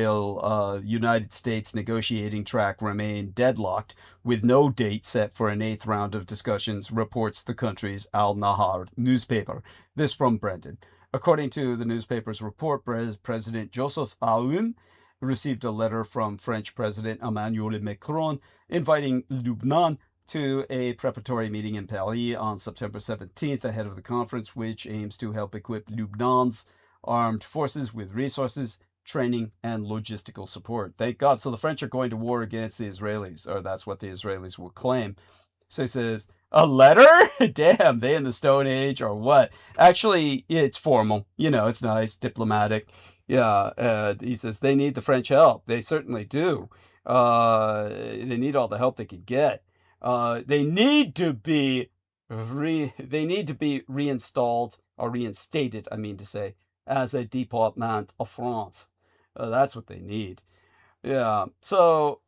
Lebanon-Israel-United States negotiating track remain deadlocked, with no date set for an 8th round of discussions, reports the country's Al-Nahar newspaper. This from Brendan. According to the newspaper's report, President Joseph Aoun received a letter from French President Emmanuel Macron inviting Lebanon to a preparatory meeting in Paris on September 17th ahead of the conference, which aims to help equip Lebanon's armed forces with resources, training, and logistical support. Thank God. So the French are going to war against the Israelis, or that's what the Israelis will claim. So he says, a letter? Damn, they in the Stone Age or what? Actually, it's formal. It's nice, diplomatic. Yeah, he says they need the French help. They certainly do. They need all the help they can get. They need to be reinstalled or reinstated, I mean to say, as a département of France. That's what they need. Yeah. So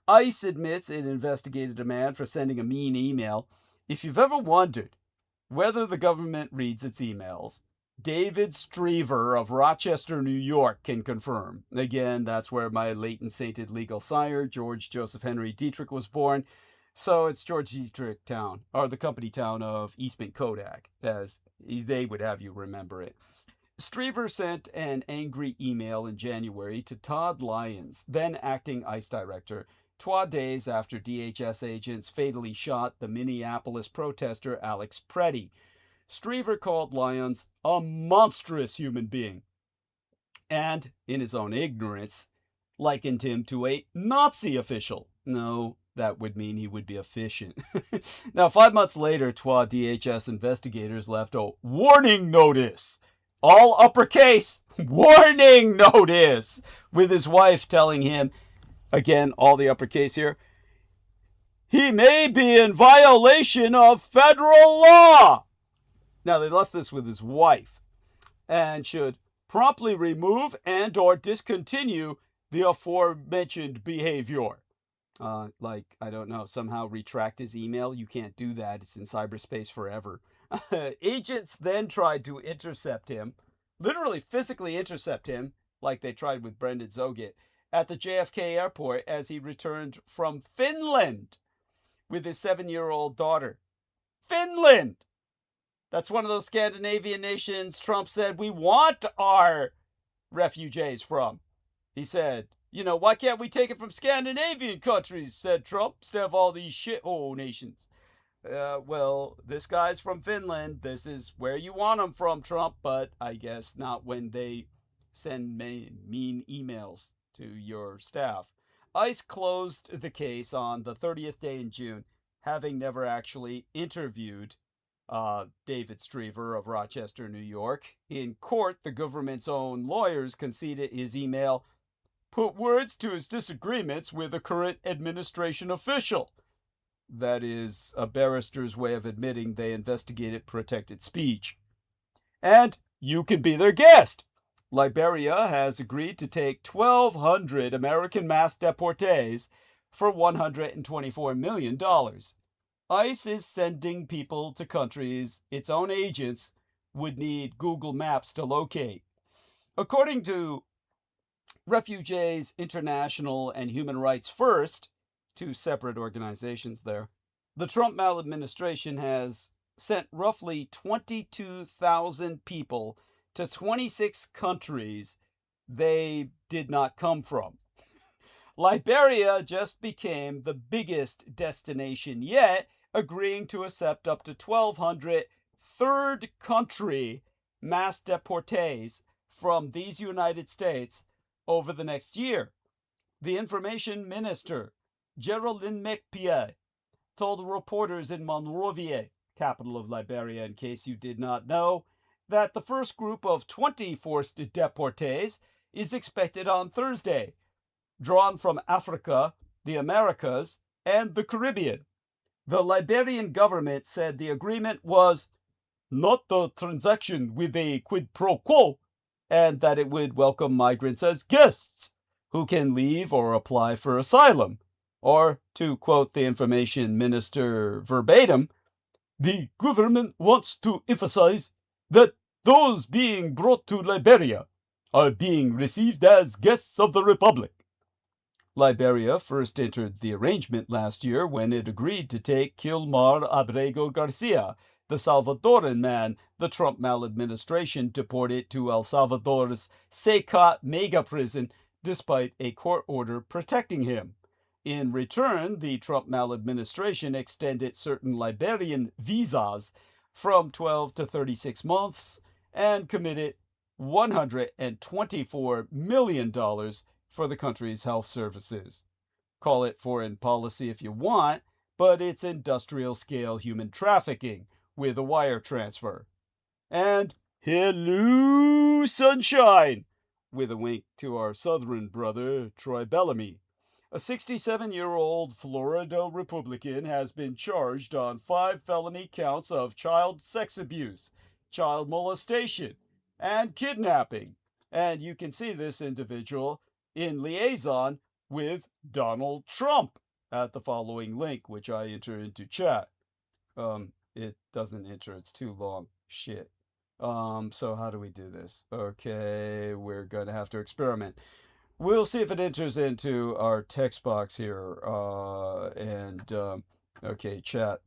ICE admits it investigated a man for sending a mean email. If you've ever wondered whether the government reads its emails, David Striever of Rochester, New York, can confirm. Again, that's where my late and sainted legal sire, George Joseph Henry Dietrich, was born. So it's George Dietrich town, or the company town of Eastman Kodak, as they would have you remember it. Striever sent an angry email in January to Todd Lyons, then acting ICE director, 2 days after DHS agents fatally shot the Minneapolis protester Alex Preddy. Striever called Lyons a monstrous human being and, in his own ignorance, likened him to a Nazi official. No, that would mean he would be efficient. Now, 5 months later, Twa DHS investigators left a warning notice, all uppercase, warning notice, with his wife telling him, again, all the uppercase here, he may be in violation of federal law. Now, they left this with his wife and should promptly remove and or discontinue the aforementioned behavior. Like, I don't know, somehow retract his email. You can't do that. It's in cyberspace forever. Agents then tried to intercept him, literally physically intercept him, like they tried with Brendan jourdghet, at the JFK airport as he returned from Finland with his 7-year-old daughter. Finland! That's one of those Scandinavian nations Trump said we want our refugees from. He said, you know, why can't we take it from Scandinavian countries, said Trump, instead of all these shithole nations. Well, this guy's from Finland. This is where you want him from, Trump, but I guess not when they send mean emails to your staff. ICE closed the case on the 30th day in June, having never actually interviewed David Striever of Rochester, New York. In court, the government's own lawyers conceded his email put words to his disagreements with a current administration official. That is a barrister's way of admitting they investigated protected speech. And you can be their guest. Liberia has agreed to take 1,200 American mass deportees for $124 million. ICE is sending people to countries its own agents would need Google Maps to locate. According to Refugees International and Human Rights First, 2 separate organizations there, the Trump maladministration has sent roughly 22,000 people to 26 countries they did not come from. Liberia just became the biggest destination yet, agreeing to accept up to 1,200 third country mass deportees from these United States over the next year. The information minister, Geraldine Mekpie, told reporters in Monrovia, capital of Liberia in case you did not know, that the first group of 20 forced deportees is expected on Thursday, drawn from Africa, the Americas, and the Caribbean. The Liberian government said the agreement was not a transaction with a quid pro quo, and that it would welcome migrants as guests who can leave or apply for asylum. Or, to quote the information minister verbatim, the government wants to emphasize that those being brought to Liberia are being received as guests of the Republic. Liberia first entered the arrangement last year when it agreed to take Kilmar Abrego Garcia, the Salvadoran man the Trump maladministration deported to El Salvador's Secot mega prison despite a court order protecting him. In return, the Trump maladministration extended certain Liberian visas from 12 to 36 months and committed $124 million for the country's health services. Call it foreign policy if you want, but it's industrial-scale human trafficking with a wire transfer. And hello, sunshine, with a wink to our southern brother, Troy Bellamy. A 67-year-old Florida Republican has been charged on 5 felony counts of child sex abuse, child molestation, and kidnapping. And you can see this individual in liaison with Donald Trump at the following link, which I enter into chat. It doesn't enter, it's too long. Shit. So how do we do this? Okay, we're going to have to experiment. We'll see if it enters into our text box here. Okay, chat.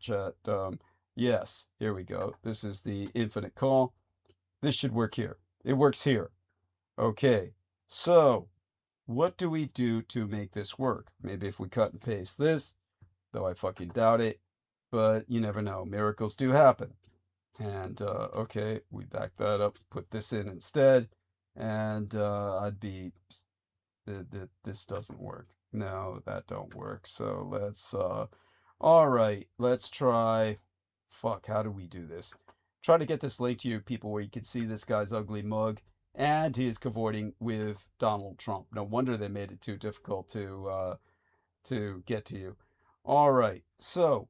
Yes, here we go. This is the infinite call. This should work here. It works here. Okay, so what do we do to make this work? Maybe if we cut and paste this, though I fucking doubt it, but you never know. Miracles do happen. And, okay, we back that up, put this in instead, and I'd be, this doesn't work. No, that don't work. So let's, all right, let's try, fuck, how do we do this? Try to get this link to you people where you can see this guy's ugly mug, and he is cavorting with Donald Trump. No wonder they made it too difficult to get to you. All right, so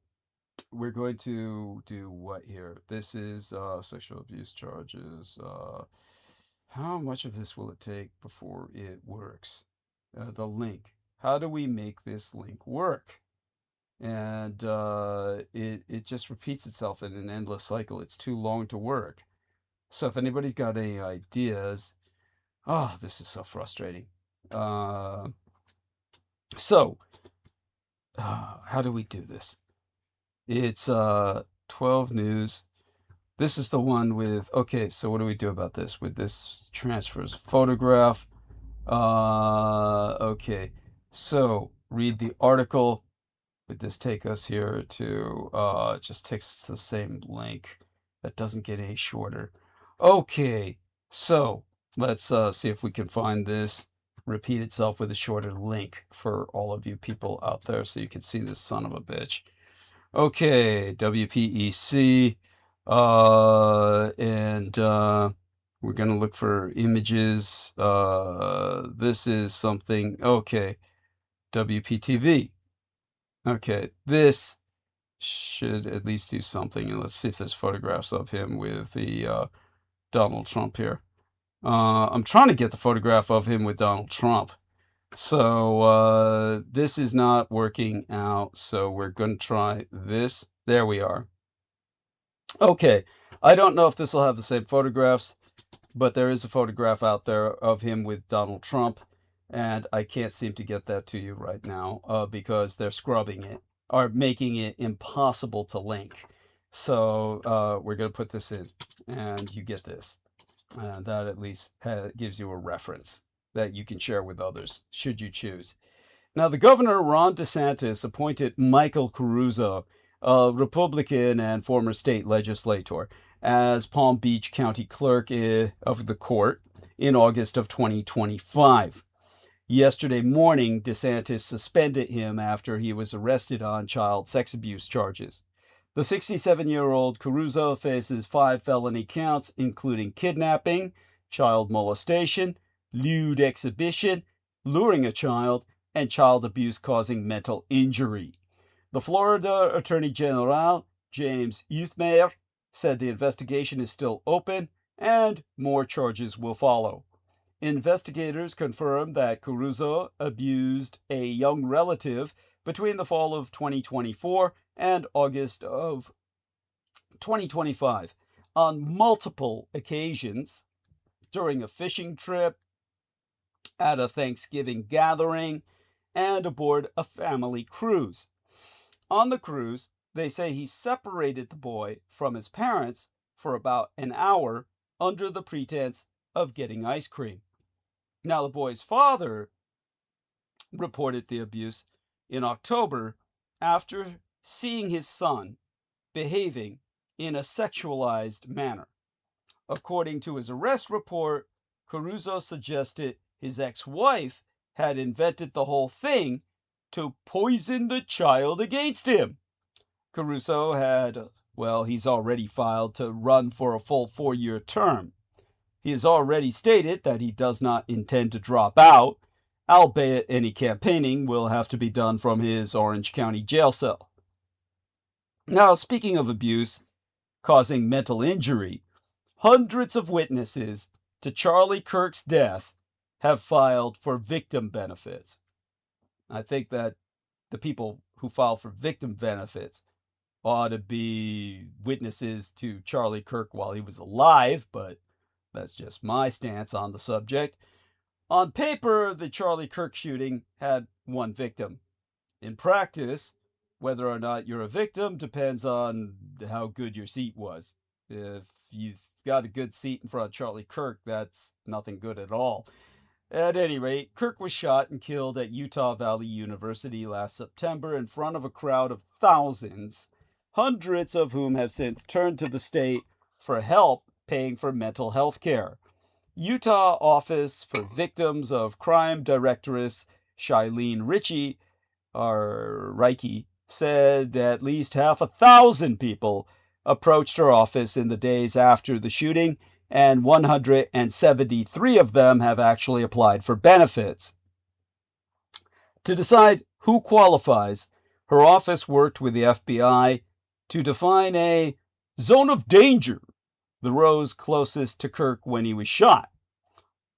we're going to do what here? This is sexual abuse charges. How much of this will it take before it works? The link. How do we make this link work? And it just repeats itself in an endless cycle. It's too long to work. So if anybody's got any ideas, this is so frustrating. So how do we do this? It's 12 news. This is the one with, okay, so what do we do about this? With this transfers photograph. Okay, so read the article. Would this take us here to, it just takes us to the same link. That doesn't get any shorter. Okay, so let's see if we can find this repeat itself with a shorter link for all of you people out there so you can see this son of a bitch. Okay, WPEC, and we're going to look for images. This is something, okay, WPTV. Okay, this should at least do something. And let's see if there's photographs of him with the Donald Trump here. I'm trying to get the photograph of him with Donald Trump. So this is not working out, so we're going to try this. There we are. Okay, I don't know if this will have the same photographs, but there is a photograph out there of him with Donald Trump, and I can't seem to get that to you right now because they're scrubbing it, or making it impossible to link. So we're going to put this in, and you get this. And that at least gives you a reference that you can share with others, should you choose. Now, the governor, Ron DeSantis, appointed Michael Caruso, a Republican and former state legislator, as Palm Beach County Clerk of the court in August of 2025. Yesterday morning, DeSantis suspended him after he was arrested on child sex abuse charges. The 67-year-old Caruso faces 5 felony counts, including kidnapping, child molestation, lewd exhibition, luring a child, and child abuse causing mental injury. The Florida Attorney General, James Youthmayer, said the investigation is still open and more charges will follow. Investigators confirmed that Caruso abused a young relative between the fall of 2024 and August of 2025 on multiple occasions during a fishing trip, at a Thanksgiving gathering, and aboard a family cruise. On the cruise, they say he separated the boy from his parents for about an hour under the pretense of getting ice cream. Now, the boy's father reported the abuse in October after seeing his son behaving in a sexualized manner. According to his arrest report, Caruso suggested his ex-wife had invented the whole thing to poison the child against him. Caruso had, he's already filed to run for a full 4-year term. He has already stated that he does not intend to drop out, albeit any campaigning will have to be done from his Orange County jail cell. Now, speaking of abuse causing mental injury, hundreds of witnesses to Charlie Kirk's death have filed for victim benefits. I think that the people who file for victim benefits ought to be witnesses to Charlie Kirk while he was alive, but that's just my stance on the subject. On paper, the Charlie Kirk shooting had 1 victim. In practice, Whether or not you're a victim depends on how good your seat was. If you've got a good seat in front of Charlie Kirk, that's nothing good at all. At any rate, Kirk was shot and killed at Utah Valley University last September in front of a crowd of thousands, hundreds of whom have since turned to the state for help paying for mental health care. Utah Office for Victims of Crime Directress Shailene Ritchie, or Reiki, said at least 1,000 people approached her office in the days after the shooting, and 173 of them have actually applied for benefits. To decide who qualifies, her office worked with the FBI to define a zone of danger, the rows closest to Kirk when he was shot.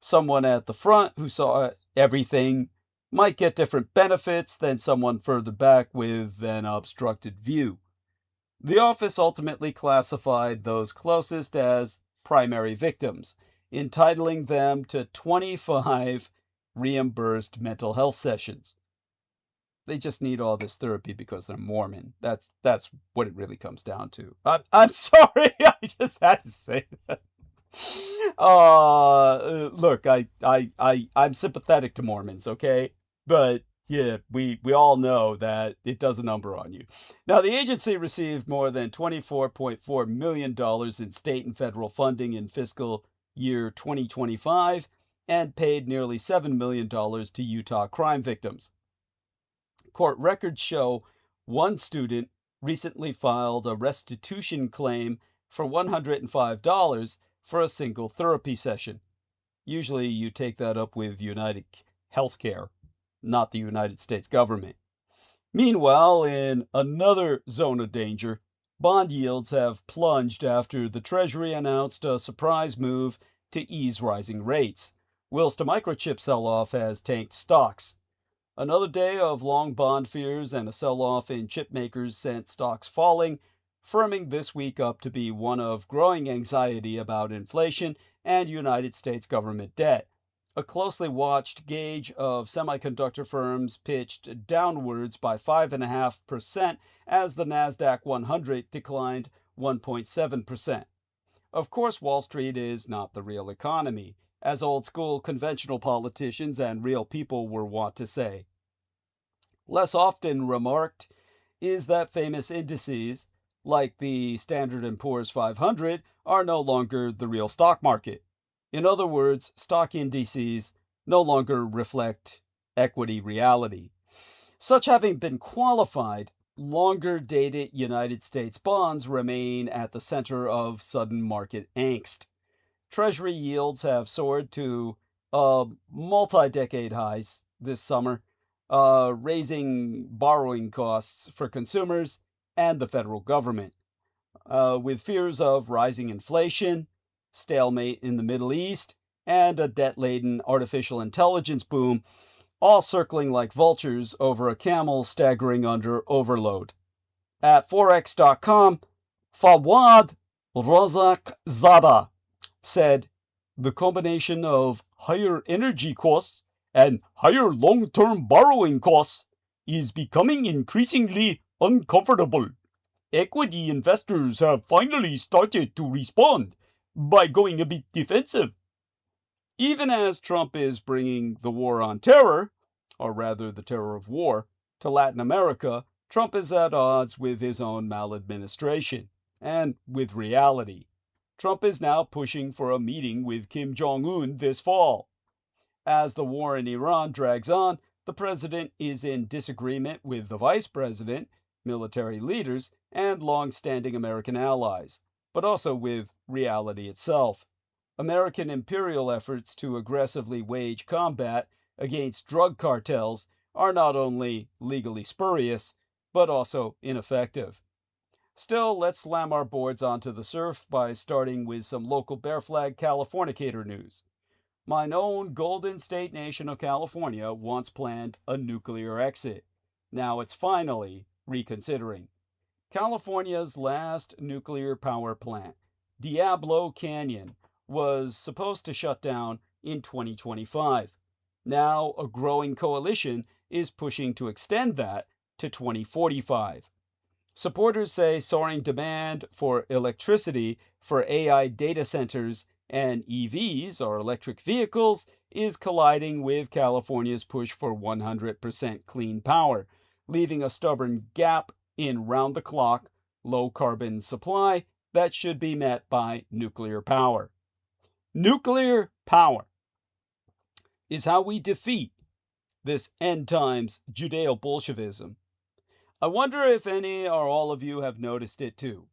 Someone at the front who saw everything might get different benefits than someone further back with an obstructed view. The office ultimately classified those closest as primary victims, entitling them to 25 reimbursed mental health sessions. They just need all this therapy because they're Mormon. That's what it really comes down to. I'm sorry, I just had to say that. Look, I'm sympathetic to Mormons, okay? But yeah, we all know that it does a number on you. Now, the agency received more than $24.4 million in state and federal funding in fiscal year 2025 and paid nearly $7 million to Utah crime victims. Court records show one student recently filed a restitution claim for $105 for a single therapy session. Usually you take that up with United Healthcare, not the United States government. Meanwhile, in another zone of danger, bond yields have plunged after the Treasury announced a surprise move to ease rising rates, whilst a microchip sell-off has tanked stocks. Another day of long bond fears and a sell-off in chip makers sent stocks falling, firming this week up to be one of growing anxiety about inflation and United States government debt. A closely watched gauge of semiconductor firms pitched downwards by 5.5% as the NASDAQ 100 declined 1.7%. Of course, Wall Street is not the real economy, as old-school conventional politicians and real people were wont to say. Less often remarked is that famous indices, like the Standard & Poor's 500, are no longer the real stock market. In other words, stock indices no longer reflect equity reality. Such having been qualified, longer-dated United States bonds remain at the center of sudden market angst. Treasury yields have soared to multi-decade highs this summer, raising borrowing costs for consumers and the federal government. With fears of rising inflation, stalemate in the Middle East, and a debt-laden artificial intelligence boom, all circling like vultures over a camel staggering under overload. At Forex.com, Fawad Razakzada said, "The combination of higher energy costs and higher long-term borrowing costs is becoming increasingly uncomfortable. Equity investors have finally started to respond by going a bit defensive." Even as Trump is bringing the war on terror, or rather the terror of war, to Latin America, Trump is at odds with his own maladministration and with reality. Trump is now pushing for a meeting with Kim Jong-un this fall. As the war in Iran drags on, the president is in disagreement with the vice president, military leaders, and long-standing American allies, but also with reality itself. American imperial efforts to aggressively wage combat against drug cartels are not only legally spurious, but also ineffective. Still, let's slam our boards onto the surf by starting with some local bear flag Californicator news. Mine own Golden State nation of California once planned a nuclear exit. Now it's finally reconsidering. California's last nuclear power plant, Diablo Canyon, was supposed to shut down in 2025. Now, a growing coalition is pushing to extend that to 2045. Supporters say soaring demand for electricity for AI data centers and EVs, or electric vehicles, is colliding with California's push for 100% clean power, leaving a stubborn gap in round-the-clock, low-carbon supply that should be met by nuclear power. Nuclear power is how we defeat this end times Judeo-Bolshevism. I wonder if any or all of you have noticed it too.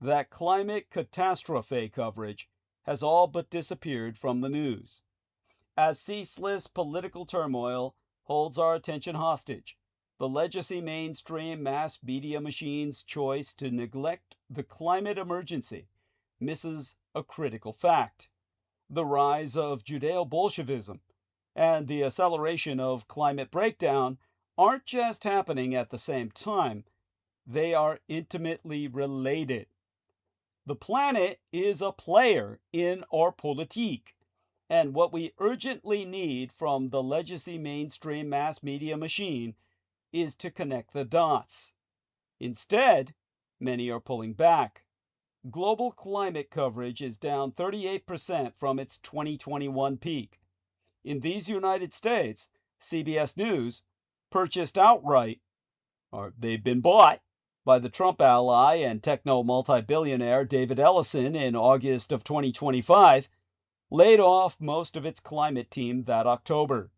That climate catastrophe coverage has all but disappeared from the news, as ceaseless political turmoil holds our attention hostage. The legacy mainstream mass media machine's choice to neglect the climate emergency misses a critical fact. The rise of Judeo-Bolshevism and the acceleration of climate breakdown aren't just happening at the same time, they are intimately related. The planet is a player in our politik, and what we urgently need from the legacy mainstream mass media machine is to connect the dots. Instead, many are pulling back. Global climate coverage is down 38% from its 2021 peak. In these United States, CBS News purchased outright, or they've been bought, by the Trump ally and techno multi-billionaire David Ellison in August of 2025, laid off most of its climate team that October.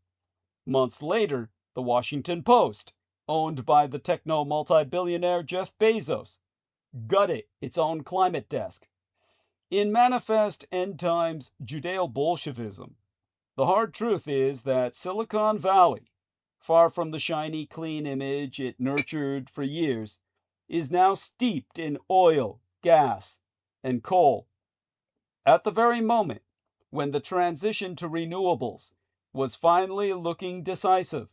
Months later, the Washington Post, owned by the techno multi-billionaire Jeff Bezos, gutted its own climate desk. In manifest end times Judeo-Bolshevism, the hard truth is that Silicon Valley, far from the shiny, clean image it nurtured for years, is now steeped in oil, gas, and coal. At the very moment when the transition to renewables was finally looking decisive,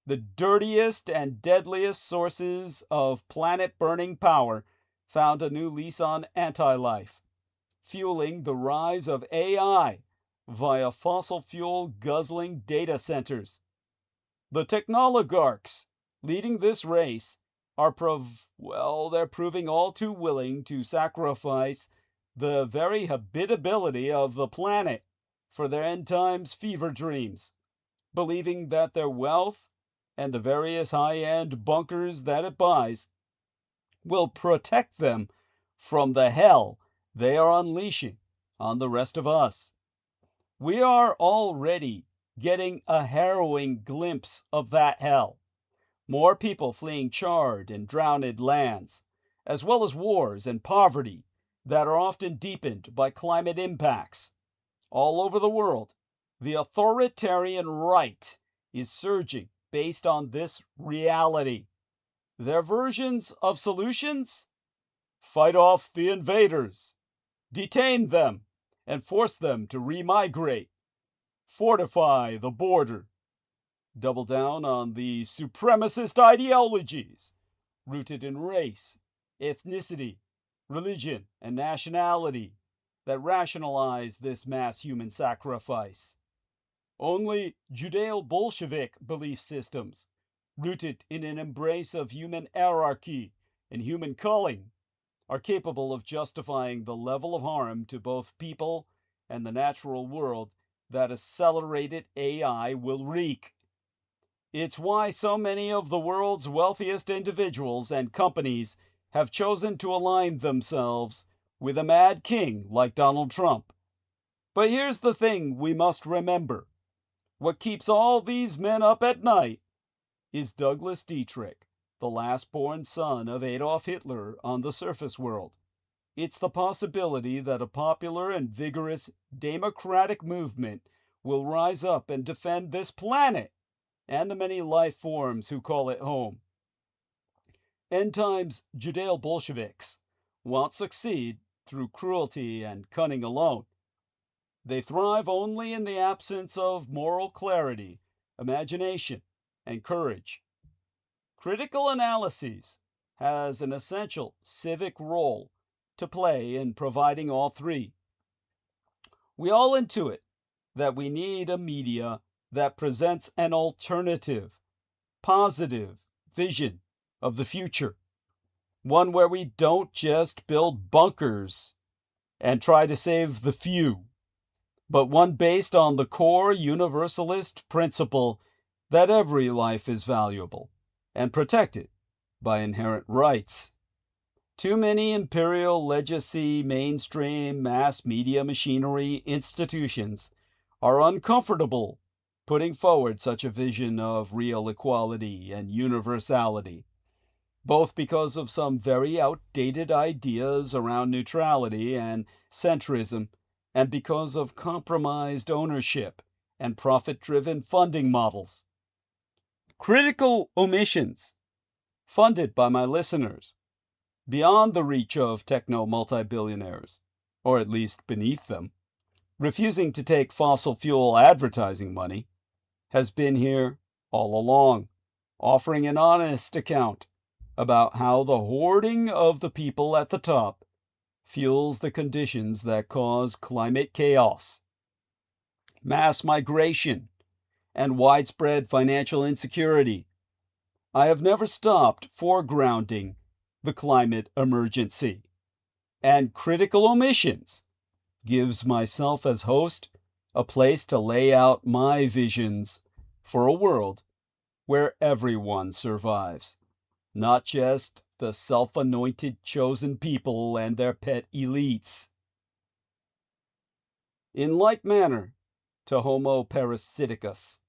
the dirtiest and deadliest sources of planet-burning power found a new lease on anti-life, fueling the rise of AI via fossil fuel guzzling data centers. The technologarchs leading this race are they're proving all too willing to sacrifice the very habitability of the planet for their end times fever dreams, believing that their wealth and the various high-end bunkers that it buys will protect them from the hell they are unleashing on the rest of us. We are already getting a harrowing glimpse of that hell. More people fleeing charred and drowned lands, as well as wars and poverty that are often deepened by climate impacts. All over the world, the authoritarian right is surging based on this reality. Their versions of solutions? Fight off the invaders, detain them, and force them to remigrate. Fortify the border. Double down on the supremacist ideologies rooted in race, ethnicity, religion, and nationality that rationalize this mass human sacrifice. Only Judeo-Bolshevik belief systems, rooted in an embrace of human hierarchy and human culling, are capable of justifying the level of harm to both people and the natural world that accelerated AI will wreak. It's why so many of the world's wealthiest individuals and companies have chosen to align themselves with a mad king like Donald Trump. But here's the thing we must remember. What keeps all these men up at night is Douglas Dietrich, the last-born son of Adolf Hitler on the surface world. It's the possibility that a popular and vigorous democratic movement will rise up and defend this planet and the many life forms who call it home. End times Judeo-Bolsheviks won't succeed through cruelty and cunning alone. They thrive only in the absence of moral clarity, imagination, and courage. Critical analysis has an essential civic role to play in providing all three. We all intuit that we need a media that presents an alternative, positive vision of the future. One where we don't just build bunkers and try to save the few, but one based on the core universalist principle that every life is valuable and protected by inherent rights. Too many imperial legacy, mainstream, mass media machinery institutions are uncomfortable putting forward such a vision of real equality and universality, both because of some very outdated ideas around neutrality and centrism, and because of compromised ownership and profit-driven funding models. Critical omissions, funded by my listeners, beyond the reach of techno-multi-billionaires, or at least beneath them, refusing to take fossil fuel advertising money, has been here all along, offering an honest account about how the hoarding of the people at the top fuels the conditions that cause climate chaos, mass migration, and widespread financial insecurity. I have never stopped foregrounding the climate emergency, and Critical Omissions gives myself as host a place to lay out my visions for a world where everyone survives, not just the self-anointed chosen people and their pet elites. In like manner to Homo parasiticus,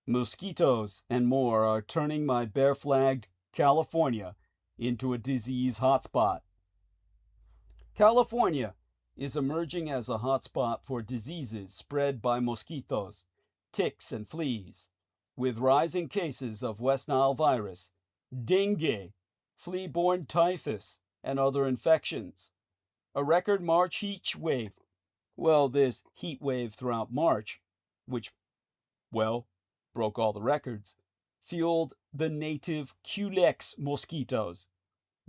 mosquitoes and more are turning my bare-flagged California into a disease hotspot. California is emerging as a hotspot for diseases spread by mosquitoes, ticks, and fleas, with rising cases of West Nile virus, dengue, flea-borne typhus, and other infections. A record March heat wave. Well, this heat wave throughout March, which, well, broke all the records, fueled the native Culex mosquitoes,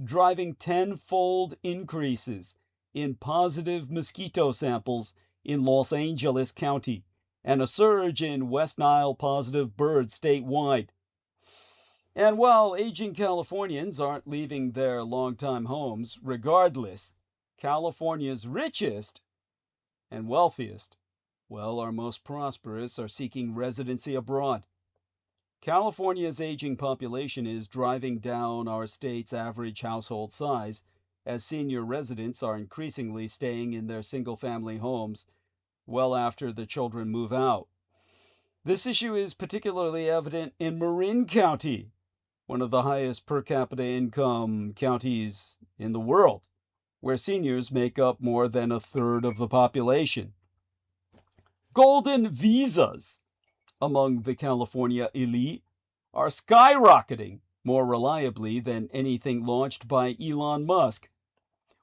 driving tenfold increases in positive mosquito samples in Los Angeles County, and a surge in West Nile positive birds statewide. And while aging Californians aren't leaving their longtime homes, regardless, California's richest and wealthiest, well, our most prosperous, are seeking residency abroad. California's aging population is driving down our state's average household size, as senior residents are increasingly staying in their single-family homes well after the children move out. This issue is particularly evident in Marin County, one of the highest per capita income counties in the world, where seniors make up more than a third of the population. Golden visas among the California elite are skyrocketing more reliably than anything launched by Elon Musk.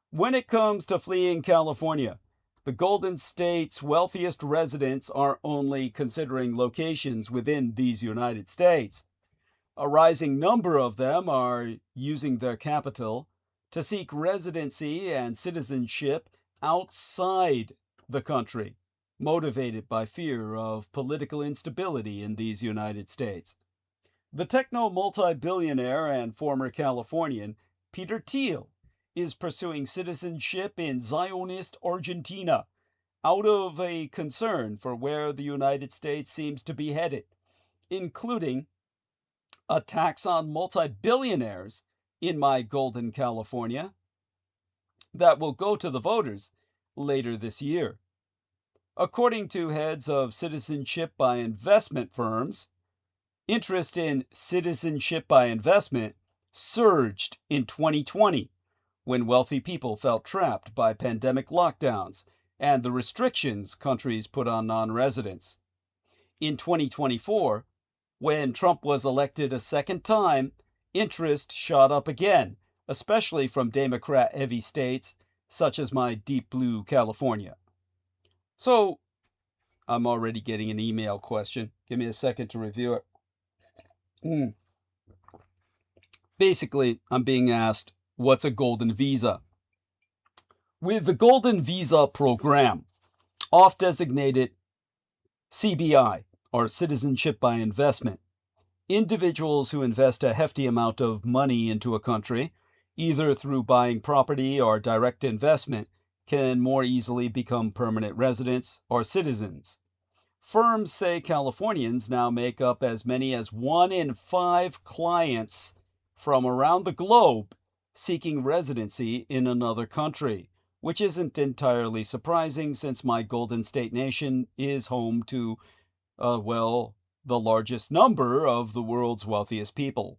When it comes to fleeing California, the Golden State's wealthiest residents are only considering locations within these United States. A rising number of them are using their capital to seek residency and citizenship outside the country, motivated by fear of political instability in these United States. The techno-multi-billionaire and former Californian Peter Thiel is pursuing citizenship in Zionist Argentina out of a concern for where the United States seems to be headed, including a tax on multi-billionaires in my golden California that will go to the voters later this year. According to heads of citizenship by investment firms, interest in citizenship by investment surged in 2020 when wealthy people felt trapped by pandemic lockdowns and the restrictions countries put on non-residents. In 2024, when Trump was elected a second time, interest shot up again, especially from Democrat-heavy states such as my deep blue California. So, I'm already getting an email question. Give me a second to review it. Basically, I'm being asked, what's a golden visa? With the Golden Visa Program, oft designated CBI, or Citizenship by Investment, Individuals who invest a hefty amount of money into a country, either through buying property or direct investment, can more easily become permanent residents or citizens. Firms say Californians now make up as many as 1 in 5 clients from around the globe seeking residency in another country, which isn't entirely surprising since my Golden State Nation is home to, the largest number of the world's wealthiest people.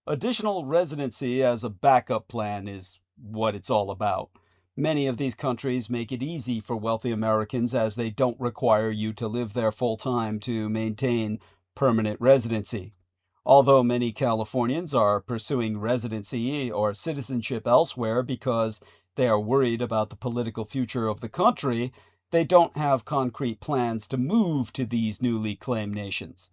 Additional residency as a backup plan is what it's all about. Many of these countries make it easy for wealthy Americans as they don't require you to live there full time to maintain permanent residency. Although many Californians are pursuing residency or citizenship elsewhere because they are worried about the political future of the country, they don't have concrete plans to move to these newly claimed nations.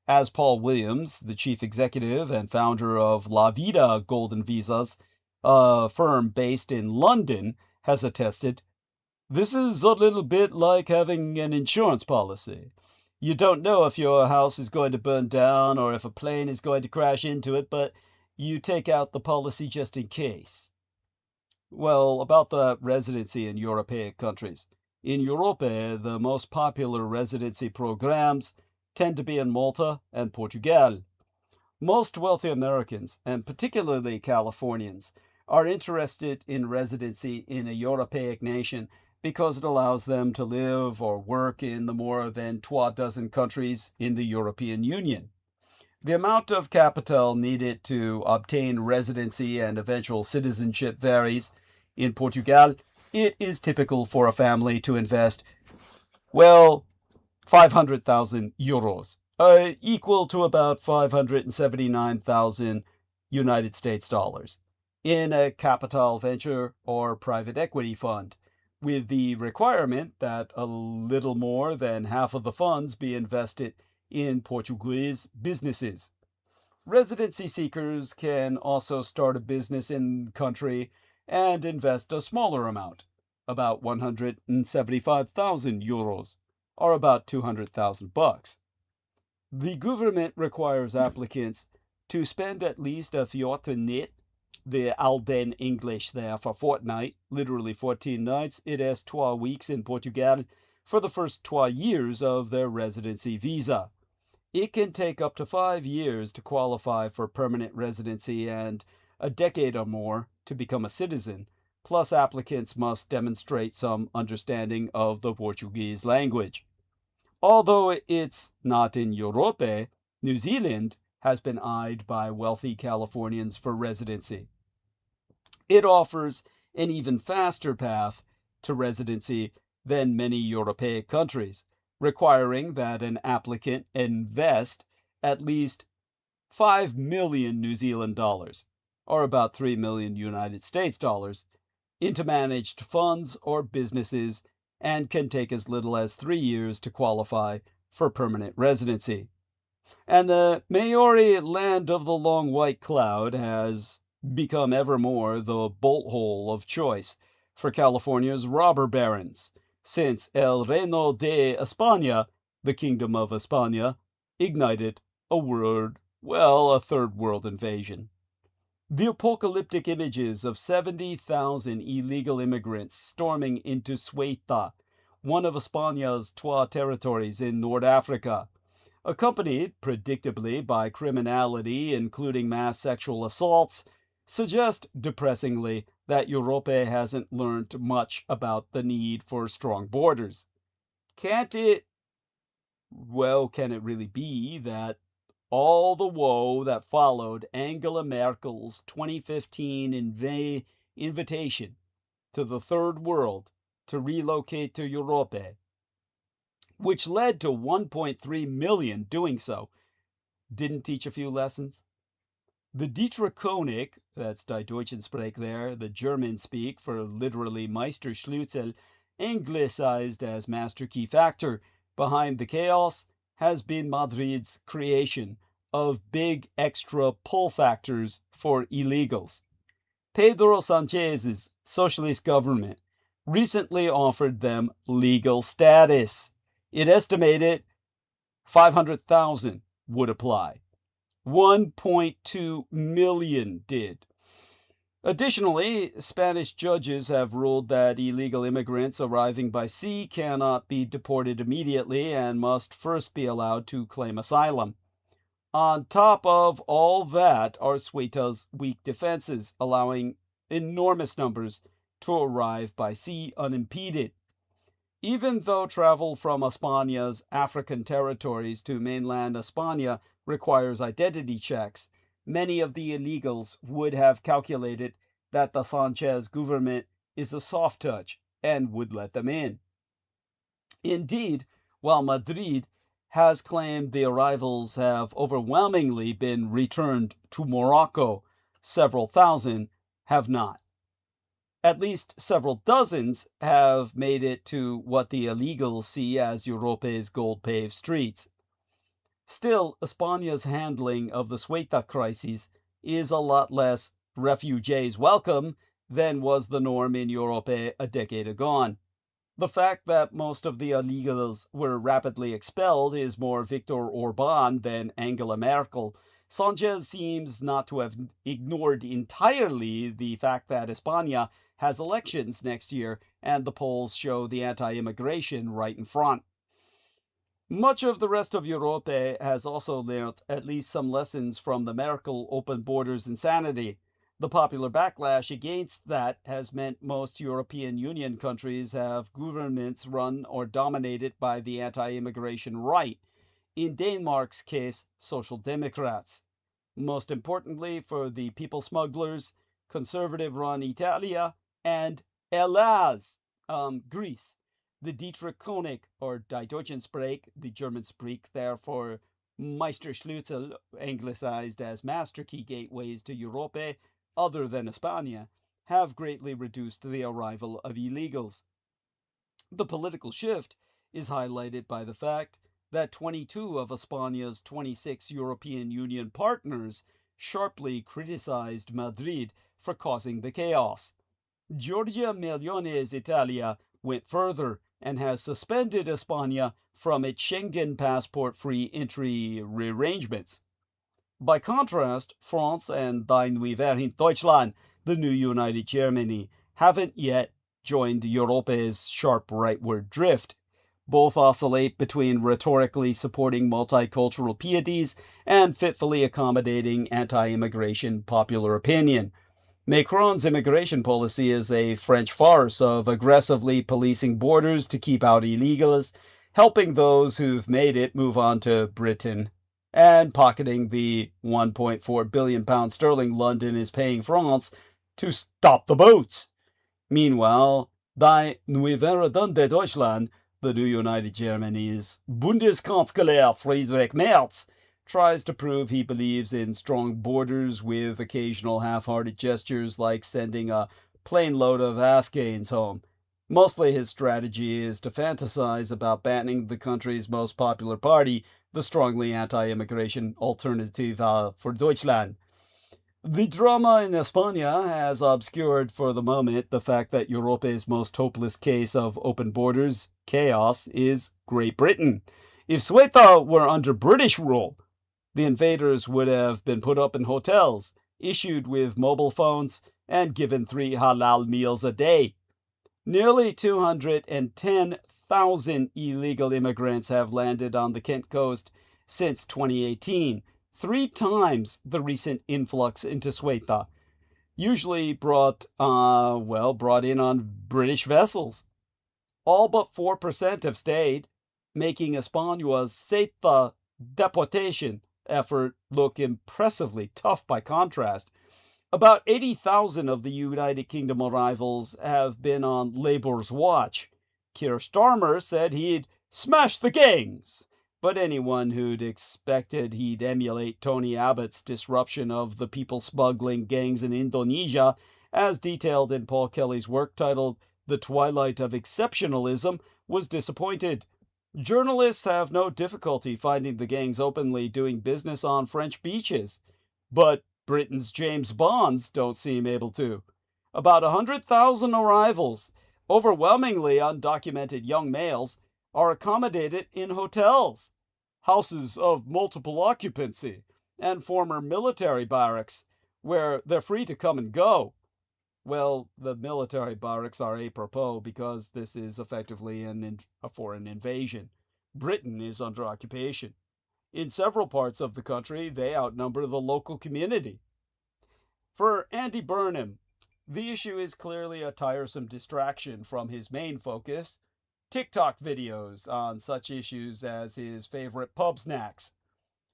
As Paul Williams, the chief executive and founder of La Vida Golden Visas, a firm based in London, has attested, this is a little bit like having an insurance policy. You don't know if your house is going to burn down or if a plane is going to crash into it, but you take out the policy just in case. Well, about the residency in European countries. In Europe, the most popular residency programs tend to be in Malta and Portugal. Most wealthy Americans, and particularly Californians, are interested in residency in a European nation because it allows them to live or work in the more than 12 countries in the European Union. The amount of capital needed to obtain residency and eventual citizenship varies. In Portugal, it is typical for a family to invest, 500,000 euros, equal to about 579,000 United States dollars, in a capital venture or private equity fund, with the requirement that a little more than half of the funds be invested in Portuguese businesses. Residency seekers can also start a business in the country and invest a smaller amount, about 175,000 euros, or about $200,000. The government requires applicants to spend at least a 14 the Alden English there for fortnight, literally 14 nights. It is 12 weeks in Portugal for the first 12 years of their residency visa. It can take up to 5 years to qualify for permanent residency and a decade or more to become a citizen, plus applicants must demonstrate some understanding of the Portuguese language. Although it's not in Europe, New Zealand has been eyed by wealthy Californians for residency. It offers an even faster path to residency than many European countries, requiring that an applicant invest at least 5 million New Zealand dollars, or about 3 million United States dollars, into managed funds or businesses, and can take as little as 3 years to qualify for permanent residency. And the Maori land of the long white cloud has become ever more the bolt hole of choice for California's robber barons, since El Reino de España, the Kingdom of España, ignited a third world invasion. The apocalyptic images of 70,000 illegal immigrants storming into Ceuta, one of España's Twa territories in North Africa, accompanied predictably by criminality including mass sexual assaults, suggest depressingly that Europe hasn't learned much about the need for strong borders. Can it really be that all the woe that followed Angela Merkel's 2015 invitation to the Third World to relocate to Europe, which led to 1.3 million doing so, didn't teach a few lessons? The Dietrich, that's Die Deutschen Sprech there, the German speak for literally Meisterschlüssel, anglicized as master key factor, behind the chaos has been Madrid's creation of big extra pull factors for illegals. Pedro Sanchez's socialist government recently offered them legal status. It estimated 500,000 would apply, 1.2 million did. Additionally, Spanish judges have ruled that illegal immigrants arriving by sea cannot be deported immediately and must first be allowed to claim asylum. On top of all that are Ceuta's weak defenses, allowing enormous numbers to arrive by sea unimpeded. Even though travel from España's African territories to mainland España requires identity checks, many of the illegals would have calculated that the Sanchez government is a soft touch and would let them in. Indeed, while Madrid has claimed the arrivals have overwhelmingly been returned to Morocco, several thousand have not. At least several dozens have made it to what the illegals see as Europe's gold-paved streets. Still, España's handling of the Ceuta crisis is a lot less refugees welcome than was the norm in Europe a decade agone. The fact that most of the illegals were rapidly expelled is more Viktor Orbán than Angela Merkel. Sanchez seems not to have ignored entirely the fact that España has elections next year, and the polls show the anti-immigration right in front. Much of the rest of Europe has also learned at least some lessons from the Merkel open borders insanity. The popular backlash against that has meant most European Union countries have governments run or dominated by the anti-immigration right. In Denmark's case, Social Democrats. Most importantly for the people smugglers, conservative-run Italia, and aliÄ, Greece. The Dietrich or Die Deutschen Sprech, the German speak, therefore Meisterschlüssel, anglicized as master key gateways to Europe, other than España, have greatly reduced the arrival of illegals. The political shift is highlighted by the fact that 22 of España's 26 European Union partners sharply criticized Madrid for causing the chaos. Giorgia Meloni's Italia went further and has suspended España from its Schengen passport-free entry rearrangements. By contrast, France and Die Neue Deutschland, the new United Germany, haven't yet joined Europe's sharp rightward drift. Both oscillate between rhetorically supporting multicultural pieties and fitfully accommodating anti-immigration popular opinion. Macron's immigration policy is a French farce of aggressively policing borders to keep out illegals, helping those who've made it move on to Britain, and pocketing the £1.4 billion sterling London is paying France to stop the boats. Meanwhile, Die Neue Deutschland, the new United Germany's Bundeskanzler Friedrich Merz, tries to prove he believes in strong borders with occasional half-hearted gestures like sending a plane load of Afghans home. Mostly his strategy is to fantasize about banning the country's most popular party, the strongly anti-immigration Alternative for Deutschland. The drama in España has obscured for the moment the fact that Europe's most hopeless case of open borders, chaos, is Great Britain. If Ceuta were under British rule, the invaders would have been put up in hotels, issued with mobile phones, and given 3 halal meals a day. Nearly 210,000 illegal immigrants have landed on the Kent coast since 2018, 3 times the recent influx into Ceuta, usually brought in on British vessels. All but 4% have stayed, making España's Ceuta deportation effort look impressively tough by contrast. About 80,000 of the United Kingdom arrivals have been on Labour's watch. Keir Starmer said he'd smash the gangs, but anyone who'd expected he'd emulate Tony Abbott's disruption of the people smuggling gangs in Indonesia, as detailed in Paul Kelly's work titled The Twilight of Exceptionalism, was disappointed. Journalists have no difficulty finding the gangs openly doing business on French beaches, but Britain's James Bonds don't seem able to. About 100,000 arrivals, overwhelmingly undocumented young males, are accommodated in hotels, houses of multiple occupancy, and former military barracks, where they're free to come and go. Well, the military barracks are apropos because this is effectively a foreign invasion. Britain is under occupation. In several parts of the country, they outnumber the local community. For Andy Burnham, the issue is clearly a tiresome distraction from his main focus, TikTok videos on such issues as his favorite pub snacks.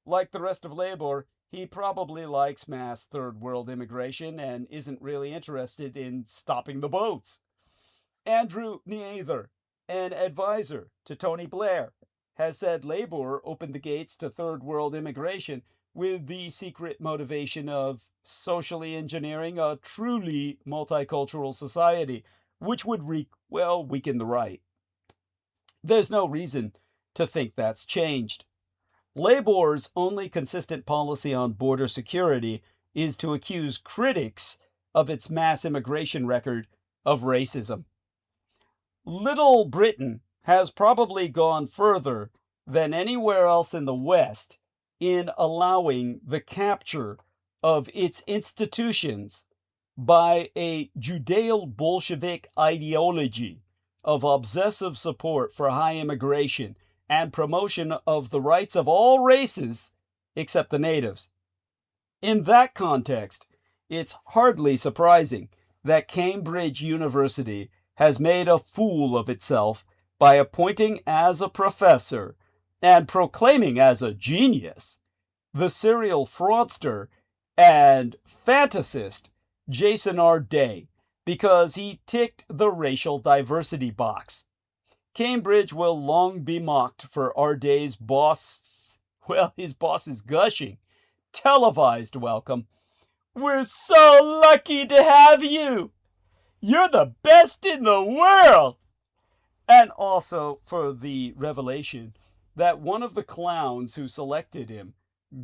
Like the rest of Labour, he probably likes mass third world immigration and isn't really interested in stopping the boats. Andrew Neither, an advisor to Tony Blair, has said Labour opened the gates to third world immigration with the secret motivation of socially engineering a truly multicultural society, which would weaken the right. There's no reason to think that's changed. Labour's only consistent policy on border security is to accuse critics of its mass immigration record of racism. Little Britain has probably gone further than anywhere else in the West in allowing the capture of its institutions by a Judeo-Bolshevik ideology of obsessive support for high immigration and promotion of the rights of all races except the natives. In that context, it's hardly surprising that Cambridge University has made a fool of itself by appointing as a professor and proclaiming as a genius the serial fraudster and fantasist Jason R. Day because he ticked the racial diversity box. Cambridge will long be mocked for R. Day's his boss's gushing, televised welcome. "We're so lucky to have you! You're the best in the world!" And also for the revelation that one of the clowns who selected him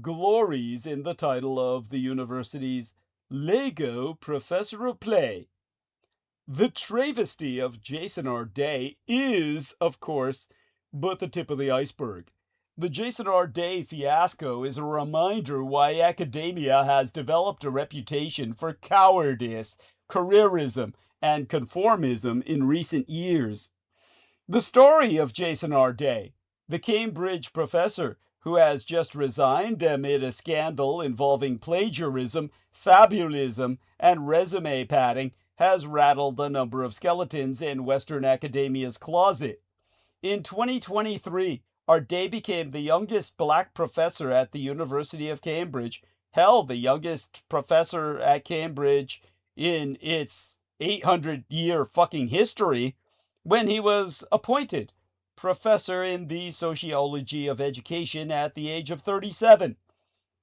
glories in the title of the university's Lego Professor of Play. The travesty of Jason R. Day is, of course, but the tip of the iceberg. The Jason R. Day fiasco is a reminder why academia has developed a reputation for cowardice, careerism, and conformism in recent years. The story of Jason R. Day, the Cambridge professor who has just resigned amid a scandal involving plagiarism, fabulism, and resume padding, has rattled a number of skeletons in Western academia's closet. In 2023, our Day became the youngest black professor at the University of Cambridge. Hell, the youngest professor at Cambridge in its 800-year fucking history, when he was appointed professor in the sociology of education at the age of 37.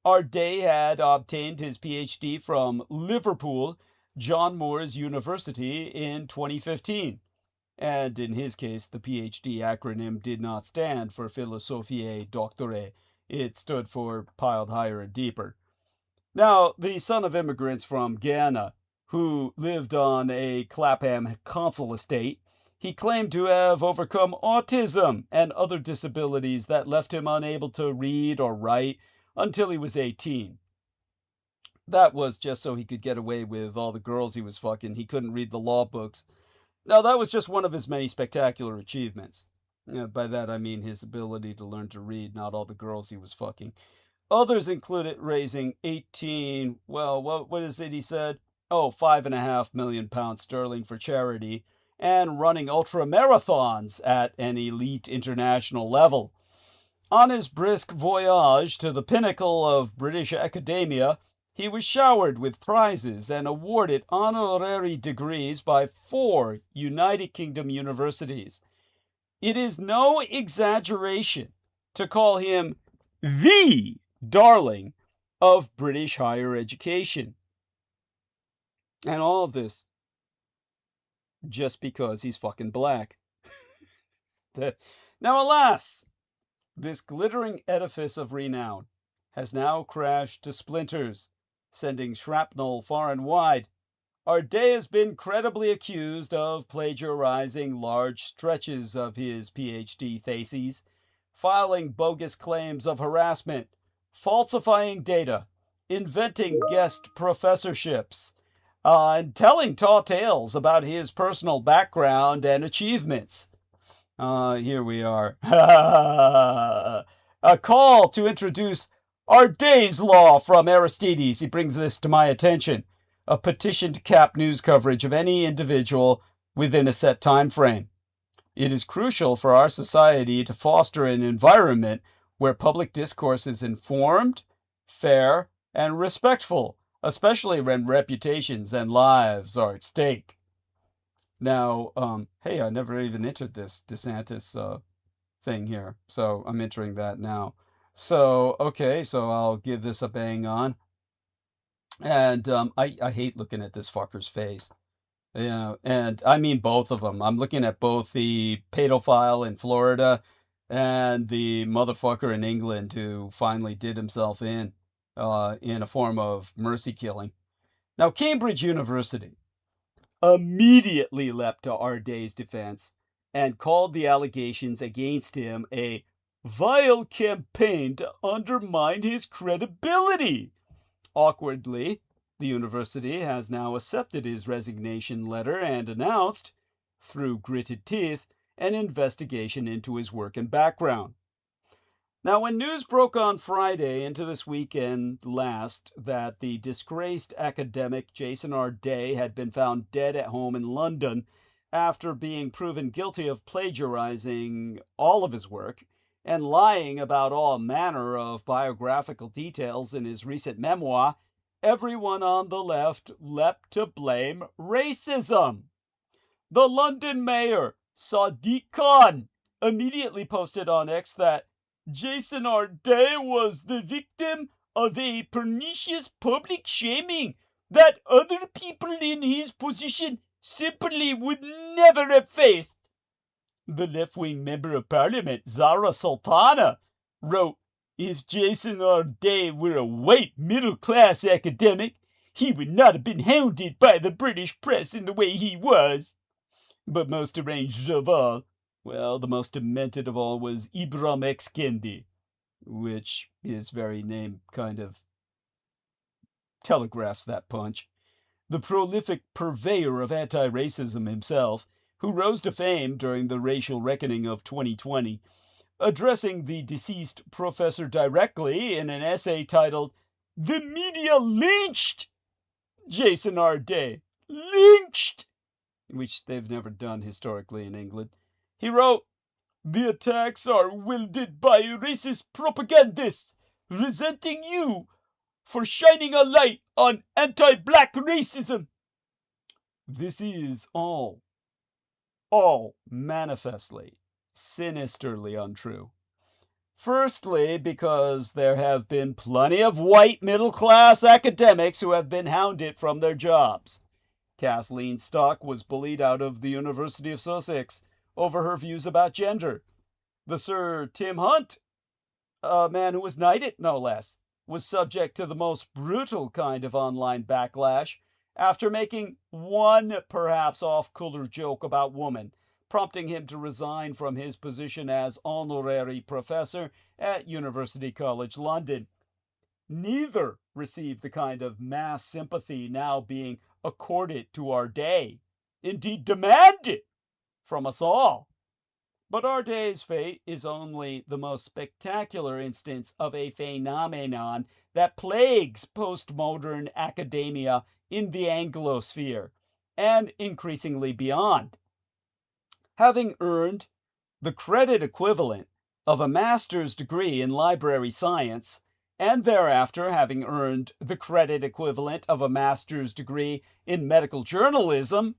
Our Day had obtained his PhD from Liverpool John Moores University in 2015. And in his case, the PhD acronym did not stand for Philosophiae Doctorae. It stood for piled higher and deeper. Now, the son of immigrants from Ghana, who lived on a Clapham council estate, he claimed to have overcome autism and other disabilities that left him unable to read or write until he was 18. That was just so he could get away with all the girls he was fucking. He couldn't read the law books. Now, that was just one of his many spectacular achievements. By that, I mean his ability to learn to read, not all the girls he was fucking. Others included raising 18, well, what is it he said? £5.5 million for charity, and running ultra-marathons at an elite international level. On his brisk voyage to the pinnacle of British academia, he was showered with prizes and awarded honorary degrees by 4 United Kingdom universities. It is no exaggeration to call him the darling of British higher education. And all of this just because he's fucking black. Now, alas, this glittering edifice of renown has now crashed to splinters, sending shrapnel far and wide. Our Day has been credibly accused of plagiarizing large stretches of his PhD theses, filing bogus claims of harassment, falsifying data, inventing guest professorships, and telling tall tales about his personal background and achievements. Here we are. A call to introduce our day's law from Aristides. He brings this to my attention. A petition to cap news coverage of any individual within a set time frame. It is crucial for our society to foster an environment where public discourse is informed, fair, and respectful, especially when reputations and lives are at stake. Now, hey, I never even entered this DeSantis thing here, so I'm entering that now. So, okay, so I'll give this a bang on. And I hate looking at this fucker's face. Yeah, and I mean both of them. I'm looking at both the pedophile in Florida and the motherfucker in England who finally did himself in a form of mercy killing. Now, Cambridge University immediately leapt to our day's defense and called the allegations against him a vile campaign to undermine his credibility. Awkwardly, the university has now accepted his resignation letter and announced, through gritted teeth, an investigation into his work and background. Now, when news broke on Friday into this weekend last that the disgraced academic Jason R. Day had been found dead at home in London after being proven guilty of plagiarizing all of his work and lying about all manner of biographical details in his recent memoir, everyone on the left leapt to blame racism. The London mayor, Sadiq Khan, immediately posted on X that Jason R. Day was the victim of a pernicious public shaming that other people in his position simply would never have faced. The left-wing member of parliament, Zara Sultana, wrote, "If Jason R. Day were a white middle-class academic, he would not have been hounded by the British press in the way he was." But most deranged of all, well, the most demented of all was Ibram X. Kendi, which his very name kind of telegraphs that punch. The prolific purveyor of anti-racism himself, who rose to fame during the racial reckoning of 2020, addressing the deceased professor directly in an essay titled, "The Media Lynched Jason R. Day." Lynched! Which they've never done historically in England. He wrote, "The attacks are wielded by racist propagandists, resenting you for shining a light on anti-black racism." This is all manifestly, sinisterly untrue. Firstly, because there have been plenty of white middle-class academics who have been hounded from their jobs. Kathleen Stock was bullied out of the University of Sussex over her views about gender. The Sir Tim Hunt, a man who was knighted no less, was subject to the most brutal kind of online backlash after making one perhaps off-color joke about women, prompting him to resign from his position as honorary professor at University College London. Neither received the kind of mass sympathy now being accorded to our day, indeed demanded from us all. But our day's fate is only the most spectacular instance of a phenomenon that plagues postmodern academia in the Anglosphere, and increasingly beyond. Having earned the credit equivalent of a master's degree in library science, and thereafter having earned the credit equivalent of a master's degree in medical journalism,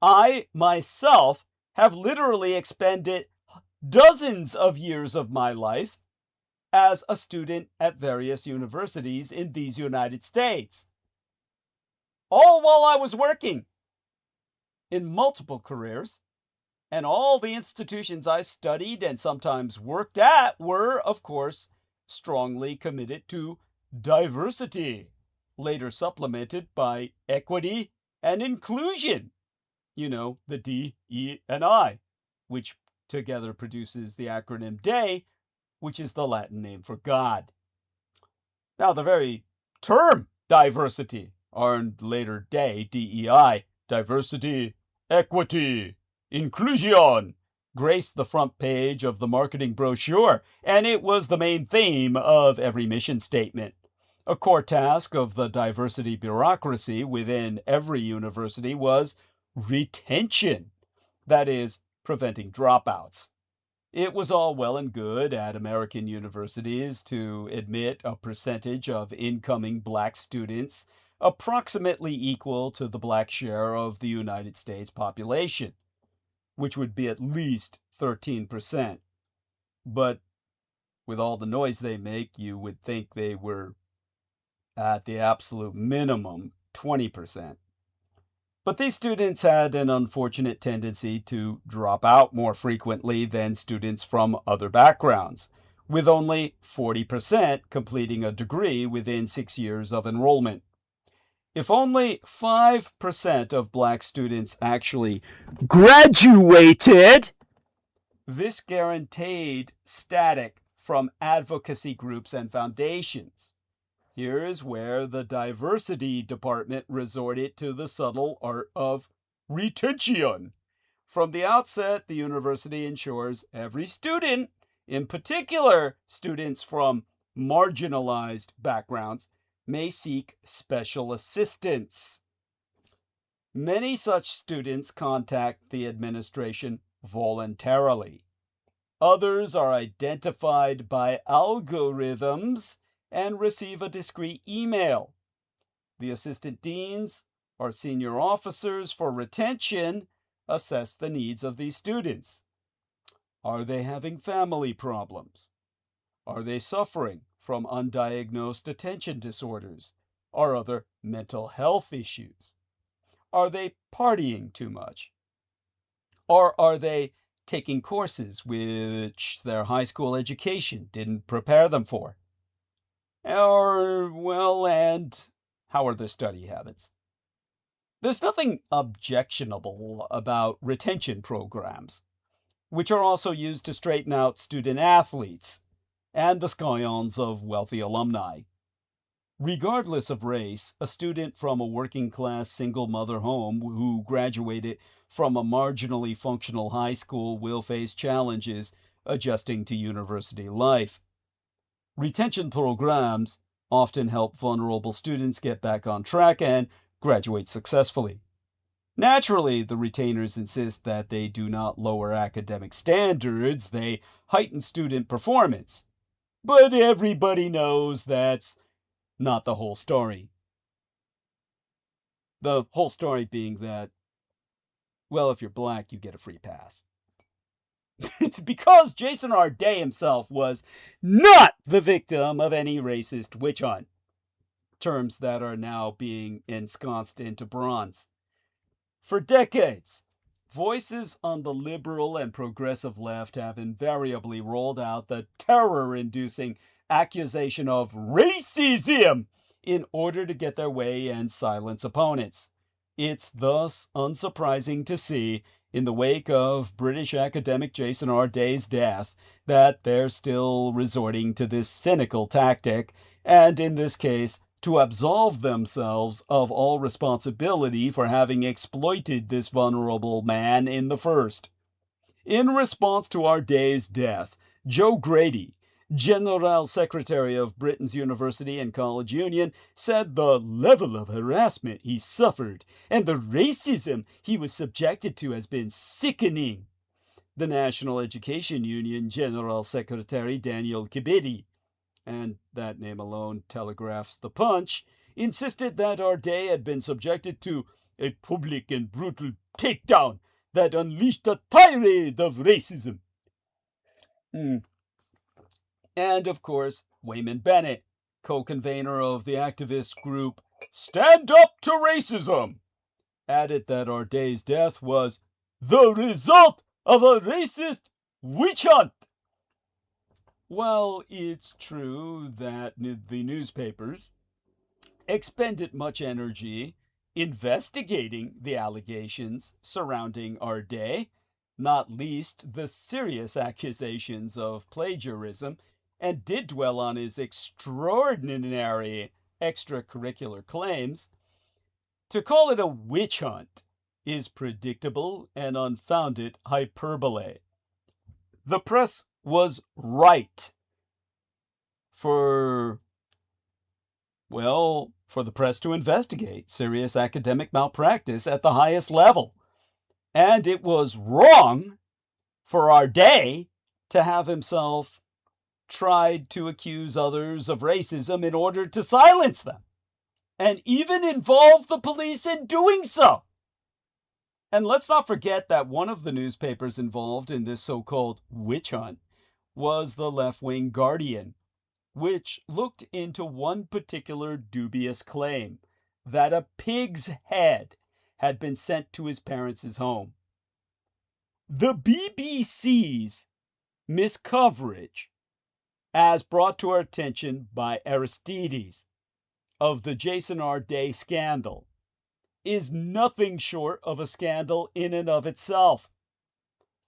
I myself have literally expended dozens of years of my life as a student at various universities in these United States. All while I was working in multiple careers, and all the institutions I studied and sometimes worked at were, of course, strongly committed to diversity, later supplemented by equity and inclusion. You know, the D, E, and I, which together produces the acronym DAY, which is the Latin name for God. Now, the very term diversity, or in later day DEI, diversity, equity, inclusion, graced the front page of the marketing brochure, and it was the main theme of every mission statement. A core task of the diversity bureaucracy within every university was retention, that is, preventing dropouts. It was all well and good at American universities to admit a percentage of incoming black students approximately equal to the black share of the United States population, which would be at least 13%. But with all the noise they make, you would think they were at the absolute minimum 20%. But these students had an unfortunate tendency to drop out more frequently than students from other backgrounds, with only 40% completing a degree within 6 years of enrollment. If only 5% of black students actually graduated, this guaranteed static from advocacy groups and foundations. Here is where the diversity department resorted to the subtle art of retention. From the outset, the university ensures every student, in particular students from marginalized backgrounds, may seek special assistance. Many such students contact the administration voluntarily. Others are identified by algorithms and receive a discreet email. The assistant deans, or senior officers for retention, assess the needs of these students. Are they having family problems? Are they suffering from undiagnosed attention disorders or other mental health issues? Are they partying too much? Or are they taking courses which their high school education didn't prepare them for? And how are their study habits? There's nothing objectionable about retention programs, which are also used to straighten out student athletes and the scions of wealthy alumni. Regardless of race, a student from a working-class single-mother home who graduated from a marginally functional high school will face challenges adjusting to university life. Retention programs often help vulnerable students get back on track and graduate successfully. Naturally, the retainers insist that they do not lower academic standards, they heighten student performance. But everybody knows that's not the whole story. The whole story being that, well, if you're black, you get a free pass. Because Jason R. Day himself was not the victim of any racist witch hunt. Terms that are now being ensconced into bronze. For decades, voices on the liberal and progressive left have invariably rolled out the terror-inducing accusation of racism in order to get their way and silence opponents. It's thus unsurprising to see, in the wake of British academic Jason R. Day's death, that they're still resorting to this cynical tactic, and in this case, to absolve themselves of all responsibility for having exploited this vulnerable man in the first. In response to R. Day's death, Joe Grady, General Secretary of Britain's University and College Union, said the level of harassment he suffered and the racism he was subjected to has been sickening. The National Education Union General Secretary Daniel Kibede, and that name alone telegraphs the punch, insisted that our day had been subjected to a public and brutal takedown that unleashed a tirade of racism. And, of course, Wayman Bennett, co-convener of the activist group Stand Up to Racism, added that our day's death was the result of a racist witch hunt. While it's true that the newspapers expended much energy investigating the allegations surrounding our day, not least the serious accusations of plagiarism, and did dwell on his extraordinary extracurricular claims, to call it a witch hunt is predictable and unfounded hyperbole. The press was right for the press to investigate serious academic malpractice at the highest level. And it was wrong for our day to have himself tried to accuse others of racism in order to silence them, and even involve the police in doing so. And let's not forget that one of the newspapers involved in this so-called witch hunt was the left-wing Guardian, which looked into one particular dubious claim, that a pig's head had been sent to his parents' home. The BBC's miscoverage, as brought to our attention by Aristides, of the Jason R. Day scandal, is nothing short of a scandal in and of itself.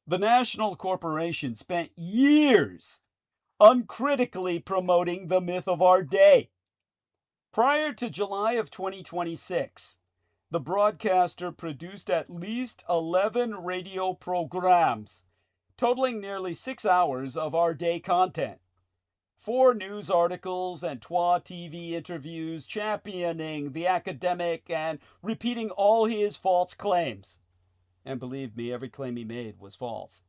The national corporation spent years uncritically promoting the myth of our day. Prior to July of 2026, the broadcaster produced at least 11 radio programs, totaling nearly 6 hours of our day content. 4 news articles and Twa TV interviews championing the academic and repeating all his false claims. And believe me, every claim he made was false.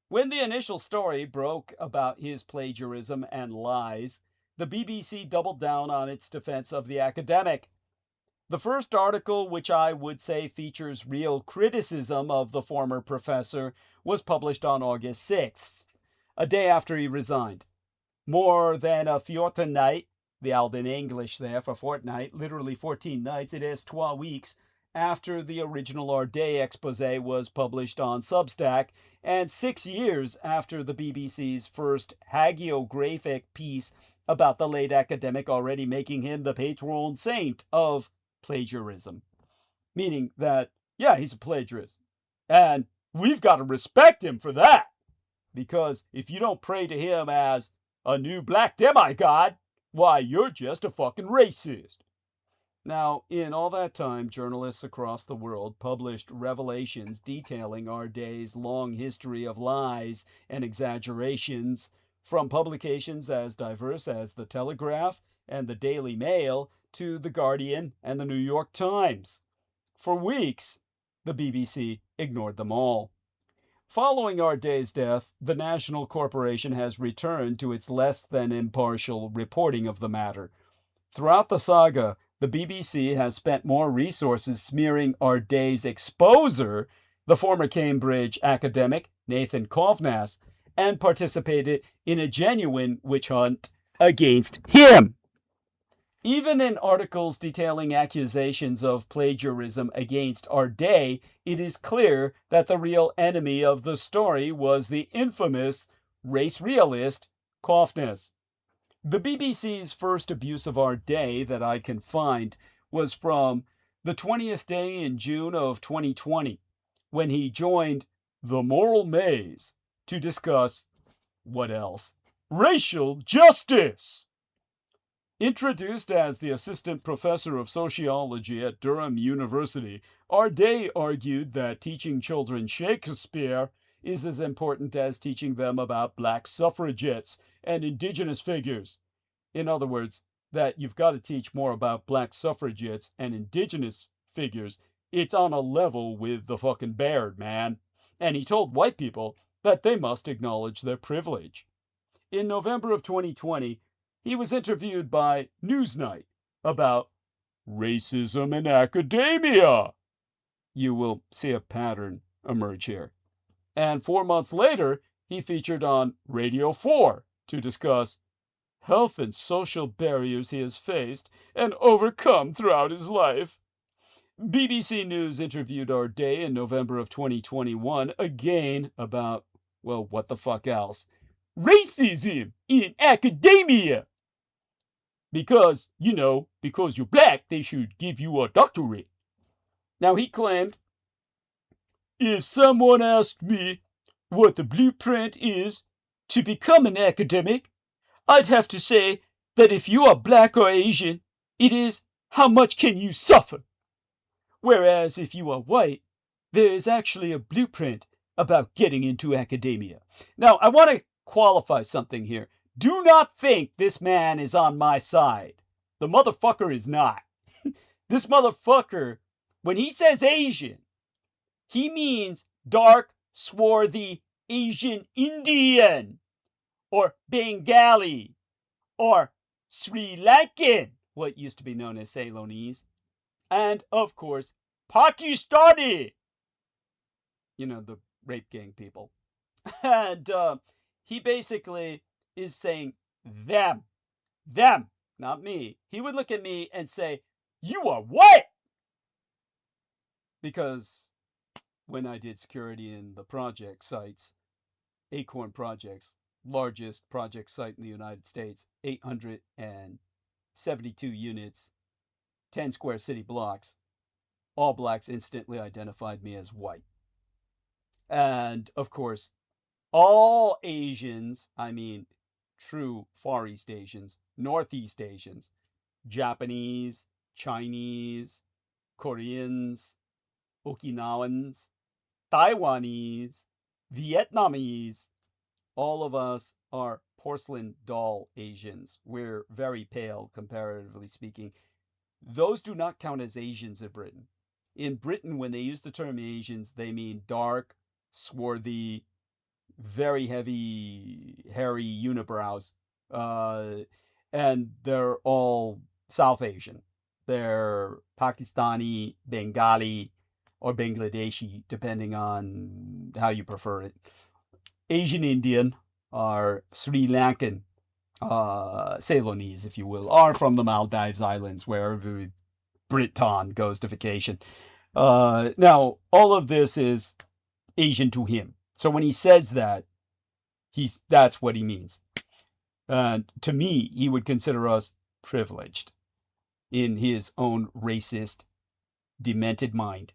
When the initial story broke about his plagiarism and lies, the BBC doubled down on its defense of the academic. The first article, which I would say features real criticism of the former professor, was published on August 6th, a day after he resigned. More than a fortnight, the ALD in English there for fortnight, literally 14 nights, it is 12 weeks, after the original Our Day expose was published on Substack, and 6 years after the BBC's first hagiographic piece about the late academic already making him the patron saint of plagiarism. Meaning that, yeah, he's a plagiarist. And we've got to respect him for that. Because if you don't pray to him as a new black demigod, why, you're just a fucking racist. Now, in all that time, journalists across the world published revelations detailing our day's long history of lies and exaggerations, from publications as diverse as The Telegraph and the Daily Mail to The Guardian and the New York Times. For weeks, the BBC ignored them all. Following our day's death, the national corporation has returned to its less than impartial reporting of the matter. Throughout the saga, the BBC has spent more resources smearing our day's exposer, the former Cambridge academic Nathan Kovnas, and participated in a genuine witch hunt against him. Even in articles detailing accusations of plagiarism against our day, it is clear that the real enemy of the story was the infamous race realist Kovnas. The BBC's first abuse of our day that I can find was from the 20th day in June of 2020, when he joined the Moral Maze to discuss, what else? Racial justice! Introduced as the assistant professor of sociology at Durham University, our day argued that teaching children Shakespeare is as important as teaching them about black suffragettes and indigenous figures. In other words, that you've got to teach more about black suffragettes and indigenous figures. It's on a level with the fucking Baird, man. And he told white people that they must acknowledge their privilege. In November of 2020, he was interviewed by Newsnight about racism in academia. You will see a pattern emerge here. And 4 months later, he featured on Radio 4 to discuss health and social barriers he has faced and overcome throughout his life. BBC News interviewed our day in November of 2021 again about, well, what the fuck else? Racism in academia! Because, because you're black, they should give you a doctorate. Now, he claimed, if someone asked me what the blueprint is to become an academic, I'd have to say that if you are black or Asian, it is, how much can you suffer? Whereas if you are white, there is actually a blueprint about getting into academia. Now, I want to qualify something here. Do not think this man is on my side. The motherfucker is not. This motherfucker, when he says Asian, he means dark, swarthy Asian Indian, or Bengali, or Sri Lankan, what used to be known as Ceylonese, and of course, Pakistani. You know, the rape gang people. And he basically is saying them, not me. He would look at me and say, you are what? Because when I did security in the project sites, Acorn Projects, largest project site in the United States, 872 units, 10 square city blocks, all blacks instantly identified me as white. And of course, all Asians, I mean true Far East Asians, Northeast Asians, Japanese, Chinese, Koreans, Okinawans, Taiwanese, Vietnamese, all of us are porcelain doll Asians. We're very pale, comparatively speaking. Those do not count as Asians in Britain. In Britain, when they use the term Asians, they mean dark, swarthy, very heavy, hairy unibrows. And they're all South Asian. They're Pakistani, Bengali, or Bangladeshi, depending on how you prefer it. Asian Indian are Sri Lankan, Ceylonese, if you will, are from the Maldives Islands, where Briton goes to vacation. Now, all of this is Asian to him. So when he says that, that's what he means. To me, he would consider us privileged in his own racist, demented mind.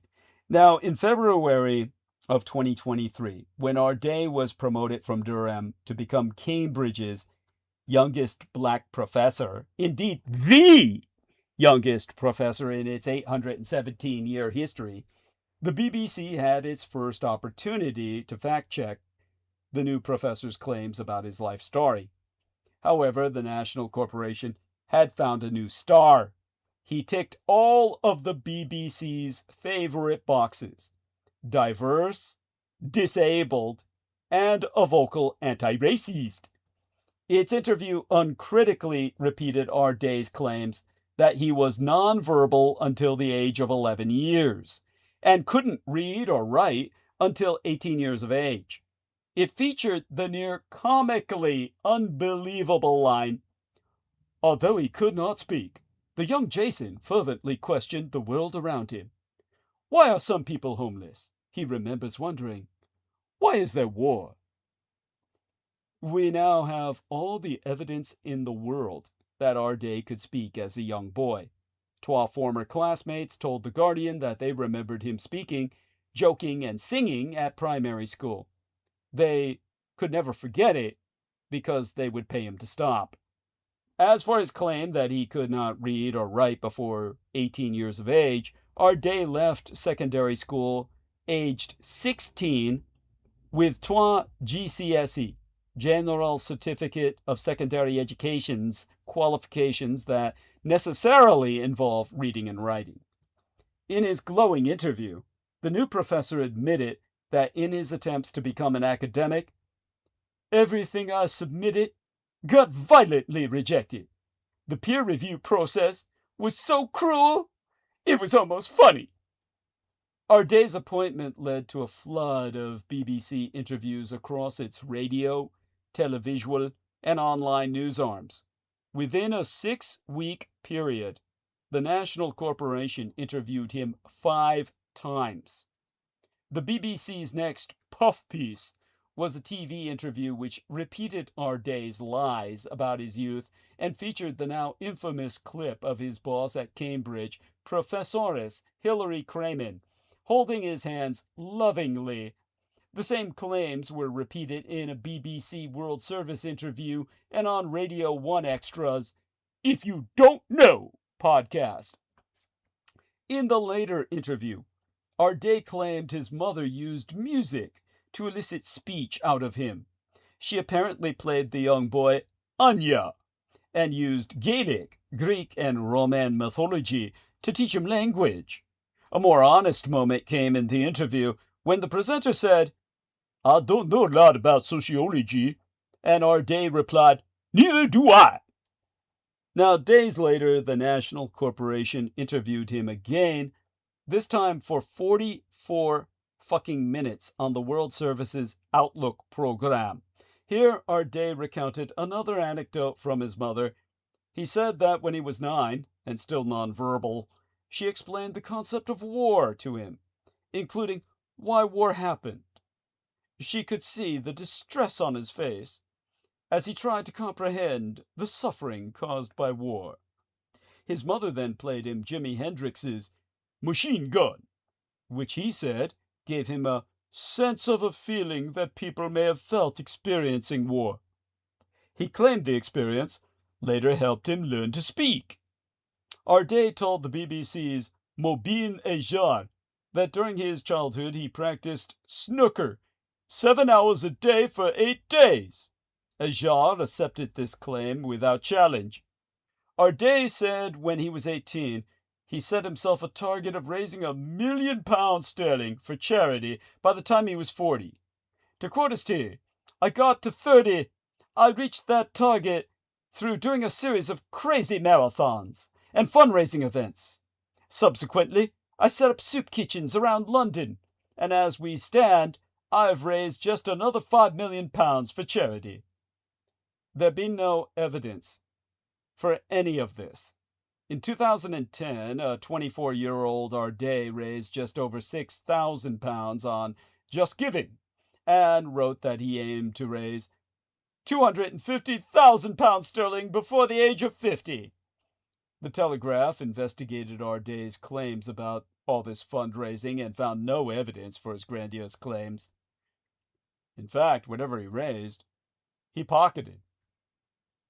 Now, in February of 2023, when Ardè was promoted from Durham to become Cambridge's youngest black professor, indeed the youngest professor in its 817-year history, the BBC had its first opportunity to fact-check the new professor's claims about his life story. However, the National Corporation had found a new star. He ticked all of the BBC's favorite boxes: diverse, disabled, and a vocal anti-racist. Its interview uncritically repeated Ardè's claims that he was nonverbal until the age of 11 years and couldn't read or write until 18 years of age. It featured the near comically unbelievable line, "Although he could not speak, the young Jason fervently questioned the world around him. Why are some people homeless? He remembers wondering. Why is there war?" We now have all the evidence in the world that Ardè could speak as a young boy. 12 former classmates told The Guardian that they remembered him speaking, joking, and singing at primary school. They could never forget it because they would pay him to stop. As for his claim that he could not read or write before 18 years of age, Ardè left secondary school aged 16 with Twa-GCSE, General Certificate of Secondary Education's qualifications that necessarily involve reading and writing. In his glowing interview, the new professor admitted that in his attempts to become an academic, "Everything I submitted got violently rejected. The peer review process was so cruel, it was almost funny." Ardè's appointment led to a flood of BBC interviews across its radio, televisual, and online news arms. Within a 6-week period, the National Corporation interviewed him 5 times. The BBC's next puff piece was a TV interview which repeated Ardè's lies about his youth and featured the now infamous clip of his boss at Cambridge, Professoress Hilary Cramen, holding his hands lovingly The same claims were repeated in a BBC World Service interview and on Radio 1 Extra's If You Don't Know podcast. In the later interview, RD claimed his mother used music to elicit speech out of him. She apparently played the young boy Anya and used Gaelic, Greek, and Roman mythology to teach him language. A more honest moment came in the interview when the presenter said, "I don't know a lot about sociology," and RD replied, "Neither do I." Now, days later, the National Corporation interviewed him again, this time for 44 fucking minutes on the World Service's Outlook program. Here, RD recounted another anecdote from his mother. He said that when he was 9, and still nonverbal, she explained the concept of war to him, including why war happened. She could see the distress on his face as he tried to comprehend the suffering caused by war. His mother then played him Jimi Hendrix's Machine Gun, which he said gave him a sense of a feeling that people may have felt experiencing war. He claimed the experience later helped him learn to speak. RD told the BBC's Mobeen Ejar that during his childhood he practiced snooker 7 hours a day for 8 days. Ejar accepted this claim without challenge. RD said when he was 18, he set himself a target of raising £1 million for charity by the time he was 40. To quote us here, "I got to 30. I reached that target through doing a series of crazy marathons and fundraising events. Subsequently, I set up soup kitchens around London, and as we stand, I have raised just another £5 million for charity." There been no evidence for any of this. In 2010, a 24-year-old RD raised just over £6,000 on Just Giving and wrote that he aimed to raise £250,000 sterling before the age of 50. The Telegraph investigated RD's claims about all this fundraising and found no evidence for his grandiose claims. In fact, whatever he raised, he pocketed.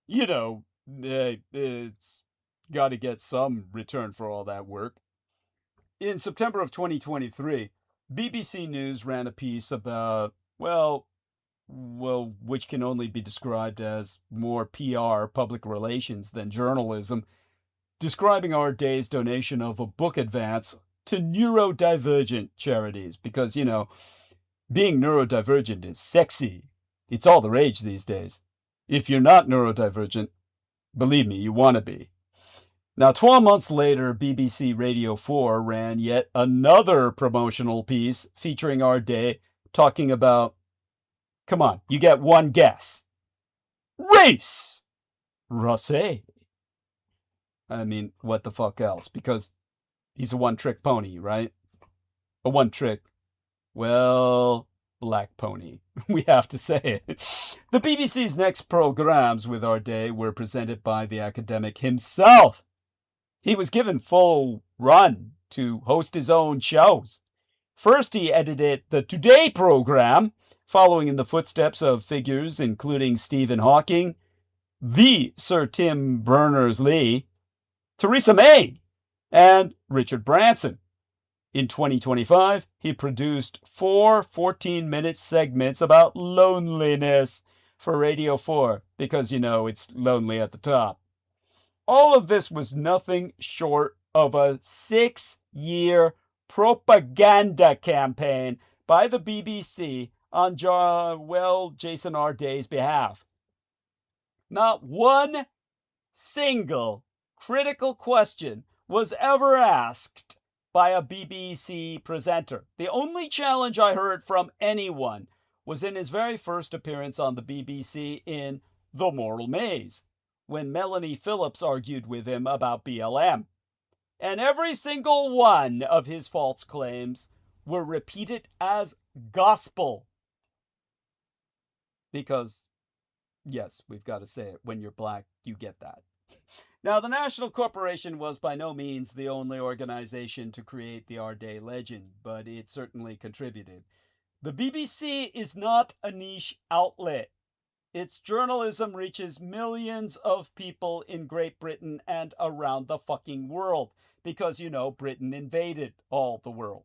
You know, it's got to get some return for all that work. In September of 2023, BBC News ran a piece about, well, which can only be described as more PR, public relations, than journalism, describing RD's donation of a book advance to neurodivergent charities. Because, you know, being neurodivergent is sexy. It's all the rage these days. If you're not neurodivergent, believe me, you want to be. Now, 12 months later, BBC Radio 4 ran yet another promotional piece featuring RD talking about, come on, you get one guess. Race! Rosé. I mean, what the fuck else? Because he's a one-trick pony, right? A one-trick, well, black pony. We have to say it. The BBC's next programs with RD were presented by the academic himself. He was given full run to host his own shows. First, he edited the Today program, following in the footsteps of figures including Stephen Hawking, the Sir Tim Berners-Lee, Theresa May, and Richard Branson. In 2025, he produced 4 14-minute segments about loneliness for Radio 4, because, you know, it's lonely at the top. All of this was nothing short of a 6-year propaganda campaign by the BBC on, Jason RD's behalf. Not one single critical question was ever asked by a BBC presenter. The only challenge I heard from anyone was in his very first appearance on the BBC in The Moral Maze, when Melanie Phillips argued with him about BLM. And every single one of his false claims were repeated as gospel. Because, yes, we've got to say it, when you're black, you get that. Now, the National Corporation was by no means the only organization to create the RD legend, but it certainly contributed. The BBC is not a niche outlet. Its journalism reaches millions of people in Great Britain and around the fucking world. Because, you know, Britain invaded all the world,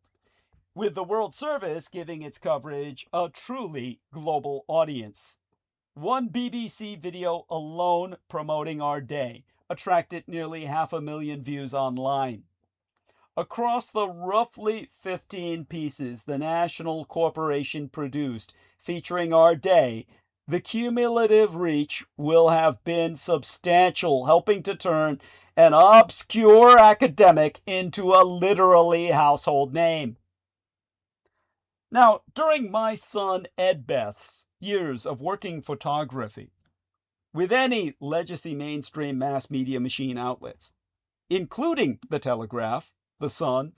with the World Service giving its coverage a truly global audience. One BBC video alone promoting our day attracted nearly 500,000 views online. Across the roughly 15 pieces the National Corporation produced featuring our day, the cumulative reach will have been substantial, helping to turn an obscure academic into a literally household name. Now, during my son Edbeth's years of working photography with any legacy mainstream mass media machine outlets, including The Telegraph, The Sun,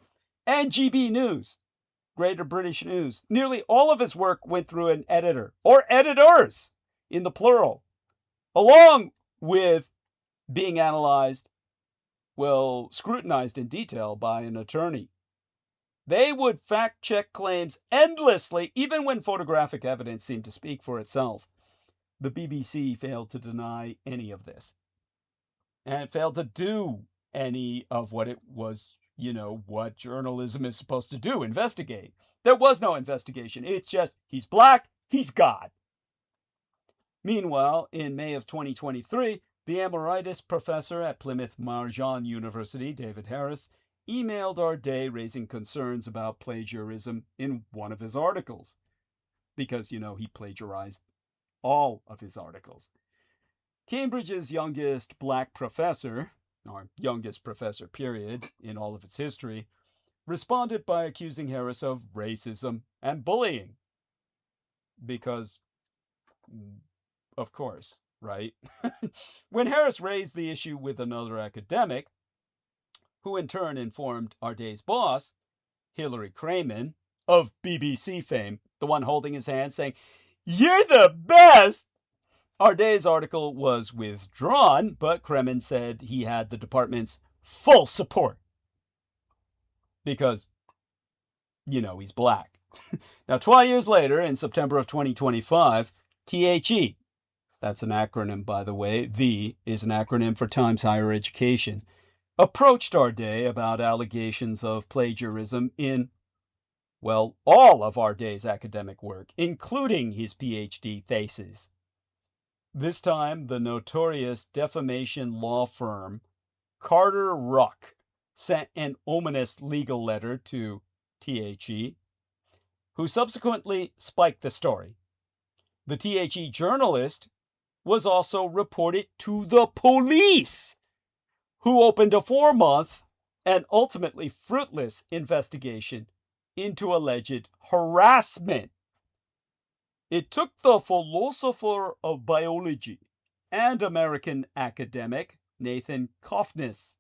and GB News, Greater British News, nearly all of his work went through an editor, or editors in the plural, along with being analyzed, well, scrutinized in detail by an attorney. They would fact-check claims endlessly, even when photographic evidence seemed to speak for itself. The BBC failed to deny any of this. And it failed to do any of what it was, you know, what journalism is supposed to do, investigate. There was no investigation. It's just, he's black, he's God. Meanwhile, in May of 2023, the emeritus professor at Plymouth Marjan University, David Harris, emailed our day raising concerns about plagiarism in one of his articles. Because, you know, he plagiarized all of his articles. Cambridge's youngest black professor, or youngest professor period, in all of its history, responded by accusing Harris of racism and bullying. Because, of course, right? When Harris raised the issue with another academic, who in turn informed our day's boss, Hilary Crayman, of BBC fame, the one holding his hand saying, "You're the best!" Our day's article was withdrawn, but Crayman said he had the department's full support. Because, you know, he's black. Now, 12 years later, in September of 2025, THE, that's an acronym, by the way, THE is an acronym for Times Higher Education, approached our day about allegations of plagiarism in, well, all of our day's academic work, including his PhD thesis. This time, the notorious defamation law firm Carter Ruck sent an ominous legal letter to THE, who subsequently spiked the story. The THE journalist was also reported to the police, who opened a 4-month and ultimately fruitless investigation into alleged harassment. It took the philosopher of biology and American academic Nathan Kofnes,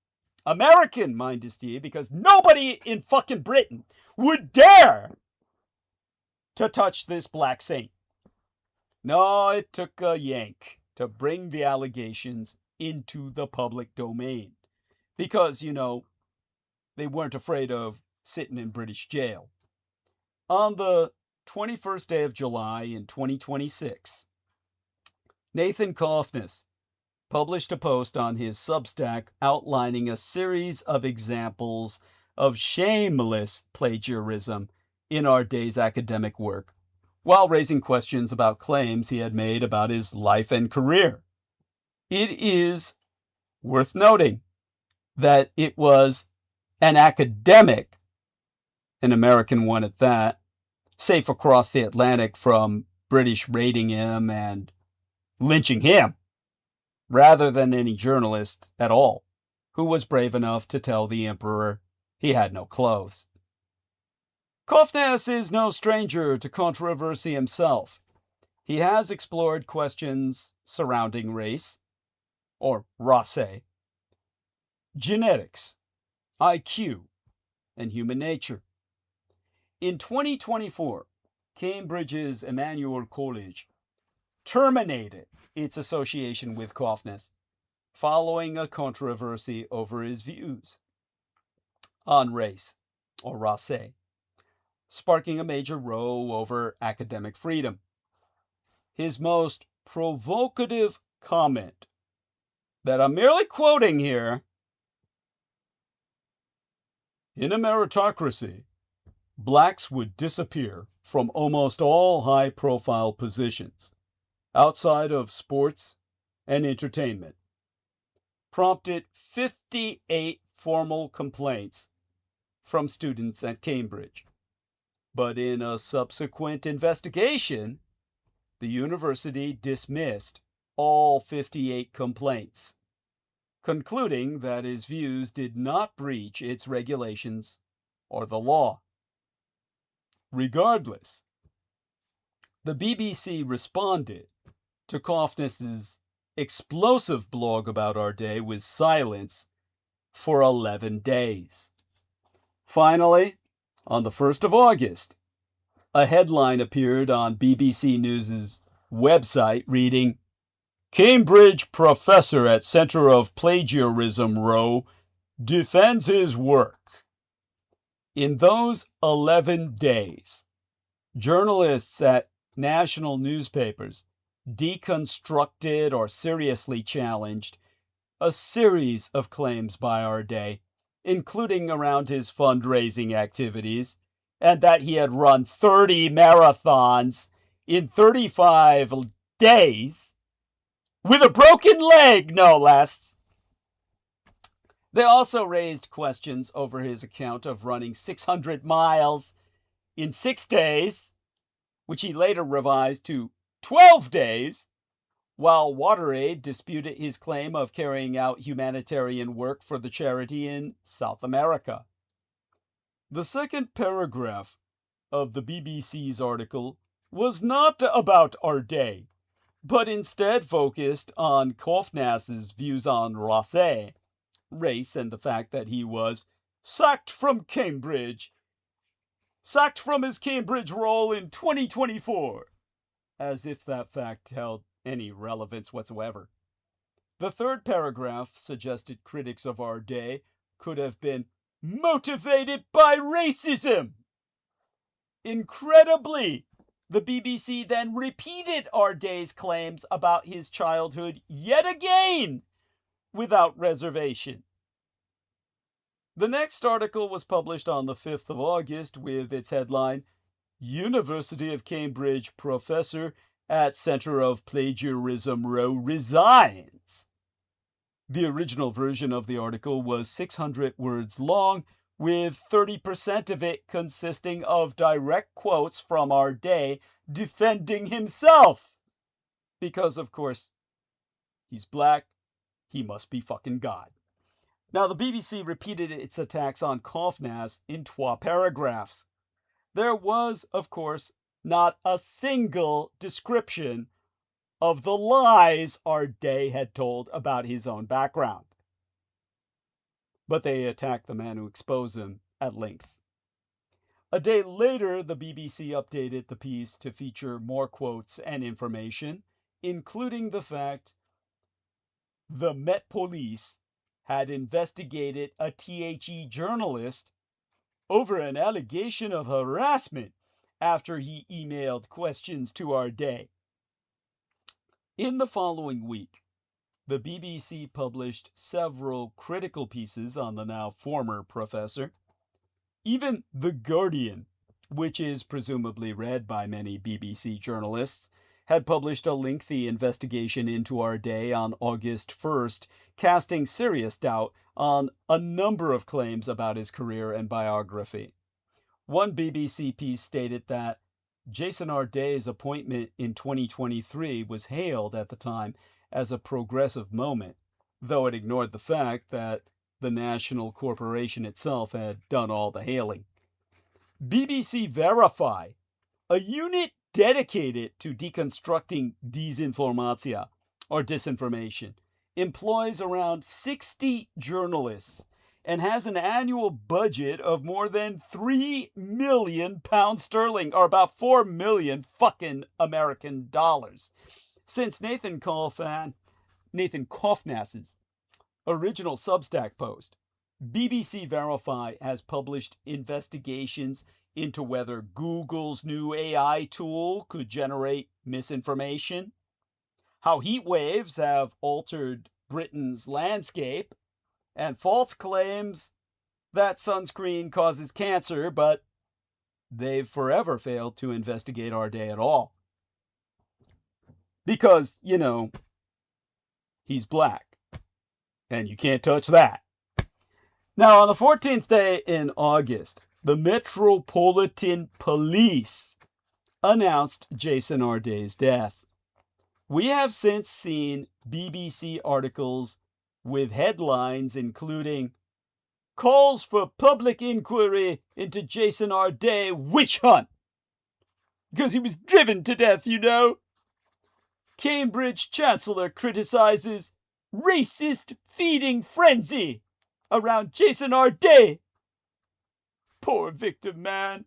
American, mind you, because nobody in fucking Britain would dare to touch this black saint. No, it took a yank to bring the allegations into the public domain. Because, you know, they weren't afraid of sitting in British jail. On the 21st day of July in 2026, Nathan Kofnes published a post on his Substack outlining a series of examples of shameless plagiarism in our day's academic work, while raising questions about claims he had made about his life and career. It is worth noting that it was an academic, an American one at that, safe across the Atlantic from British raiding him and lynching him, rather than any journalist at all, who was brave enough to tell the emperor he had no clothes. Kofnes is no stranger to controversy himself. He has explored questions surrounding race, or race, genetics, IQ, and human nature. In 2024, Cambridge's Emmanuel College terminated its association with Kofnes following a controversy over his views on race, or race. sparking a major row over academic freedom. His most provocative comment, that I'm merely quoting here, "In a meritocracy, blacks would disappear from almost all high-profile positions outside of sports and entertainment," prompted 58 formal complaints from students at Cambridge. But in a subsequent investigation, the university dismissed all 58 complaints, concluding that his views did not breach its regulations or the law. Regardless, the BBC responded to Cohos't-PRODUCER's explosive blog about our day with silence for 11 days. Finally, on the 1st of August, a headline appeared on BBC News' website reading, "Cambridge professor at Center of Plagiarism Row defends his work." In those 11 days, journalists at national newspapers deconstructed or seriously challenged a series of claims by our day, including around his fundraising activities, and that he had run 30 marathons in 35 days, with a broken leg, no less. They also raised questions over his account of running 600 miles in 6 days, which he later revised to 12 days, while WaterAid disputed his claim of carrying out humanitarian work for the charity in South America. The second paragraph of the BBC's article was not about our day, but instead focused on Cohos't-PRODUCER's views on race, and the fact that he was sacked from his Cambridge role in 2024, as if that fact held any relevance whatsoever. The third paragraph suggested critics of our day could have been motivated by racism. Incredibly, the BBC then repeated our day's claims about his childhood yet again, without reservation. The next article was published on the 5th of August with its headline, "University of Cambridge professor at Center of Plagiarism Row resigns." The original version of the article was 600 words long, with 30% of it consisting of direct quotes from our day defending himself. Because, of course, he's black, he must be fucking God. Now, the BBC repeated its attacks on Cohos't-PRODUCER in 2 paragraphs. There was, of course, not a single description of the lies our day had told about his own background. But they attacked the man who exposed him at length. A day later, the BBC updated the piece to feature more quotes and information, including the fact the Met Police had investigated a THE journalist over an allegation of harassment after he emailed questions to our day. In the following week, the BBC published several critical pieces on the now former professor. Even The Guardian, which is presumably read by many BBC journalists, had published a lengthy investigation into our day on August 1st, casting serious doubt on a number of claims about his career and biography. One BBC piece stated that Jason Arday's appointment in 2023 was hailed at the time as a progressive moment, though it ignored the fact that the national corporation itself had done all the hailing. BBC Verify, a unit dedicated to deconstructing disinformatia, or disinformation, employs around 60 journalists and has an annual budget of more than £3 million, or about 4 million fucking American dollars. Since Nathan Cohos't-PRODUCER's original Substack post, BBC Verify has published investigations into whether Google's new AI tool could generate misinformation, how heat waves have altered Britain's landscape, and false claims that sunscreen causes cancer, but they've forever failed to investigate our day at all. Because, you know, he's black, and you can't touch that. Now, on the 14th day in August, the Metropolitan Police announced Jason Arday's death. We have since seen BBC articles with headlines including calls for public inquiry into Jason Arday witch hunt. Because he was driven to death, you know. Cambridge Chancellor criticizes racist feeding frenzy around Jason Arday. Poor victim, man.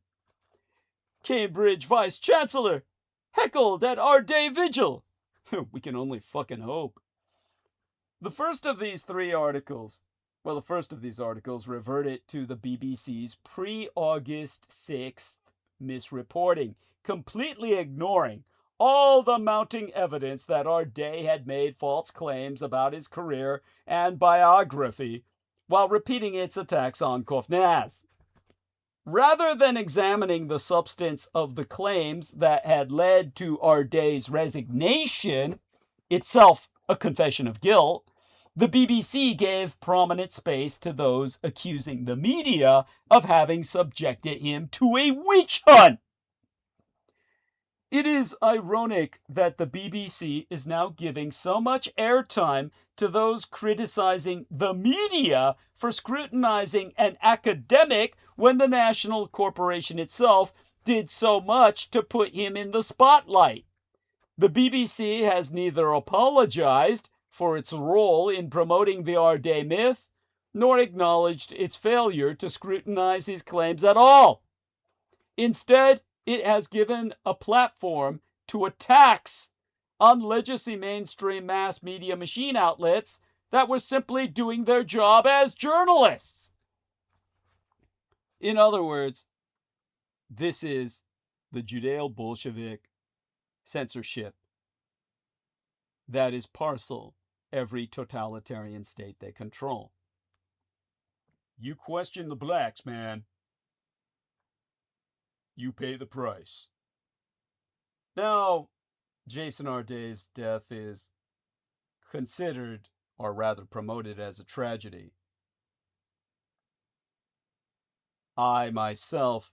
Cambridge Vice Chancellor heckled at Arday vigil. We can only fucking hope. The first of these articles reverted to the BBC's pre-August 6th misreporting, completely ignoring all the mounting evidence that Arday had made false claims about his career and biography while repeating its attacks on Cofnas. Rather than examining the substance of the claims that had led to Arday's resignation, itself a confession of guilt, the BBC gave prominent space to those accusing the media of having subjected him to a witch hunt. It is ironic that the BBC is now giving so much airtime to those criticizing the media for scrutinizing an academic when the national corporation itself did so much to put him in the spotlight. The BBC has neither apologized for its role in promoting the Arday myth, nor acknowledged its failure to scrutinize his claims at all. Instead, it has given a platform to attacks on legacy mainstream mass media machine outlets that were simply doing their job as journalists. In other words, this is the Judeo-Bolshevik censorship that is parcel every totalitarian state they control. You question the blacks, man. You pay the price. Now, Jason Arday's death is considered, or rather promoted, as a tragedy. I myself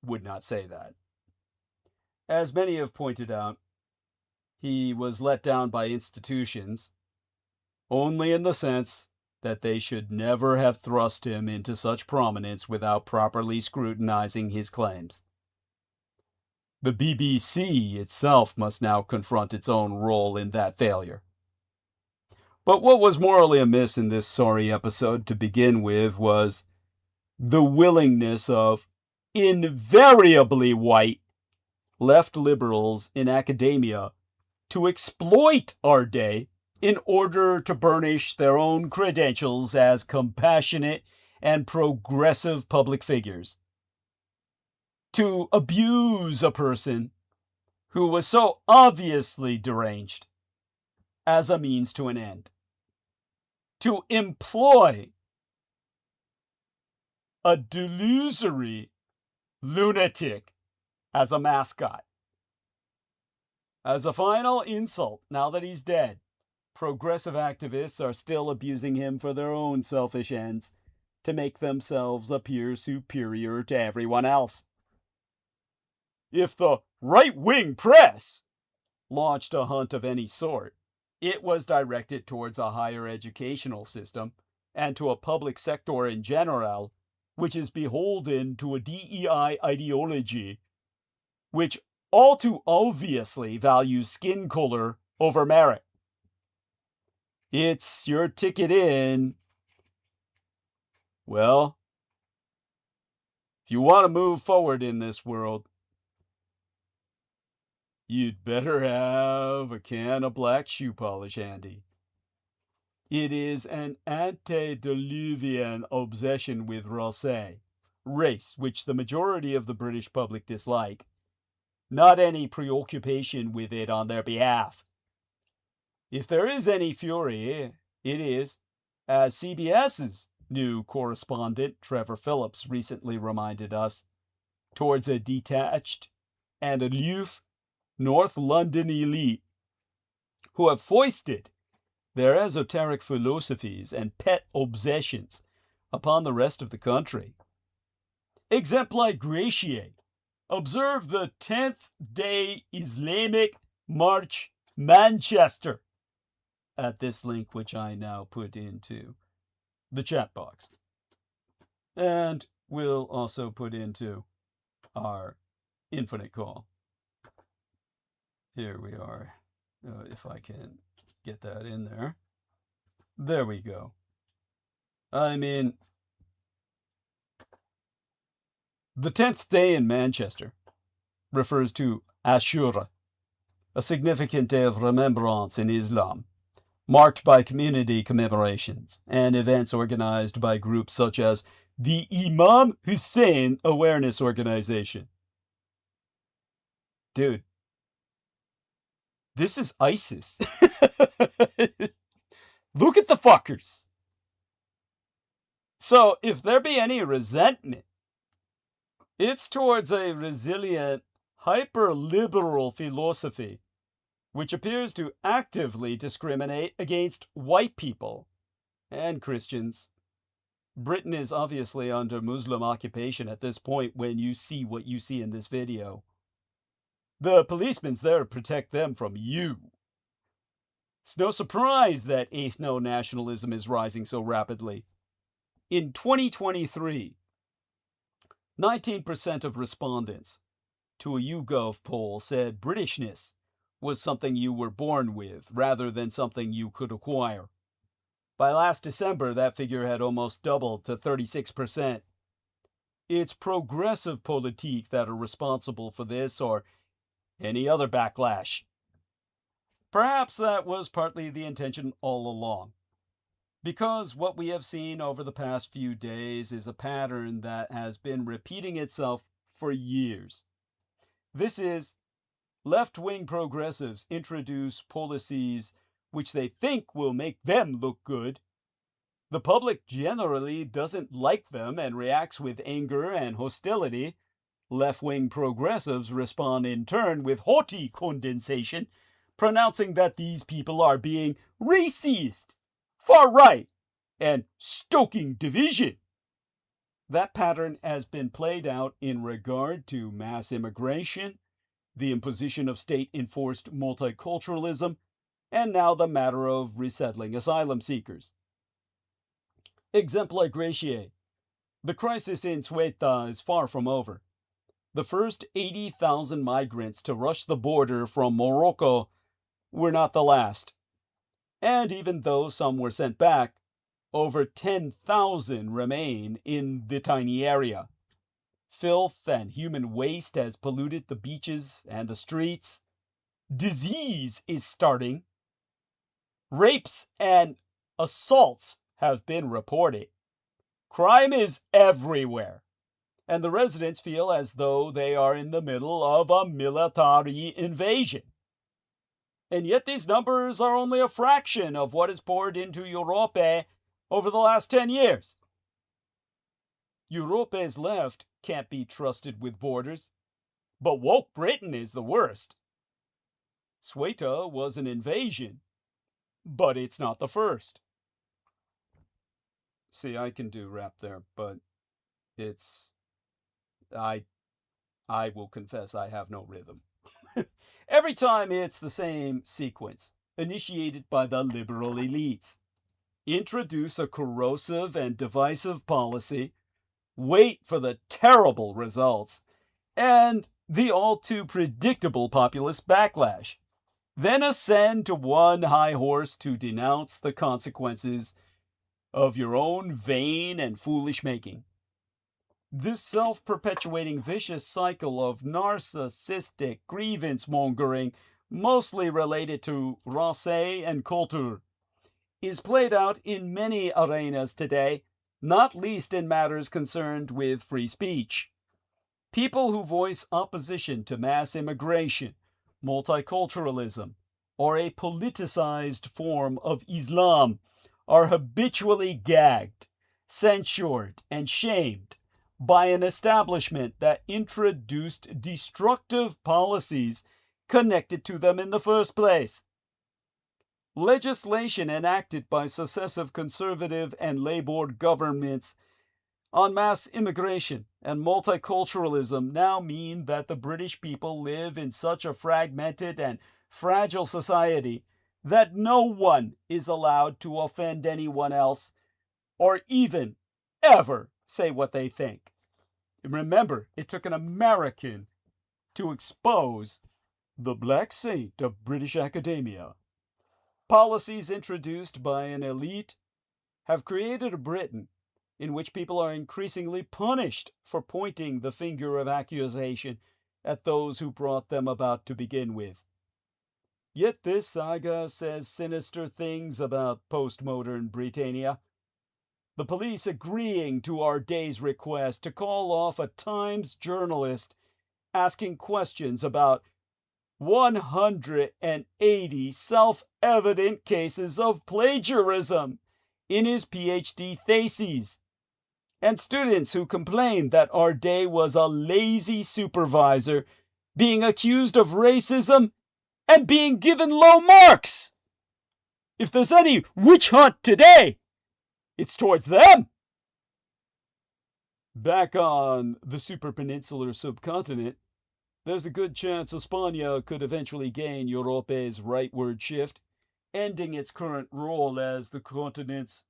would not say that. As many have pointed out, he was let down by institutions only in the sense that they should never have thrust him into such prominence without properly scrutinizing his claims. The BBC itself must now confront its own role in that failure. But what was morally amiss in this sorry episode to begin with was the willingness of invariably white left liberals in academia to exploit Arday in order to burnish their own credentials as compassionate and progressive public figures. To abuse a person who was so obviously deranged as a means to an end. To employ a delusory lunatic as a mascot. As a final insult, now that he's dead, progressive activists are still abusing him for their own selfish ends to make themselves appear superior to everyone else. If the right-wing press launched a hunt of any sort, it was directed towards a higher educational system and to a public sector in general, which is beholden to a DEI ideology, which all too obviously values skin color over merit. It's your ticket in. Well, if you want to move forward in this world, you'd better have a can of black shoe polish handy. It is an antediluvian obsession with Rosé, race, which the majority of the British public dislike, not any preoccupation with it on their behalf. If there is any fury, it is, as CBS's new correspondent Trevor Phillips recently reminded us, towards a detached and aloof North London elite who have foisted their esoteric philosophies and pet obsessions upon the rest of the country. Exempli gratiae. Observe the 10th day Islamic March, Manchester, at this link which I now put into the chat box. And we'll also put into our infinite call. Here we are. If I can get that in there. There we go. I mean, the 10th day in Manchester refers to Ashura, a significant day of remembrance in Islam, marked by community commemorations and events organized by groups such as the Imam Hussein Awareness Organization. Dude, this is ISIS. Look at the fuckers. So, if there be any resentment, it's towards a resilient, hyper-liberal philosophy, which appears to actively discriminate against white people and Christians. Britain is obviously under Muslim occupation at this point when you see what you see in this video. The policeman's there to protect them from you. It's no surprise that ethno-nationalism is rising so rapidly. In 2023, 19% of respondents to a YouGov poll said Britishness was something you were born with rather than something you could acquire. By last December, that figure had almost doubled to 36%. It's progressive politik that are responsible for this or any other backlash. Perhaps that was partly the intention all along, because what we have seen over the past few days is a pattern that has been repeating itself for years. This is left-wing progressives introduce policies which they think will make them look good. The public generally doesn't like them and reacts with anger and hostility. Left-wing progressives respond in turn with haughty condescension, pronouncing that these people are being racist, far-right, and stoking division. That pattern has been played out in regard to mass immigration, the imposition of state-enforced multiculturalism, and now the matter of resettling asylum seekers. Exempli gratiae. The crisis in Ceuta is far from over. The first 80,000 migrants to rush the border from Morocco were not the last. And even though some were sent back, over 10,000 remain in the tiny area. Filth and human waste has polluted the beaches and the streets. Disease is starting. Rapes and assaults have been reported. Crime is everywhere. And the residents feel as though they are in the middle of a military invasion. And yet these numbers are only a fraction of what is poured into Europe over the last 10 years. Europe's left can't be trusted with borders, but woke Britain is the worst. Ceuta was an invasion, but it's not the first. See, I can do rap there, but it's... I will confess I have no rhythm. Every time it's the same sequence, initiated by the liberal elites. Introduce a corrosive and divisive policy, wait for the terrible results, and the all too predictable populist backlash. Then ascend to one high horse to denounce the consequences of your own vain and foolish making. This self-perpetuating vicious cycle of narcissistic grievance-mongering, mostly related to race and culture, is played out in many arenas today, not least in matters concerned with free speech. People who voice opposition to mass immigration, multiculturalism, or a politicized form of Islam are habitually gagged, censured, and shamed by an establishment that introduced destructive policies connected to them in the first place. Legislation enacted by successive conservative and Labour governments on mass immigration and multiculturalism now mean that the British people live in such a fragmented and fragile society that no one is allowed to offend anyone else or even ever say what they think. Remember, it took an American to expose the Black Saint of British academia. Policies introduced by an elite have created a Britain in which people are increasingly punished for pointing the finger of accusation at those who brought them about to begin with. Yet this saga says sinister things about postmodern Britannia. The police agreeing to our day's request to call off a Times journalist asking questions about 180 self-evident cases of plagiarism in his PhD theses, and students who complained that our day was a lazy supervisor being accused of racism and being given low marks. If there's any witch hunt today, it's towards them. Back on the superpeninsular subcontinent, there's a good chance España could eventually gain Europe's rightward shift, ending its current role as the continent's,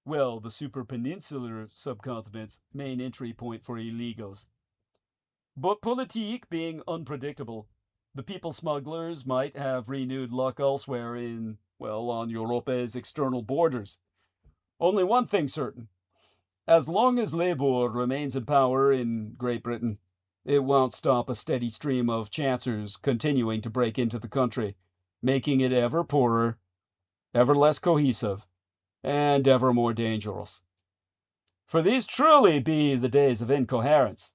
well, the superpeninsular subcontinent's main entry point for illegals. But POLITIK being unpredictable, the people smugglers might have renewed luck elsewhere in, well, on Europe's external borders. Only one thing certain. As long as Labour remains in power in Great Britain, it won't stop a steady stream of chancers continuing to break into the country, making it ever poorer, ever less cohesive, and ever more dangerous. For these truly be the days of incoherence.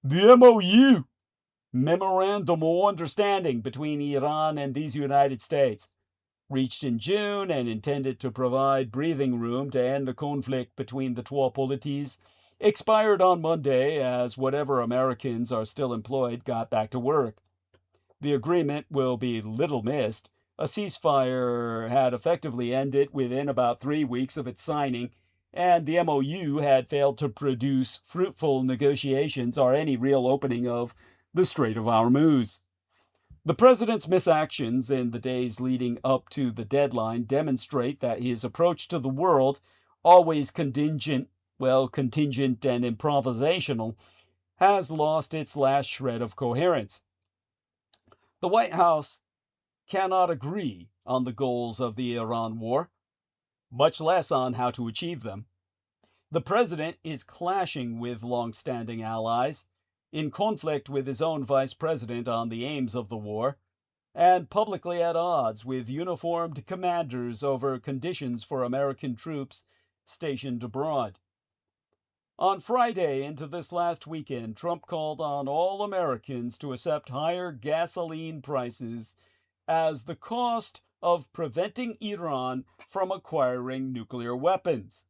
The MOU, Memorandum of Understanding between Iran and these United States, reached in June and intended to provide breathing room to end the conflict between the two polities, expired on Monday as whatever Americans are still employed got back to work. The agreement will be little missed. A ceasefire had effectively ended within about 3 weeks of its signing, and the MOU had failed to produce fruitful negotiations or any real opening of the Strait of Hormuz. The president's misactions in the days leading up to the deadline demonstrate that his approach to the world, always contingent and improvisational, has lost its last shred of coherence. The White House cannot agree on the goals of the Iran war, much less on how to achieve them. The president is clashing with long-standing allies, in conflict with his own vice president on the aims of the war, and publicly at odds with uniformed commanders over conditions for American troops stationed abroad. On Friday into this last weekend, Trump called on all Americans to accept higher gasoline prices as the cost of preventing Iran from acquiring nuclear weapons.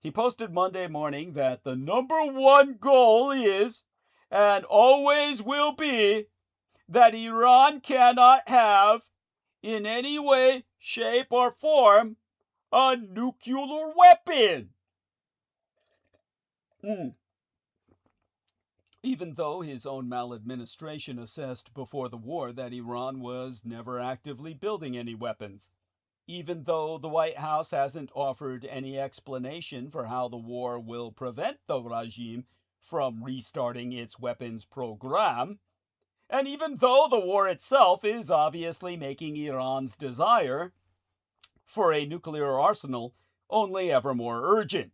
He posted Monday morning that the number one goal is, and always will be, that Iran cannot have, in any way, shape, or form, a nuclear weapon. Even though his own maladministration assessed before the war that Iran was never actively building any weapons. Even though the White House hasn't offered any explanation for how the war will prevent the regime from restarting its weapons program. And even though the war itself is obviously making Iran's desire for a nuclear arsenal only ever more urgent.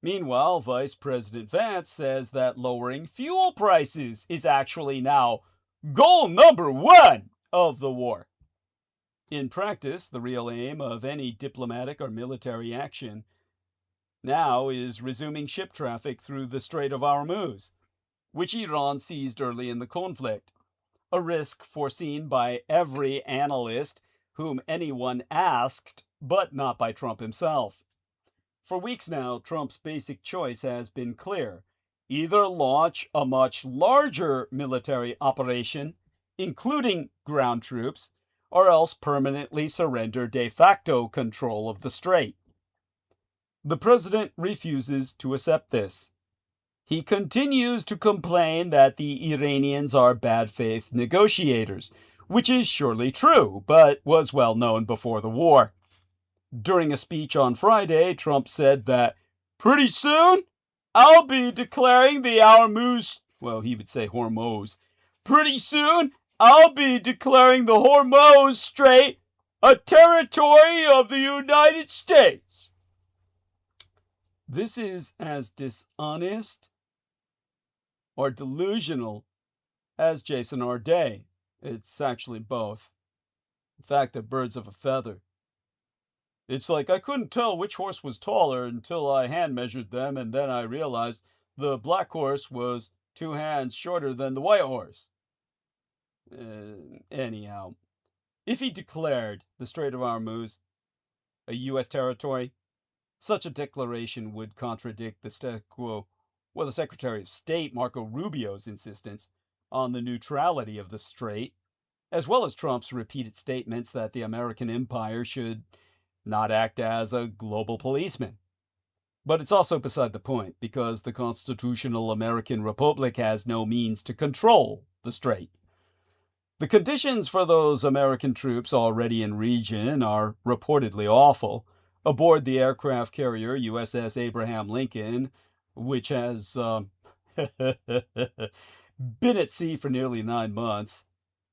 Meanwhile, Vice President Vance says that lowering fuel prices is actually now goal number one of the war. In practice, the real aim of any diplomatic or military action now is resuming ship traffic through the Strait of Hormuz, which Iran seized early in the conflict, a risk foreseen by every analyst whom anyone asked, but not by Trump himself. For weeks now, Trump's basic choice has been clear. Either launch a much larger military operation, including ground troops, or else permanently surrender de facto control of the strait. The president refuses to accept this. He continues to complain that the Iranians are bad faith negotiators, which is surely true, but was well known before the war. During a speech on Friday, Trump said that, "Pretty soon, I'll be declaring the Hormuz," well, he would say Hormuz. "Pretty soon, I'll be declaring the Hormuz Strait a territory of the United States." This is as dishonest or delusional as Jason Arday. It's actually both. In fact, they're birds of a feather. It's like I couldn't tell which horse was taller until I hand measured them, and then I realized the black horse was 2 hands shorter than the white horse. Anyhow, if he declared the Strait of Hormuz a U.S. territory, such a declaration would contradict the the Secretary of State Marco Rubio's insistence on the neutrality of the strait, as well as Trump's repeated statements that the American empire should not act as a global policeman. But it's also beside the point, because the constitutional American republic has no means to control the strait. The conditions for those American troops already in region are reportedly awful. Aboard the aircraft carrier USS Abraham Lincoln, which has been at sea for nearly 9 months,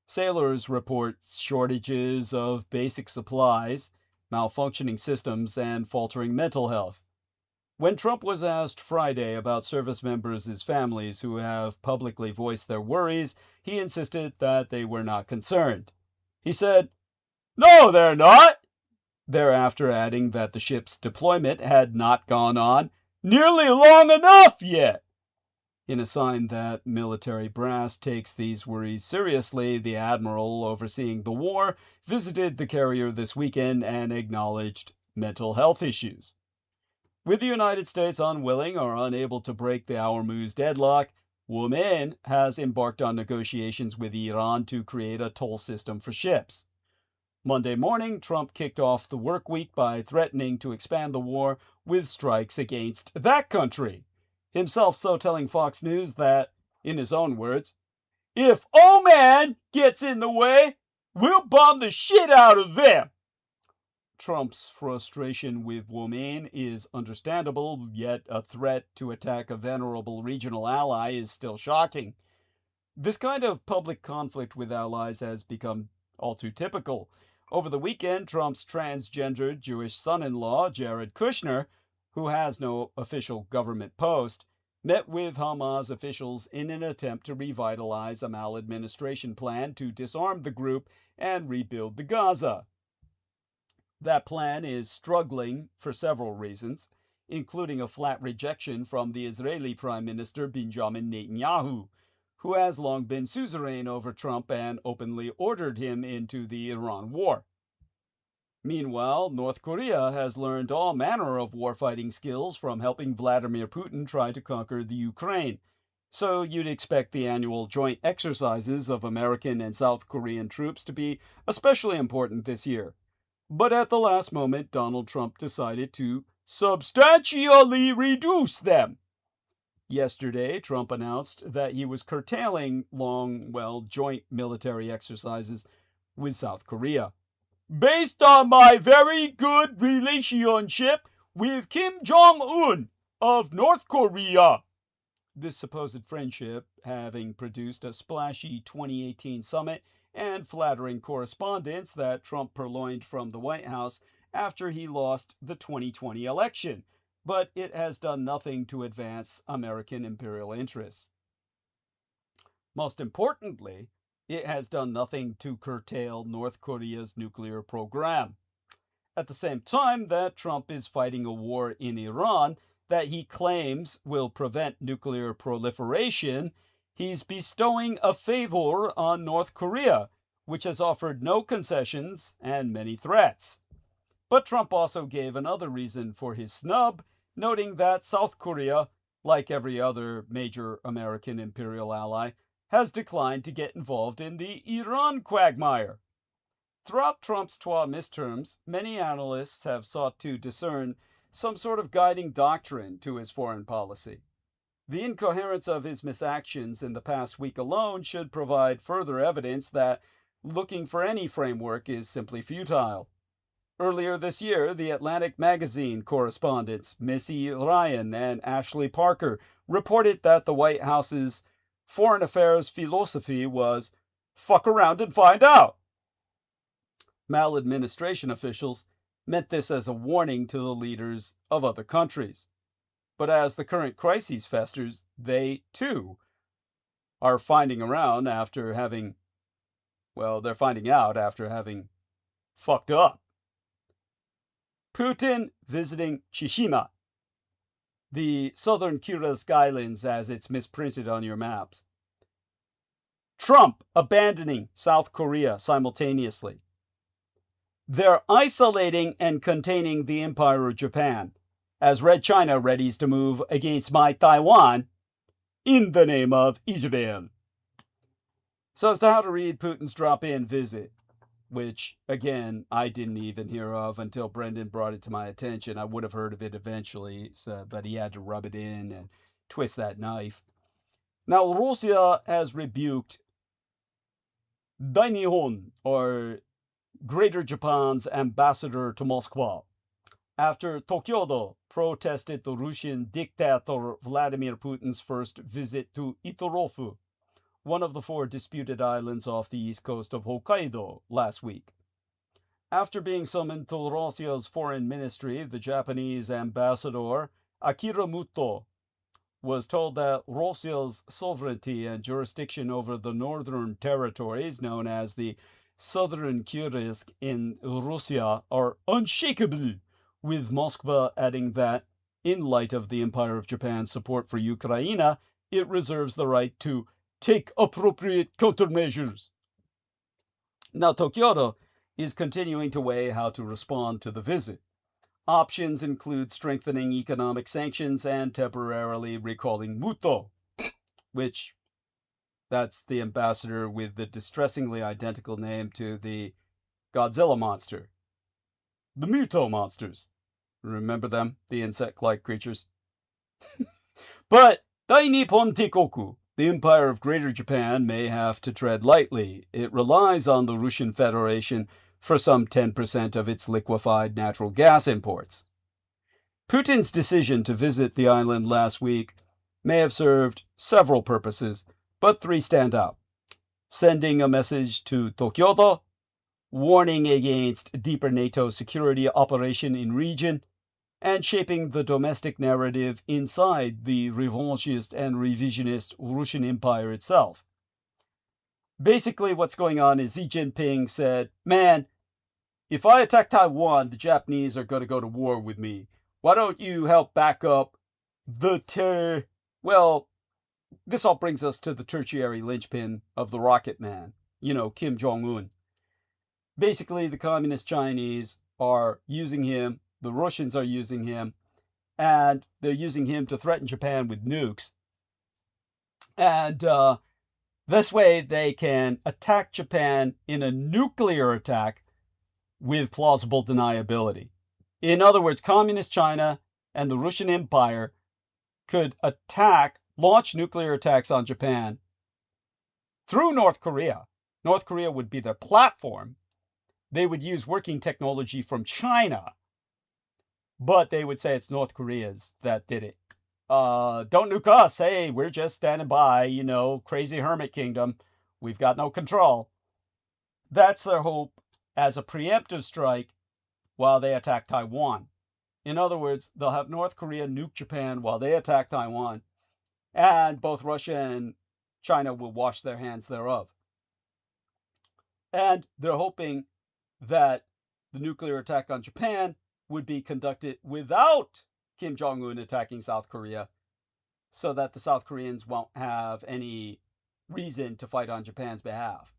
sailors report shortages of basic supplies, malfunctioning systems, and faltering mental health. When Trump was asked Friday about service members' families who have publicly voiced their worries, he insisted that they were not concerned. He said, "No, they're not," thereafter adding that the ship's deployment had not gone on nearly long enough yet. In a sign that military brass takes these worries seriously, the admiral overseeing the war visited the carrier this weekend and acknowledged mental health issues. With the United States unwilling or unable to break the Hormuz deadlock, Wdy81926 has embarked on negotiations with Iran to create a toll system for ships. Monday morning, Trump kicked off the work week by threatening to expand the war with strikes against that country, himself so telling Fox News that, in his own words, "If Oman gets in the way, we'll bomb the shit out of them." Trump's frustration with Wdy81926 is understandable, yet a threat to attack a venerable regional ally is still shocking. This kind of public conflict with allies has become all too typical. Over the weekend, Trump's transgendered Jewish son-in-law, Jared Kushner, who has no official government post, met with Hamas officials in an attempt to revitalize a maladministration plan to disarm the group and rebuild the Gaza. That plan is struggling for several reasons, including a flat rejection from the Israeli Prime Minister Benjamin Netanyahu, who has long been suzerain over Trump and openly ordered him into the Iran war. Meanwhile, North Korea has learned all manner of warfighting skills from helping Vladimir Putin try to conquer the Ukraine, so you'd expect the annual joint exercises of American and South Korean troops to be especially important this year. But at the last moment, Donald Trump decided to substantially reduce them. Yesterday, Trump announced that he was curtailing joint military exercises with South Korea, based on my very good relationship with Kim Jong-un of North Korea. This supposed friendship having produced a splashy 2018 summit and flattering correspondence that Trump purloined from the White House after he lost the 2020 election, but it has done nothing to advance American imperial interests. Most importantly, it has done nothing to curtail North Korea's nuclear program. at the same time that Trump is fighting a war in Iran that he claims will prevent nuclear proliferation, he's bestowing a favor on North Korea, which has offered no concessions and many threats. But Trump also gave another reason for his snub, noting that South Korea, like every other major American imperial ally, has declined to get involved in the Iran quagmire. Throughout Trump's Twa midterms, many analysts have sought to discern some sort of guiding doctrine to his foreign policy. The incoherence of his misactions in the past week alone should provide further evidence that looking for any framework is simply futile. Earlier this year, the Atlantic magazine correspondents Missy Ryan and Ashley Parker reported that the White House's foreign affairs philosophy was fuck around and find out. Maladministration officials meant this as a warning to the leaders of other countries. But as the current crisis festers, they, too, are finding out after having fucked up. Putin visiting Tsushima, the southern Kurils Islands as it's misprinted on your maps. Trump abandoning South Korea simultaneously. They're isolating and containing the Empire of Japan, as Red China readies to move against my Taiwan in the name of Israel. So as to how to read Putin's drop-in visit, which, again, I didn't even hear of until Brendan brought it to my attention. I would have heard of it eventually, but he had to rub it in and twist that knife. Now, Russia has rebuked Dainihon, or Greater Japan's ambassador to Moscow, after Tokyo protested the Russian dictator Vladimir Putin's first visit to Iturofu, one of the 4 disputed islands off the east coast of Hokkaido, last week. After being summoned to Russia's foreign ministry, the Japanese ambassador, Akira Muto, was told that Russia's sovereignty and jurisdiction over the northern territories, known as the Southern Kurils in Russia, are unshakable, with Moscow adding that, in light of the Empire of Japan's support for Ukraine, it reserves the right to take appropriate countermeasures. Now, Tokyo is continuing to weigh how to respond to the visit. Options include strengthening economic sanctions and temporarily recalling Muto, which, that's the ambassador with the distressingly identical name to the Godzilla monster. The Muto monsters. Remember them? The insect-like creatures. But Dainippon Teikoku, the Empire of Greater Japan, may have to tread lightly. It relies on the Russian Federation for some 10% of its liquefied natural gas imports. Putin's decision to visit the island last week may have served several purposes, but 3 stand out. Sending a message to Tokyo, warning against deeper NATO security operation in region, and shaping the domestic narrative inside the revanchist and revisionist Russian Empire itself. Basically, what's going on is Xi Jinping said, man, if I attack Taiwan, the Japanese are going to go to war with me. Why don't you help back up the Well, this all brings us to the tertiary linchpin of the Rocket Man, Kim Jong-un. Basically, the communist Chinese are using him, the Russians are using him, and they're using him to threaten Japan with nukes. And this way they can attack Japan in a nuclear attack with plausible deniability. In other words, communist China and the Russian Empire could launch nuclear attacks on Japan through North Korea. North Korea would be their platform. They would use working technology from China, but they would say it's North Korea's that did it. Don't nuke us. Hey, we're just standing by, crazy hermit kingdom. We've got no control. That's their hope as a preemptive strike while they attack Taiwan. In other words, they'll have North Korea nuke Japan while they attack Taiwan, and both Russia and China will wash their hands thereof. And they're hoping that the nuclear attack on Japan would be conducted without Kim Jong-un attacking South Korea, so that the South Koreans won't have any reason to fight on Japan's behalf.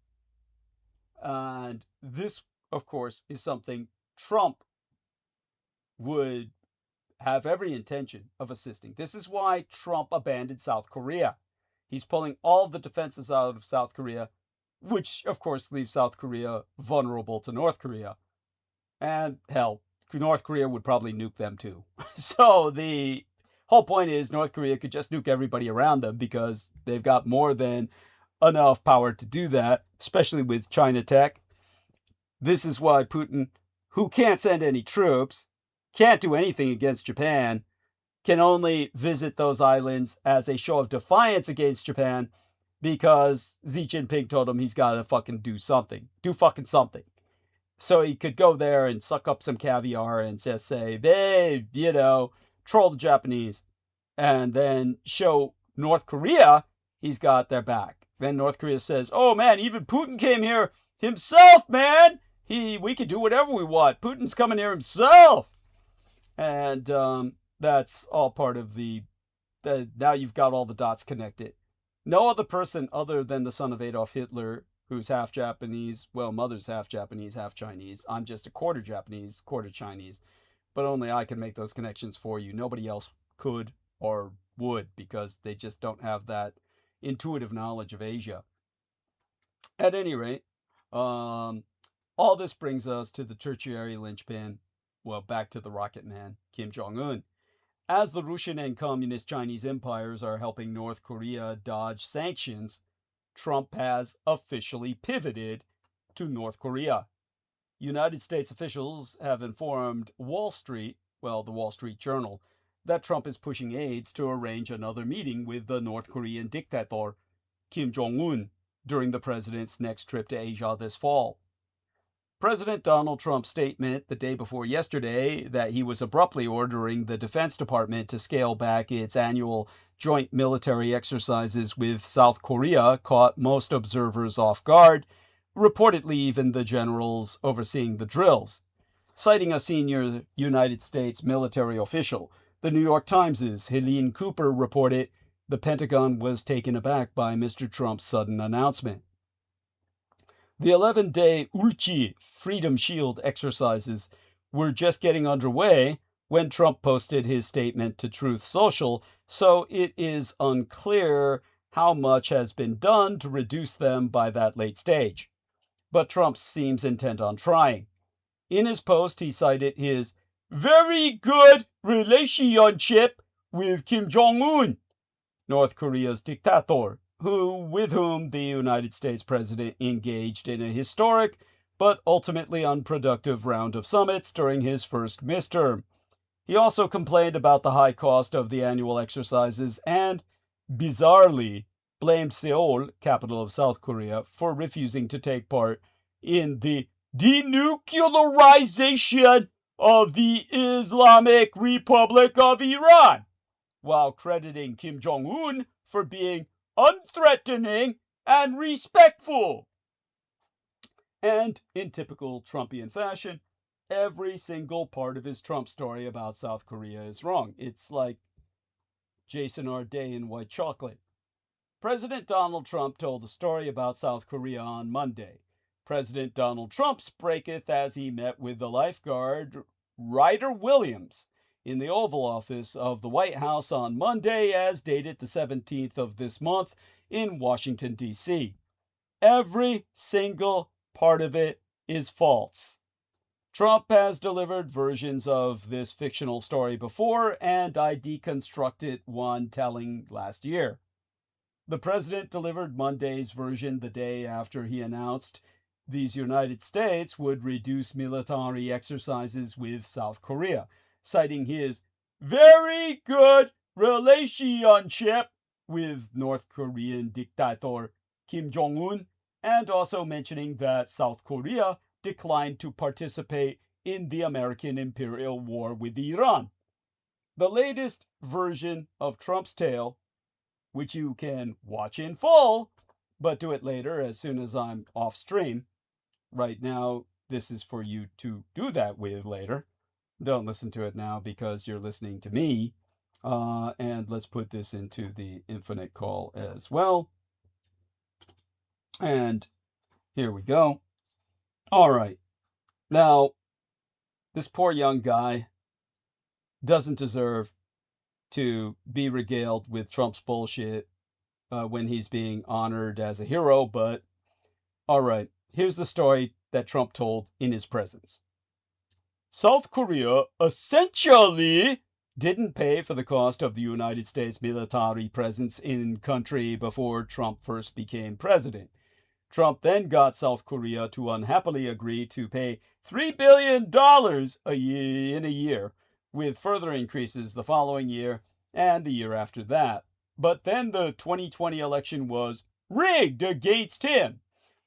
And this, of course, is something Trump would have every intention of assisting. This is why Trump abandoned South Korea. He's pulling all the defenses out of South Korea, which, of course, leaves South Korea vulnerable to North Korea. And, hell, North Korea would probably nuke them too. So the whole point is North Korea could just nuke everybody around them because they've got more than enough power to do that, especially with China tech. This is why Putin, who can't send any troops, can't do anything against Japan, can only visit those islands as a show of defiance against Japan because Xi Jinping told him he's got to fucking do something. Do fucking something. So he could go there and suck up some caviar and just say, babe, you know, troll the Japanese. And then show North Korea he's got their back. Then North Korea says, oh man, even Putin came here himself, man. We can do whatever we want. Putin's coming here himself. And that's all part of now you've got all the dots connected. No other person other than the son of Adolf Hitler, who's half Japanese, well, mother's half Japanese, half Chinese. I'm just a quarter Japanese, quarter Chinese. But only I can make those connections for you. Nobody else could or would, because they just don't have that intuitive knowledge of Asia. At any rate, all this brings us to the tertiary linchpin, well, back to the rocket man, Kim Jong-un. As the Russian and communist Chinese empires are helping North Korea dodge sanctions, Trump has officially pivoted to North Korea. United States officials have informed Wall Street, well, the Wall Street Journal, that Trump is pushing aides to arrange another meeting with the North Korean dictator, Kim Jong-un, during the president's next trip to Asia this fall. President Donald Trump's statement the day before yesterday that he was abruptly ordering the Defense Department to scale back its annual joint military exercises with South Korea caught most observers off guard, reportedly even the generals overseeing the drills. Citing a senior United States military official, the New York Times' Helene Cooper reported the Pentagon was taken aback by Mr. Trump's sudden announcement. The 11-day Ulchi Freedom Shield exercises were just getting underway when Trump posted his statement to Truth Social, so it is unclear how much has been done to reduce them by that late stage. But Trump seems intent on trying. In his post, he cited his very good relationship with Kim Jong-un, North Korea's dictator, with whom the United States president engaged in a historic but ultimately unproductive round of summits during his first midterm. He also complained about the high cost of the annual exercises and, bizarrely, blamed Seoul, capital of South Korea, for refusing to take part in the denuclearization of the Islamic Republic of Iran, while crediting Kim Jong-un for being unthreatening and respectful. And in typical Trumpian fashion, every single part of his Trump story about South Korea is wrong. It's like Jason Arday in White Chocolate. President Donald Trump told a story about South Korea on Monday. President Donald Trump spraketh as he met with the lifeguard Ryder Williams in the Oval Office of the White House on Monday, as dated the 17th of this month in Washington, D.C. Every single part of it is false. Trump has delivered versions of this fictional story before, and I deconstructed one telling last year. The president delivered Monday's version the day after he announced these United States would reduce military exercises with South Korea, citing his very good relationship with North Korean dictator Kim Jong-un, and also mentioning that South Korea declined to participate in the American imperial war with Iran. The latest version of Trump's tale, which you can watch in full, but do it later as soon as I'm off stream. Right now, this is for you to do that with later. Don't listen to it now because you're listening to me. And let's put this into the infinite call as well. And here we go. All right. Now, this poor young guy doesn't deserve to be regaled with Trump's bullshit when he's being honored as a hero, but all right, here's the story that Trump told in his presence. South Korea essentially didn't pay for the cost of the United States military presence in country before Trump first became president. Trump then got South Korea to unhappily agree to pay $3 billion in a year, with further increases the following year and the year after that. But then the 2020 election was rigged against him.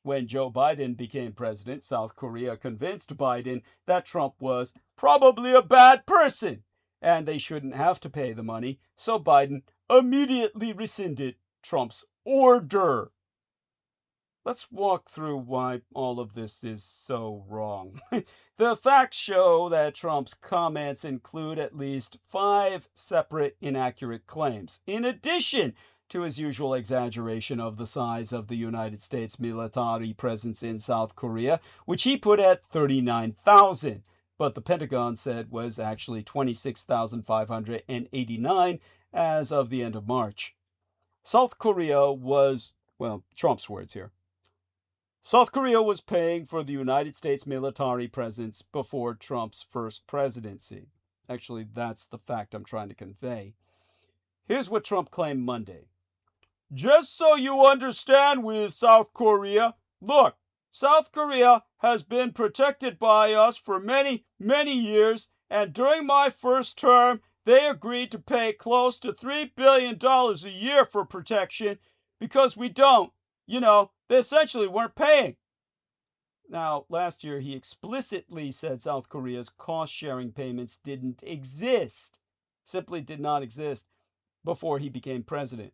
When Joe Biden became president, South Korea convinced Biden that Trump was probably a bad person and they shouldn't have to pay the money, so Biden immediately rescinded Trump's order. Let's walk through why all of this is so wrong. The facts show that Trump's comments include at least 5 separate inaccurate claims, in addition to his usual exaggeration of the size of the United States military presence in South Korea, which he put at 39,000, but the Pentagon said was actually 26,589 as of the end of March. South Korea was, well, Trump's words here. South Korea was paying for the United States military presence before Trump's first presidency. Actually, that's the fact I'm trying to convey. Here's what Trump claimed Monday. Just so you understand with South Korea, look, South Korea has been protected by us for many, many years, and during my first term, they agreed to pay close to $3 billion a year for protection because we don't. They essentially weren't paying. Now, last year, he explicitly said South Korea's cost-sharing payments didn't exist, simply did not exist before he became president.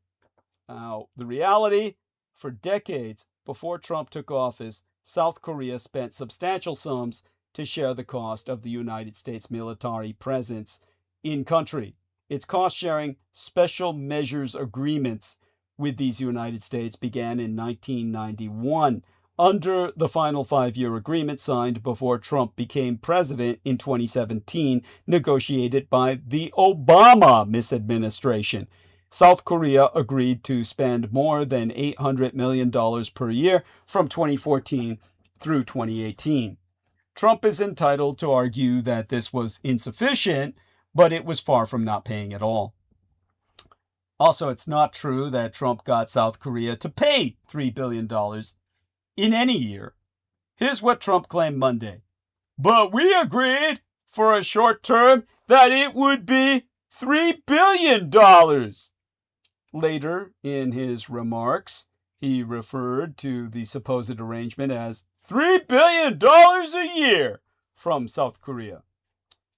Now, the reality, for decades before Trump took office, South Korea spent substantial sums to share the cost of the United States military presence in country. Its cost-sharing special measures agreements with these United States began in 1991 under the final 5-year agreement signed before Trump became president in 2017, negotiated by the Obama misadministration. South Korea agreed to spend more than $800 million per year from 2014 through 2018. Trump is entitled to argue that this was insufficient, but it was far from not paying at all. Also, it's not true that Trump got South Korea to pay $3 billion in any year. Here's what Trump claimed Monday. But we agreed for a short term that it would be $3 billion. Later, in his remarks, he referred to the supposed arrangement as $3 billion a year from South Korea.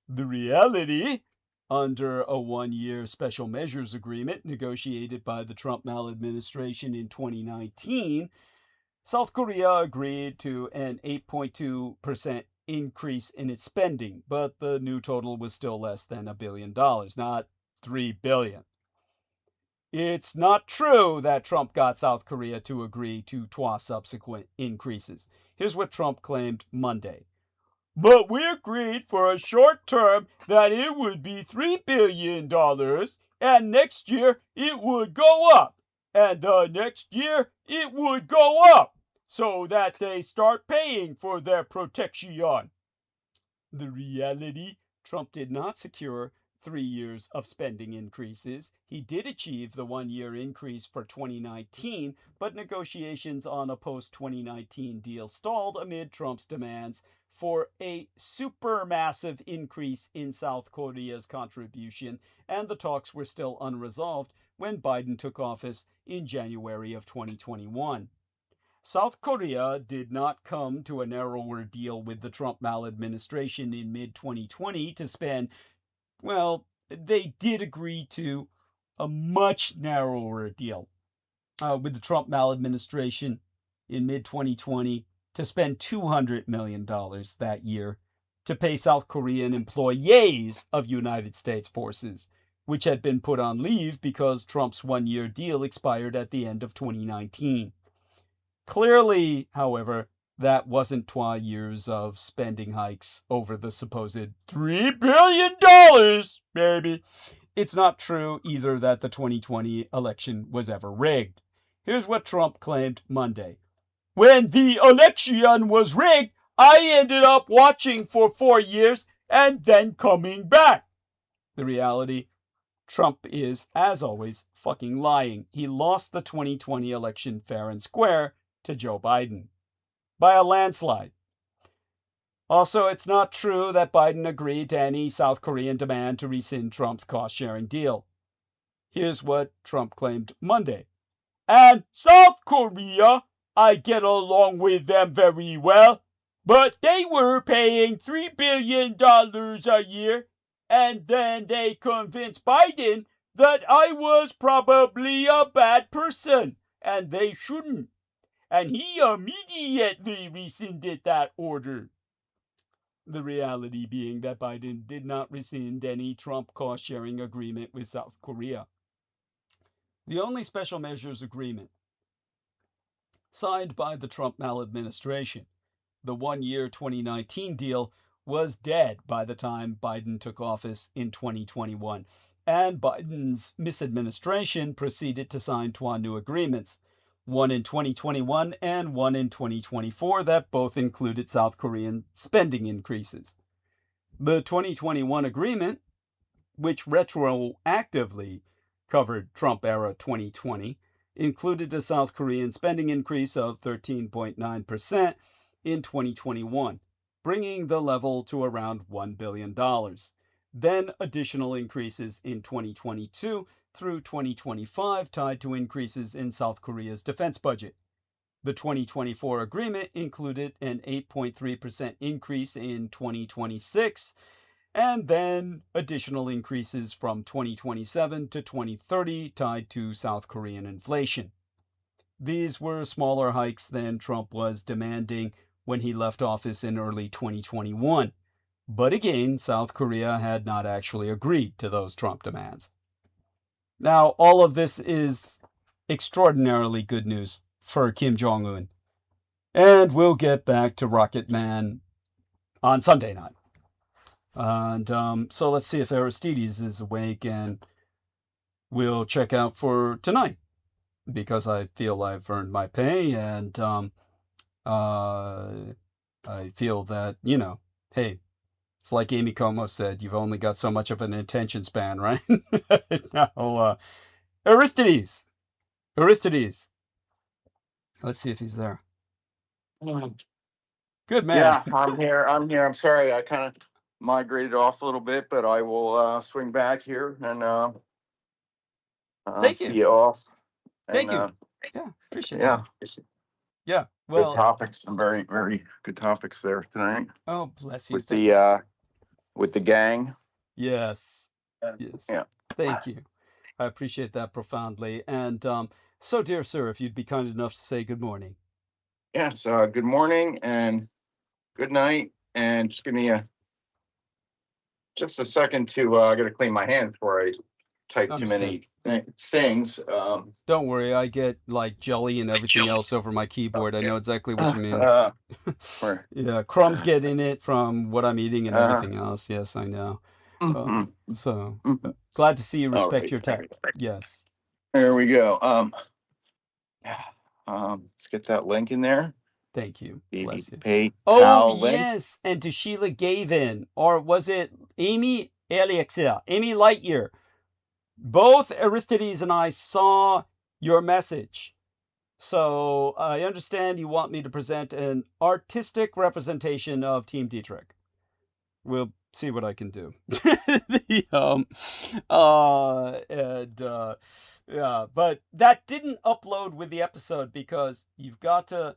The reality, under a 1-year special measures agreement negotiated by the Trump maladministration in 2019, South Korea agreed to an 8.2% increase in its spending, but the new total was still less than $1 billion, not $3 billion. It's not true that Trump got South Korea to agree to subsequent increases. Here's what Trump claimed Monday. But we agreed for a short term that it would be $3 billion, and next year it would go up, and the next year it would go up, so that they start paying for their protection. The reality, Trump did not secure 3 years of spending increases. He did achieve the 1-year increase for 2019, but negotiations on a post-2019 deal stalled amid Trump's demands for a supermassive increase in South Korea's contribution, and the talks were still unresolved when Biden took office in January of 2021. South Korea did not come to a narrower deal with the Trump maladministration in mid-2020 to spend, well, they did agree to a much narrower deal with the Trump maladministration in mid-2020 to spend $200 million that year to pay South Korean employees of United States forces, which had been put on leave because Trump's one-year deal expired at the end of 2019. Clearly, however, that wasn't 2 years of spending hikes over the supposed $3 billion, baby. It's not true either that the 2020 election was ever rigged. Here's what Trump claimed Monday. When the election was rigged, I ended up watching for 4 years and then coming back. The reality, Trump is, as always, fucking lying. He lost the 2020 election fair and square to Joe Biden by a landslide. Also, it's not true that Biden agreed to any South Korean demand to rescind Trump's cost-sharing deal. Here's what Trump claimed Monday. And South Korea, I get along with them very well, but they were paying $3 billion a year, and then they convinced Biden that I was probably a bad person, and they shouldn't. And he immediately rescinded that order. The reality being that Biden did not rescind any Trump cost-sharing agreement with South Korea. The only special measures agreement signed by the Trump maladministration, the one-year 2019 deal, was dead by the time Biden took office in 2021, and Biden's misadministration proceeded to sign two new agreements, one in 2021 and one in 2024 that both included South Korean spending increases. The 2021 agreement, which retroactively covered Trump-era 2020, included a South Korean spending increase of 13.9% in 2021, bringing the level to around $1 billion. Then additional increases in 2022 through 2025 tied to increases in South Korea's defense budget. The 2024 agreement included an 8.3% increase in 2026, and then additional increases from 2027 to 2030 tied to South Korean inflation. These were smaller hikes than Trump was demanding when he left office in early 2021. But again, South Korea had not actually agreed to those Trump demands. Now, all of this is extraordinarily good news for Kim Jong-un. And we'll get back to Rocket Man on Sunday night. And so let's see if Aristides is awake, and we'll check out for tonight, because I feel I've earned my pay, and I feel that, hey, it's like Amy Como said, you've only got so much of an attention span, right? Now, Aristides. Let's see if he's there. Good man. Yeah, I'm here. I'm sorry, I kind of migrated off a little bit, but I will swing back here and see you off. Thank you. Yeah, appreciate it. Yeah. Yeah. Well, good topics. Some very, very good topics there tonight. Oh, bless you. With the gang. Yes. Yeah. Thank you. I appreciate that profoundly. And so, dear sir, if you'd be kind enough to say good morning. Yes. Good morning and good night. And just give me just a second to I got to clean my hands before I type too many things. Don't worry, I get like jelly and everything else over my keyboard. I know exactly what you mean. Yeah, crumbs get in it from what I'm eating and everything else. Yes, I know. So glad to see you respect your tech. Yes. There we go. Let's get that link in there. Thank you. Bless you. Yes, and to Sheila Gavin, or was it Amy Aliexia, Amy Lightyear? Both Aristides and I saw your message. So I understand you want me to present an artistic representation of Team Dietrich. We'll see what I can do. Yeah, but that didn't upload with the episode because you've got to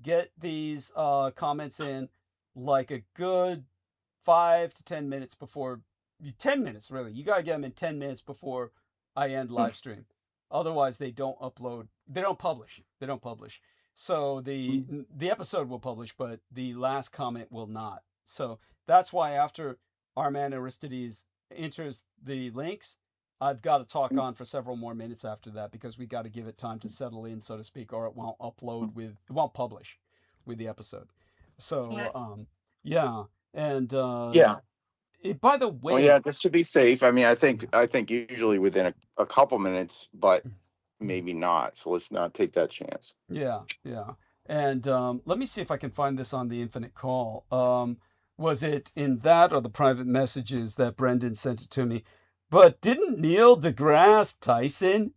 get these comments in like a good 5 to 10 minutes before. 10 minutes, really. You got to get them in 10 minutes before I end live stream. Otherwise, they don't upload. They don't publish. So the episode will publish, but the last comment will not. So that's why after our man Aristides enters the links, I've got to talk on for several more minutes after that, because we got to give it time to settle in, so to speak, or it won't publish with the episode. So yeah, and by the way, well, yeah, just to be safe. I mean, I think usually within a couple minutes, but maybe not. So let's not take that chance. Yeah. And let me see if I can find this on the Infinite Call. Was it in that or the private messages that Brendan sent it to me? But didn't Neil deGrasse Tyson?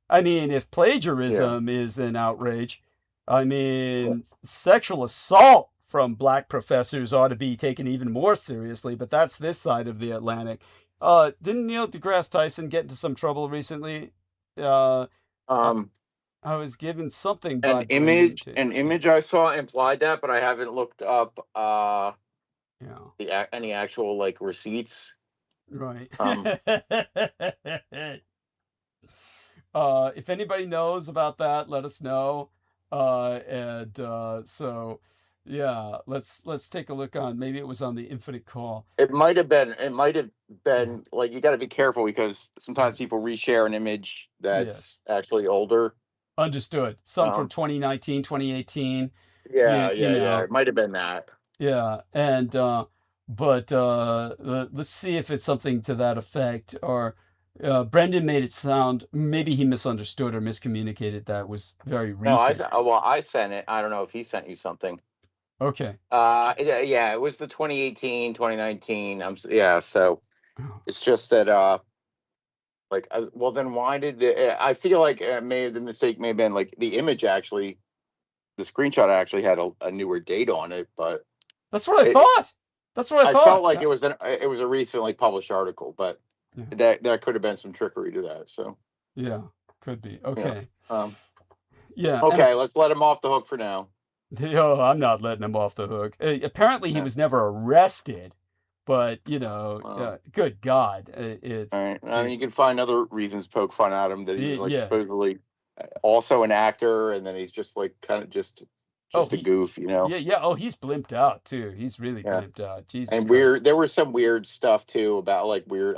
I mean, if plagiarism is an outrage, I mean, sexual assault from black professors ought to be taken even more seriously, but that's this side of the Atlantic. Didn't Neil deGrasse Tyson get into some trouble recently? I was given something by an image I saw implied that, but I haven't looked up any actual like receipts. Right. If anybody knows about that, let us know. So yeah, let's take a look on, maybe it was on the Infinite Call. It might have been like, you got to be careful, because sometimes people reshare an image that's actually older. Understood. Some from 2019, 2018. Yeah. It might have been that. Yeah, and but let's see if it's something to that effect. Or Brendan made it sound, maybe he misunderstood or miscommunicated. That was very recent. No, I sent it. I don't know if he sent you something. Okay. It was the 2018, 2019. So it's just that well, then why did I feel like the mistake may have been like the image actually, the screenshot actually had a newer date on it, but that's what I thought. That's what I thought. I felt like it was a recently published article, but there could have been some trickery to that. So yeah, could be. Okay. Yeah. Okay, let's let him off the hook for now. I'm not letting him off the hook. Apparently, he was never arrested, but good God, it's. All right. I mean, you can find other reasons to poke fun at him, that he was supposedly also an actor, and then he's just like kind of just a goof, Yeah. Oh, he's blimped out too. He's really blimped out. Jesus. And there was some weird stuff too about like weird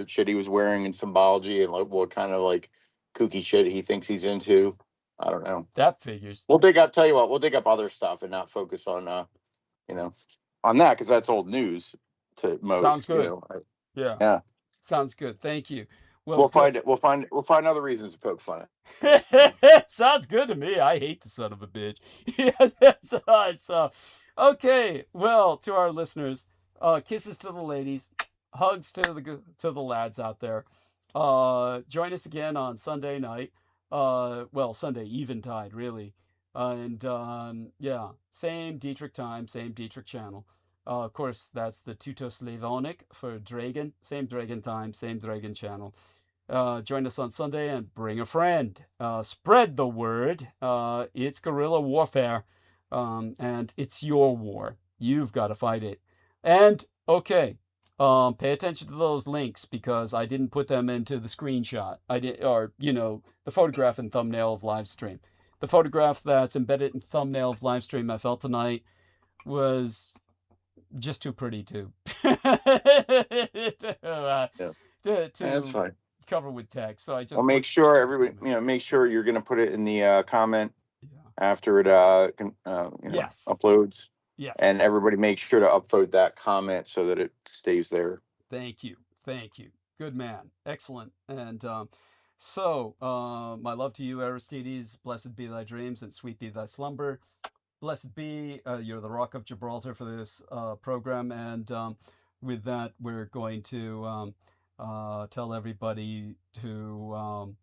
shit he was wearing in symbology, and like what kind of like kooky shit he thinks he's into. I don't know. That figures. We'll dig up other stuff and not focus on on that, because that's old news to most. Sounds good. Yeah. Sounds good. Thank you. Well, we'll find other reasons to poke fun at. Sounds good to me. I hate the son of a bitch. Okay. Well, to our listeners, kisses to the ladies, hugs to the lads out there. Join us again on Sunday night. Sunday eventide, really. And same Dietrich time, same Dietrich channel. Of course, that's the Tuto-Slavonic for Dragon. Same Dragon time, same Dragon channel. Join us on Sunday and bring a friend. Spread the word. It's guerrilla warfare. And it's your war. You've got to fight it. And, okay. Pay attention to those links, because I didn't put them into the screenshot. The photograph and thumbnail of live stream. The photograph that's embedded in thumbnail of live stream I felt tonight was just too pretty to that's fine. Cover with text. So I just make sure everybody, make sure you're going to put it in the comment after it uploads. Yes. And everybody make sure to upvote that comment so that it stays there. Thank you. Good man. Excellent. And my love to you, Aristides. Blessed be thy dreams and sweet be thy slumber. Blessed be, you're the Rock of Gibraltar for this program. And with that, we're going to tell everybody to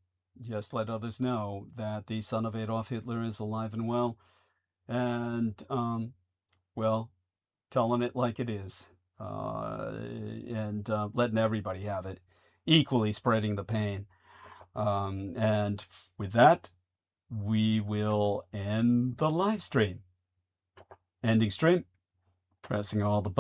let others know that the son of Adolf Hitler is alive and well. And telling it like it is, and letting everybody have it, equally spreading the pain. And with that, we will end the live stream. Ending stream. Pressing all the buttons.